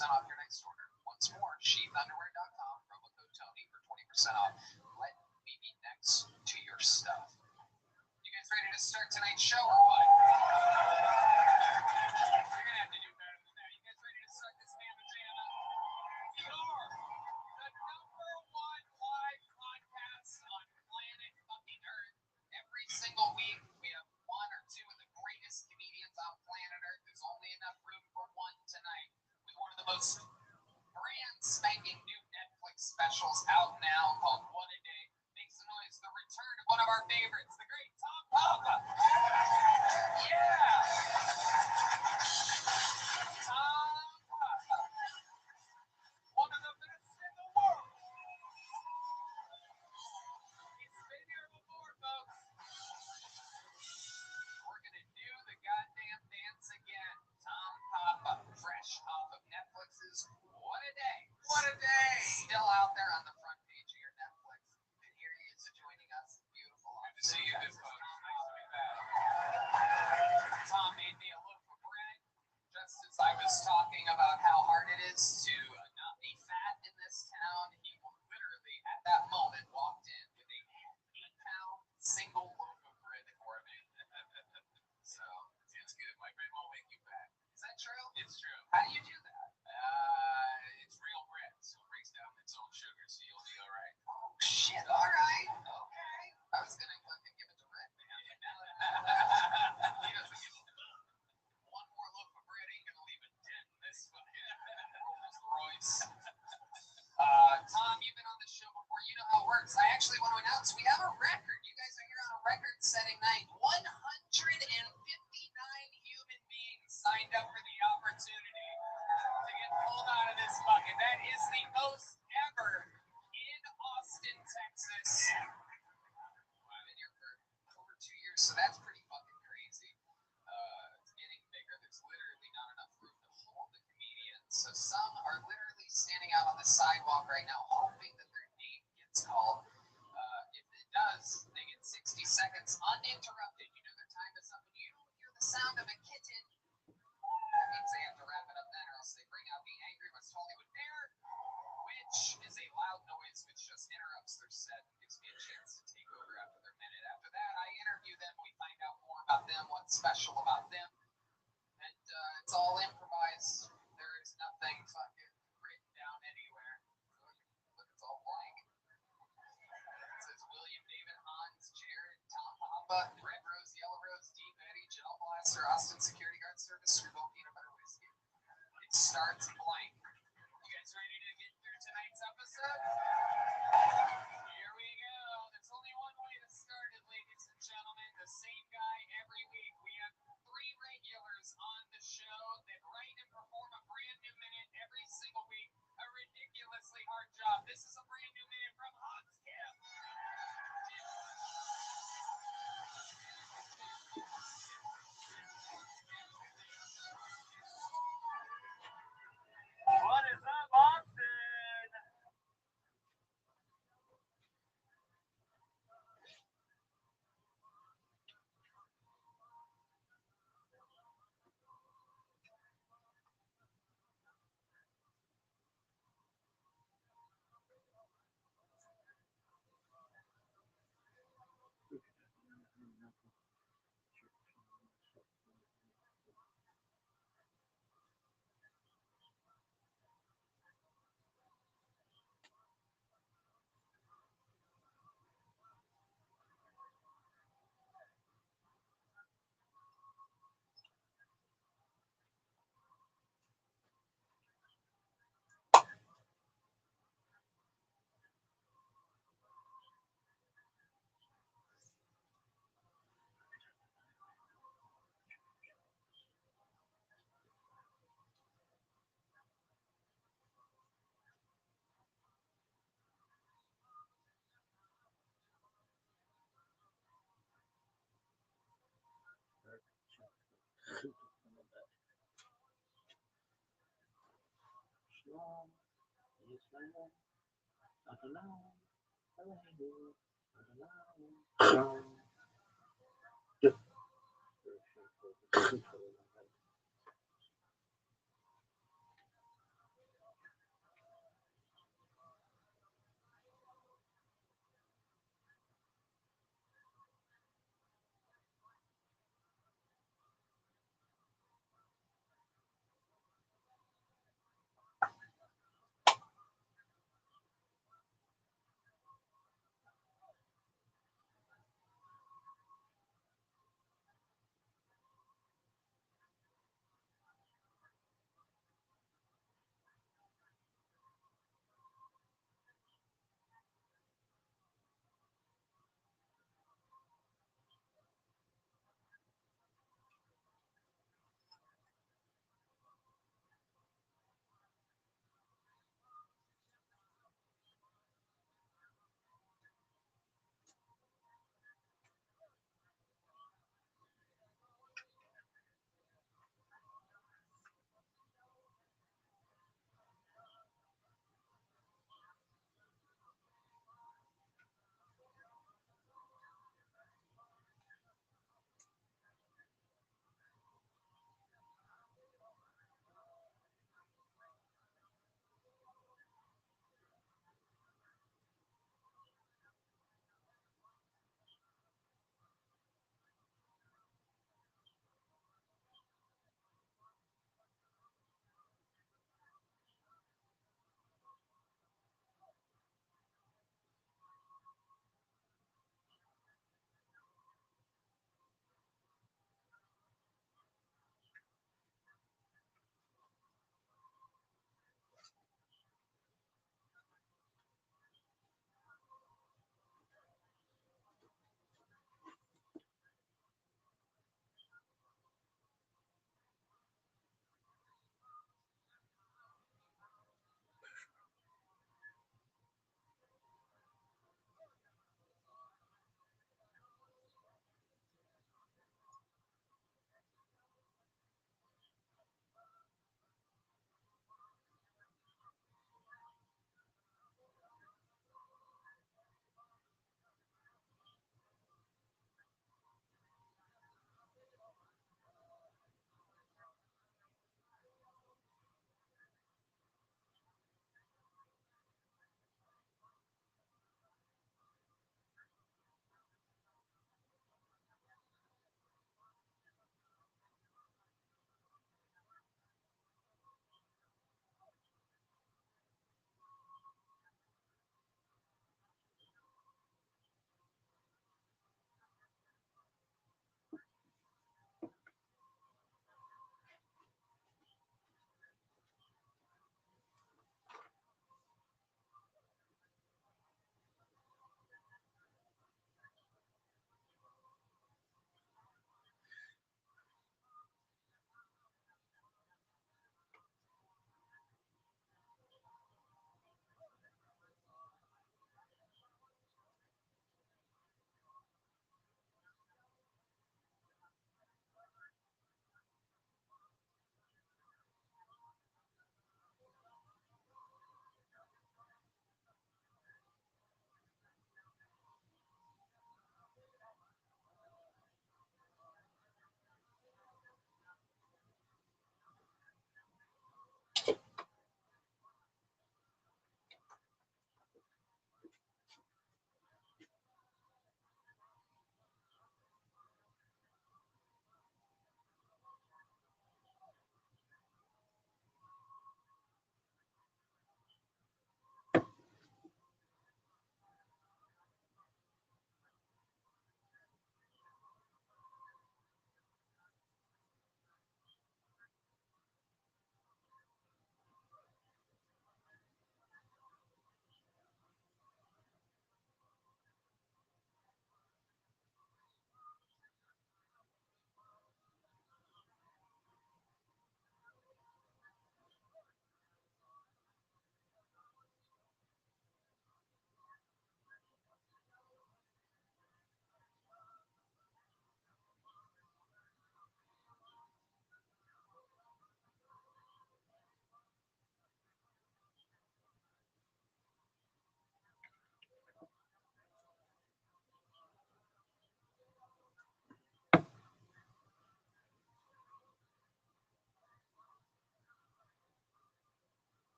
20% off your next order. Once more, sheathunderwear.com, promo code Tony for 20% off. Let me be next to your stuff. You guys ready to start tonight's show or what? You're gonna have to do better than that. You guys ready to start this damn jam? We are the number one live podcast on planet fucking Earth. Every single week, we have one or two of the greatest comedians on planet Earth. There's only enough room for one tonight. With one of the most brand spanking new Netflix specials out now called What a Day. Make some noise. The return of one of our favorites, the great Tom Papa. Yeah. Tom Papa. One of the best in the world. He's been here before, folks. We're going to do the goddamn dance again. Tom Papa, fresh off of Netflix's What a Day. What a Day. Still out there on the front page of your Netflix. And here he is joining us. Beautiful. Good to see you, good folks. Nice to be back. Tom made me a loaf of bread just as I was talking about how hard it is to not be fat in this town. He literally, at that moment, walked in with a 8-pound single loaf of bread for me. So, it's good. My bread won't make you fat. Is that true? It's true. How do you do that? It's real bread, so it breaks down its own sugar, so you'll be all right. Oh, shit. All right. Okay. I was going to fucking give it to Red, man. He doesn't give a fuck. One more loaf of bread ain't going to leave a dent in this fucking Rolls Royce. Tom, you've been on the show before. You know how it works. I actually want to announce we have a record. You guys are here on a record-setting night. 159 human beings signed up for the opportunity to get pulled out of this bucket. That is the most ever in Austin, Texas. I've been here for over 2 years, so that's pretty fucking crazy. It's getting bigger. There's literally not enough room to hold the comedians. So some are literally standing out on the sidewalk right now, hoping that their name gets called. If it does, they get 60 seconds uninterrupted. You know their time is up, and you don't hear the sound of a kitten. That means they have to wrap it up then, or else they bring out the Angry West Hollywood Bear, which is a loud noise which just interrupts their set and gives me a chance to take over after their minute. After that, I interview them. We find out more about them, what's special about them, and it's all improvised. There is nothing fucking written down anywhere. Look, it's all blank. It says William, David, Hans, Jared, Tom Papa, Red Rose, Yellow Rose, Deep Eddie, Gel Blaster, Austin Security Guard Service, Screwball Peanut Butter Whiskey. It starts blank. You guys ready to get through tonight's episode? Here we go. There's only one way to start it, ladies and gentlemen. The same guy every week. We have 3 regulars on the show that write and perform a brand new minute every single week. A ridiculously hard job. This is a brand new minute from Hans Kim. What is up, Austin?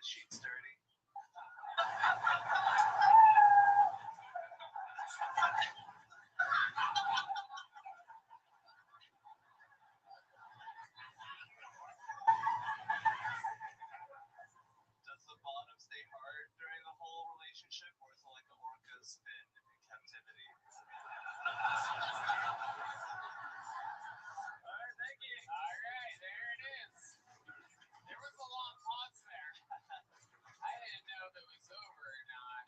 sheets dirty. Does the bottom stay hard during the whole relationship, or is it like an orca's fin in captivity? Alright, thank you. Alright, there it is. There was a long pause there. I didn't know if it was over or not.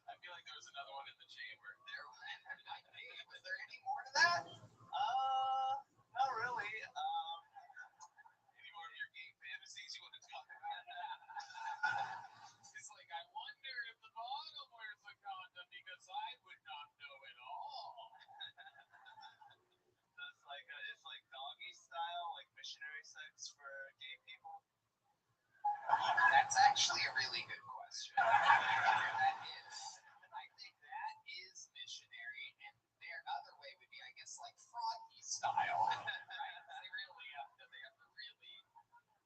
I feel like there was another one in the chamber. There might be. Was there any more to that? Not really. Any more of your gay fantasies you want to talk about? It's like, I wonder if the bottom wears a condom because I would not know at all. It's like doggy style, like missionary sex for gay people. That's actually a really good question. That is. I think that is missionary, and their other way would be, I guess, like froggy style. Right? They have to really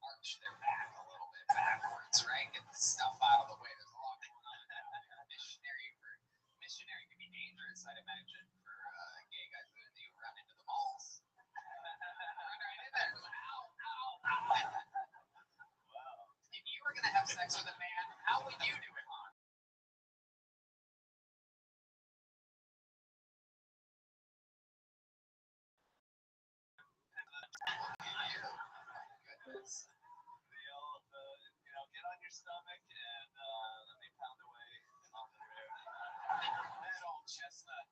arch their back a little bit backwards, right? Get the stuff out of the way. There's a lot going on. Missionary can be dangerous, I'd imagine, for gay guys when you run into the malls. Run right in there. Ow, ow, ow. If you were gonna have sex with a man, how would you do it, Han? Goodness. Get on your stomach and let me pound away on the rear. That old chestnut.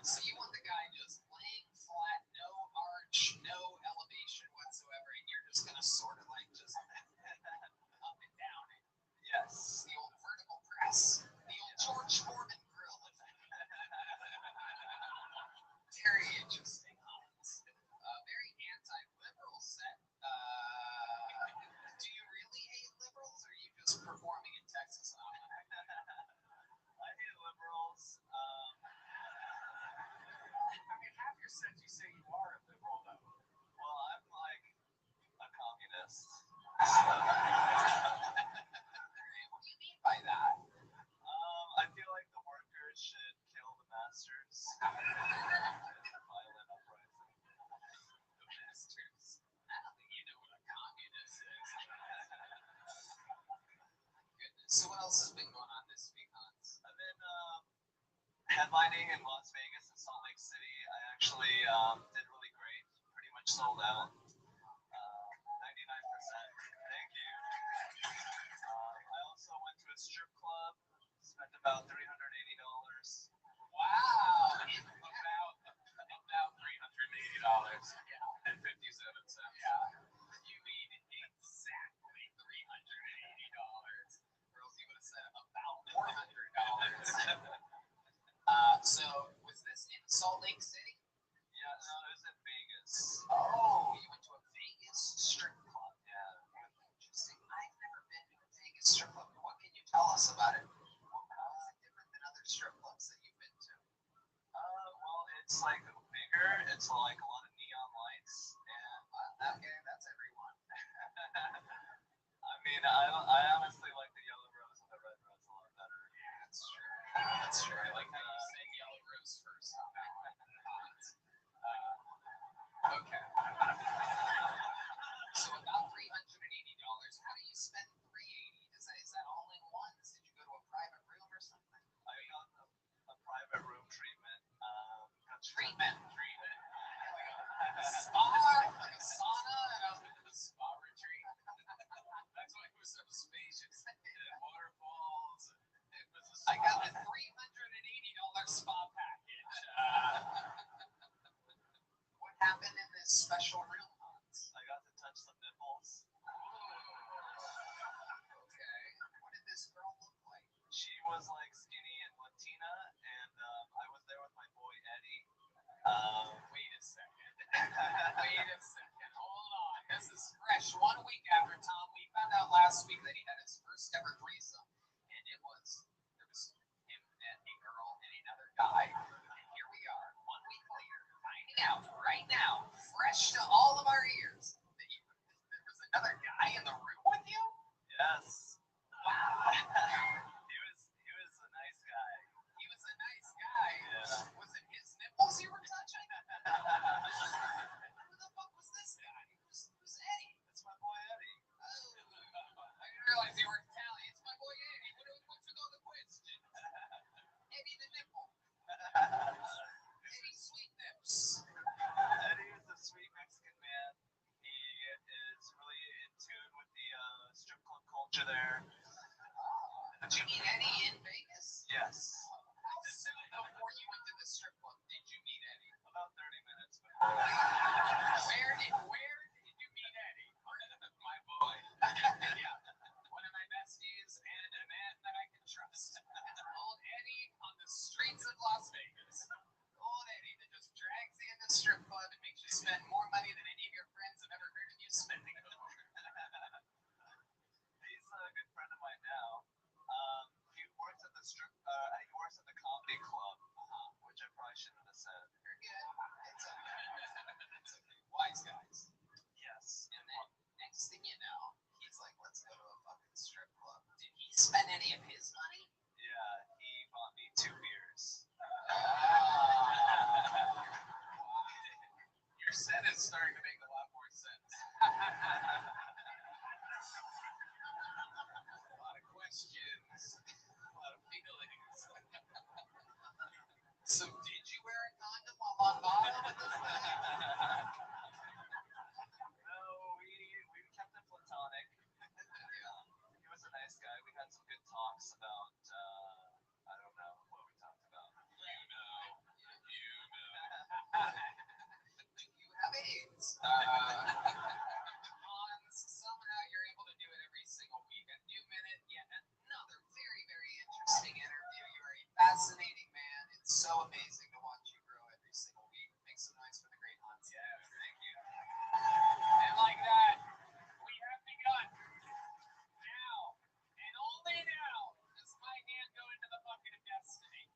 So you want the guy just laying flat, no arch, no elevation whatsoever, and you're just gonna sort of like just up and down it. Yes. The old vertical press. The old George Foreman grill. Very interesting, Hans. Very anti-liberal set. Do you really hate liberals, or are you just performing in Texas? I hate liberals. I mean, half your set you say you are a liberal, though. Well, I'm like a communist. What do you mean by that? I feel like the workers should kill the masters. Violent uprising. The masters. I don't think you know what a communist is. Goodness. So what else has been going on this week, Hans? I've been headlining in Las Vegas and Salt Lake City. I actually did really great. Pretty much sold out. 99%. Thank you. I also went to a strip club. Spent about $380. Wow. About $380. Yeah. And 57 cents. Yeah. You mean exactly $380. Or else you would have said about $400. So was this in Salt Lake City? Yeah, no, it was in Vegas. Oh, you went to a Vegas strip club. Yeah. Interesting. I've never been to a Vegas strip club. What can you tell us about it? How is it different than other strip clubs that you've been to? Well, it's like bigger. It's like a lot of neon lights. And okay, that's everyone. I mean, I honestly like the yellow rose and the red rose a lot better. Yeah, that's true. That's true. I like how you say yellow rose first. Okay. So about $380. How do you spend $380? Is that all in ones? Did you go to a private room or something? I got a private room treatment. Treatment. Spa, like a sauna, a spa retreat. That's why it was so spacious. Waterfalls. I got the $380 spa package. What happened in this special room, Hans? I got to touch some nipples. Okay. What did this girl look like? She was like skinny and Latina, and I was there with my boy Eddie. Wait a second. Wait a second. Hold on. This is fresh. 1 week after Tom, we found out last week that he had his first ever threesome. And there was him and a girl and another guy. And here we are, 1 week later, finding out right now, fresh to all of our ears, that there was another guy in the room. Yes. Wow. He was a nice guy. He was a nice guy. Yeah. Was it his nipples you were touching? Who the fuck was this guy? Who's Eddie? That's my boy Eddie. Oh, I didn't realize you were Italian. It's my boy Eddie. What's with all the question? Eddie the nipple. Eddie Sweet Nips. Eddie is a sweet Mexican man. He is really in tune with the strip club culture there. Did you meet Eddie in Vegas? Yes. Before you went to the strip club, did you meet Eddie? About 30 minutes before. Where did you meet Eddie? My boy. Yeah. One of my besties and a man that I can trust. Old Eddie on the streets of Las Vegas. Old Eddie that just drags you in the strip club and makes you spend more money than any of your friends have ever heard of you spending. He's a good friend of mine now. He works at the he works at the comedy club, which I probably shouldn't have said. You're good. It's okay. Wise guys. Yes. And then next thing you know, he's like, let's go to a fucking strip club. Did he spend any of his money? Yeah, he bought me 2 beers. Your set is starting to make a lot more sense. A lot of questions, a lot of feelings. So did you wear a condom while on bottom with this thing? No, we kept it platonic. Yeah, he was a nice guy. We had some good talks about, I don't know what we talked about. You know. You have AIDS. Hans, somehow you're able to do it every single week. A new minute, yet another very, very interesting interview. You are a fascinating man. It's so amazing to watch you grow every single week. Make some noise for the great Hans. Yeah, thank you. And like that, we have begun. Now, and only now, does my hand go into the bucket of destiny.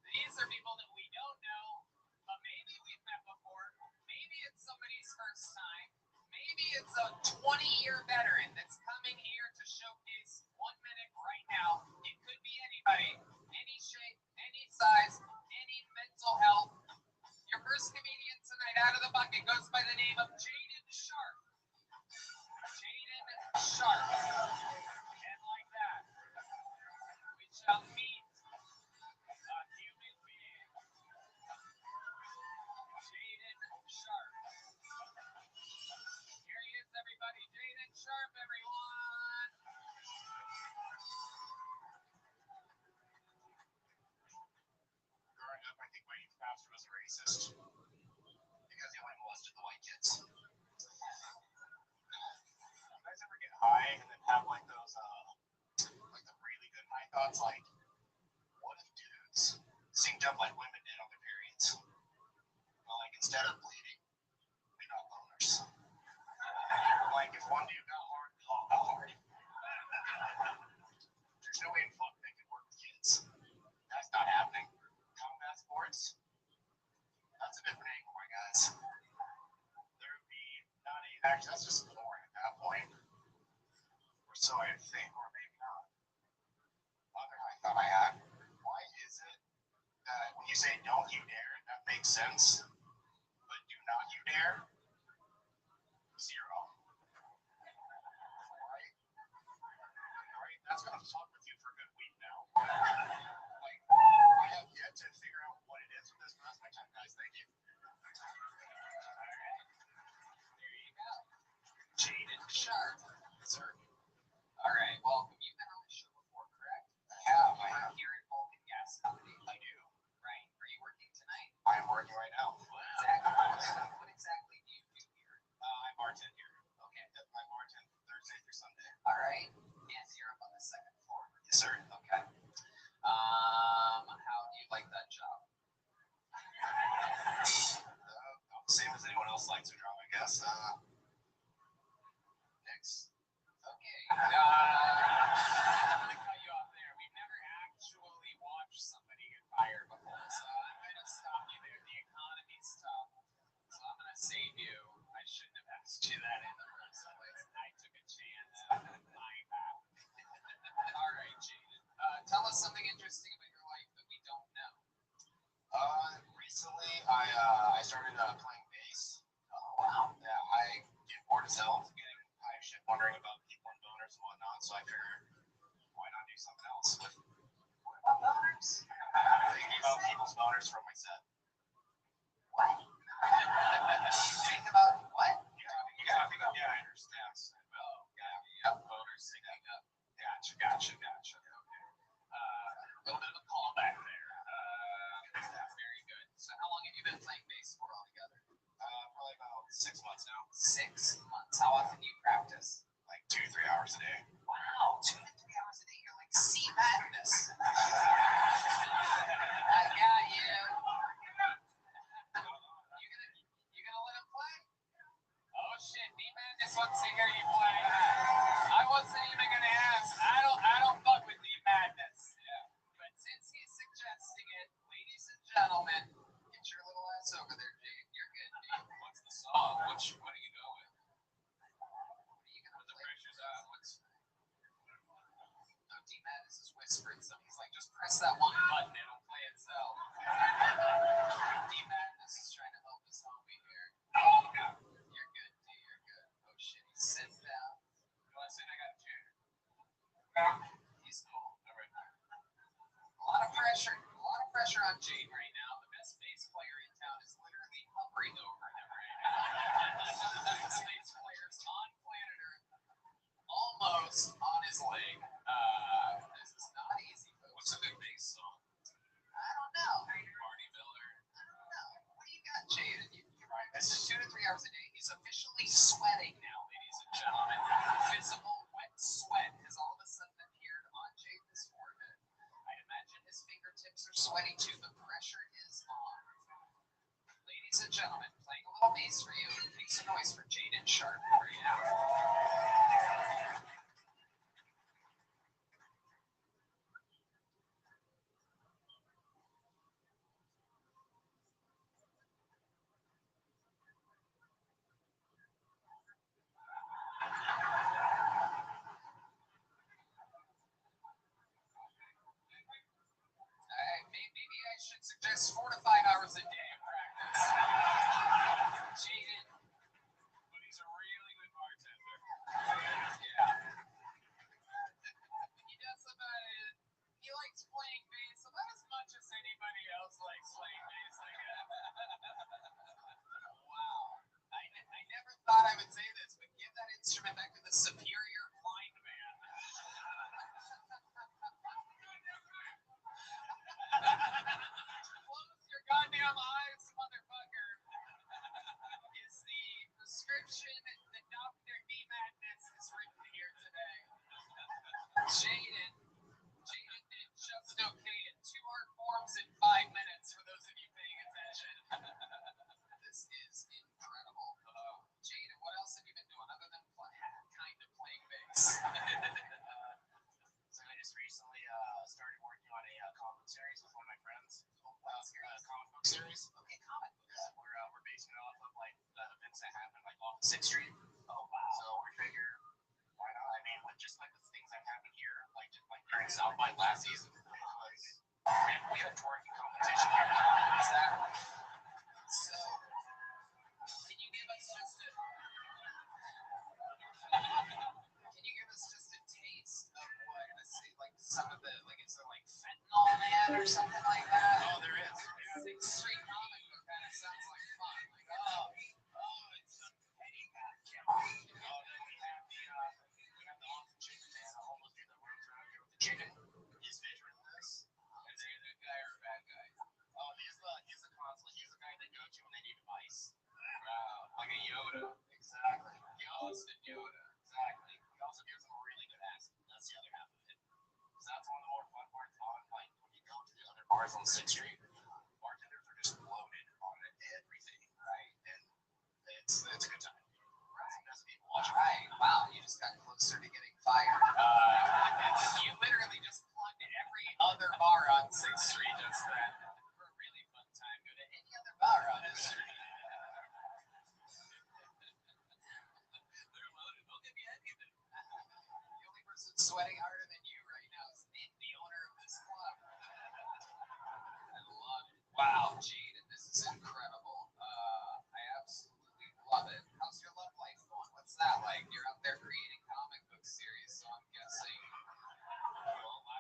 These are people that we don't know, but maybe we've met before. Maybe it's somebody's first time. Maybe it's a 20-year veteran that's coming here to showcase 1 minute right now. It could be anybody, any shape, any size, any mental health. Your first comedian tonight out of the bucket goes by the name of Jaden Sharp. Jaden Sharp. And like that, we shall meet a human being. Jaden Sharp. Here he is, everybody. Jaden Sharp, everyone. Growing up, I think my youth pastor was a racist because he only molested the white kids. You guys ever get high and then have like those, like the really good high thoughts, like, what if dudes synced up like women did on their periods? But like instead of bleeding, we got boners. Like if one dude got hard, we all got hard. There's no way in fuck they could work with kids. That's not happening. Combat sports, that's a different angle, my guys. There would be not even, actually, that's just boring at that point. Or so I think, or maybe not. Other high thought I had, why is it that when you say don't you dare, that makes sense, but do not you dare, 0. Right? That's gonna fuck with you for a good week now. Like, I have yet to figure out what it is with this, but that's my time, guys. Thank you. Alright. There you go. Jaden Sharp. Sir. Alright, well, you've been on the show before, correct? I have. Here at Vulcan Gas Company. I do. Right? Are you working tonight? I'm working right now. What exactly do you do here? I bartend here. Okay. I bartend Thursday through Sunday. Alright. Yes, you're up on the second floor. Yes, sir. Okay. How do you like that job? Same as anyone else likes their job, I guess. Next. Okay. I'm gonna cut you off there. We've never actually watched somebody get fired before, so I'm gonna stop you there. The economy's tough, so I'm gonna save you. I shouldn't have asked you that in the first place. I took a chance. My bad. something else. What about boners? Thinking about people's boners from my set. What? Think about what? Yeah, I understand. Oh, yeah, boners syncing up. Gotcha. Okay. A little bit of a callback there. Very good. So how long have you been playing bass for altogether? Probably about 6 months now. 6 months. How often do you practice? Like 2 to 3 hours a day. Wow, 2 to 3 hours a day. You're like sea madness. I got you. You gonna let him play? Oh shit, D Madness wants to hear you play. I wasn't even gonna ask. I don't fuck with D Madness. Yeah. But since he's suggesting it, ladies and gentlemen, get your little ass over there, Jade. You're good, dude. What's the song? What do you go with? What are you gonna play? The pressure's on. No, D Madness is whispering something. He's like, just press that one button, it'll play itself. D Madness is trying to help us homie here. Oh, yeah. You're good, D. You're good. Oh shit, he's sitting down. You want to sit? I got a chair. He's cool. All right. A lot of pressure on Jade right now. The best bass player in town is literally hovering over him right now. The best bass players on planet Earth, almost on his leg. This is not easy, folks. What's a good bass song? I don't know. Marty Miller. I don't know. What do you got, Jade? You're right. This is 2 to 3 hours a day. He's officially sweating now, ladies and gentlemen. Visible wet sweat has all of a sudden appeared on Jade's forehead. I imagine his fingertips are sweaty too. The pressure is on. Ladies and gentlemen, playing a little bass for you. Make some noise for Jaden Sharp right now. Maybe I should suggest 4 to 5 hours a day of practice. Jaden, but he's a really good bartender. Yeah. He does about it. He likes playing bass about as much as anybody else likes playing bass, I guess. Wow. I never thought I would say this, but give that instrument back to the superior blind man. Close your goddamn eyes, motherfucker. Is the prescription that Dr. D Madness has written here today. Jaden did just okay in 2 art forms in 5 minutes for those of you paying attention. This is incredible. Jaden, what else have you been doing other than kind of playing bass? So I just recently started working on a comic book series with one of my friends. Comic book series. Okay, comic books. We're basing it off of like the events that happened like off 6th Street. Oh wow. So we figure, why not? I mean, with just like the things that happened here, like just like during South by last season, we had a twerking competition here. Exactly. So, can you give us just a taste of what? Let's see, like some of the, like is there like fentanyl man or something like that? Oh, there is. 6th Street comic book kind of sounds like fun. Like, It's Eddie Cat. Oh, then we have the awesome chicken man, a homeless dude that runs around here with the chicken. He's featuring this. is he a good guy or a bad guy? Oh, he's the consul. He's the guy they go to when they need advice. Wow, like a Yoda. Exactly. Austin Yoda. Exactly. He also gives them a really good accent. That's the other half of it. So that's one of the more fun parts on like when you go to the other bars on 6th Street, bartenders are just loaded on everything, right? And it's a good time. Right. That's people watching. Right. Wow, you just got closer to getting fired. You literally just plugged every other bar on 6th Street just then. For a really fun time, go to any other bar on this street. They're loaded. They'll give you anything. The only person sweating harder than you right now is Nick, the owner of this club. I love it. Wow, Jaden, this is incredible. I absolutely love it. How's your love life going? What's that like? You're out there creating comic book series, so I'm guessing. Well, I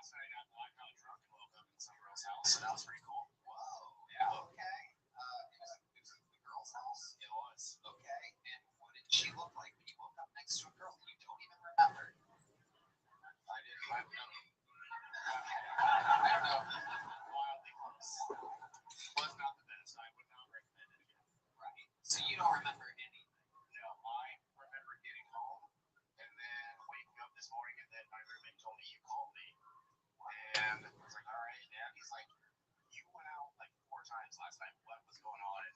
I don't know. Wildly close. Was not the best. I would not recommend it again. Right. So you don't remember anything? No, I remember getting home and then waking up this morning and then my roommate told me you called me. And I was like, all right. And he's like, you went out like 4 times last night. What was going on? And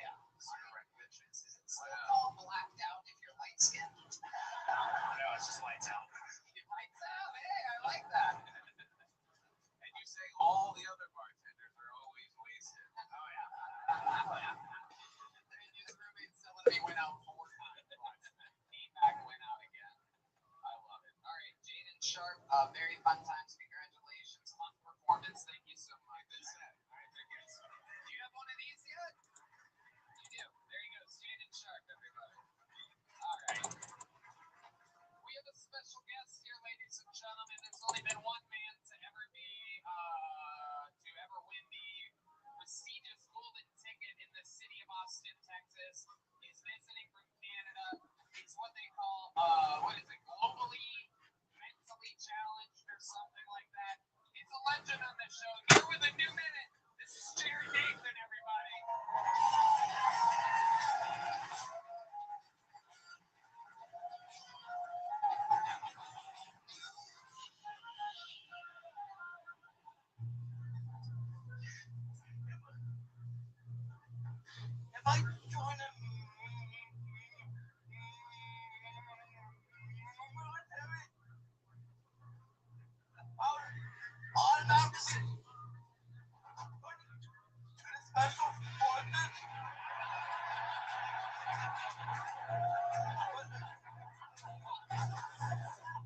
yeah, zero recollection. Is it so-called blacked out if you're light skinned? No, it's just lights out. Lights out. Hey, I like that. And you say all the other bartenders are always wasted. Oh yeah. And his roommate telling me went out 4 times. Came back, went out again. I love it. All right, Jaden Sharp, very fun times. Congratulations on performance. Thank you so much. Good set. All right, there goes. Do you have one of these yet? You do. There he goes. Jaden Sharp, everybody. All right. We have a special guest here, ladies and gentlemen. There's only been one man to ever win the prestigious golden ticket in the city of Austin, Texas. He's visiting from Canada. He's what they call, globally, mentally challenged or something like that. He's a legend on the show. Here with a new minute. This is Jared Nathan, everybody. Am I doing it? All about the city. Special appointment.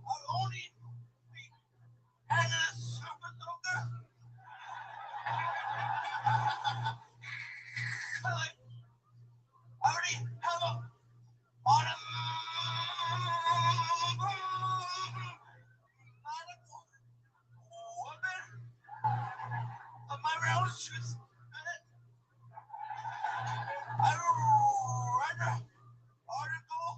I'll only be hanging a super soaker. I already have a on a woman of my own shoes. I read an article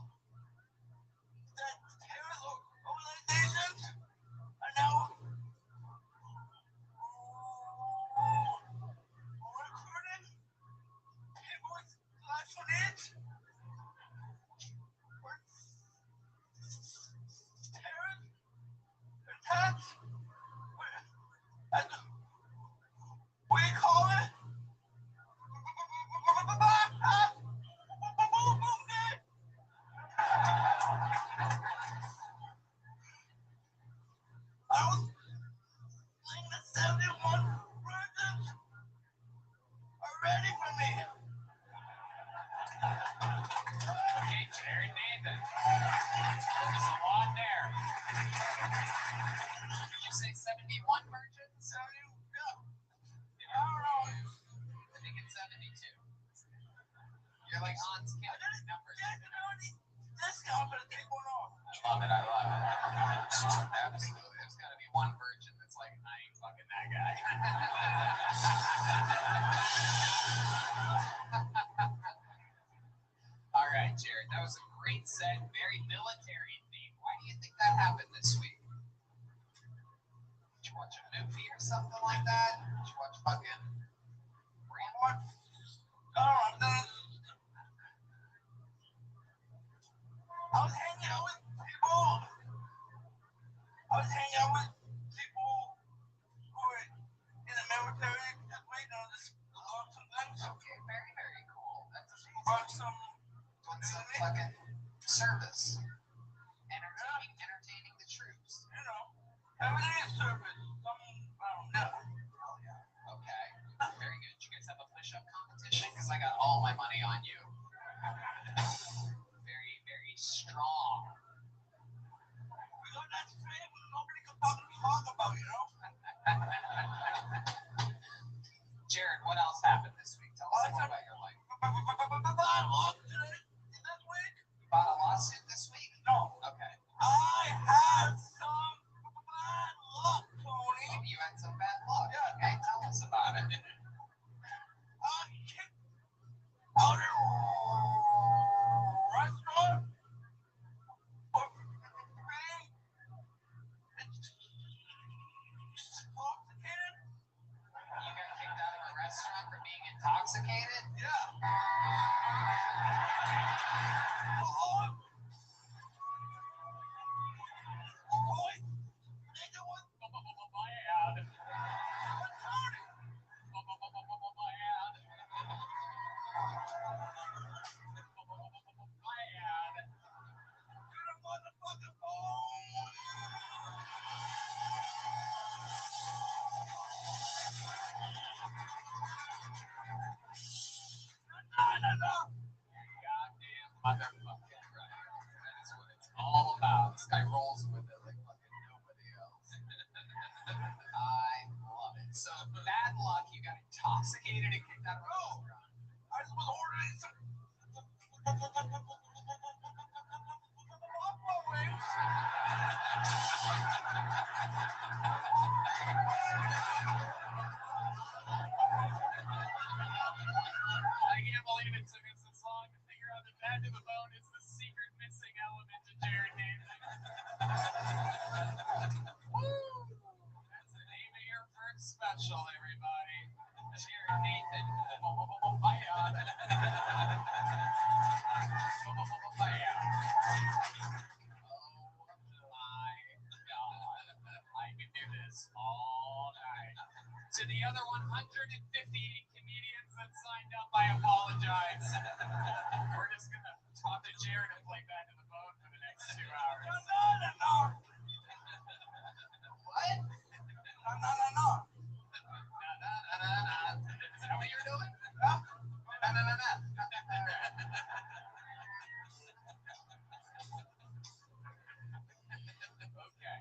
that terror organizations are now recruiting people with special needs for terror attacks. We call it I was thinking the 71 virgins are ready for me. Okay, Jared Nathan. There's a lot there. Did you say 71 virgins? 70, yeah. I don't know. I think it's 72. You're like Hans I counting didn't numbers. get any discount, but I take one off. I love it. Absolutely. There's got to be one virgin that's like, I ain't fucking that guy. All right, Jared. That was a great set. Very military themed. Why do you think that happened this week? Did you watch a movie or something like that? Did you watch fucking Rambo? I was hanging out with people. I was hanging out with people who were in the military just waiting on this love some things. Okay, very, very cool. That's Brought some fucking service. Entertaining the troops. you know, everything is service. Some, I don't know. Hell yeah. Okay. Very good. Did you guys have a push-up competition? Because I got all my money on you. Very, very strong. We got that straight when nobody could talk about, you know? Jared, what else happened this week? Tell us more about your life. I lost today, this week. You bought a lawsuit this week? No. Okay. I had some bad luck, Tony. Oh, you had some bad luck. Yeah. Okay, tell us about it. I kicked out a restaurant Motherfucking right. That is what it's all about. This guy rolls with it like fucking nobody else. I love it. So bad luck. You got intoxicated and kicked out of a restaurant. I just was ordering some buffalo wings. I can't believe it took us this long to figure out that bad to the bone is the secret missing element to Jared Nathan. Woo! That's the name of your first special, everybody. Jared Nathan. Oh my god. I could do this all night. To the other 158 comedians that signed up, I apologize. We're just gonna talk to Jared and play Bad to the Bone for the next 2 hours. No. What? No. Is that what you're doing? Okay.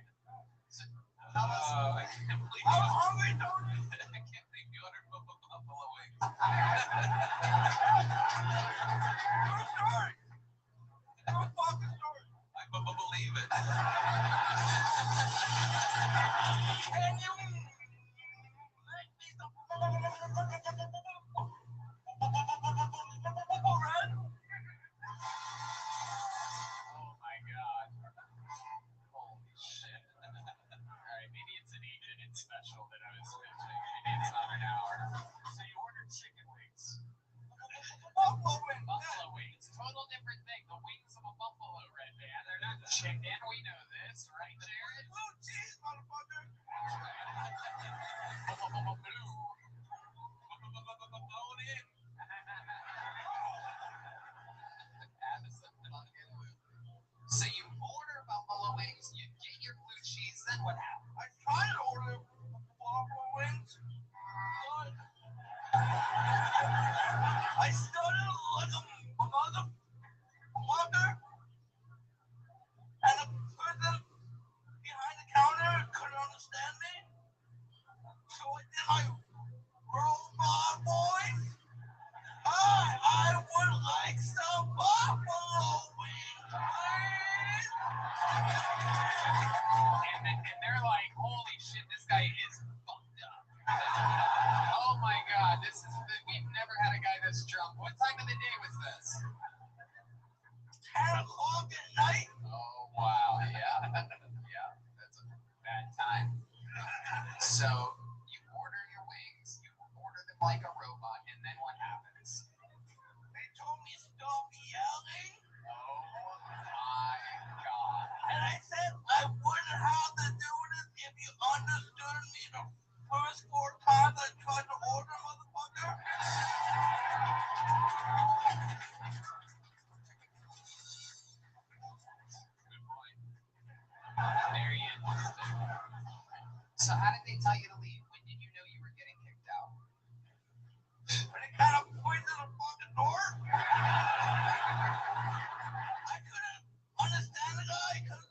So, I can't believe I was hungry, dude. I can't believe you ordered buffalo wings. True story. True fucking story. I believe it. Can you make me some red? Oh my god. Holy shit. Alright, maybe it's an 8-minute special that I was mentioning. Maybe it's not an hour. So you ordered chicken wings. Buffalo wings. Buffalo wings. Total different thing. The wings of a buffalo, Red Man. They're not chicken. We know this, right, Jared? Blue cheese, motherfucker. Blue. Bone in. Addison fucking Blue. So you order buffalo wings, you get your blue cheese, then what happens? I tried to order buffalo wings, but I started like a motherfucker, and the person behind the counter couldn't understand me, so I did my robot voice. Hi, I would like some buffalo wings, please. And they're like, holy shit, this guy is fucked up. Oh my god, we've never had a guy this drunk. What time of the day was this? 10 o'clock at night. Oh wow, yeah. Yeah, that's a bad time. So you order your wings, you order them like a robot, and then what happens? They told me stop yelling, Oh my god. and I said I wouldn't have to do this if you understood me the first 4 times I tried to order, motherfucker. Good point. Very interesting. So how did they tell you to leave? When did you know you were getting kicked out? But it kind of pointed to the fucking door. I couldn't understand the guy because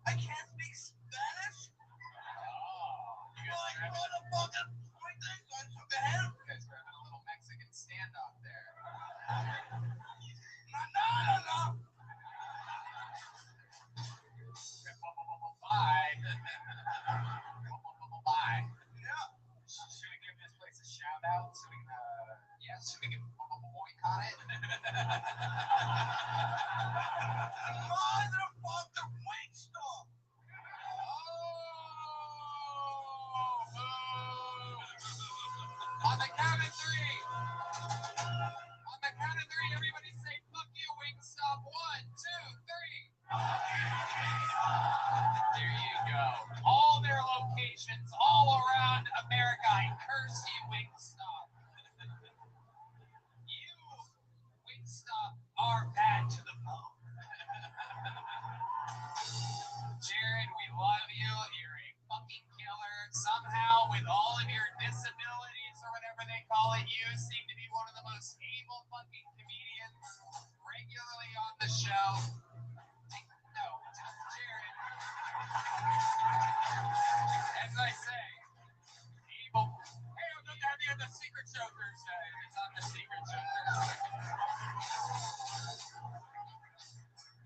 I can't speak Spanish. Oh, you So I guys tried to fucking point things, so I took a hand. are having a little Mexican standoff there. No. Bye. Bye. Yeah. Should we give this place a shout out? Should we boycott it? Motherfucker, Wingstop. Oh, the show. No, just Jared. As I say, evil. Hey, I'm going to have you on the Secret Show Thursday. It's on the Secret Show Thursday.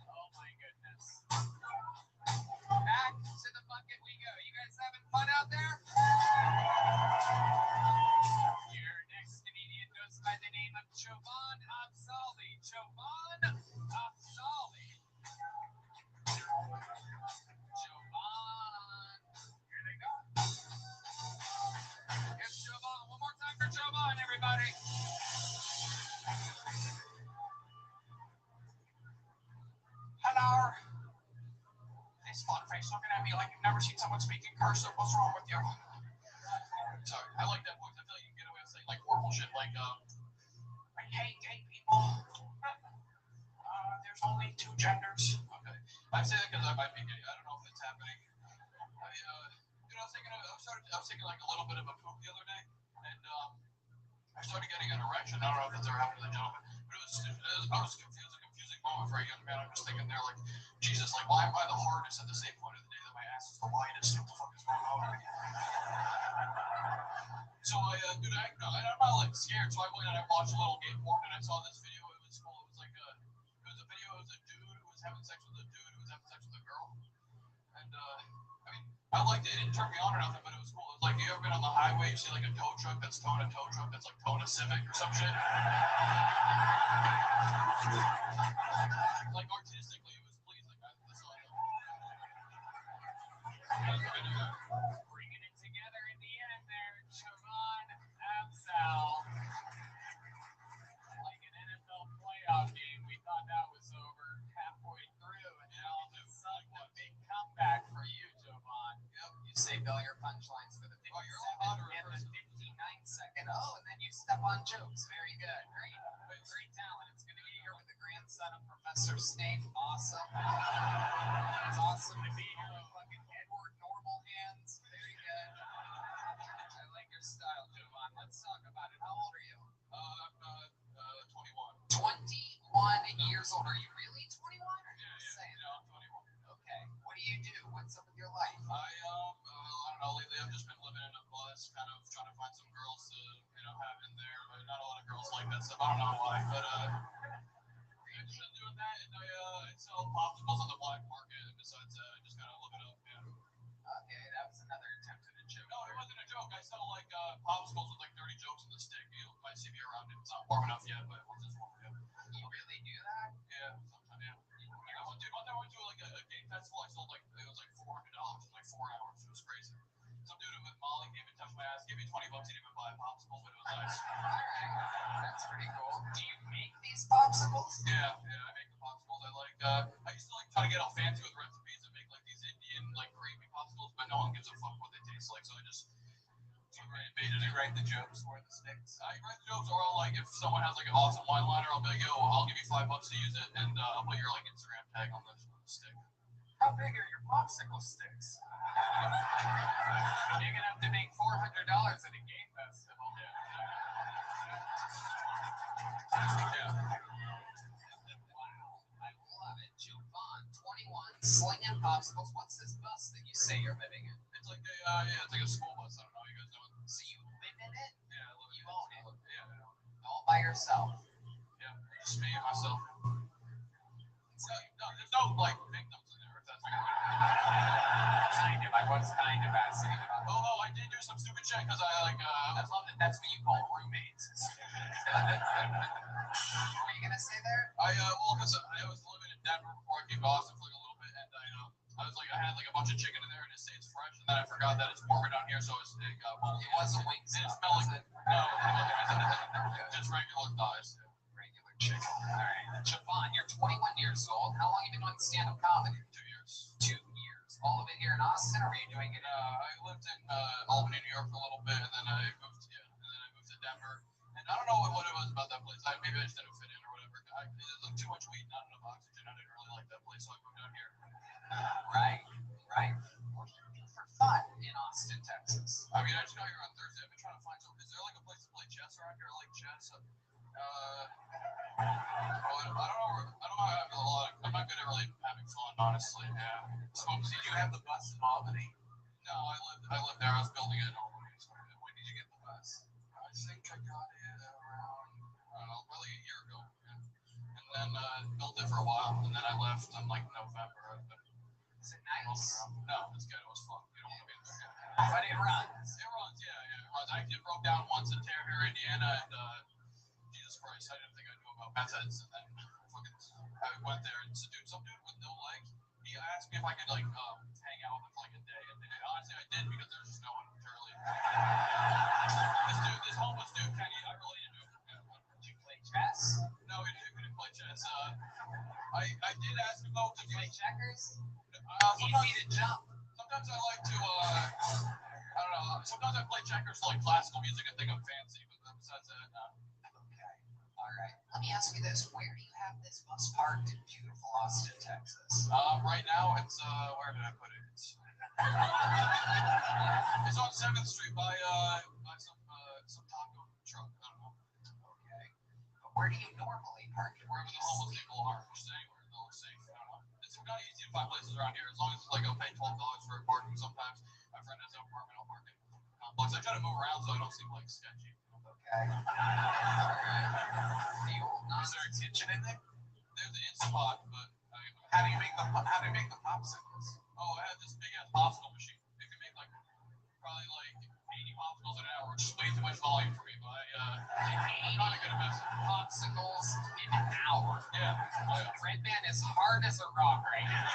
Oh my goodness. Back to the bucket we go. You guys having fun out there? Your next comedian goes by the name of Jovan Afzali. Jovan Afzali. Jovan. Here they go. Here's Jovan. One more time for Jovan, everybody. Hello. This fun face looking at me like you've never seen someone speak in cursive. What's wrong with you? Sorry, I like that voice. I feel like you can get away with saying like horrible shit like hey gay people. There's only two genders. Okay. I say that because I might be gay. I don't know if it's happening. I was taking like a little bit of a poop the other day, and I started getting an erection. I don't know if that's ever happened to the gentleman, but it was a confusing moment for a young man. I'm just thinking there, like, Jesus, like, why am I the hardest at the same point of the day that my ass is the widest? What the fuck is going on with me? So I'm not like scared. So I went and I watched a little gay porn, and I saw this video. It was cool. It was like it was a video. It was a dude who was having sex with a dude who was having sex with a girl, and I mean, I liked it. It didn't turn me on or nothing, but it was cool. It was like, you ever been on the highway, you see like a tow truck that's towing a tow truck that's like towing a Civic or some shit? Like artistically, it was pleasing. That's all I know. Bringing it together in the end there, Jovan Afzal. Like an NFL playoff game, we thought that was over halfway through, and now all of a sudden, a big comeback for you, Jovan. Yep. You saved all your punchlines for the 57th and the 59nd. Oh, and then you step on jokes. Very good. Great. Great talent. It's going to be here with the grandson of Professor Snape. Awesome. It's awesome to be here with fucking Edward Normal Hands. Very good. I like your style, Jovan. Let's talk about it. How old are you? I'm 21. 21 years old. Are you really 21? Or yeah, I'm 21. Okay. What do you do? What's up with your life? I don't know. Lately, I've just been living in a bus, kind of trying to find some girls to, have in there. But not a lot of girls like that stuff. I don't know why, but I've just been doing that, and I sell popsicles on the black market. And besides that, I just kind of look it up. Okay, that was another attempt at a joke. No, it wasn't a joke. I sell like popsicles with like 30 jokes in the stick. You might see me around it. It's not warm enough yet, but once it's warm, yeah. You really do that? Yeah, sometimes, yeah. One time I went to like a gay festival. I sold like, it was like $400 in like 4 hours. It was crazy. Some dude with Molly came and touched my ass, gave me $20. He didn't even buy a popsicle, but it was nice. Alright, that's pretty cool. Do you make these popsicles? Yeah, I make the popsicles. I used to like try to get all fancy with recipes and make like these Indian like gravy popsicles, but no one gives a fuck what they taste like, so I just made it. You write the jokes or the sticks? I write the jokes, or I'll like, if someone has like an awesome one liner, I'll be like, yo, I'll give you $5 to use it, and I'll put your like Instagram tag on the stick. How big are your popsicle sticks? You're gonna have to make $400 at a game festival. Yeah. Wow, I love it. Jovan, 21, slinging popsicles. What's this bus that you say you're living in? It's like it's like a school bus. I don't know. You guys know it. So you live in it? Yeah, I live in it. You own it? Yeah. All by yourself? Yeah, just me and myself. So, no, there's no like victims in there. If that's kind of. I was kind of asking about. Oh, I did do some stupid shit because I love that. That's what you call roommates. What were you gonna say there? Because I was living in Denver before I came to Austin for like a little bit, and I had like a bunch of chicken in there, and it stays fresh, and then I forgot that it's warmer down here, so it got mold. It wasn't wings. It smelled like just regular thighs. Regular chicken. All right, Jovan, you're 21 years old. How long have you been doing stand-up comedy? 2 years. 2 years. All of it here in Austin, or are you doing it? I lived in Albany, New York for a little bit, and then I moved to Denver. And I don't know what it was about that place. Maybe I just didn't fit in or whatever. It was like too much weed, not enough oxygen. I didn't really like that place, so I moved out here. Right. What do you do for fun in Austin, Texas? I mean, I just got here on Thursday. I've been trying to find something. Is there like a place to play chess around here? I like chess. I'm not good at really having fun, honestly. Yeah. So, did you have the bus in Albany? No, I lived there. I was building it always. When did you get the bus? I think I got it around, I don't know, probably a year ago. Yeah. And then built it for a while, and then I left in like November. Is it nice? No, it's good. It was fun. You don't want to be there. Yeah. But it runs. It runs, yeah. It runs. I actually broke down once in Terrier, Indiana, and Jesus Christ, I didn't think I knew about methods, and then I went there and some dude with no legs. He asked me if I could like hang out with him for like a day, and honestly I did because there's just no one to really. This homeless dude, Kenny, I related to him. Yeah. Did you play chess? No, we didn't play chess. I did ask him though to play checkers. Easy to jump. Sometimes I like to I don't know. Sometimes I play checkers for like classical music and think I'm fancy, but besides that, no. Okay. All right. Let me ask you this: where do you have this bus parked in beautiful Austin, Texas? Right now, it's where did I put it? It's on 7th Street by some taco truck. I don't know. Okay. But where do you normally park it? Wherever the homeless people are, just anywhere. They'll look safe. I don't know. It's kind of easy to find places around here as long as it's like I'll pay $12 for parking. Sometimes my friend has an apartment. I'll park in complex. I try to move around so I don't seem like sketchy. Okay. Is there a kitchen in there? There's an Instapot, but how do you make the popsicles? Oh, I have this big ass popsicle machine. It can make like probably like 80 popsicles an hour, which is way too much volume for me. But I'm not a good investor. Popsicles in an hour. Yeah. Oh, yeah. Red Man is hard as a rock right now.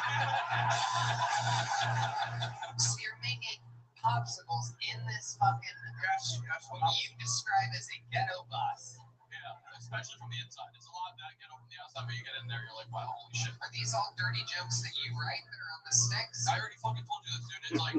So you're making popsicles in this fucking what you describe as a ghetto bus. Yeah, especially from the inside. It's a lot that ghetto from the outside, but you get in there, you're like, wow, holy shit. Are these all dirty jokes that you write that are on the sticks? I already fucking told you this, dude. It's like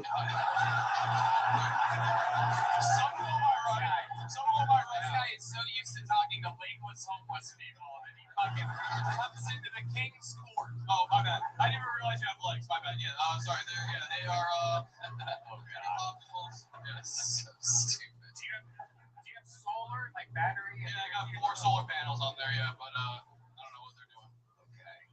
some of them I write. This guy is so used to talking to legless homeless people, and he fucking comes into the king's court. Oh, my bad. I didn't even realize you have legs. My bad. Yeah, sorry. They are popsicles. Yeah, so stupid. Do you have solar, like battery? Yeah, I got 4 solar panels on there, yeah, but I don't know what they're doing. Okay.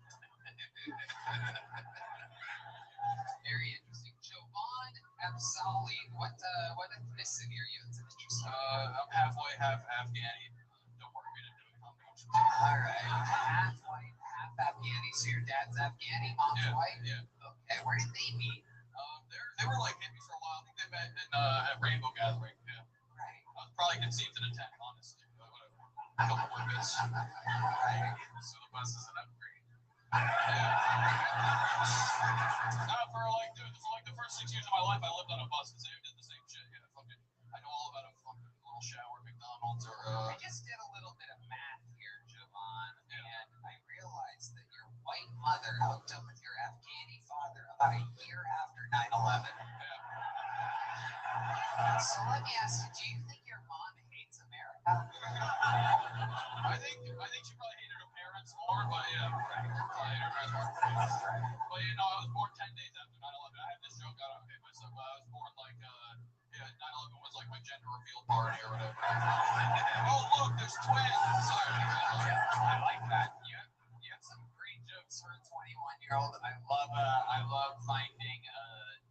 Very interesting. Jovan Absali, what ethnicity are you? It's interesting. I'm half Afghani. Don't worry, we didn't do it. All right. Half white, half Afghani. So your dad's Afghani, mom's white? Yeah. Okay, where did they meet? They were like hippies for a while. I think they met at Rainbow Gathering. Yeah. Right. I was probably conceived in a tent, honestly. But whatever. A couple more bits. Right. So the bus is an upgrade. Yeah. For like, dude, for like the first 6 years of my life, I lived on a bus and did the same shit. Yeah, fucking. I know all about a fucking little shower, McDonald's, or. I just did a little bit of math here, Jovan, and I realized that your white mother hooked up with your Afghani father about a year after 9/11. Yeah. So let me ask you, do you think your mom hates America? I think she probably hated her parents more, but yeah, right. Probably hated her parents more. But you know, I was born 10 days after 9/11. I had this joke, I don't hate myself, but I was born like 9/11 was like my gender reveal party or whatever. Oh look, there's twins. Sorry. I like that. You have some great jokes for a 21-year-old. I love finding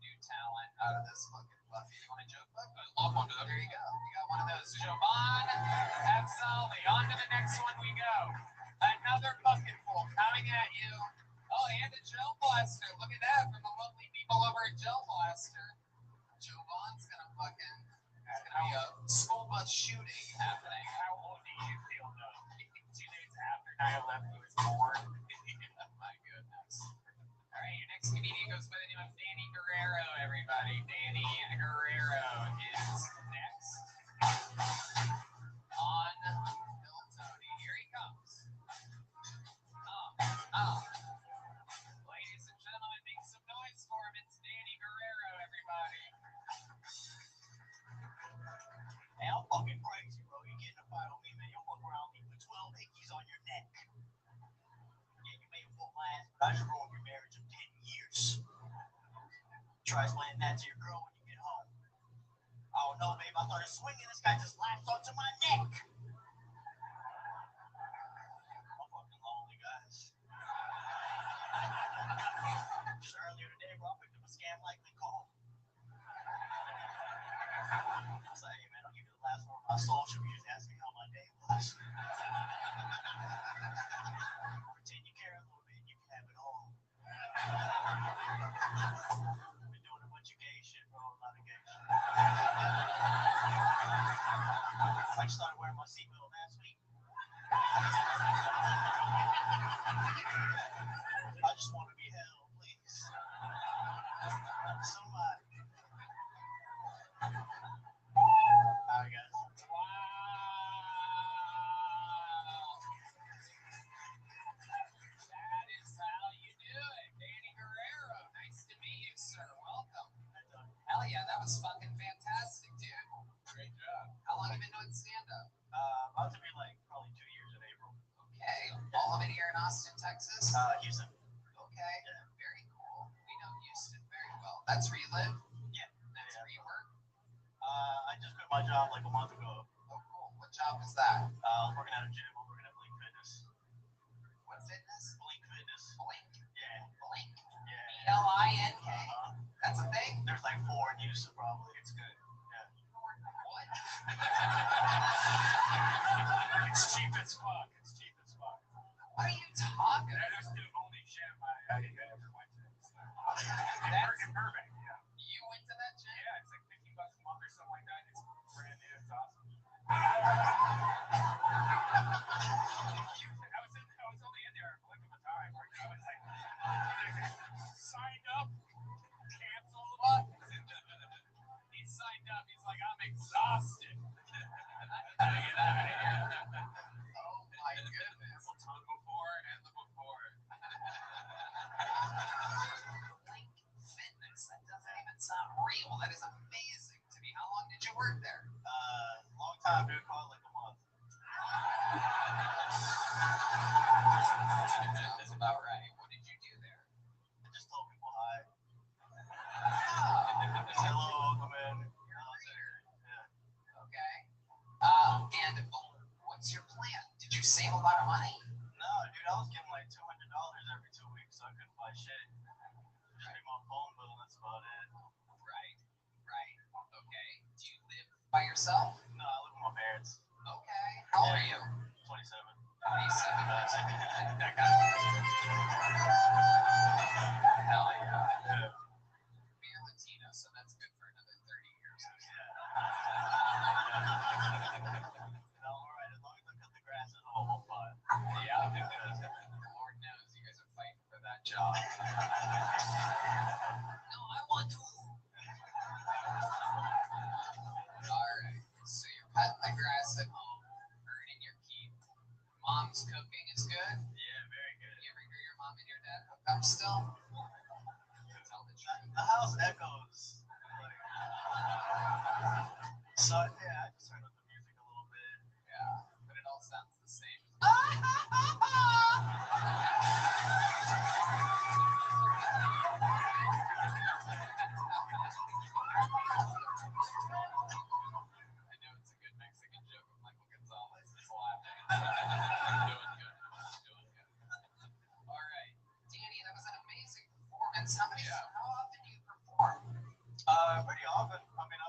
new talent out of this fucking buffet. You want a joke book? I love one of them. There you go. You got one of those. Jovan Absali. On to the next one we go. Another bucketful coming at you. Oh, and a gel blaster. Look at that from the lovely people over at Gel Blaster. Jovan's gonna fucking. There's gonna be a school bus shooting happening. How old do you feel though? 2 days after 9/11 he was born. My goodness. All right, your next comedian goes by the name of Danny Guerrero, everybody. Danny Guerrero is next on Bill Tony. Here he comes. Ladies and gentlemen, make some noise for him. It's Danny Guerrero, everybody. Hey, I'm fucking crazy, bro. You getting a fight on me, man. You'll walk around me with 12 hickeys on your neck. Yeah, you may have whooped my ass, but I just ruined your marriage of 10 years. Try explaining that to your girl when you get home. Oh, no, babe. I started swinging. This guy just latched onto my neck. Just earlier today, bro, I picked up a scam likely call. I was like, hey man, I'll give you the last word of my soul. Should be just asking how my day was. Pretend you care a little bit, you can have it all. I've been doing a bunch of gay shit, bro. A lot of gay shit. I just started wearing my seatbelt last week. I just want to be held, please. Somebody. Alright, guys. That is how you do it. Danny Guerrero. Nice to meet you, sir. Welcome. Hell yeah, that was fucking fantastic, dude. Great job. How long have you been doing stand-up? About to be like probably 2 years in April. Okay. All of it here in Austin, Texas? Houston. Okay. Very cool. We know Houston very well. That's where you live? Yeah. That's where you work? I just quit my job like a month ago. Oh, cool. What job was that? I was working at a gym. I was working at Blink Fitness. What fitness? Blink Fitness. Blink. Yeah. Blink. Yeah. B-L-I-N-K. That's a thing? There's like 4 in Houston probably. It's good. Yeah. What? It's cheap as fuck. It's cheap as fuck. What are you talking And about? that's the only gym I ever went to. That's in Burbank, yeah. You went to that gym? Yeah, it's like $15 a month or something like that. It's brand new. It's awesome. I was only in there a blink of a time. Where I was like, signed up, canceled. What? He signed up. He's like, I'm exhausted. I gotta get out of here. Oh my goodness. The tongue before and the before. Blink Fitness. That doesn't even sound real. That is amazing to me. How long did you work there? Long time, dude. Call it like a month. That's about right. What did you do there? I just told people hi. Oh, Say hello, welcome in. you're a reader. Yeah. Okay. And what's your plan? Did you save a lot of money? No, dude, I was getting like $200 every 2 weeks, so I couldn't buy shit. Just pay my phone bill, and that's about it. Right. Right. Okay. Do you live by yourself? No, I live with my parents. Okay. How old are you? 27. 27. That guy. Hell yeah. Yeah. You're Latino, so that's good for another 30 years. No, alright, as long as I cut the grass at home, I'm fine. Yeah. Lord knows you guys are fighting for that job. No, I want to. Alright. So you're cutting the grass at home, earning your keep. Mom's cooking is good. Yeah, very good. You ever hear your mom and your dad hook up still? Tell the truth. The house echoes. So, yeah, I just turned up the music a little bit. Yeah, but it all sounds the same. I know it's a good Mexican joke of Michael Gonzalez is laughing. Doing good. Doing good. All right. Danny, that was an amazing performance. How often do you perform? Pretty often. I mean, I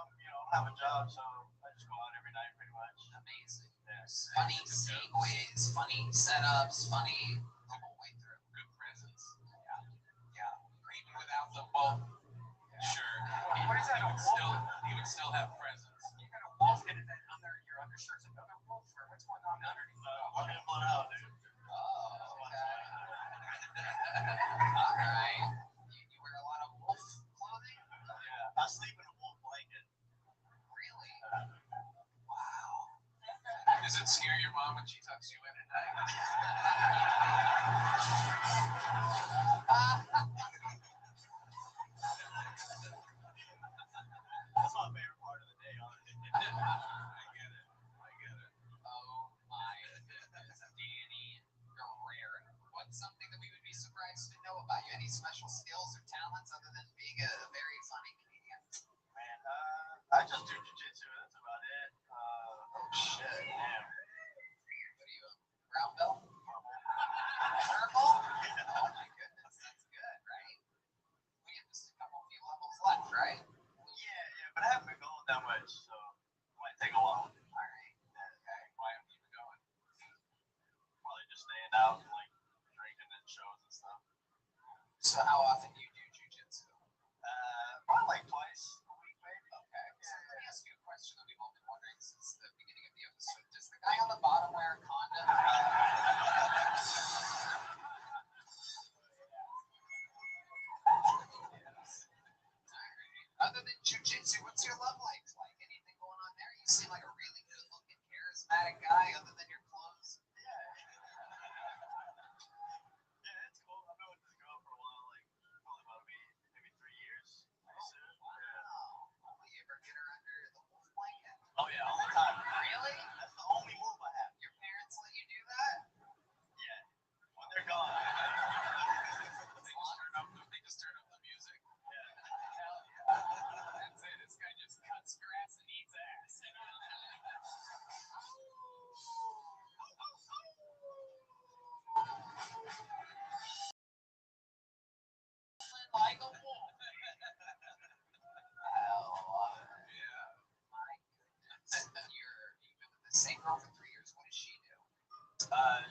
have a job, so I just go out every night pretty much. Amazing. Yes. Funny segues, funny setups, funny the whole way through. Good presence. Yeah. Yeah. Even without the wolf. Sure. What is that? He would still have presence. You got a wolf in it under your undershirt's another wolf, or what's going on underneath? I'm getting blown out, dude. Oh, okay. All right. You wear a lot of wolf clothing? Yeah, I sleep in a wolf blanket. Really? Wow. Does it scare your mom when she tucks you in at night? That's my favorite part of the day, honestly. I get it. Oh my goodness, Danny Guerrero. What's something that we would be surprised to know about you? Any special skills or talents other than being a very funny comedian? Man, I just do jujitsu. That's about it. Oh shit. Damn. What are you, a brown belt? Purple? Oh my goodness, that's good. twice, so it might take a while. Alright. Okay. Why don't you keep going? Probably just staying out and like drinking and shows and stuff. So how often do you do jujitsu? Probably like twice a week, maybe. Okay. So let me ask you a question that we've all been wondering since the beginning of the episode. Does the guy on the bottom wear a condom? Other than jujitsu, what's your love life like? Anything going on there? You seem like a really good-looking, charismatic guy. Other than your clothes. Yeah, it's cool. I've been with this girl for a while, like probably about maybe 3 years. Wow. Will you ever get her under the wolf blanket? Oh yeah, all the time. Really? That's the only move I have. Your parents let you do that? Yeah. When they're gone. They just turn up the music. Yeah. Hell yeah. That's it. This guy just cuts grass and eats ass. Like a wolf. Yeah. My goodness. You've been with the same girl for 3 years. What does she do?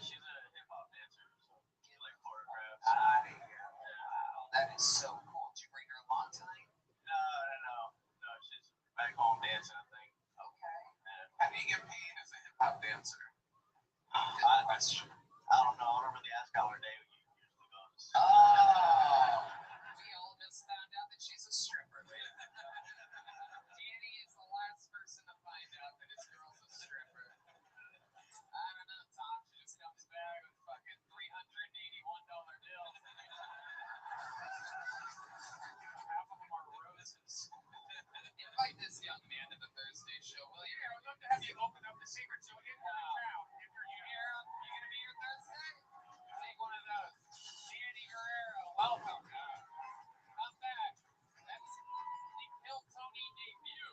She's a hip hop dancer, so she like choreographs. Wow. That is so cool. Did you bring her a long time? No. She's back home dancing, I think. Okay. And How do you get paid as a hip hop dancer? Good I question. don't know. I don't really ask how her day usually goes. Oh. We all just found out that she's a stripper. Danny is the last person to find out that his girl's a stripper. I don't know, Tom. She just comes back with fucking $381 bills. Half of them are roses. Invite this young man to the Thursday show, will you? Yeah, I'd love to have you open up the secret so we can crowd. You hear him? You gonna be here Thursday? Take one of those. Danny Guerrero, welcome. Come back. That's the Kill Tony debut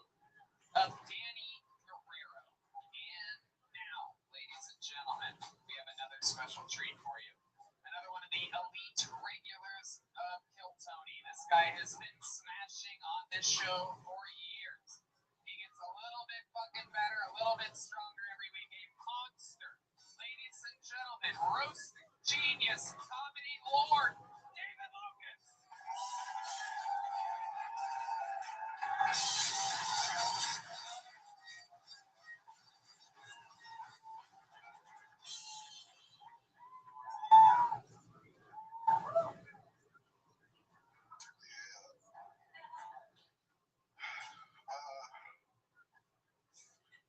of Danny Guerrero. And now, ladies and gentlemen, we have another special treat for you. Another one of the elite regulars of Kill Tony. This guy has been smashing on this show for years. He gets a little bit fucking better, a little bit stronger every week. A monster. Ladies and gentlemen, roast genius, comedy lord, David Lucas.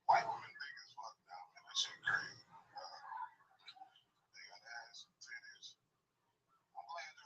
White women big as fuck now, man. That shit crazy. They got ass and titties. I'm playing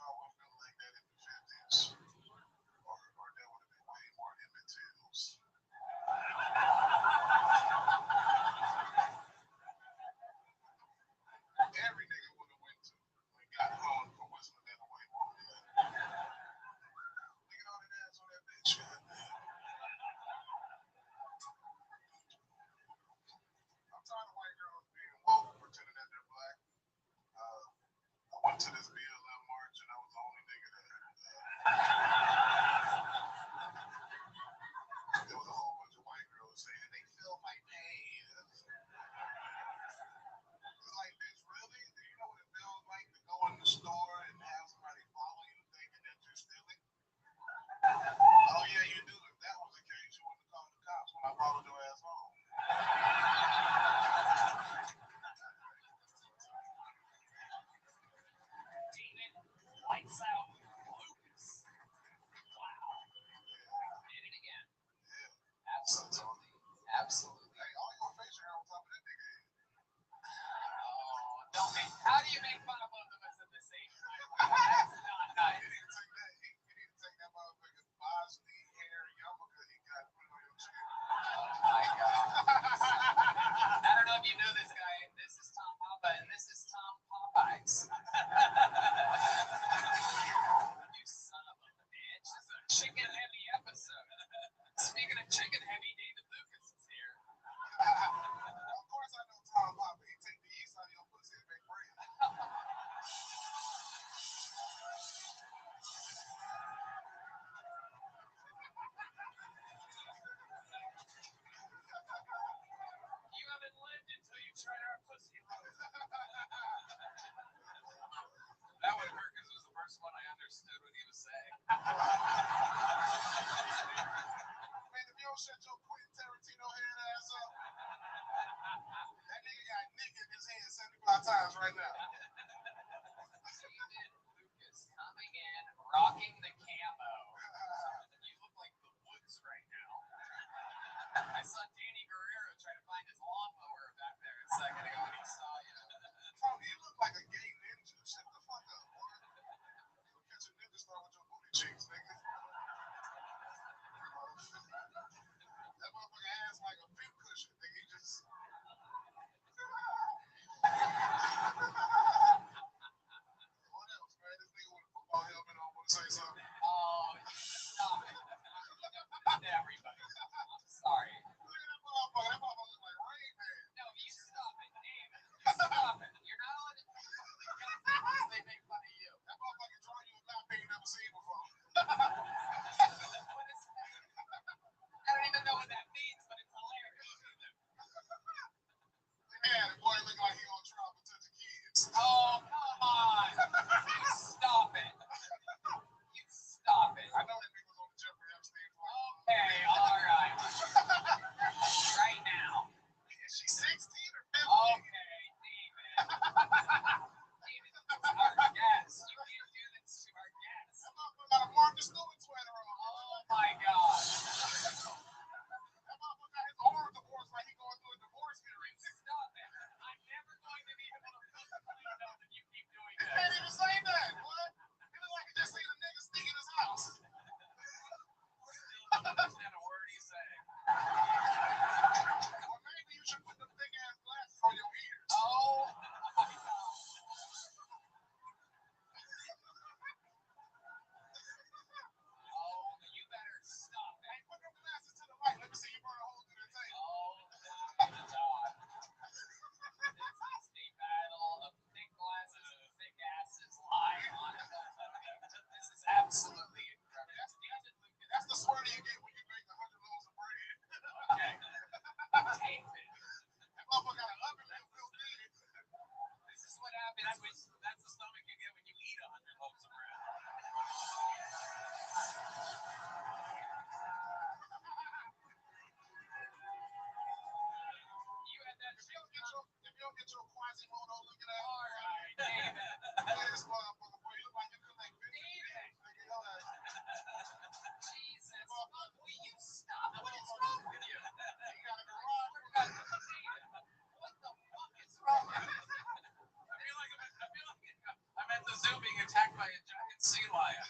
saw Danny Guerrero try to find his lawnmower back there a second ago when he saw you. Bro, you look like a gay ninja. Shut the fuck up, boy. You'll catch a ninja star with your booty cheeks, nigga. That motherfucker ass like a pimp cushion, nigga. He just. What else, man? This nigga with a football helmet on want to say something. Oh, stop it. Everybody. I'm sorry. Look at that motherfucker. That motherfucker look like Rain Man. No, you stop it, David. You stop it. You're not allowed to do that. They make fun of you. That motherfucker draw you a map you never seen before. What is that? I don't even know what that means, but it's hilarious. Yeah, the boy look like he on trial for touching kids. Oh, come on. You stop it. You stop it. I know that nigga was on the Jeffrey Epstein flight. Okay, all right. Right now. Is she 16 or 15? Okay, David. David, it's our guest. You can't do this to our guest. That motherfucker got a Martha Stewart sweater on. Oh my God. That motherfucker got his arm divorced like he going through a divorce hearing. Stop it. I'm never going to be able to put the plane down if you keep doing He this. can't even say that, what? He look like he just seen a nigga sneak in his house. Still don't understand a word he's saying. Or maybe you should put them big ass glasses on your ears. Oh my God. Oh, you better stop it. Hey, put them glasses to the light. Let me see you burn a hole through the tape. Oh my God. This is the battle of thick glasses and thick asses lying on it. This is absolutely incredible. That's the sweater you get when you make 100 loaves of bread. Okay. Tape it. That motherfucker got an oven that real big. This is what happens when that's the stomach you get when you eat 100 loaves of bread. You had that If shit. you don't get your Quasimodo looking at All right, David. look at this motherfucker, boy. You look like you collect David. nigga. Hell, Jesus. Will you stop? What is wrong with you? he got a I garage. swear to God, David. What the fuck is wrong with you? I feel like I'm at the zoo being attacked by a giant sea lion.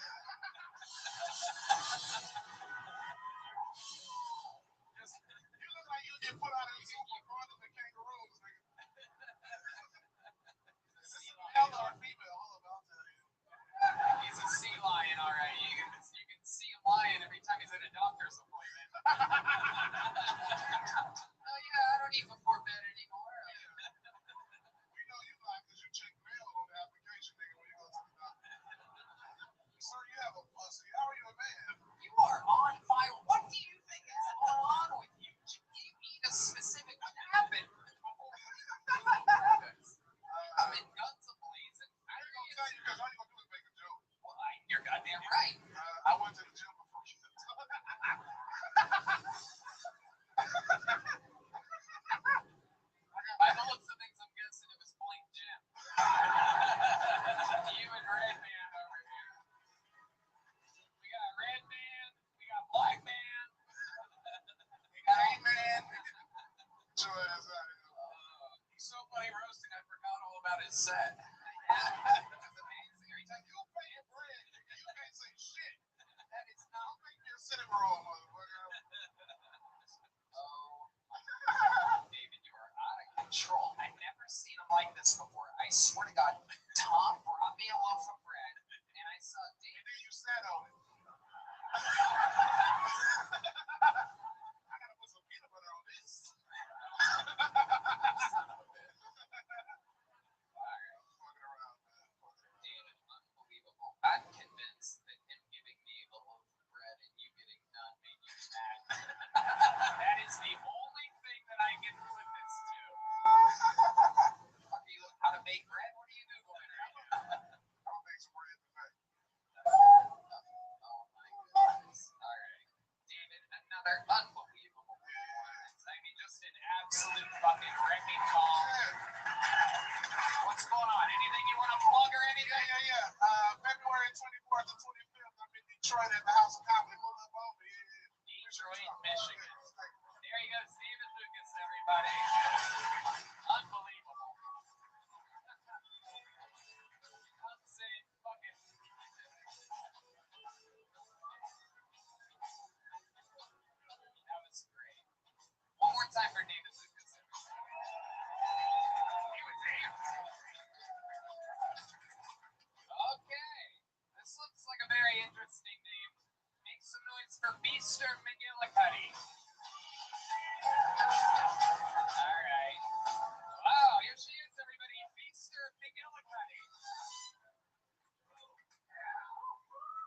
You look like you get put out of the zoo for running the kangaroos, nigga. Is this a male or a female? Hold on, I'll tell you. He's a sea lion, all right. You can see a lion every time he's at a doctor's appointment. Oh yeah, I don't need before bed anymore. We know you lie because you check mail on the application, nigga, when you go to the doctor. Sir, you have a pussy. How are you a man? You are on fire. What do you think is going on with you? You need a specific what happened before I'm in guns a-blazing. I ain't gonna tell you because all you gonna do is make a joke. Well, you're goddamn right. I went to the gym before you. By the looks of things, I'm guessing it was Blink Jim. You and Red Man over here. We got Red Man. We got Black Man. We got Hey, man. Get your ass out of here. He's so funny roasting, I forgot all about his set. That's amazing. Every time You pay your bread, nigga. You can't say shit. that is not. Don't make me a cinnamon roll, motherfucker. Oh, David, you are out of control. I've never seen him like this before. I swear to God, Tom brought me a loaf of bread, and I saw And David. then you sat on it. I gotta put some peanut butter on this. Fucking around, man. David, unbelievable. I'm convinced that him giving me a loaf of bread and you getting none made you mad. That is the only thing that I can put this to. Fuck, you how to make bread? What are you Googling right now? I'll make some bread tonight. Oh my goodness. All right. David, another unbelievable performance. I mean, just an absolute fucking wrecking ball. What's going on? Anything you want to plug or anything? Yeah. February 24th and 25th, I'm in Detroit at the House of Comedy. Pull up on me. Detroit, Michigan. There There you go, Steven Lucas, everybody. Unbelievable. Insane fucking. That was great. One more time for David Lucas. He was amped. Okay. This looks like a very interesting name. Make some noise for Beaster McGillicuddy. Alright. Wow, here she is, everybody. Beaster McGillicuddy.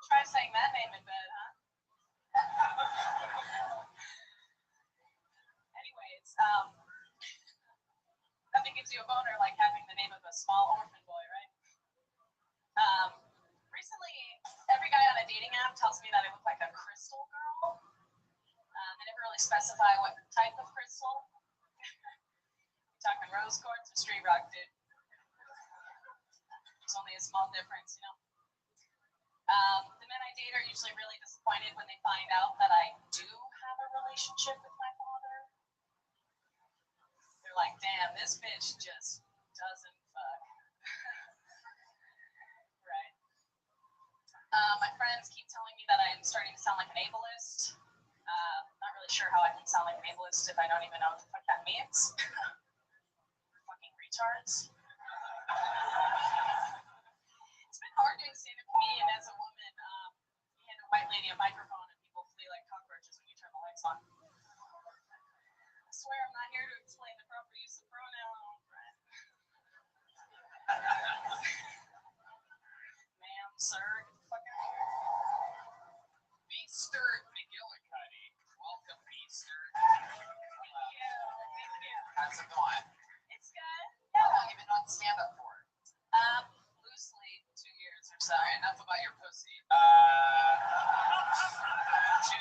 Try saying that name in bed, huh? Anyways, nothing gives you a boner like having the name of a small orphan boy, right? Recently, every guy on a dating app tells me that I look like a crystal girl. They never really specify what type of crystal. You're talking rose quartz or street rock, dude. There's only a small difference, you know. The men I date are usually really disappointed when they find out that I do have a relationship with my father. They're like, damn, this bitch just doesn't fuck. Right. My friends keep telling me that I'm starting to sound like an ableist. Not really sure how I can sound like an ableist if I don't even know what the fuck that means. Fucking retards. It's been hard doing stand-up comedian as a woman. You hand a white lady a microphone and people flee like cockroaches when you turn the lights on. I swear I'm not here to explain the proper use of pronoun, friend. Ma'am, sir, get the fuck out of here. Beaster McGillicuddy. Welcome, Beaster. Thank you. How's it going? It's good. How long have you been on stand-up for? Loosely 2 years or so. Sorry, enough about your pussy.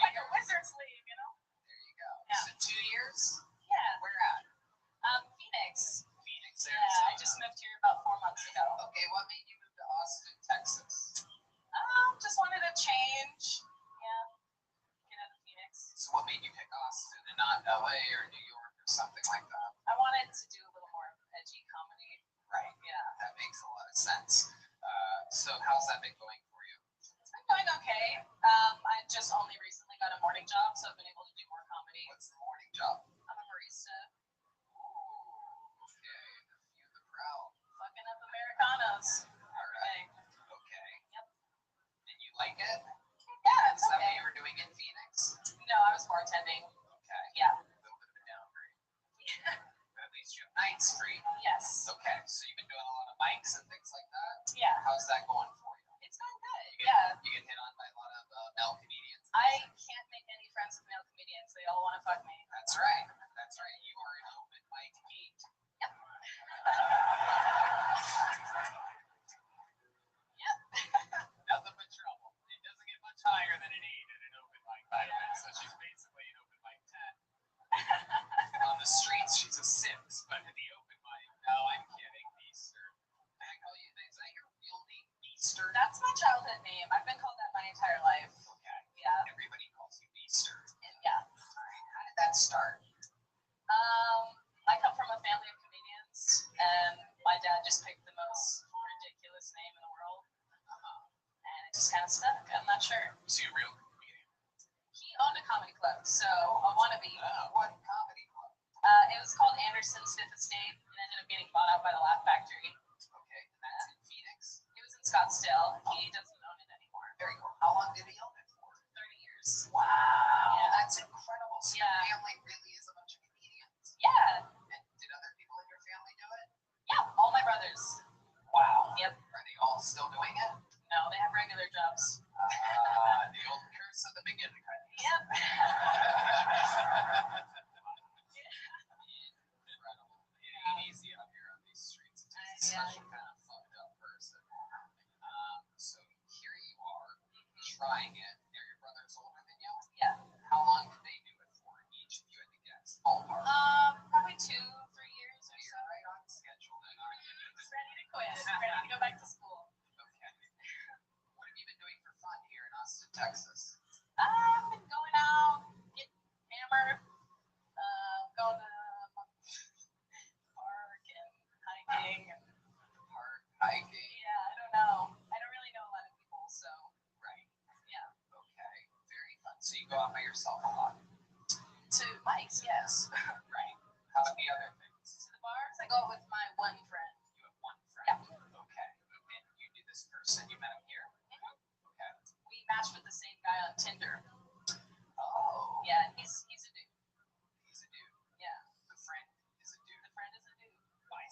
Like a wizard's league, you know? There you go. Yeah. So 2 years? Yeah. Where at? Phoenix. Phoenix, Yeah, Arizona. I just moved here about 4 months ago. Okay, what made you move to Austin, Texas? Just wanted to change. Yeah. Get out of Phoenix. So what made you pick Austin and not LA or New York or something like that? I wanted to do a little more edgy comedy. Right. Yeah. That makes a lot of sense. So how's that been going for you? It's been going okay. I just only recently got a morning job, so I've been able to do more comedy. What's the morning job? I'm a barista. Ooh, okay. A few the crowd. Fucking up Americanos. All right. Okay. Yep. And you like it? Yeah, it's Is that what okay. you were doing in Phoenix? No, I was bartending. Okay. Yeah. A little bit of a downgrade. But at least you have Ninth Street. Yes. Okay. So you've been doing a lot of mics and things like that? Yeah. How's that going for you? It's going good. You Yeah. You get hit on by a lot of male comedians? I can't make any friends with male comedians. They all want to fuck me. That's right. That's right. You are an open mic meet. Yep. Nothing but trouble. It doesn't get much higher than an 8 at an open mic, by the way. So she's basically an open mic 10. On the streets, she's a 6, but at the open mic, no, I'm kidding. Beaster. I call you, is that your real name, Beaster? That's my childhood name. I've been called that my entire life. Okay. Yeah. Everybody calls you Beaster. Yeah. All right. How did that start? I come from a family of comedians, and my dad just picked the most ridiculous name in the world. And it just kind of stuck. I'm not sure. So you're a real comedian? He owned a comedy club, so a wannabe. What comedy club? It was called Anderson's Fifth Estate, and ended up getting bought out by the Laugh Factory. Okay. And that's in Phoenix? It was in Scottsdale. He doesn't own it anymore. Very cool. How long did he own it for? 30 years. Wow. Yeah. That's incredible. So Yeah. your family really is a bunch of comedians. Yeah. And did other people in your family do it? Yeah. All my brothers. Wow. Yep. Are they all still doing it? No, they have regular jobs. The old curse of the beginning. Yep.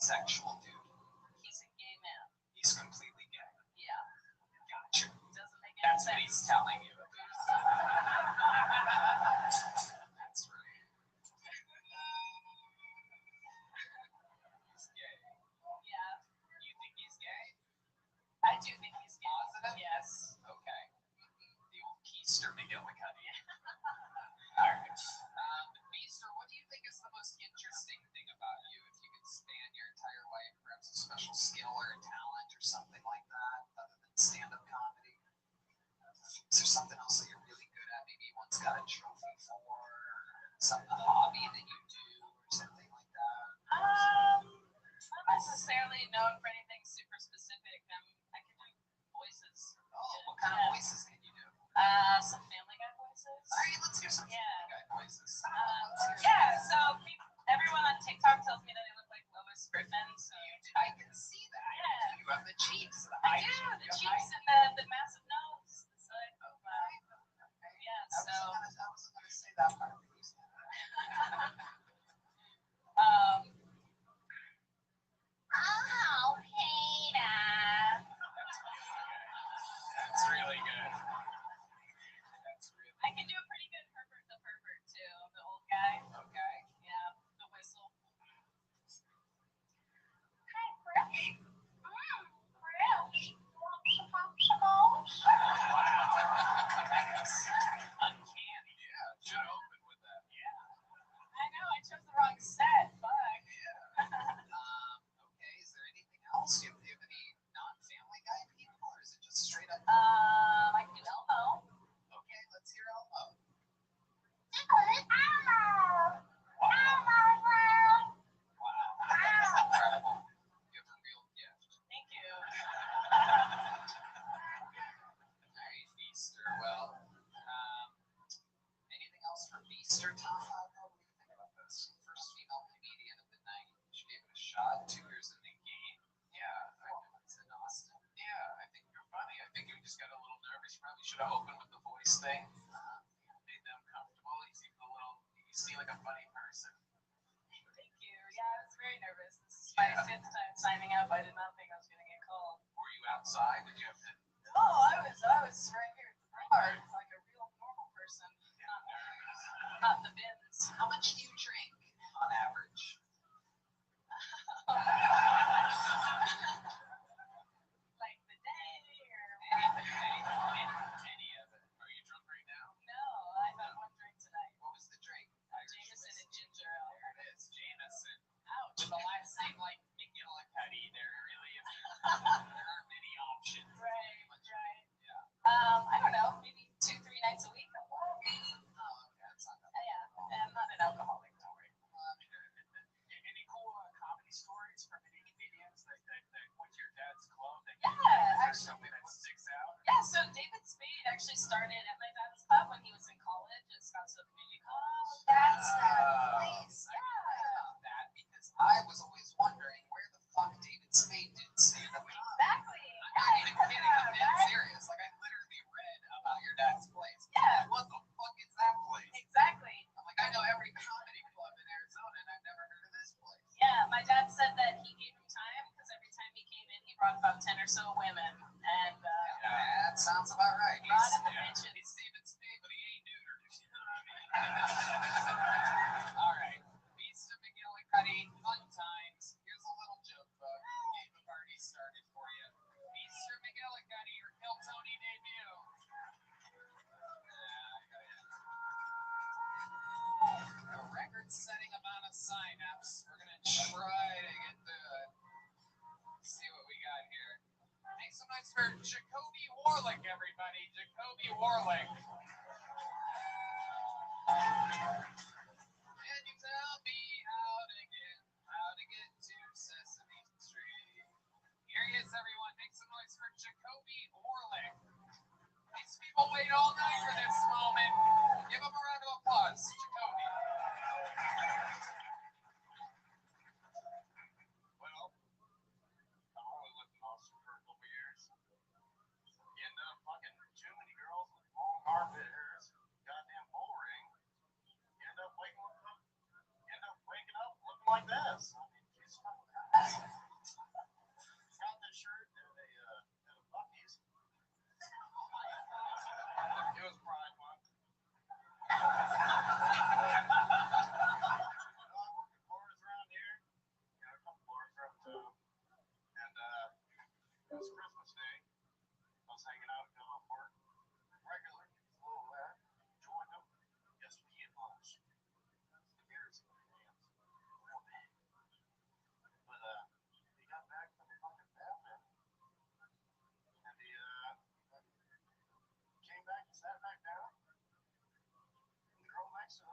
bisexual dude. He's a gay man. He's completely gay. Yeah. Gotcha. Doesn't make any That's what sense. he's telling you. That's right. He's gay. Yeah. You think he's gay? I do think he's gay. Positive? Yes. Okay. The old Keister McGillicuddy. Alright. Keister, what do you think is the most interesting thing about you? If you could span your entire life, perhaps a special skill or a talent or something like that, other than stand-up comedy? Is there something else that you're really good at? Maybe you once got a trophy for, or some hobby that you do, or something like that? Not necessarily known for anything super specific. I can do voices. Oh, what kind of voices can you do? Some Family Guy voices. All right, let's hear some Yeah. Family Guy voices. Yeah, so everyone on TikTok tells me that I look like Lois Griffin, so I can see that. Yeah. You have the cheeks. I do, the cheeks and the massive nose. It's like, yeah, so I was going to say that part. oh, Peter. That's really good. That's really I can do a pretty good Herbert the Pervert too, the old guy. okay. Yeah, the whistle. Hi, Fresh. Fresh. Want some popsicles? That's uncanny. Yeah, should open with that. Yeah. I know, I chose the wrong set. Fuck. Okay, is there anything else? Do you have any non-Family Guy people, or is it just straight up? I can do Elmo. Okay, let's hear Elmo. Wow, that's incredible. You have a real gift. Thank you. All right, Feaster. Well, anything else for Feaster, Tom? What do you think about this? First female comedian of the night. She gave it a shot. 2 years in the game. Yeah, I know it's in Austin. Yeah, I think you're funny. I think you just got a little nervous. You probably should have opened with the voice thing. Made them comfortable. You seem like a funny person. Thank you. Yeah, I was very nervous. This is my 5th time signing up. I did not think I was going to get called. Were you outside? Did you have to? No, I was right here at the bar, like a real normal person. Not the bins. How much do you drink on average? Like the day or Any of it. Are you drunk right now? no, I had one drink tonight. What was the drink? Jameson and ginger ale. There it is, Jameson. Ouch. With the last name like McGillicuddy, there really isn't. There aren't many options. Right. Yeah. I don't know, maybe 2-3 nights a week. Oh, okay, that's not bad. Yeah, and I'm not an alcoholic, don't worry. Any cool comedy stories from any comedians that went to your dad's club? Yeah, is there actually. something that sticks out? Yeah, so David Spade actually started at my dad's club when he was in college at Scottsdale Community College. That's that place. I read about that because I was always wondering where the fuck David Spade did stand up. Exactly. I'm not even kidding. I'm dead serious. Like I literally read about your dad's place. Yeah. What the fuck is that place? Exactly. I'm like, I know every comedy club in Arizona, and I've never heard of this place. Yeah, my dad said that he gave him time because every time he came in, he brought about 10 or so women. And Yeah, that sounds about right. brought in the bitches. He's David Spade, but he ain't neutered. You know what I mean? All right. Beast of McGillicuddy, fun times. Here's a little joke book. Game of already started for you. Beast of McGillicuddy, your Kill Tony debut. A record-setting amount of sign-ups. We're gonna try to get through it. Let's see what we got here. Make some noise for Jacoby Warlick, everybody. Jacoby Warlick. Can you tell me how to get to Sesame Street? Here he is, everyone. Make some noise for Jacoby Warlick. These people wait all night for this moment. Give him a round of applause, Jacoby. Well, I only lived in Austin for a couple years. You end up fucking too many girls with long armpit hairs. Goddamn bull ring.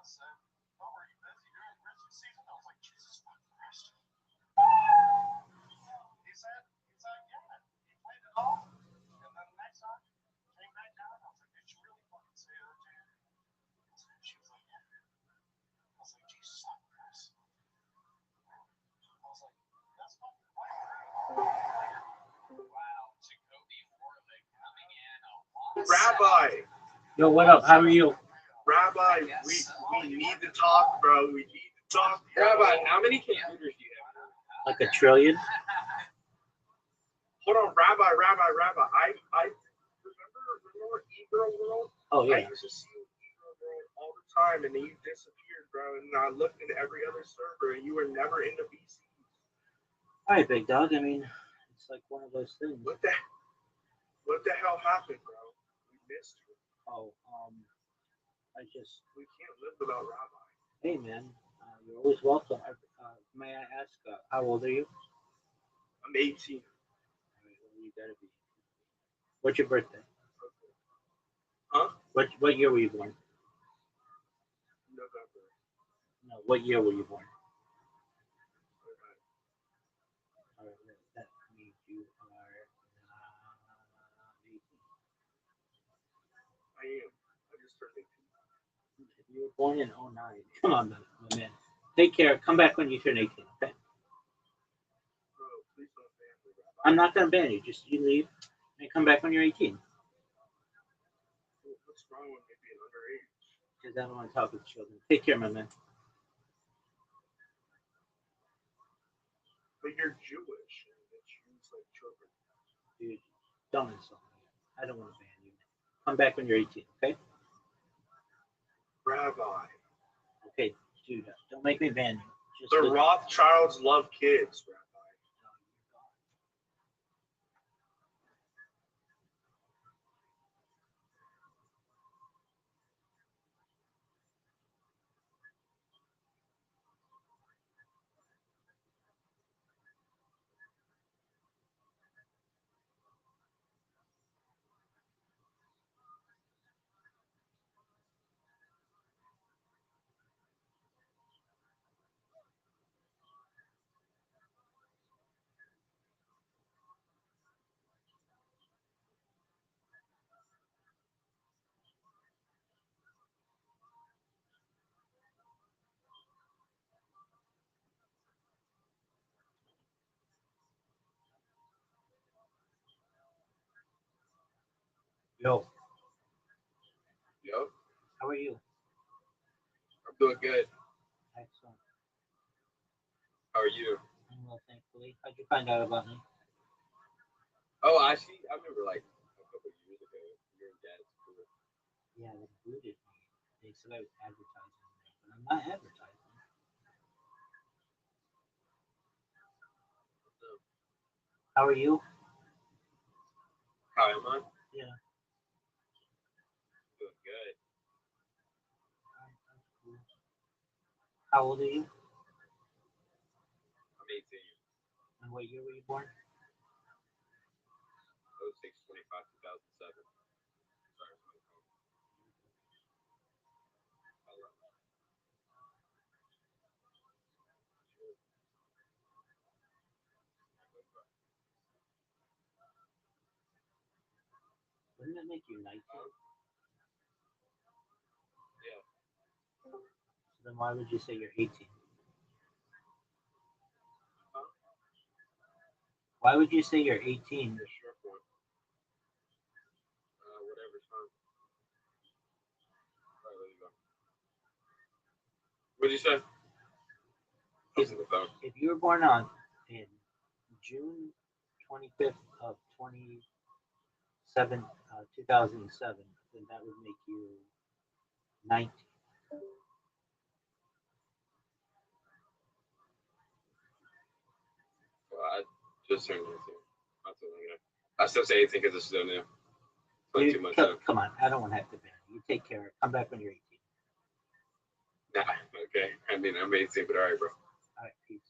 said, "Oh, were you busy during Christmas season?" I was like, "Jesus fucking Christ." He's like, "Yeah." He played it off, and then the next time came back down. I was like, "Did you really fucking say that, dude?" She was like, "Yeah." I was like, "Jesus fucking Christ." I was like, "That's fucking right." Wow, Jacoby Warlick coming in a lot of Rabbi, Yo, what up? How are you? Rabbi, we need to talk, bro. We need to talk. Rabbi, how many computers do you have? Like a trillion? Hold on, Rabbi. I remember E-Girl World? Oh, I yeah. used to see you E-Girl World all the time, and then you disappeared, bro. And I looked into every other server, and you were never in the BC. All right, big dog. I mean, it's like one of those things. What the hell happened, bro? We missed you. Oh, We can't live without Rabbi. hey, man, you're always welcome. May I ask, how old are you? I'm 18. All right, well, you gotta be. What's your birthday? Huh? What year were you born? November. No, what year were you born? All right, that means you are 18. I am. I just turned 18. You were born in 09. Come on, my man. Take care. Come back when you turn 18, okay? Bro, please don't ban me, Rabbi. I'm not gonna ban you. Just you leave and come back when you're 18. What's wrong with me being underage? Because I don't want to talk with children. Take care, my man. But you're Jewish, and it's used like children. Dude, don't insult me. I don't want to ban you. Come back when you're 18, okay? Rabbi. Okay, dude, don't make me ban you. Just The listen. Rothschilds love kids, Rabbi. Yo, Yo, how are you? I'm doing good. Excellent. How are you? I'm well, thankfully. How'd you find out about me? Oh, I remember like a couple of years ago, your dad's school. Yeah, they booted me. They said I was advertising, but I'm not advertising. How are you? How am I? Yeah. Doing good. That's cool. How old are you? I'm 18. And what year were you born? 06, 25, 2007. Sorry, my phone. Wouldn't that make you 19? Yeah. So then why would you say you're 18? Huh? Why would you say you're 18? Yeah, sure, one. Whatever's fine. All right, there you go. What'd you say? I was on the phone. If you were born in June 25th of 2007, then that would make you 19. Well, I just turned 19. Not so long ago. I still say 18 because it's still new. 22 months ago. Come on, I don't have to ban you. You take care. Come back when you're 18. Nah, okay. I mean, I'm 18, but all right, bro. All right, peace.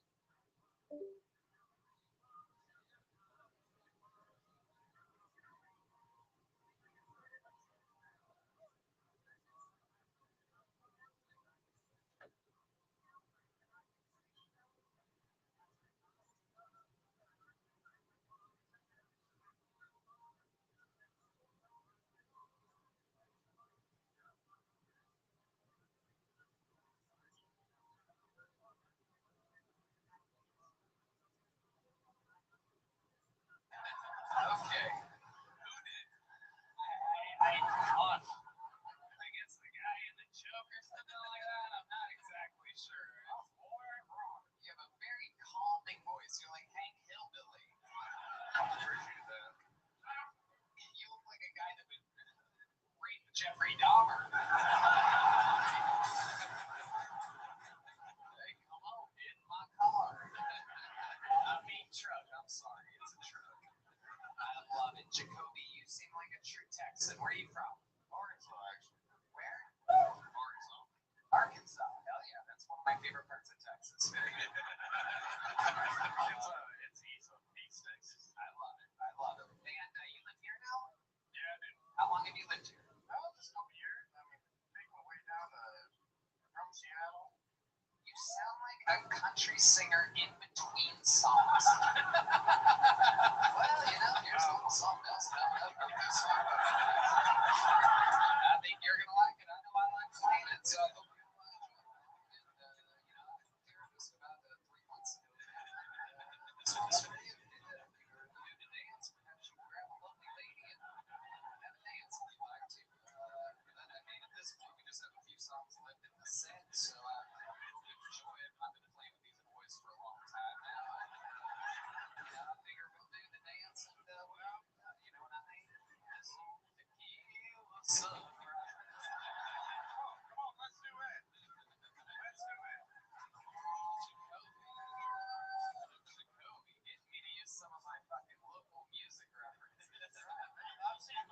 a country singer in between songs. Well, you know, here's a little something else coming up with this one. I think you're gonna like it. I know I like playing it, so I hope you like it. And you know, I heard this about 3 months ago. This one's for you. If you're new to dance, perhaps you grab a lovely lady and have a dance if you like to. But I mean, at this point, we just have a few songs left in the set, so I hope you enjoy it. I've been playing with these boys for a long time now. I figure we'll do the dance and, well, you know what I mean? This old tequila sunrise. Come on, let's do it. Let's do it. Jacoby, get me to use some of my fucking local music references. I've seen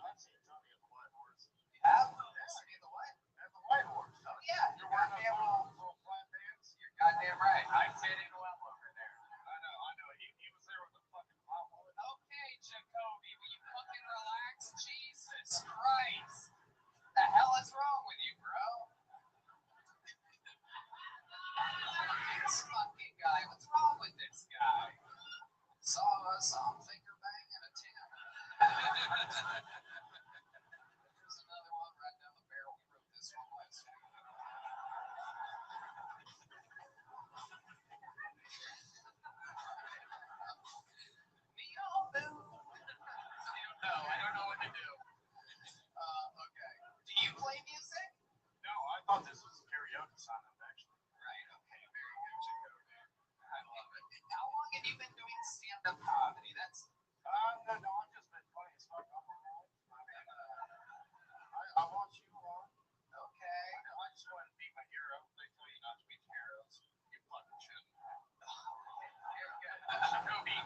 Tony at the White Horse. Yeah? Tony the what? At the White Horse. Oh, yeah. You're wearing those little flat pants? You're goddamn right. I fit in well over there. I know. He was there with the fucking mouthful. Okay, Jacoby, will you fucking relax? Jesus Christ. The hell is wrong with you, bro? This fucking guy. What's wrong with this guy? Saw him finger banging a 10. Here's another one right down the barrel. We wrote this one last week. Neon Boo. I don't know what to do. Okay. Do you play music? No, I thought this was a karaoke sign up actually. Right. Okay. Very good, Jacoby. I love it. How long have you been doing stand-up comedy? That's No, I've just been funny as fuck all my life. I mean, I watch you on. okay. I just wanted to be my hero. They tell you not to be heroes. You fucking should. Very good. Jacoby,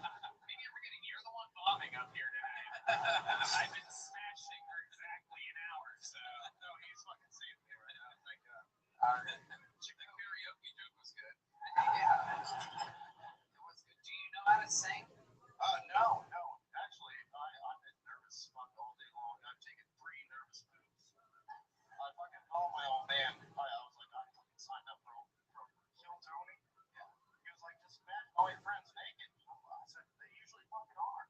maybe you're forgetting you're the one bombing up here tonight. I've been smashing for exactly an hour, so. No, he's fucking saving me right now. Thank God. The karaoke joke was good. Yeah. It was good. Do you know how to sing? No. Actually, I've been nervous as fuck all day long. I've taken 3 nervous moves. I fucking called my old man. I was like, I fucking signed up for Kill Tony. Yeah. He was like, just imagine all your friends naked. I said, they usually fucking are.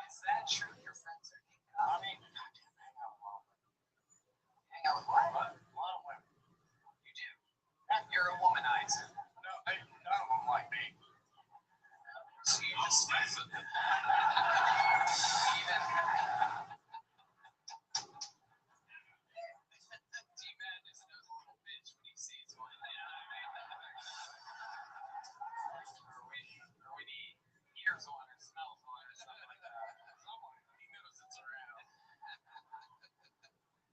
Is that true? Your friends are naked? I mean, goddamn, hang out with all of them. Hang out with what? A lot of women. You do. You're a womanizer. No, none of them like me. So you just even. D-Man just knows a little bitch when he sees one. Or when he hears one or smells one or something like that. He knows it's around.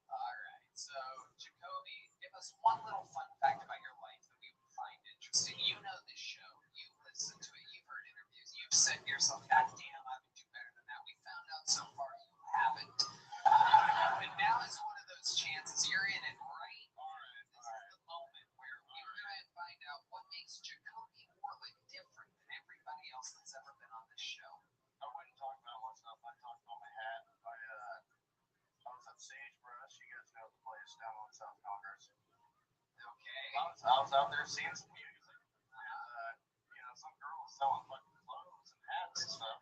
All right. So, Jacoby, give us one little fun fact about your life that we would find interesting. You know this show. You listen to it. You've heard interviews. You've said to yourself, God damn, I would do better than that. We found out so far you haven't. But now is one of those chances. You're in it right. This is the moment where we try and find out what makes Jacoby Orlick different than everybody else that's ever been on this show. I wouldn't talk about myself. I talked about my hat. I was at Sagebrush. You guys know the place down on South Congress. Okay. I was out there seeing some music. And, some girl was selling fucking clothes and hats and stuff.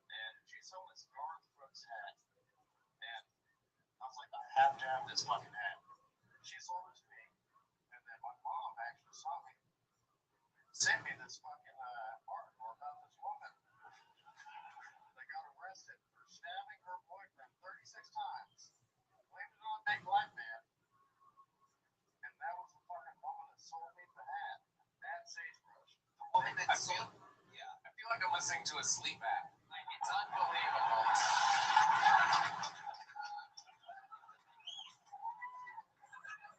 And she sold this Garth Brooks hat. And I was like, I have to have this fucking hat. She sold it to me. And then my mom actually saw me. Sent me this fucking article about this woman. They got arrested for stabbing her boyfriend 36 times. Blamed it on a big black man. And that was the fucking woman that sold me the hat at Sagebrush. The woman that sold. Yeah. I feel like I'm listening to a sleep app. Like, it's unbelievable.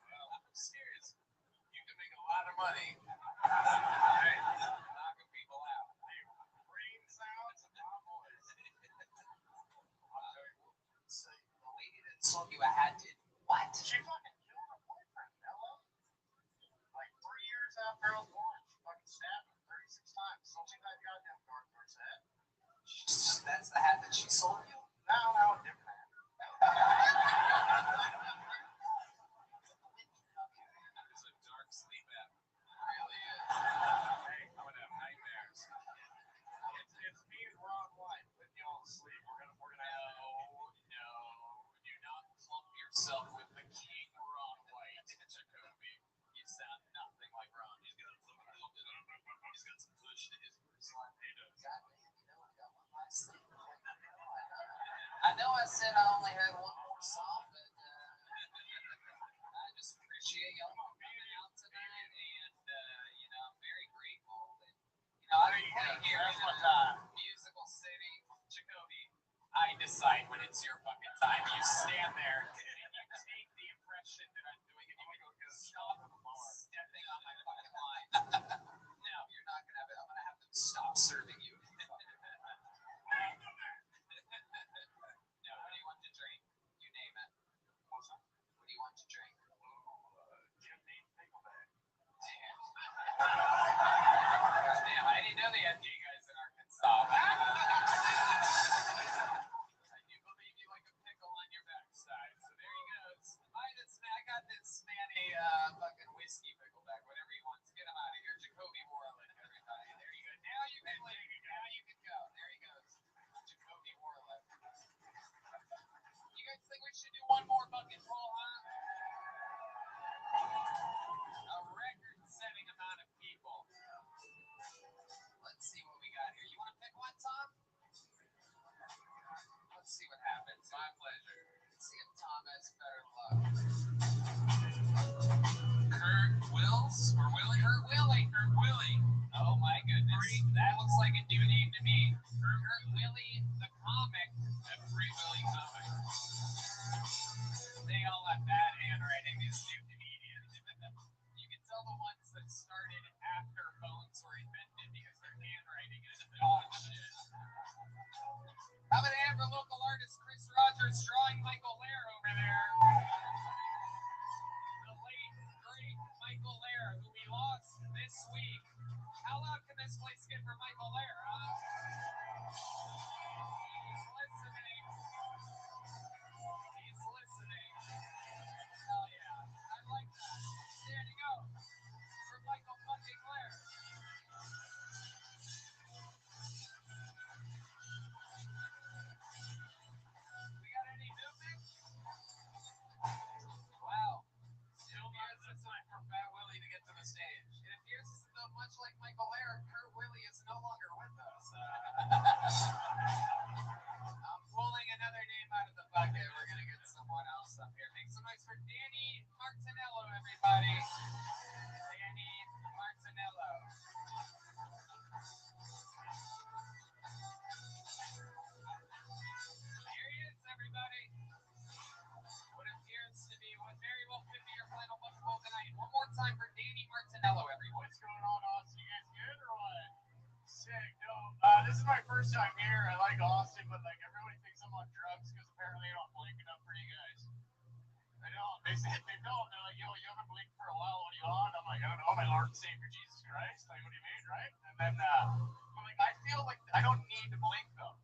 Well, seriously, you can make a lot of money. Hey, knocking people out. Hey, brain sounds and my voice. So the lady that sold you a hat did what? She fucking killed her boyfriend in LA. Like 3 years after I was born, she fucking stabbed him 36 times. Sold me that goddamn Garth Brooks hat. That's the hat that she sold you? No, different hat. It's a dark sleep app. It really is. got some push to his slime potatoes. God damn, you know, I got one last thing. I know I said I only had one more song, but I just appreciate y'all coming out tonight, and you know, I'm very grateful that I've been playing here in Musical City, Jacoby. I decide when it's your fucking time. You stand there and you take the impression that I'm doing, and you go stop stepping on my fucking line. No, you're not gonna have it. I'm gonna have to stop serving you. No, what do you want to drink? You name it. What do you want to drink? Damn, I didn't know they had gay guys in Arkansas. I do believe you like a pickle on your backside. So there he goes. I got this man a fucking whiskey pickleback, whatever he wants. Get him out of here. Jacoby Warlick, everybody. There you go. Now you can leave. Now you can go. There he goes. Jacoby Warlick. You guys think we should do one more fucking poll, huh? A record-setting amount of people. Let's see what we got here. You want to pick one, Tom? Let's see what happens. My pleasure. Let's see if Tom has better luck. Kurt Wills or Willie? Kurt Willie. Kurt Willie. Oh my goodness. That looks like a new name to me. Kurt Willie, the comic. The Free Willie comic. They all have bad handwriting, these new comedians. You can tell the ones that started after phones were invented because their handwriting is dog shit. How about a hand for local artist Chris Rogers drawing Michael Lair over there? The late, great Michael Lair, who we lost this week. How loud can this place get for Michael Lair, huh? He's listening. He's listening. Hell yeah. I like that. There you go. For Michael fucking Lair. We got any movement? Wow. It appears it's time for Fat Willie to get to the stage. It appears as though, much like Michael Lair, Kurt Willie is no longer with us. I'm pulling another name out of the bucket. We're going to get someone else up here. Make some noise for Danny Martinello, everybody. Danny Martinello. Here he is, everybody. What appears to be what very well could be your final buckle tonight. One more time for Danny Martinello, everyone. What's going on, Austin? You guys good or what? Sick. No, this is my first time here. I like Austin, but like everybody thinks I'm on drugs because apparently I don't blink enough for you guys. I don't. They don't. They're like, yo, you haven't blinked for a while. What are you on? I'm like, I don't know, my Lord and Savior Jesus Christ. Like, what do you mean, right? And then I'm like, I feel like I don't need to blink though.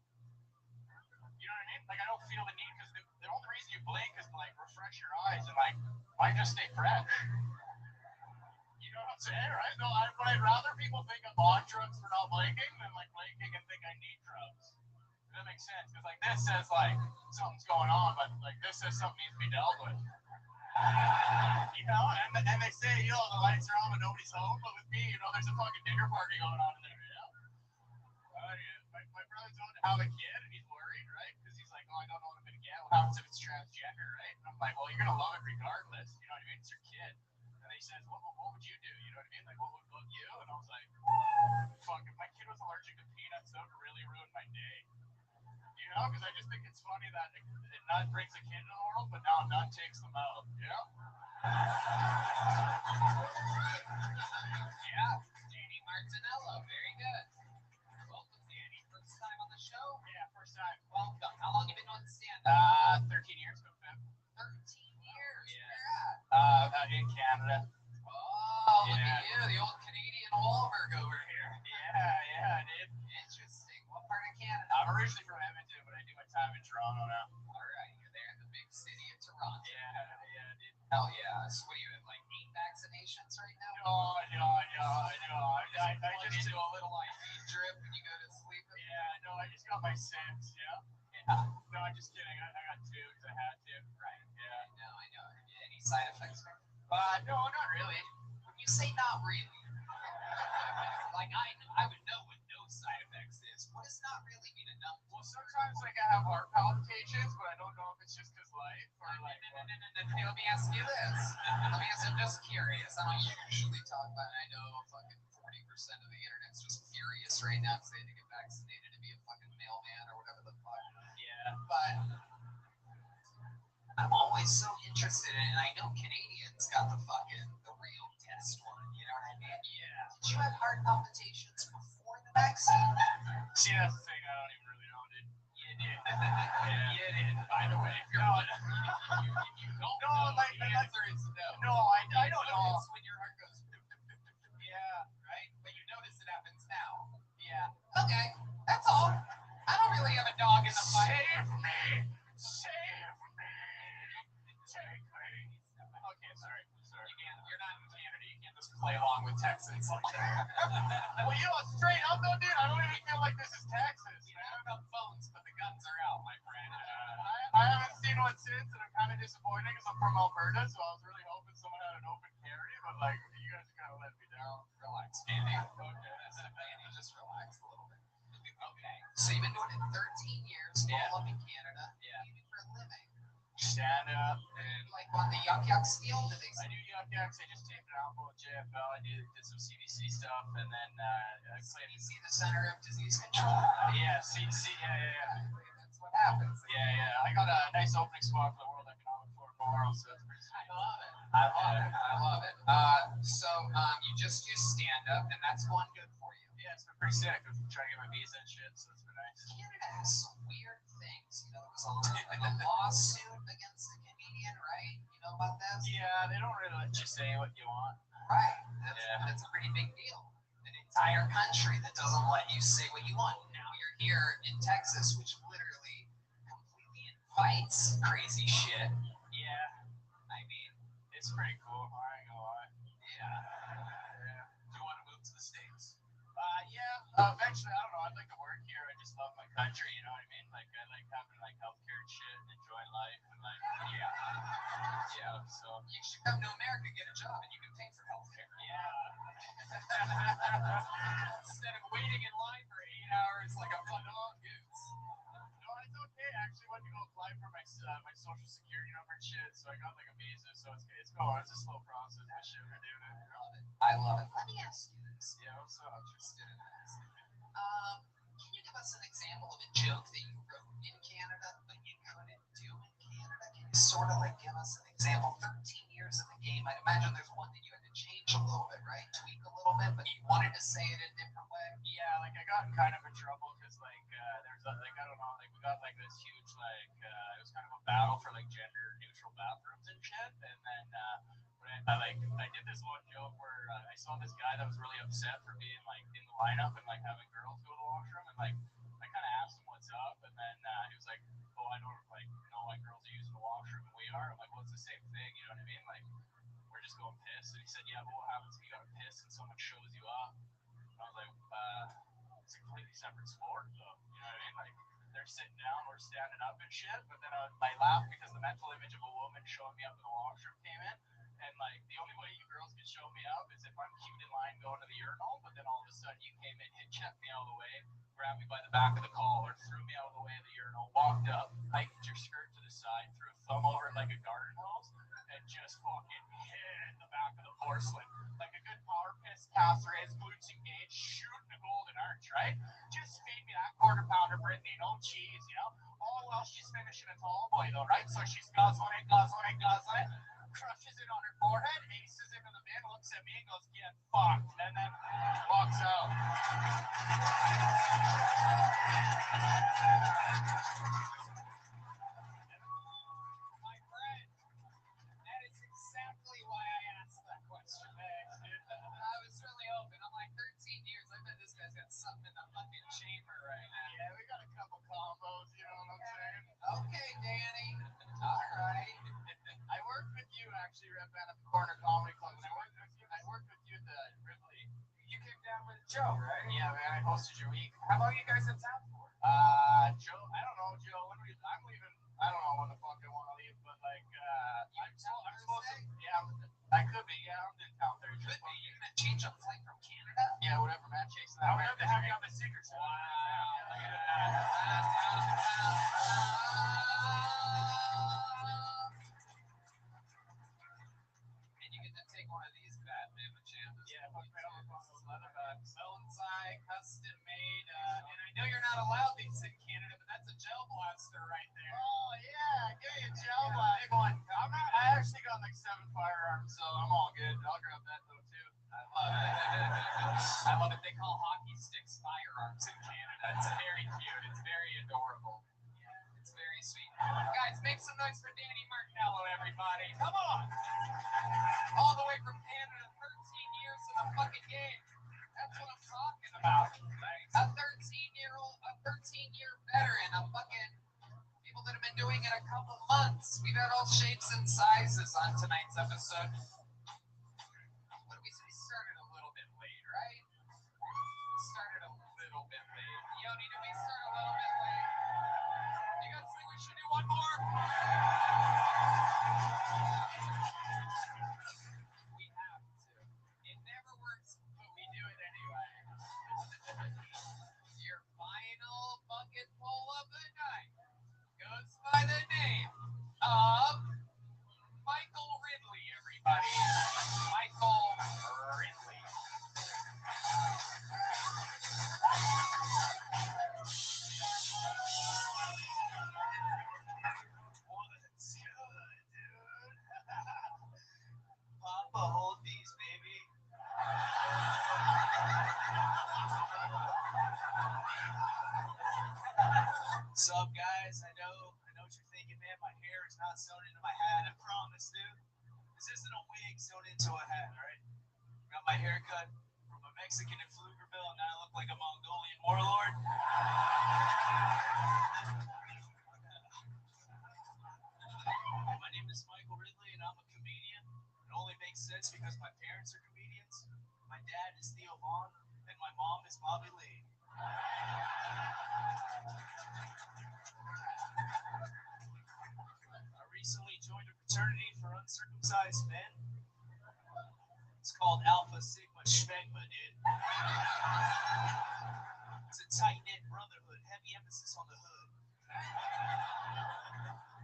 You know what I mean? Like, I don't feel the need because the only reason you blink is to like refresh your eyes and like might just stay fresh. You know what I'm saying, right? No, but I'd rather people think I'm on drugs for not blinking than like blinking and think I need drugs. Does that make sense? Because like this says like something's going on, but like this says something needs to be dealt with. You know, and they say, you know, the lights are on but nobody's home, but with me, you know, there's a fucking dinner party going on in there. Yeah. My brother's going to have a kid and he's worried, right? Because he's like, oh, I don't know what I'm gonna get. What happens if it's transgender, right? And I'm like, well, you're gonna love it regardless. You know what I mean? It's your kid. And he says, what would you do? You know what I mean? Like, what would bug you? And I was like, fuck, if my kid was allergic to peanuts, that would really ruin my day. You know, because I just think it's funny that nut brings a kid into the world, but now nut takes them out. You know? Yeah, Danny Martinello, very good. Welcome, Danny. First time on the show? Yeah, first time. Welcome. How long have you been on stand-up? 13 years ago, 13 years? Yeah. In Canada. Oh, look at you, the old Canadian Wahlberg over here. Yeah, dude. Interesting. What part of Canada? I'm originally from Edmonton, but I do my time in Toronto now. All right, you're there in the big city of Toronto. Yeah, dude. Hell yeah. So what are you in, like 8 vaccinations right now? No. I just do a little IV drip when you go to sleep. Yeah, no, I just got my 6, yeah. No, I'm just kidding. I got 2 because I had to. Right. Yeah. I know. Any side effects? No, not really. When you say not really, like I would know what no side effects is. What does not really mean enough? Well, sometimes like I have heart palpitations, but I don't know if it's just because life or like. Hey, let me ask you this. I'm just curious. I don't usually talk about it. I know fucking 40% of the internet's just furious right now because they had to get vaccinated to be a fucking mailman or whatever the fuck. Yeah. But I'm always so interested in it, and I know Canadians got the real test one, you know what I mean? Yeah. Did you have heart palpitations before the vaccine? See, that's the thing. I don't even really know, dude. You did. Yeah. You did, by the way. If you're No, you don't no, know, like, the answer is no. No, I don't know. It's when your heart goes, Yeah. right? But you notice it happens now. Yeah. Okay, that's all. I don't really have a dog in the fight. Save me! Save me! Take me! Okay, sorry. You're not in Canada. You can't just play along with Texans like that. Well, you know, straight up though, dude, I don't even feel like this is Texas, You man. have phones, but the guns are out, my friend. I haven't seen one since, and I'm kind of disappointed because I'm from Alberta, so I was really hoping someone had an open carry, but like, you guys kind of let me down. Relax, Danny. Okay. That's it, Danny. Just relax a little bit. Okay. So you've been doing it 13 years, Yeah. all up in Canada. Yeah. What do you do for a living? Stand up and Like on the Yuck Yuck Steel? Do they I do Yuck Yucks. I just taped an album with JFL. I did some CBC stuff, and then I played. you see the Center of Disease Control? Yeah, yeah. That's what happens. Yeah. I got a nice opening spot for the World Economic Forum tomorrow, so that's pretty I sweet. love it. I love it. So you just do stand up, and that's going good for you. Yeah, it's been pretty sick. I'm trying to get my visa and shit, so it's been nice. Canada has some weird things. You know, there was a lawsuit against the comedian, right? You know about that? Yeah, they don't really let you say what you want. Right. That's a pretty big deal. An entire country that doesn't let you say what you want. Now you're here in Texas, which literally completely invites crazy shit. Yeah, I mean, it's pretty cool. I ain't gonna lie. yeah. Do you want to move to the States? Yeah. Eventually, I don't know. I'd like to work here. I just love my country. You know what I mean? Like, I like having like healthcare and shit, and enjoying life, and like, yeah. So You should come to America, get a job, and you can pay for healthcare. Instead of waiting in line for 8 hours like a mongoose. No, it's okay. I actually went to go apply for my social security number and shit, so I got like a visa. So it's going. It's a slow process, but shit, we're doing it. I love it. Let me ask you this. Yeah, I'm so Interested in this. Can you give us an example of a joke that you wrote in Canada but you couldn't do in Canada? Can you sort of like give us an example? 13 years in the game. I'd imagine there's one that you had to change a little bit, right? Tweak a little bit, but you wanted to say it a different way. Yeah, like I got kind of in trouble because like there's like I don't know, like we got like this huge like it was kind of a battle for like gender neutral bathrooms and shit, and then when I did this one joke where I saw this guy that was really upset for being like in the lineup and like having girls go to the washroom, and like I kind of asked him what's up, and then he was like, oh, I don't like know why girls are using the washroom and we are. I'm like, well, it's the same thing, you know what I mean? Like we're just going piss, and he said, yeah, but what happens if you got to piss and someone shows you up? And I was like, it's a completely separate sport, though. You know what I mean? Like, they're sitting down, we're standing up and shit. But then I laughed because the mental image of a woman showing me up in the washroom came in. And, like, the only way you girls can show me up is if I'm queued in line going to the urinal. But then all of a sudden you came in, hit checked me out of the way, grabbed me by the back of the collar, threw me out of the way of the urinal, walked up, hiked your skirt to the side, threw a thumb over it like a garden hose, and just fucking hit the back of the porcelain. Like a good power piss, calf raise, glutes engaged, shooting a golden arch, right? Just feed me that quarter pounder Brittany, no cheese, you know? All while she's finishing a tall boy though, right? So she's guzzling it, crushes it on her forehead, aces him in the bin, looks at me and goes, get fucked, and then walks out. My friend, that is exactly why I asked that question. I was really hoping. I'm like 13 years. I bet this guy's got something in the fucking chamber right now. Yeah, we got a couple combos, you know what I'm saying? Okay, Danny. All right. I worked with you actually, Rep at the Corner Comedy Club, and I worked with you at the Ripley. You came down with Joe, right? Yeah, man, I hosted your week. How long are you guys in town for? Joe, I don't know, Joe. I'm leaving. I don't know when the fuck I want to leave, but like, I'm supposed to. Yeah, I could be. Yeah, I'm in town Thursday. Could be. You're gonna change a flight from Canada Yeah, whatever, man. Chasing that. I would love to have you on the Secret Show. And you get to take one of these bad mama jams. Yeah, leatherbacks. Bonsai, custom made. And I know you're not allowed these in Canada, but that's a gel blaster right there. Oh yeah, give me a gel blaster. Big one. I actually got like 7 firearms, so I'm all good. I'll grab that though too. I love it. I love it. They call hockey sticks firearms in Canada. It's very cute. It's very adorable. Yeah, it's very sweet. Guys, make some noise for Danny Martello, everybody. Come on. All the way from Canada, 13 years in the fucking game. That's what I'm talking about. A 13-year veteran. A fucking people that have been doing it a couple months. We've had all shapes and sizes on tonight's episode. What did we say? We started a little bit late, right? We started a little bit late. Yoni, did we start a little bit late? You guys think we should do one more? We have to. It never works, but we do it anyway. Your final bucket pull of the night goes by the name of Michael Ridley, everybody. Michael Ridley. What's good, dude? Papa, hold these, baby. What's up, guys? I know what you're thinking, man. My hair is not sewn into my hat. I promise, dude. This isn't a wig sewn into a hat, all right? Got my hair cut from a Mexican in Pflugerville, and now I look like a Mongolian warlord. My name is Michael Ridley, and I'm a comedian. It only makes sense because my parents are comedians. My dad is Theo Vaughn, and my mom is Bobby Lee. I recently joined a fraternity for uncircumcised men. It's called Alpha Sigma Schmegma, dude. It's a tight-knit brotherhood, heavy emphasis on the hood.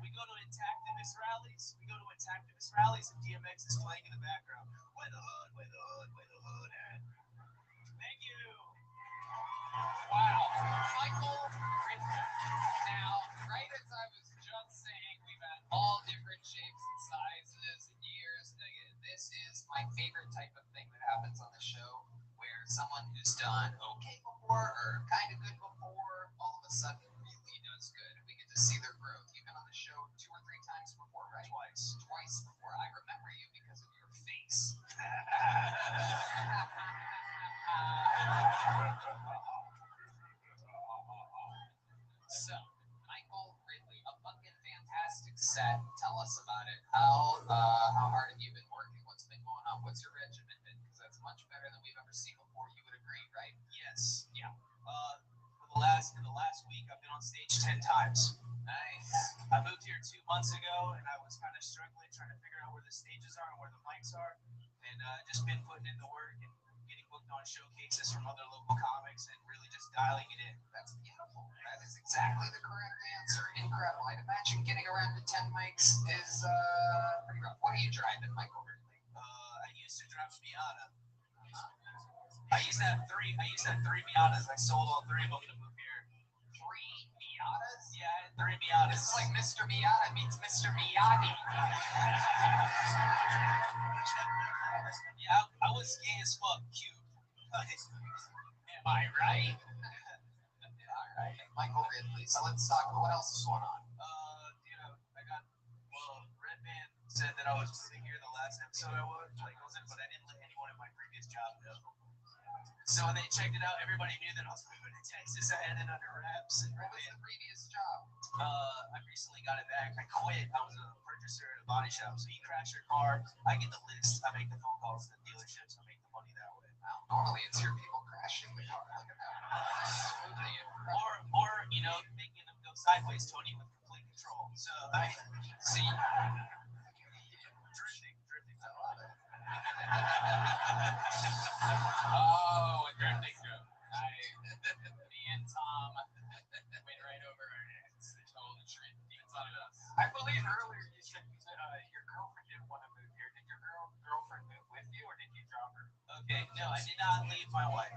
We go to Intactivist rallies, and DMX is playing in the background. Where the hood, where the hood, where the hood at? Thank you. Wow. Michael Ridley. Now, right as I was just saying, we've had all different shapes and sizes and years. Again, this is my favorite type of thing that happens on the show, where someone who's done okay before or kind of good before, all of a sudden really does good. We get to see their growth. You've been on the show 2 or 3 times before, right? Twice before. I remember you because of your face. So, Michael Ridley, a fucking fantastic set. Tell us about it. How hard have you been working? What's been going on? What's your regimen been? Because that's much better than we've ever seen before. You would agree, right? Yes. Yeah. For the last week, I've been on stage 10 times. Nice. I moved here 2 months ago, and I was kind of struggling trying to figure out where the stages are and where the mics are, and just been putting in the work and getting booked on showcases from other local comics and really just dialing it in. That's beautiful. That is exactly the correct answer. Incredible. I'd imagine getting around to 10 mics is pretty rough. What are you driving, Michael Ridley? I used to drive a Miata. I used to have 3 Miatas. I sold all 3 of them to move here. 3 Miatas? Yeah, I had 3 Miatas. This is like Mr. Miata meets Mr. Miyagi. Yeah, I was gay as fuck, cute. Am I right? All right, Michael Ridley. So let's talk. What else is going on? Redman said that I was moving here the last episode I wasn't, but I didn't let anyone in my previous job know. So when they checked it out, everybody knew that I was moving to Texas. I had it under wraps. And what was the previous job? I recently got it back. I quit. I was a purchaser at a body shop. So you crash your car, I get the list. I make the phone calls to the dealerships. I make the money that way. Wow. Normally it's your people crashing the car. Look at that. Or making them go sideways, Tony, with complete control. So I see. Drifting. I love it. Oh, No, I did not leave my wife.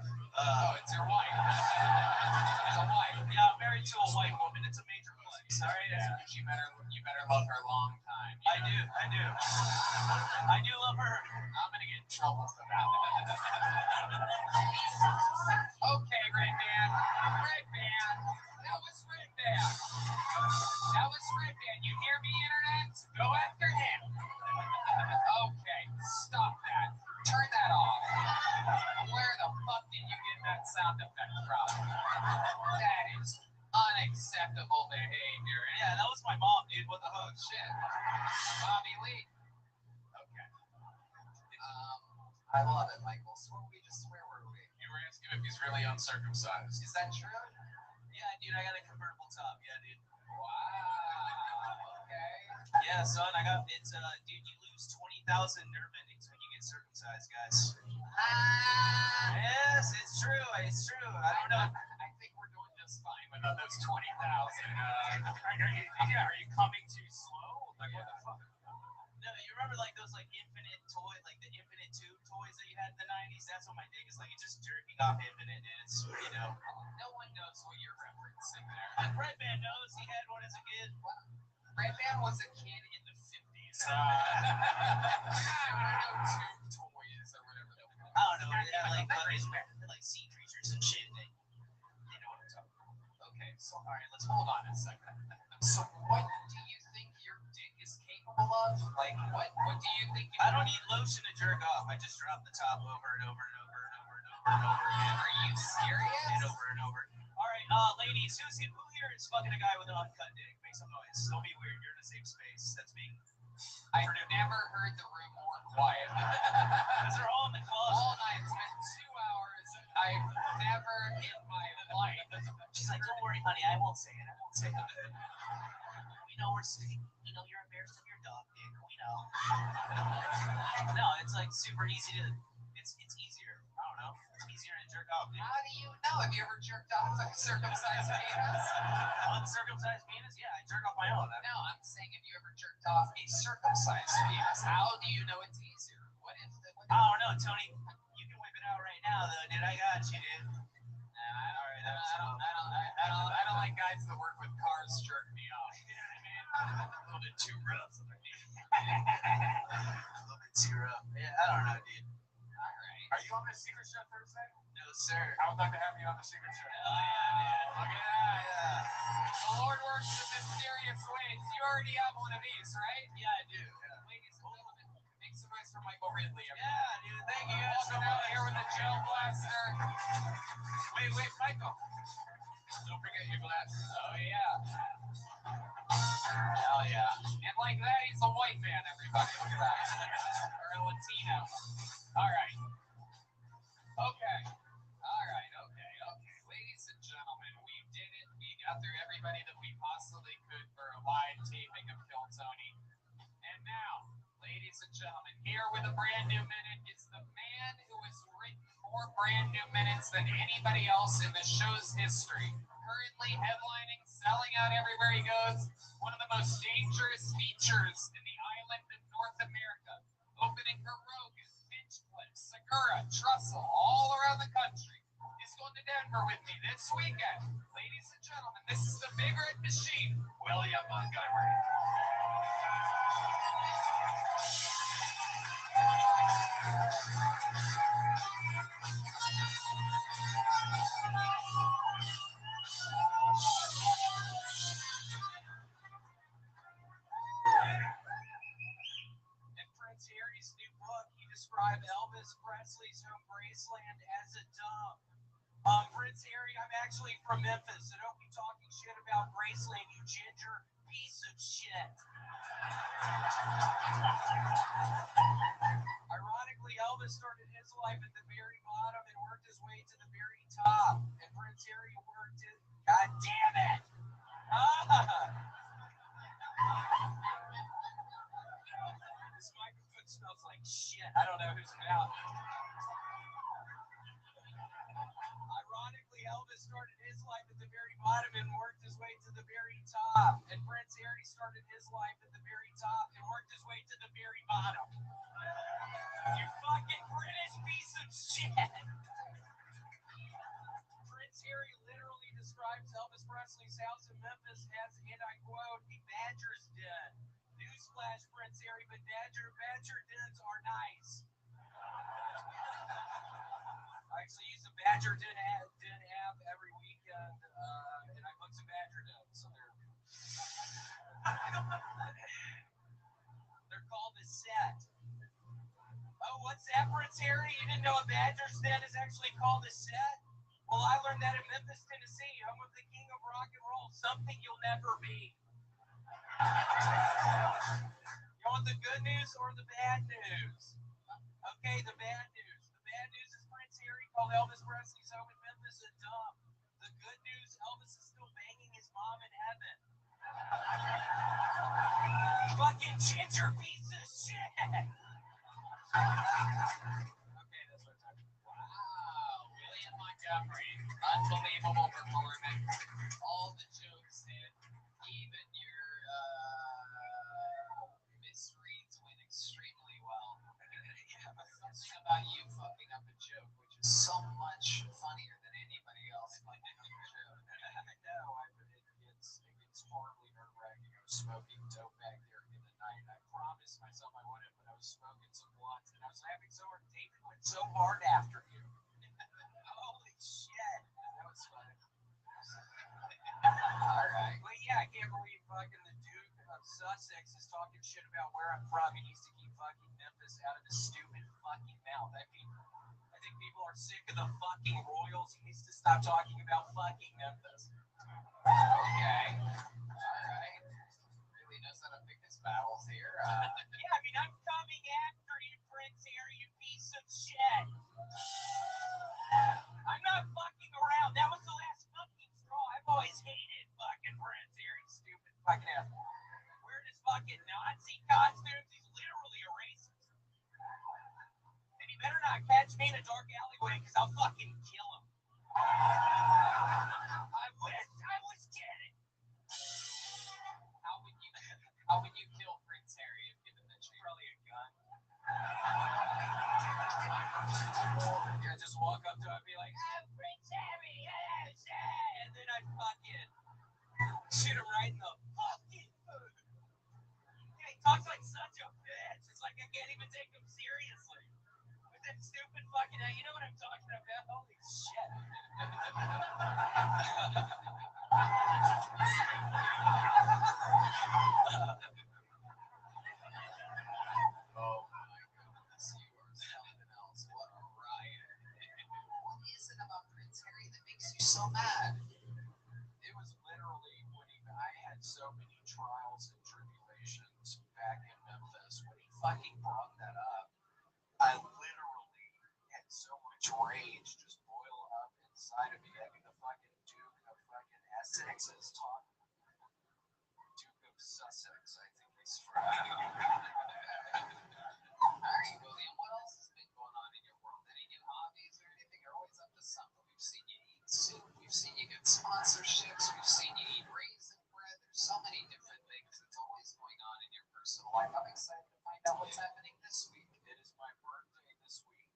It's your wife. It's a wife. Yeah, I'm married to a white woman. It's a major flex. All right, yeah. You better love her long time. I do. I do love her. I'm gonna get in trouble for that. Okay, Red Band. That was Red Band. You hear me, Internet? Go after him. Okay, stop that. Turn that off. Where the fuck did you get that sound effect from? That is unacceptable behavior. Yeah, that was my mom, dude. What the fuck? Shit. Bobby Lee. Okay. I love it, Michael. Where were we? You were asking if he's really uncircumcised. Is that true? Yeah, dude, I got a convertible top. Yeah, dude. Wow. Okay. Yeah, son, dude, you lose 20,000 nerve endings when you get circumcised, guys. Yes, it's true. I don't know. I think we're doing just fine without those 20,000. Are you coming too slow? Like, what the fuck? No, you remember like those like infinite toy, like the infinite tube toys that you had in the 90s? That's what my dick is like. It's just jerking off infinite, and it's, you know. No one knows what you're referencing there. Red Band knows. He had one as a kid. What? Red Band was a kid in the 50s. Tube toys or whatever. I don't know. Yeah, like sea creatures and shit. They know what I'm talking about. Okay, so all right, let's hold on a second. So what do you think your dick is capable of? Like, what do you think? I don't need lotion to jerk off. I just drop the top over and over and over and over and over and over again. Are you serious? And over and over. All right, ladies, who here is fucking a guy with an uncut dick? Make some noise. Don't be weird. You're in a safe space. That's being. I've never heard the room more quiet. Because they're all in the closet. All night. It's been 2 hours. I've never in my life. She's like, don't worry, honey. I won't say it. We know we're sick. We know you're embarrassed of your dog dick. We know. No, it's like super easy to. It's easier. I don't know. It's easier to jerk off. Dude. How do you know? Have you ever jerked off a circumcised penis? Uncircumcised penis? Yeah, I jerk off my own. No, I'm saying, have you ever jerked off a circumcised penis? How do you know it's easier? I don't know, Tony. You can whip it out right now, though, dude. I got you, dude. I don't like guys that work with cars jerk me off. You know what I mean? A little bit too rough. A little bit too rough. Yeah, I don't know, dude. All right. Are you on the Secret Chef Thursday? No, sir. I would like to have you on the Secret Chef. Oh, yeah, dude. Look at that. Yeah. The Lord works in mysterious ways. You already have one of these, right? Yeah, I do. Yeah. Ladies and gentlemen, make some noise for Michael Ridley. Yeah, dude. Thank you guys so much. Here with the gel blaster. Wait, Michael. Don't forget your glasses. Oh, yeah. Hell yeah. And like that, he's a white man, everybody. Look at that. Or a Latino. All right. Okay. Ladies and gentlemen, we did it. We got through everybody that we possibly could for a live taping of Kill Tony. And now, ladies and gentlemen, here with a brand new minute is the man who has written more brand new minutes than anybody else in the show's history. Currently headlining, selling out everywhere he goes. One of the most dangerous features in the island of North America. Opening for Rogan, Finchcliff, Segura, Trussell, all around the country. He's going to Denver with me this weekend. Ladies and gentlemen, this is the Big Red Machine, William Montgomery. In Prince Harry's new book, he described Elvis Presley's home Graceland as a dump. Prince Harry, I'm actually from Memphis, so don't be talking shit about Graceland, you ginger piece of shit. Ironically, Elvis started his life at the very bottom and worked his way to the very top. And Prince Harry worked it. God damn it! This microphone smells like shit. I don't know who's it out. Ironically, Elvis started his life at the very bottom and worked his way to the very top. And Prince Harry started his life at the very top and worked his way to the very bottom. You fucking British piece of shit. Prince Harry literally describes Elvis Presley's house in Memphis as, and I quote, a badger's den. Newsflash, Prince Harry, but badger dens are nice. I actually use a badger den app every weekend, and I book some badger dens. So they're called the set. Oh, what's that, Prince Harry? You didn't know a badger's den is actually called a set? Well, I learned that in Memphis, Tennessee, home of the king of rock and roll, something you'll never be. You want the good news or the bad news? Okay, the bad news. The bad news is Prince Harry called Elvis Presley's home in Memphis a dump. The good news, Elvis is still banging his mom in heaven. Fucking ginger piece of shit. Okay, that's what I'm talking about. Wow, William Montgomery, unbelievable performance. All the jokes in, even your misreads went extremely well. Something about you fucking up a joke, which is so much funnier than anybody else fucking up a joke. I know, it gets horribly nerve-wracking. I was smoking dope back there in the night. I promised myself I wouldn't, but I was smoking some blunts, and I was laughing so hard. David went so hard after you. Holy shit. That was funny. Alright. But yeah, I can't believe fucking the Duke of Sussex is talking shit about where I'm from. He needs to keep fucking Memphis out of his stupid fucking mouth. I think people are sick of the fucking Royals. He needs to stop talking about fucking Memphis. Okay. Alright. Really knows how to pick his battles here. Yeah, I mean, I'm coming after you, Prince Harry, you piece of shit. I'm not fucking around. That was the last fucking straw. I've always hated fucking Prince Harry, stupid fucking ass. Wearing his fucking Nazi costumes. He's literally a racist. And he better not catch me in a dark alleyway because I'll fucking kill him. I wish I was kidding. How would you kill Prince Harry if given the chance? Probably a gun. Yeah, just walk up to him and be like, I'm Prince Harry, and then I'd fucking shoot him right in the fucking foot. Yeah, he talks like such a bitch. It's like I can't even take him seriously. With that stupid fucking, you know what I'm talking about? Holy shit. Oh my goodness, you are something else. What a riot. What is it about Prince Harry that makes you so mad? It was literally I had so many trials and tribulations back in Memphis. When he fucking brought that up, I literally had so much rage just boil up inside of me. Having the fucking Duke of fucking Essex is talking. Duke of Sussex, I think he's from. Alright, William, what else has been going on in your world? Any new hobbies or anything? You're always up to something. We've seen you eat soup. We've seen you get sponsorships. We've seen you eat raisin bread. There's so many different things that's always going on in your personal life. I'm excited to find out what's happening this week. It is my birthday this week.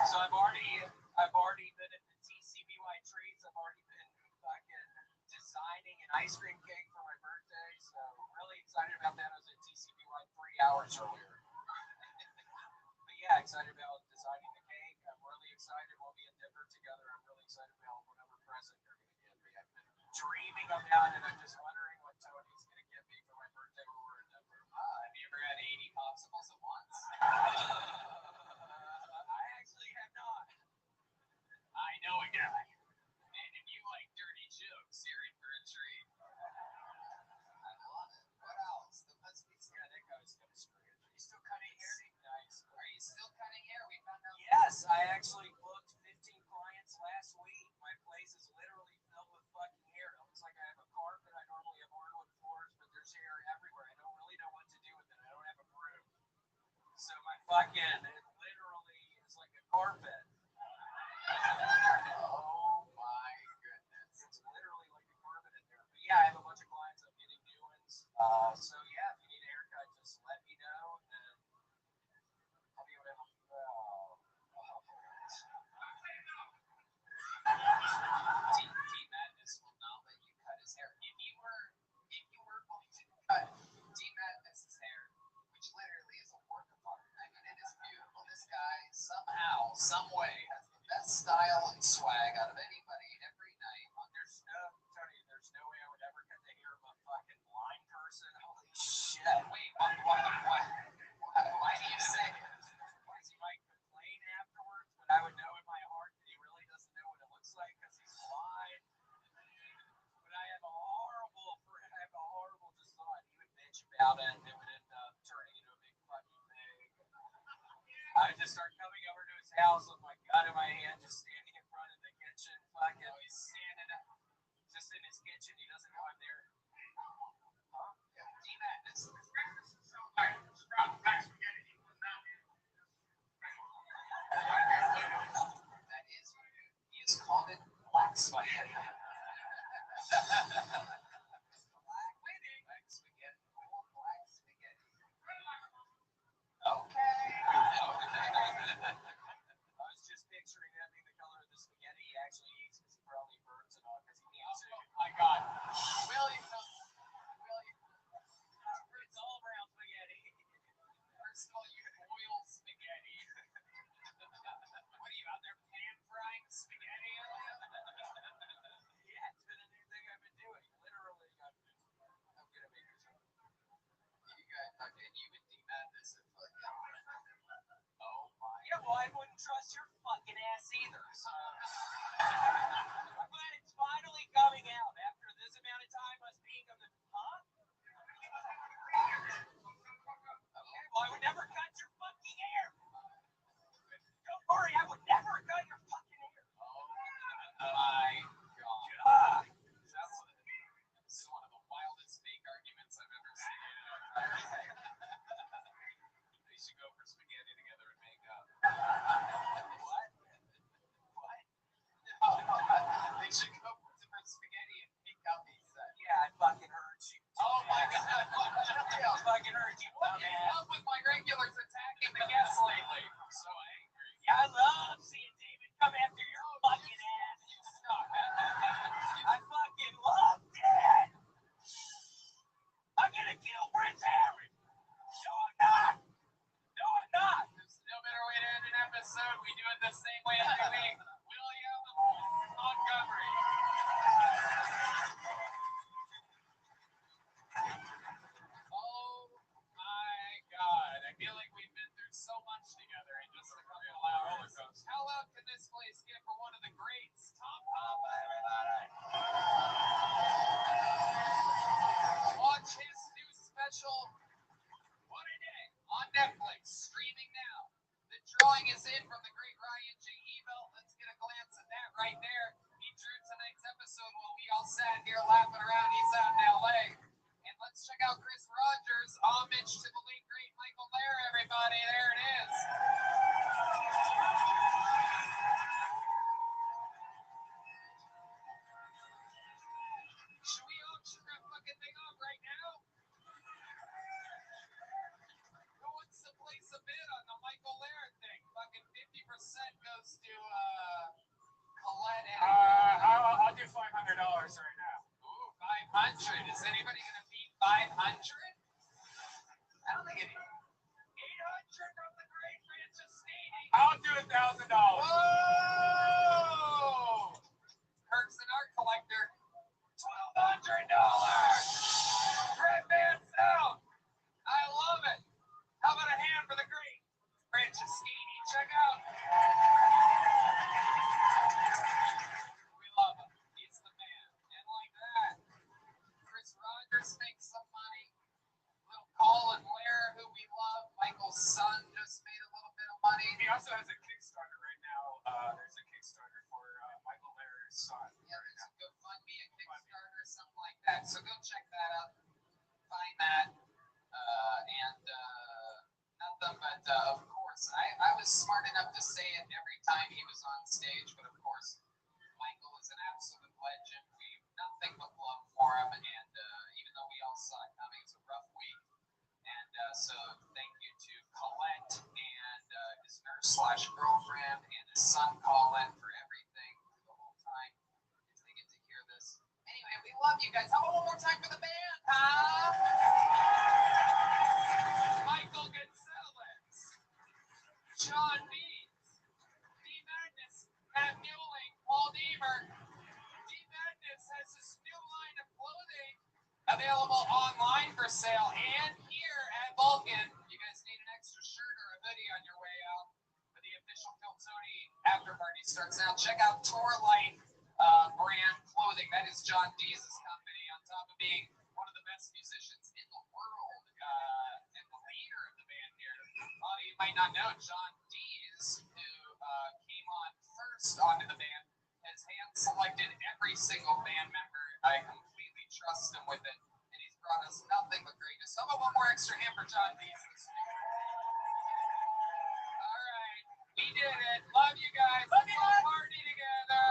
So I've already been at the TCBY treats. I've already been fucking designing an ice cream cake for my birthday. So really excited about that. I was at TCBY 3 hours earlier. But yeah, excited about designing the cake. I'm really excited. We'll be in Denver together. I'm really excited about whatever present they're going to give me. I've been dreaming about it. I'm just wondering what Tony's going to give me for my birthday when we're in Denver. Have you ever had 80 popsicles at once? I actually have not. I know a guy. And if you like dirty jokes, you're in for a treat. I love it. What else? The Pesky's. Yeah, that guy was kind of screwed. Are you still cutting hair? Nice. Are you still cutting hair? We found out. Yes, I actually booked 15 clients last week. My place is literally filled with fucking hair. It looks like I have a carpet. I normally have hardwood floors, but there's hair everywhere. I don't really know what to do with it. I don't have a broom. So my fucking, it literally is like a carpet. Oh my goodness. It's literally like a carpet in there. But yeah, I have a bunch of clients. I'm getting new ones. So yeah, if you need a haircut, just let me know. And I'll start coming over to his house with my gun in my hand, just standing in front of the kitchen. Fucking, he's standing up, just in his kitchen. He doesn't know I'm there. Huh? D-Madness. That is what he is called it. Black spaghetti. Black spaghetti. Black spaghetti. Okay. I was just picturing that being the color of the spaghetti he actually eats because he probably burns it on because he needs it. Oh my god. William. It's all brown spaghetti. First of all, you oil spaghetti. What are you out there pan frying spaghetti? Yeah, it's been a new thing I've been doing. Literally, I'm gonna make it. You guys, okay, you would demand this if oh my. Yeah, well, I wouldn't trust your fucking ass either. So. I'm glad it's finally coming out after this amount of time us being on the Okay, well, I would never cut your fucking hair. Don't worry, I would never cut your fucking hair. Oh my god. This is one of the wildest fake arguments I've ever seen. They should go for spaghetti together and make up. What? They should go for spaghetti and make up, he said. Yeah, I fucking heard you. Oh my god. Yeah, I fucking heard you. What is up with my regulars attacking the guests lately? I'm so angry. Yeah, I love seeing David come after your fucking ass. You suck. I fucking love it. I'm gonna kill Prince Harry. No, I'm not. No, I'm not. There's no better way to end an episode. We do it the same way every week. William Montgomery. Oh my god. I feel like we've been through so much together in just a couple of hours. How loud can this place get for one of the greats? Tom Papa, everybody! Watch his new special, What a Day, on Netflix, streaming now. The drawing is in from the great Ryan J. Ebel. Let's get a glance at that right there. He drew tonight's episode while we all sat here laughing around. He's out in LA. And let's check out Chris Rogers' homage to the late great Michael Lair, everybody. There it is. Should we auction that fucking thing off right now? Who wants to place a bid on the Michael Lair thing? Fucking 50% goes to Colette. I'll do $500 right now. Ooh, 500. Is anybody gonna beat 500? I don't think it is. 800 from the great Francis Stady. I'll do $1,000. Whoa! Kirk's an art collector. $1,200. Red Man Sound. I love it. How about a hand for the great Francis Stady? Check out. We love him. He's the man. And like that, Chris Rogers makes some money. Little Colin Blair, who we love. Michael's son just made a little bit of money. He also has a Kickstarter right now. There's a Kickstarter for Michael Blair's son. Yeah, there's a GoFundMe, a Kickstarter, something like that. So go check that out. Find that. Nothing but, of course, I was smart enough to say it every time he was on stage, but of course, Michael is an absolute legend. We've nothing but love for him, and even though we all saw it coming, it's a rough week. And so thank you to Colette and his nurse/girlfriend and his son Colin for everything the whole time. If they get to hear this. Anyway, we love you guys. How about one more time for the band, huh? Michael Gonzalez, John Beans, D-Madness, Matt Newling, Paul Deemer. D-Madness has this new line of clothing available online for sale and here at Vulcan. You guys need an extra shirt or a hoodie on your way out for the official Kiltony after party starts now. Check out Tourlight brand clothing. That is John Dee's company, on top of being one of the best musicians in the world and the leader of the band here. A lot of you might not know John D first onto the band, has hand-selected every single band member. I completely trust him with it, and he's brought us nothing but greatness. How about one more extra hand for John Dees? All right, we did it. Love you guys. Love you. Let's party together.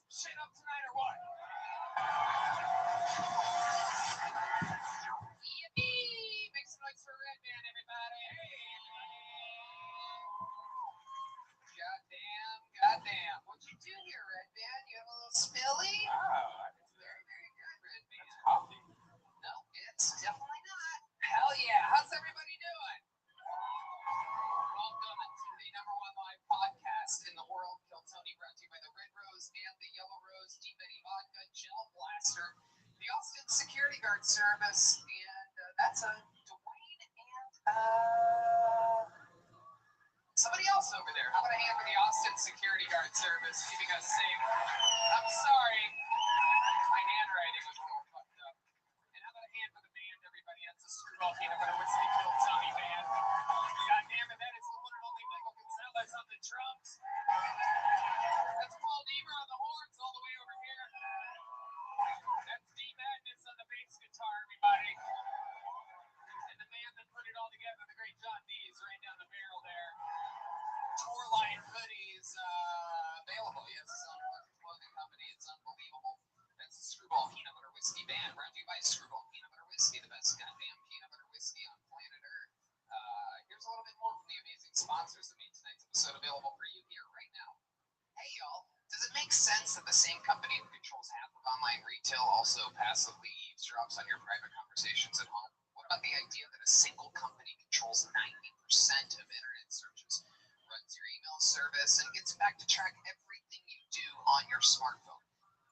Shit up tonight or what? Yippee! Make some noise for Red Man, everybody. Goddamn. What'd you do here, Red Man? You have a little spilly? Oh, it's very, very good, Red Man. It's coffee. No, it's definitely not. Hell yeah. How's everybody doing? Welcome to the #1 live podcast in the world, Kill Tony, brought to you by the Red Rose and the Yellow Rose Deep Eddy Vodka Gel Blaster, the Austin Security Guard Service, and that's a Dwayne and somebody else over there. How about a hand for the Austin Security Guard Service keeping us safe? I'm sorry, my handwriting was a little fucked up. And how about a hand for the band, everybody? That's the Screwball Peanut Butter Whiskey Kill Tony band. God damn it, that is the one and only Michael Gonzalez on the drums. That's Paul Deaver on the horns all the way over here. That's D Madness on the bass guitar, everybody. And the man that put it all together, the great John Dees, right down the barrel there. Tour line hoodies available. He has his own clothing company. It's unbelievable. That's the Screwball Peanut Butter Whiskey band, brought to you by Screwball Peanut Butter Whiskey, the best goddamn peanut butter whiskey on planet Earth. Here's a little bit more from the amazing sponsors that made tonight's episode available for you here right now. Hey y'all, does it make sense that the same company that controls half of online retail also passively eavesdrops on your private conversations at home? What about the idea that a single company controls 90% of internet searches, runs your email service, and gets back to track everything you do on your smartphone?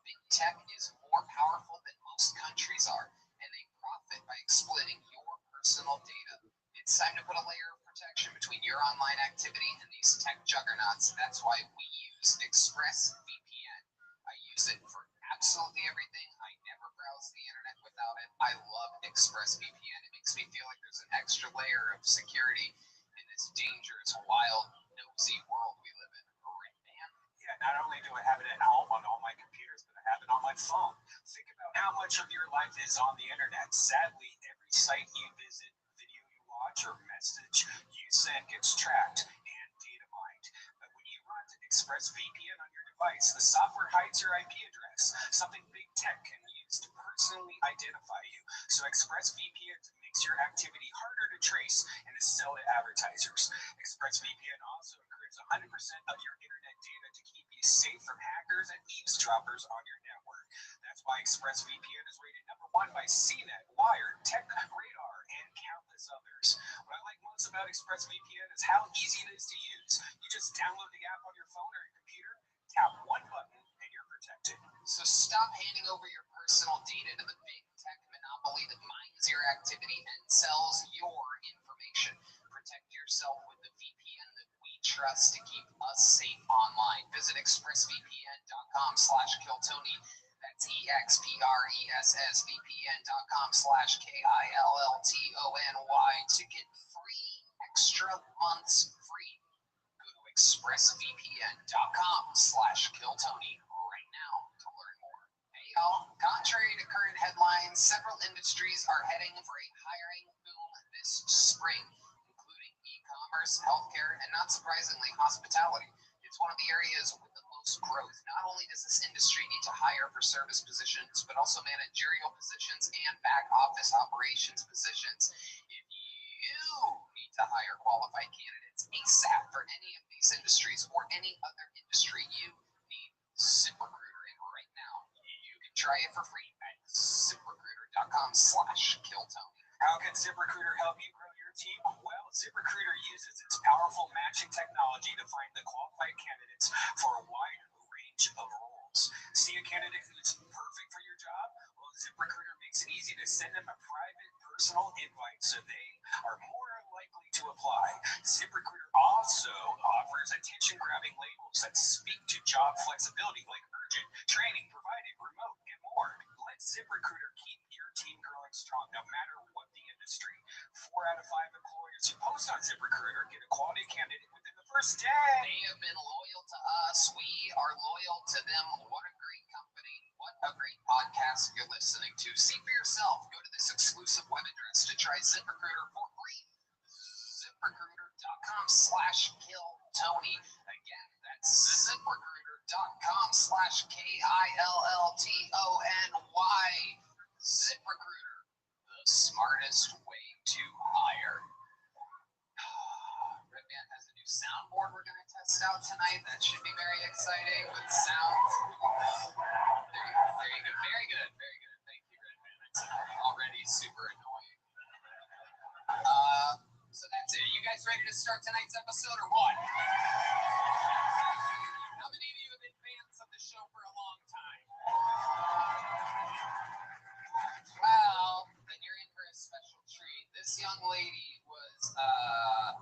Big tech is more powerful than most countries are, and they profit by exploiting your personal data. It's time to put a layer of protection between your online activity and these tech juggernauts. That's why we use ExpressVPN. I use it for absolutely everything. I never browse the internet without it. I love ExpressVPN. It makes me feel like there's an extra layer of security in this dangerous, wild, nosy world we live in. Right, man? Yeah, not only do I have it at home on all my computers, but I have it on my phone. Think about how how much of your life is on the internet. Sadly, every site you visit, video you watch, or message you send gets tracked and data mined. But when you run ExpressVPN on your device, the software hides your IP address, something big tech can use to personally identify you. So ExpressVPN makes your activity harder to trace and to sell to advertisers. ExpressVPN also encrypts 100% of your internet data to keep you safe from hackers and eavesdroppers on your network. That's why ExpressVPN is rated #1 by CNET, Wired, TechRadar, and countless others. What I like most about ExpressVPN is how easy it is to use. You just download the app on your phone or your computer, tap one button, and you're protected. So stop handing over your personal data to the big tech monopoly that mines your activity and sells your information. Protect yourself with the VPN that we trust to keep us safe online. Visit expressvpn.com/killtony. That's expressvpn.com/KILLTONY to get extra months free. Go to expressvpn.com/killtony right now to learn more. Hey y'all, contrary to current headlines, several industries are heading for a hiring boom this spring, including e-commerce, healthcare, and not surprisingly, hospitality. It's one of the areas with the most growth. Not only does this industry need to hire for service positions, but also managerial positions and back office operations positions. If you need to hire qualified candidates ASAP for any of these industries or any other industry, you need ZipRecruiter. And right now, you can try it for free at ZipRecruiter.com/killtony. How can ZipRecruiter help you grow your team? Well, ZipRecruiter uses its powerful matching technology to find the qualified candidates for a wide range of roles. See a candidate who's perfect for your job? Well, ZipRecruiter makes it easy to send them a private, personal invite so they are more likely to apply. ZipRecruiter also offers attention-grabbing labels that speak to job flexibility, like urgent, training provided, remote, and more. Let ZipRecruiter keep your team growing strong, no matter what the industry. 4 out of 5 employers who post on ZipRecruiter get a quality candidate within the first day. They have been loyal to us. We are loyal to them. What a great company. What a great podcast you're listening to. See for yourself. Go to this exclusive web address to try ZipRecruiter for free. ZipRecruiter.com/killtony. Again, that's ZipRecruiter.com/KILLTONY. ZipRecruiter, the smartest way to hire. Redman has a new soundboard we're going to test out tonight. That should be very exciting with sound. There you go. Very good. Thank you, Redman. It's already super annoying. So that's it. You guys ready to start tonight's episode or what? How many of you have been fans of the show for a long time? Well, then you're in for a special treat. This young lady was a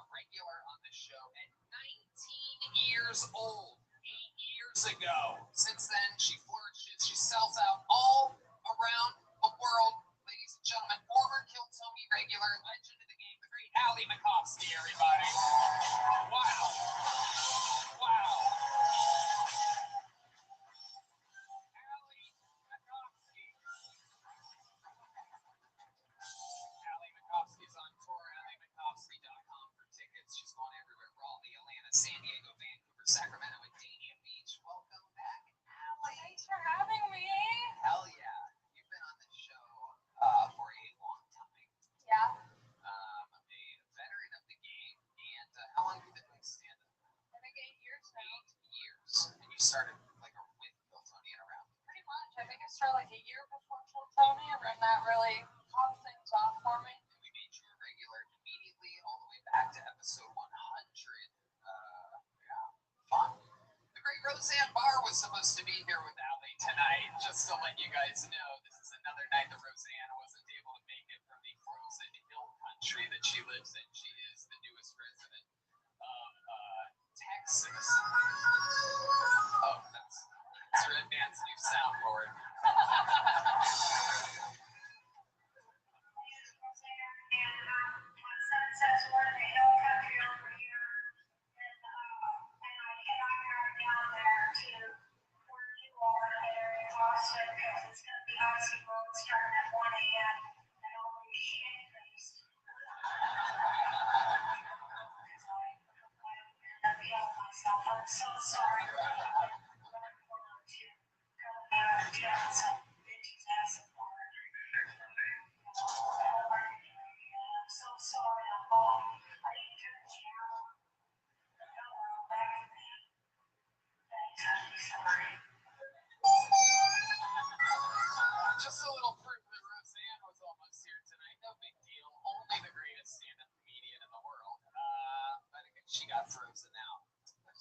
regular on the show at 19 years old, 8 years ago. Since then, she flourishes. She sells out all around the world. Ladies and gentlemen, former Kill Tony regular, legend of the game, the great Allie Makovsky, everybody. Wow. Allie Makovsky's on tour, AllieMakovsky.com for tickets. She's going everywhere. Raleigh, Atlanta, San Diego, Vancouver, Sacramento, and Dania Beach. Welcome back, Allie. Thanks for having me. Hell yeah. You've been on this show for a long time. Yeah. A veteran of the game. And how long have you been doing stand-up? I think 8 years now. 8 years. And you started with Bill Tony and around. Pretty much. I think I started like a year before Kill Tony, and then that really popped things off for me. And we made you a regular immediately all the way back to episode 100. Fun. The great Roseanne Barr was supposed to be here with Allie tonight. Just to let you guys know, this is another night that Roseanne wasn't able to make it from the frozen hill country that she lives in. She is the newest resident of Texas. Oh, that's Red Band's new soundboard. Just a little proof that Roseanne was almost here tonight. No big deal. Only the greatest stand-up comedian in the world. But again, she got frozen out.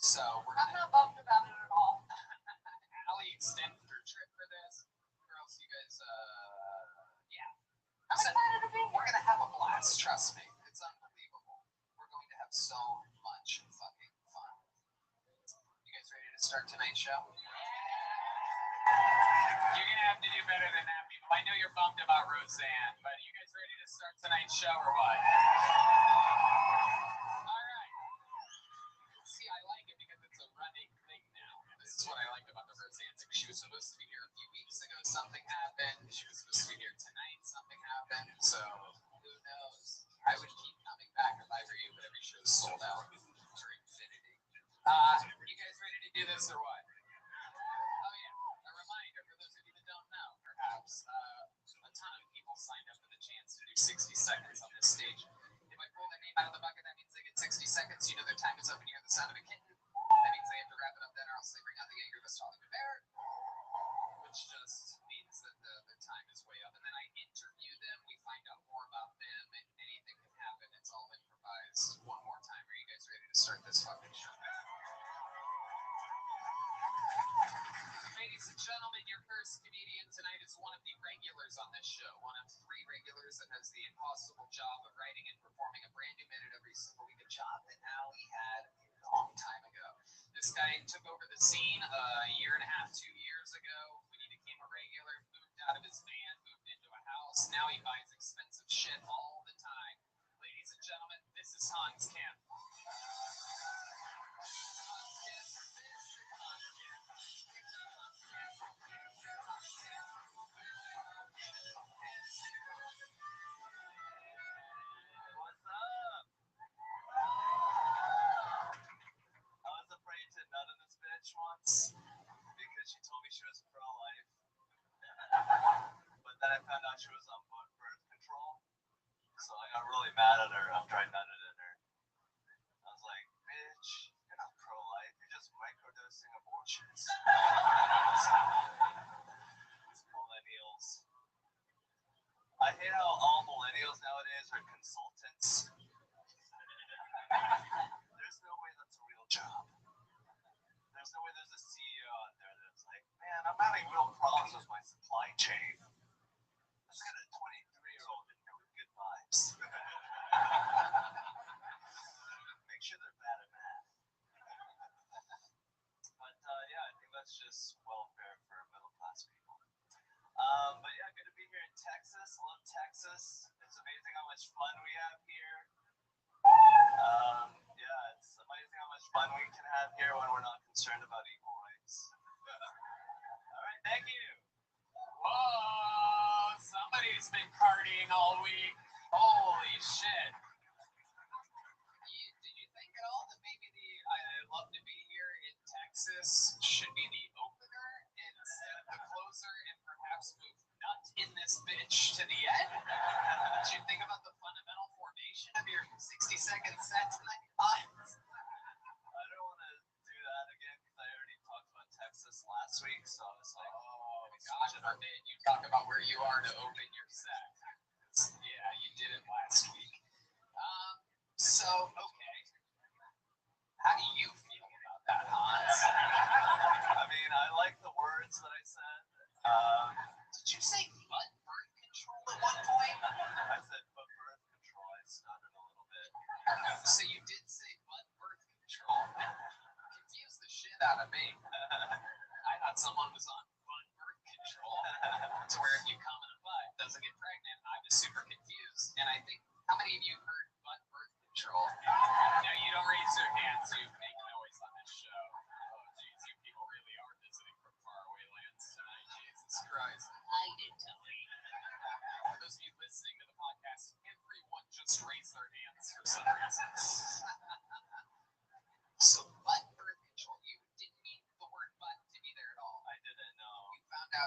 So we're I'm not bummed about it at all. Allie extended her trip for this. Girls, you guys, yeah. I'm excited to be here. We're gonna have a blast. Trust me, it's unbelievable. We're going to have so much fucking fun. You guys ready to start tonight's show? You're gonna have to do better than that, people. I know you're bummed about Roseanne, but you guys ready to start tonight's show or what? All right. See, I like it because it's a running thing now. This is what I liked about the Roseanne thing. She was supposed to be here a few weeks ago. Something happened. She was supposed to be here tonight. Something happened. So who knows? I would keep coming back if I were you, but every show's sold out for infinity. You guys ready to do this or what? Oh yeah. A reminder for those of you that don't know, perhaps, a ton of people signed up for the chance to do 60 seconds on this stage. If I pull their name out of the bucket, that means they get 60 seconds. You know their time is up and you hear the sound of a kitten. That means they have to wrap it up then or else they bring out the anger of a stalling bear. Which just means that their time is way up. And then I interview them, we find out more about them, and anything can happen. It's all improvised. One more time. Are you guys ready to start this fucking show? Ladies and gentlemen, your first comedian tonight is one of the regulars on this show. One of 3 regulars that has the impossible job of writing and performing a brand new minute every single week. A job that Allie had a long time ago. This guy took over the scene a year and a half, 2 years ago when he became a regular, moved out of his van, moved into a house. Now he buys expensive shit all the time. Ladies and gentlemen, this is Hans Kemp. What's up? I was afraid to nut in this bitch once because she told me she was pro-life. But then I found out she was on birth control. So I got really mad at her after I nutted in her. I was like, bitch, you're not pro-life. You're just microdosing abortions. These millennials. I hate how all millennials nowadays are consultants. There's no way that's a real job. There's no way there's a CEO out there that's like, man, I'm having real problems with my supply chain. Let's get a 23-year-old in here with good vibes. Make sure they're bad at math. But yeah, I think that's just welfare for middle-class people. But yeah, good to be here in Texas. Love Texas. It's amazing how much fun we have here. Yeah, it's amazing how much fun we can have here when we're not concerned about equal rights. All right, thank you. Whoa, somebody's been partying all week. Holy shit. Did you think at all that maybe the I love to be here in Texas should be the opener instead of the closer and perhaps move nut in this bitch to the end? Did you think about the fundamental formation of your 60-second set tonight? I don't want to do that again because I already talked about Texas last week, so I was like, oh, God forbid you talk about where you are to open your set. Yeah, you did it last week. So, okay. How do you feel about that, Hans? I mean, I like the words that I said. Did you say butt birth control at one point? I said butt birth control. I stuttered a little bit. So you did say butt birth control. Confused the shit out of me. I thought someone was on butt birth control to where if you come in a butt, doesn't get pregnant. I was super confused. And I think, how many of you heard butt birth control? Now, you don't raise your hands, you make noise on this show. Oh, geez, you people really are visiting from faraway lands tonight. Jesus Christ.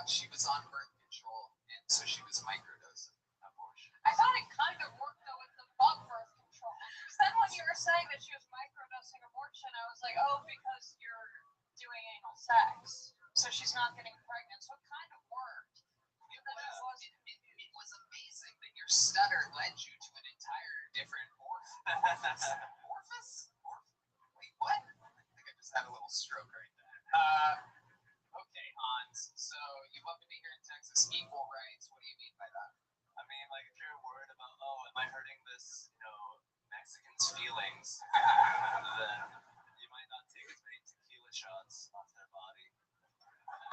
she was on birth control, and so she was microdosing abortion. I thought it kind of worked though with the bug birth control. Because then when you were saying that she was microdosing abortion, I was like, oh, because you're doing anal sex, so she's not getting pregnant. So it kind of worked. It was amazing that your stutter led you to an entire different orifice. Wait, what? I think I just had a little stroke right there. Okay, Hans. So you've up to be here in Texas, equal rights. What do you mean by that? I mean, like, if you're worried about, oh, am I hurting this, Mexican's feelings, then you might not take as many tequila shots off their body. What?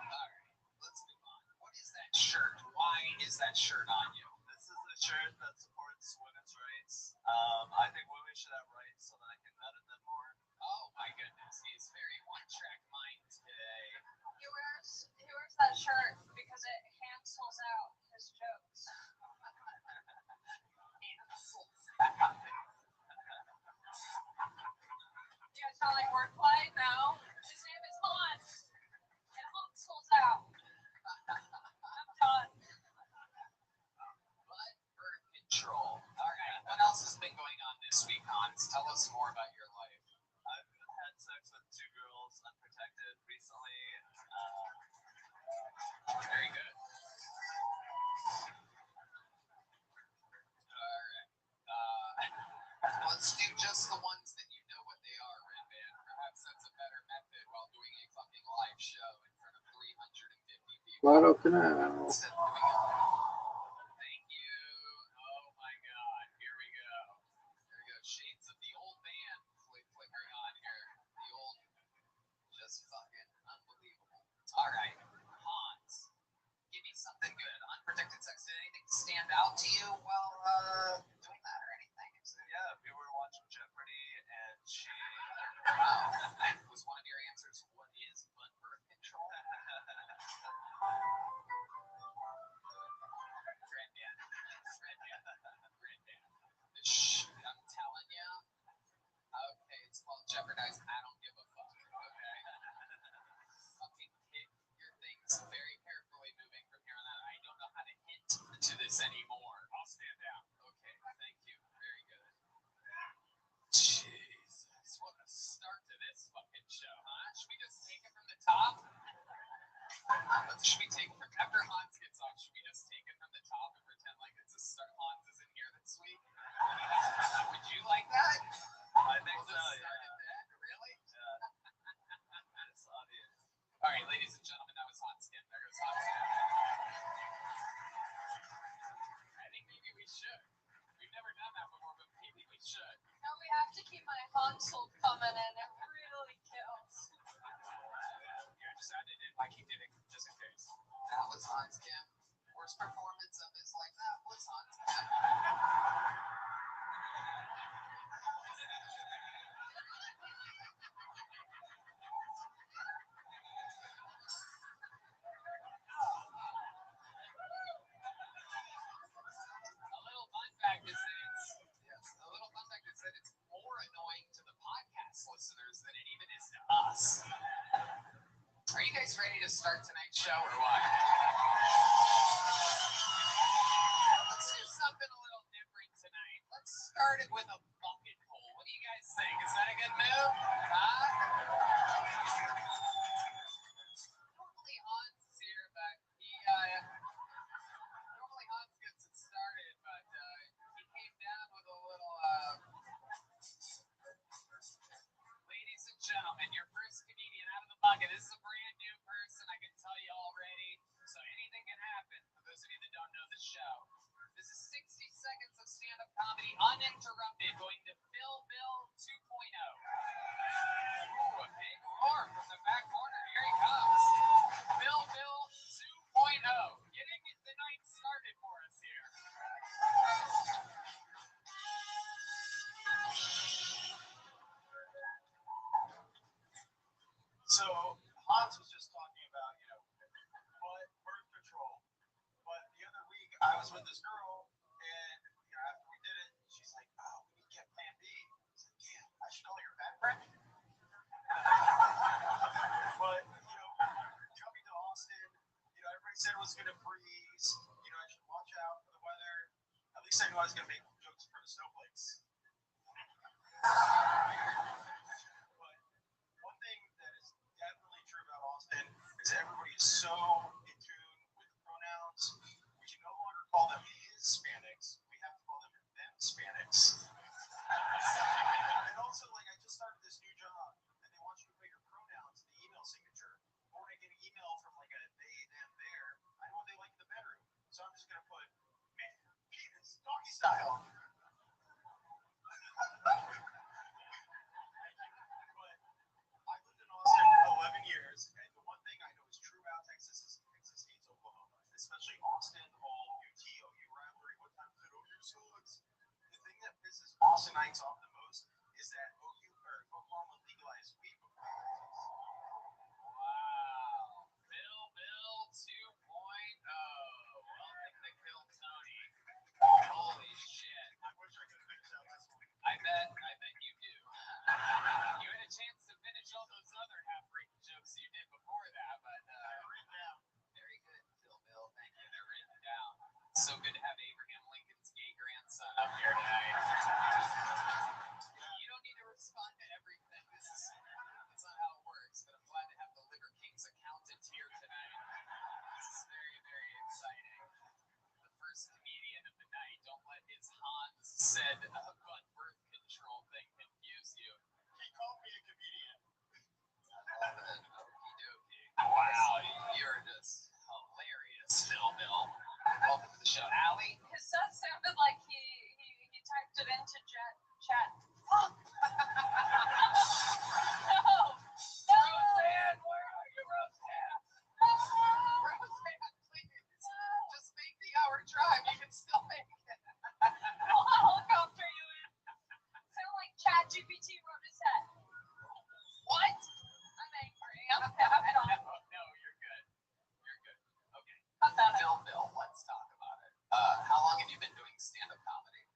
Alright, let's move on. What is that shirt? Why is that shirt on you? This is a shirt that supports women's rights. I think women should have rights so that I can edit them more. Oh my goodness, he's very one-track mind today. He wears that shirt because it cancels out his jokes. You guys sound like wordplay? No. His name is Hans. And Hans pulls out. I'm done. But birth control. Alright, what else has been going on this week, Hans? Tell us more about your life. I've had sex with 2 girls unprotected recently. Very good. Alright. Let's do just the ones that you know what they are, Red Band. Perhaps that's a better method while doing a fucking live show in front of 350 people. Guadalcanal. Instead of doing it. Thank you. Oh my god. Here we go. Here we go. Shades of the old man flickering on here. The old, just fucking unbelievable. Alright. Hans, give me something good. Unprotected sex. Did anything stand out to you while doing that or anything? Yeah, we were watching Jeopardy, and she... Wow. Was one of your answers, what is butt birth control? Granddad. Shh, I'm telling you. Okay, it's called Jeopardize. I don't give a fuck. Okay. Fucking hit your things very carefully moving from here on out. I don't know how to hint to this anymore. I'll stand down. Okay, thank you. Very good. Jesus, what a start to this fucking show, huh? Should we just take it from the top? Should we take it from after Hans gets off? Should we just take it from the top and pretend like it's a start? Hans isn't here this week. Would you like that? I think We'll so, just start yeah. at that. Really? Yeah. It's obvious. All right, ladies and gentlemen, that was Hot Skin. There goes Hot Skin. I think maybe we should. We've never done that before, but maybe we should. No, we have to keep my Hansel coming in. It really kills. Yeah, just added it like he did it, just in case. That was Hans Kim. Worst performance of his life. That was Hans Kim. A little fun fact is that it's more annoying to the podcast listeners than it even is to us. Are you guys ready to start tonight's show or what? Let's do something a little different tonight. Let's start it with a bucket poll. What do you guys think? Is that a good move? Huh? Normally Hans is here, but normally Hans gets it started, but he came down with a little ladies and gentlemen, your first comedian out of the bucket. This is a brand new person, I can tell you already. So anything can happen for those of you that don't know the show. This is 60 seconds of stand-up comedy uninterrupted, going to Bill 2.0. Ooh, a big roar from the back corner. Here he comes. Bill 2.0. Getting the night started for us here. So Hans was just talking about, birth control. But the other week I was with this girl was gonna freeze. You know, I should watch out for the weather. At least I knew I was gonna make jokes for the snowflakes. But one thing that is definitely true about Austin is that everybody is so in tune with the pronouns. We can no longer call them Hispanics. We have to call them Hispanics. And also, like, I just started this new job, and they want you to put your pronouns in the email signature. Or when I get an email from like a they, them, their, I know what they like in the bedroom. So I'm just gonna put man, penis, doggy style. But I lived in Austin for 11 years, and the one thing I know is true about Texas is Texas hates Oklahoma, especially Austin, the whole UT-OU rivalry. What time did OU sucks? The thing that pisses Austinites off the most is that OU or Oklahoma legalized weed before Texas. Wow. Bill 2.0. Welcome to Kill Tony. Holy shit. I wish I could finish out this one. I bet you do. You had a chance to finish all those other half-written jokes you did before that, but very good, Bill. Thank you. They're written down. So good to have Abraham Lincoln's gay grandson up here tonight. You don't need to respond to everything. That's not how it works, but I'm glad to have the Liver King's accountant here tonight. This is very, very exciting. The first comedian of the night. Don't let his Hans said but birth control thing confuse you. He called me a comedian. Okie dokie. Wow, you're just hilarious, Bill. Welcome to the show. Allie? His son sounded like he typed it into chat. Fuck! No! Roseanne, where are you, Roseanne? Roseanne, please. Just make the hour drive. You can still make it. I'll helicopter you in. Sound like ChatGPT wrote his head. What? I'm angry. I'm pissed off. No, you're good. You're good. Okay. Cut that out. Bill, let's talk about it. How long have you been doing stand-up comedy?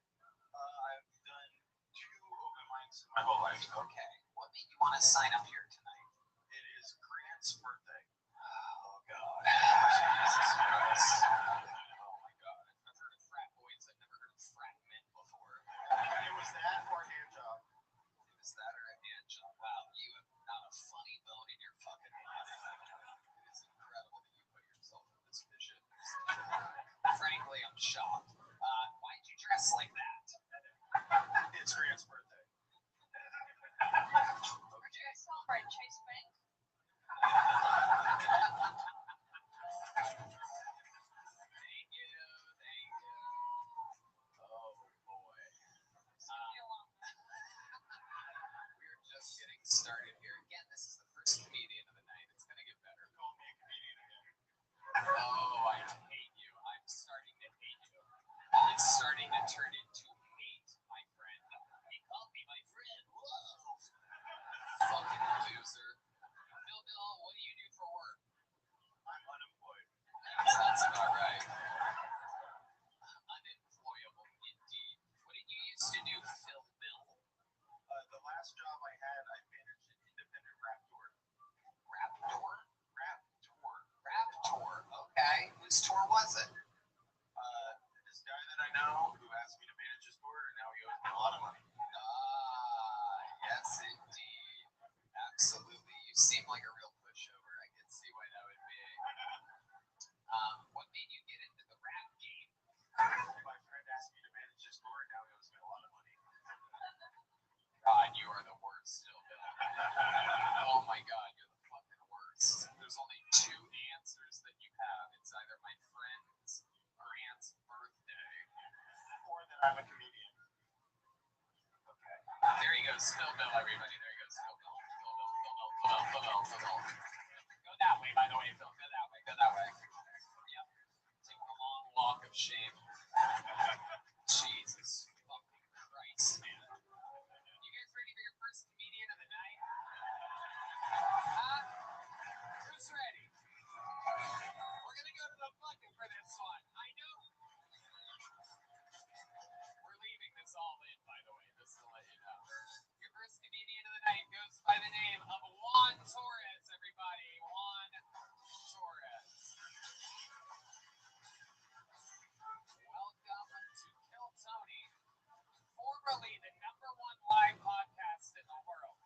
I've done 2 open mics in my whole life. Okay. What made you want to sign up here tonight? It is Grant's birthday. Oh, God. Jesus Christ. Oh, my God. I've heard of frat boys. I've never heard of frat men before. It was that or a hand job. It was that or a hand job. Wow, you have not a funny bone in your fucking body. It is incredible that you put yourself in this position. Frankly, I'm shocked. Why'd you dress like that? It's Grant's birthday. We're doing celebrate Chase Bank. Thank you. Oh, boy. We're just getting started here. Again, this is the first comedian of the night. It's going to get better. Call me a comedian again. Oh, I hate you. I'm starting to hate you. It's starting to turn into hate, my friend. He called me my friend. Whoa. Fucking loser. Bill, what do you do for work? I'm unemployed. That's about right. Unemployable, indeed. What did you used to do, Bill? The last job I had, I managed an independent rap tour. Rap tour? Rap tour. Okay. Whose tour was it? This guy that I know who asked me to manage his tour, and now he owes me a lot of money. Yes, indeed. Absolutely. You seem like a real pushover. I can see why that would be. What made you get into the rap game? My friend asked me to manage his tour, and now he owes me a lot of money. God, you are the worst still, Bill. Oh my God, you're the fucking worst. There's only 2 answers that you have. It's either my friend's Grant's birthday, Or that I'm a comedian. okay. There he goes, Bill, everybody. There he goes, Bill. Go that way, by the way, Bill. Go that way. Yep. Take the long walk of shame. Jesus fucking Christ, man. You guys ready for your first comedian of the night? Huh? Who's ready? We're gonna go to the bucket for this one. I know. We're leaving this all in, by the way, just to let you know. Your first comedian of the night goes by the name of Juan Torres, everybody. Juan Torres. literally the #1 live podcast in the world.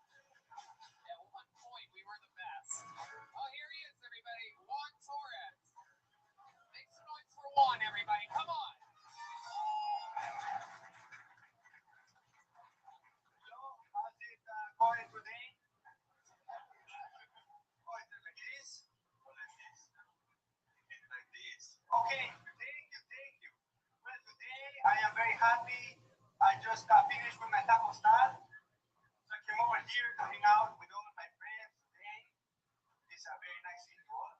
At one point, we were the best. Oh, here he is, everybody. Juan Torres. Make some noise for Juan, everybody. Come on. So, how's it going today? Oh, is it like this? Or like this? Like this. Okay, thank you, thank you. Well, today I am very happy. I just finished with my taco stand. So I came over here to hang out with all of my friends today. It's a very nice city to all.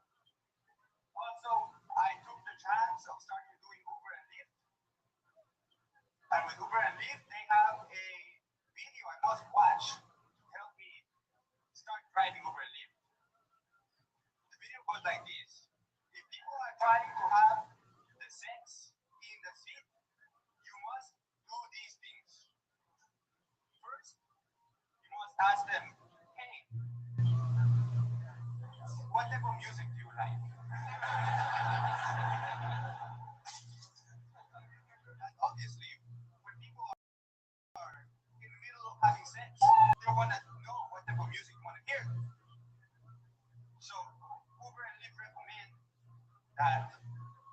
Also, I took the chance of starting doing Uber and Lyft. And with Uber and Lyft, they have a video I must watch to help me start driving Uber and Lyft. The video goes like this. If people are trying to have the sex in the seat, you must do these things. First, you must ask them, hey, what type of music do you like? And obviously, when people are in the middle of having sex, they want to know what type of music you want to hear. So, Uber and Lyft recommend that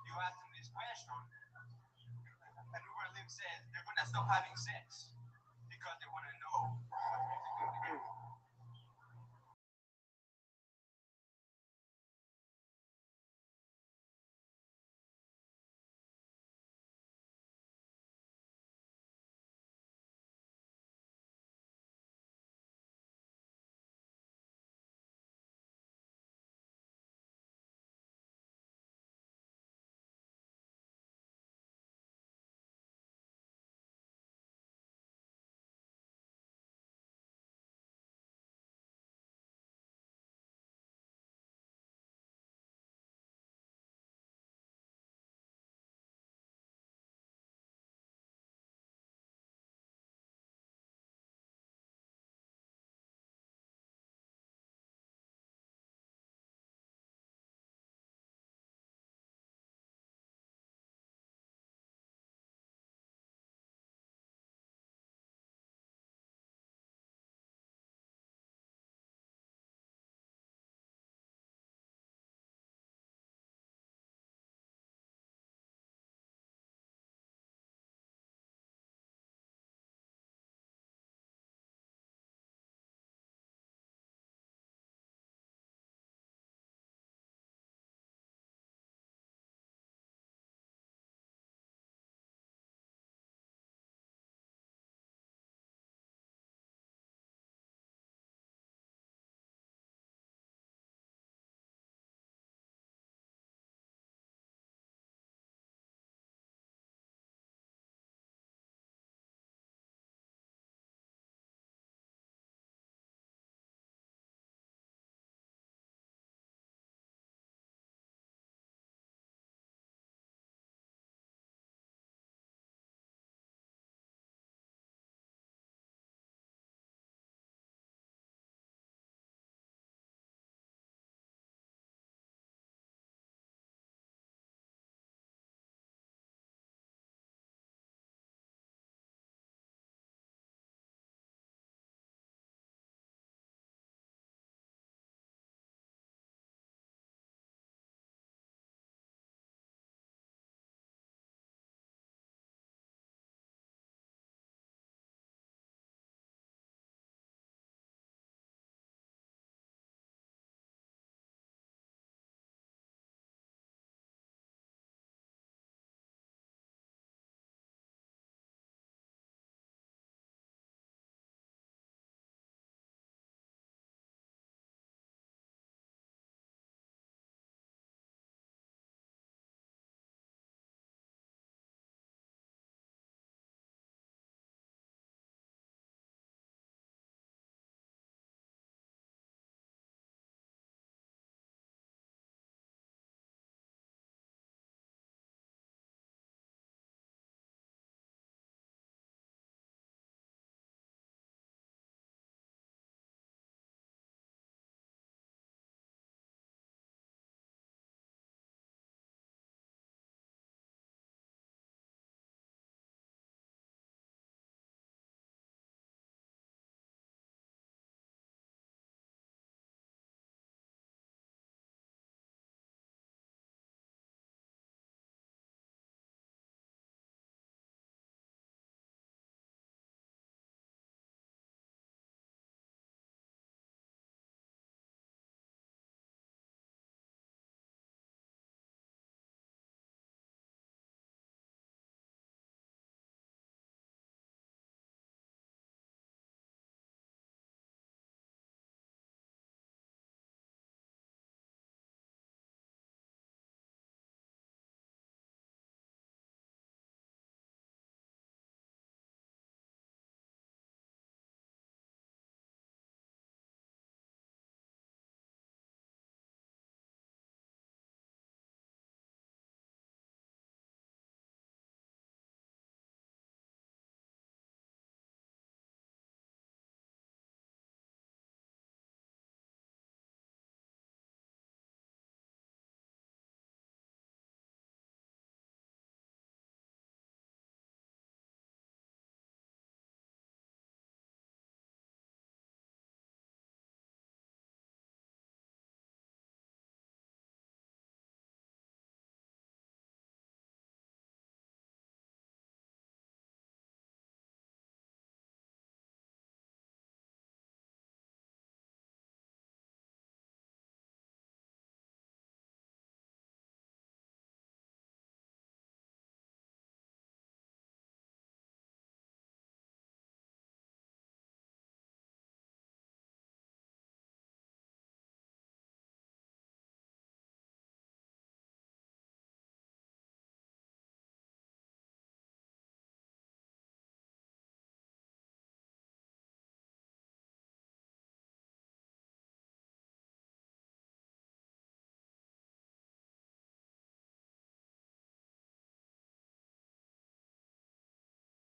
you ask them this question, and Uber and Lyft says they're going to stop having sex because they want to know what music they want to hear.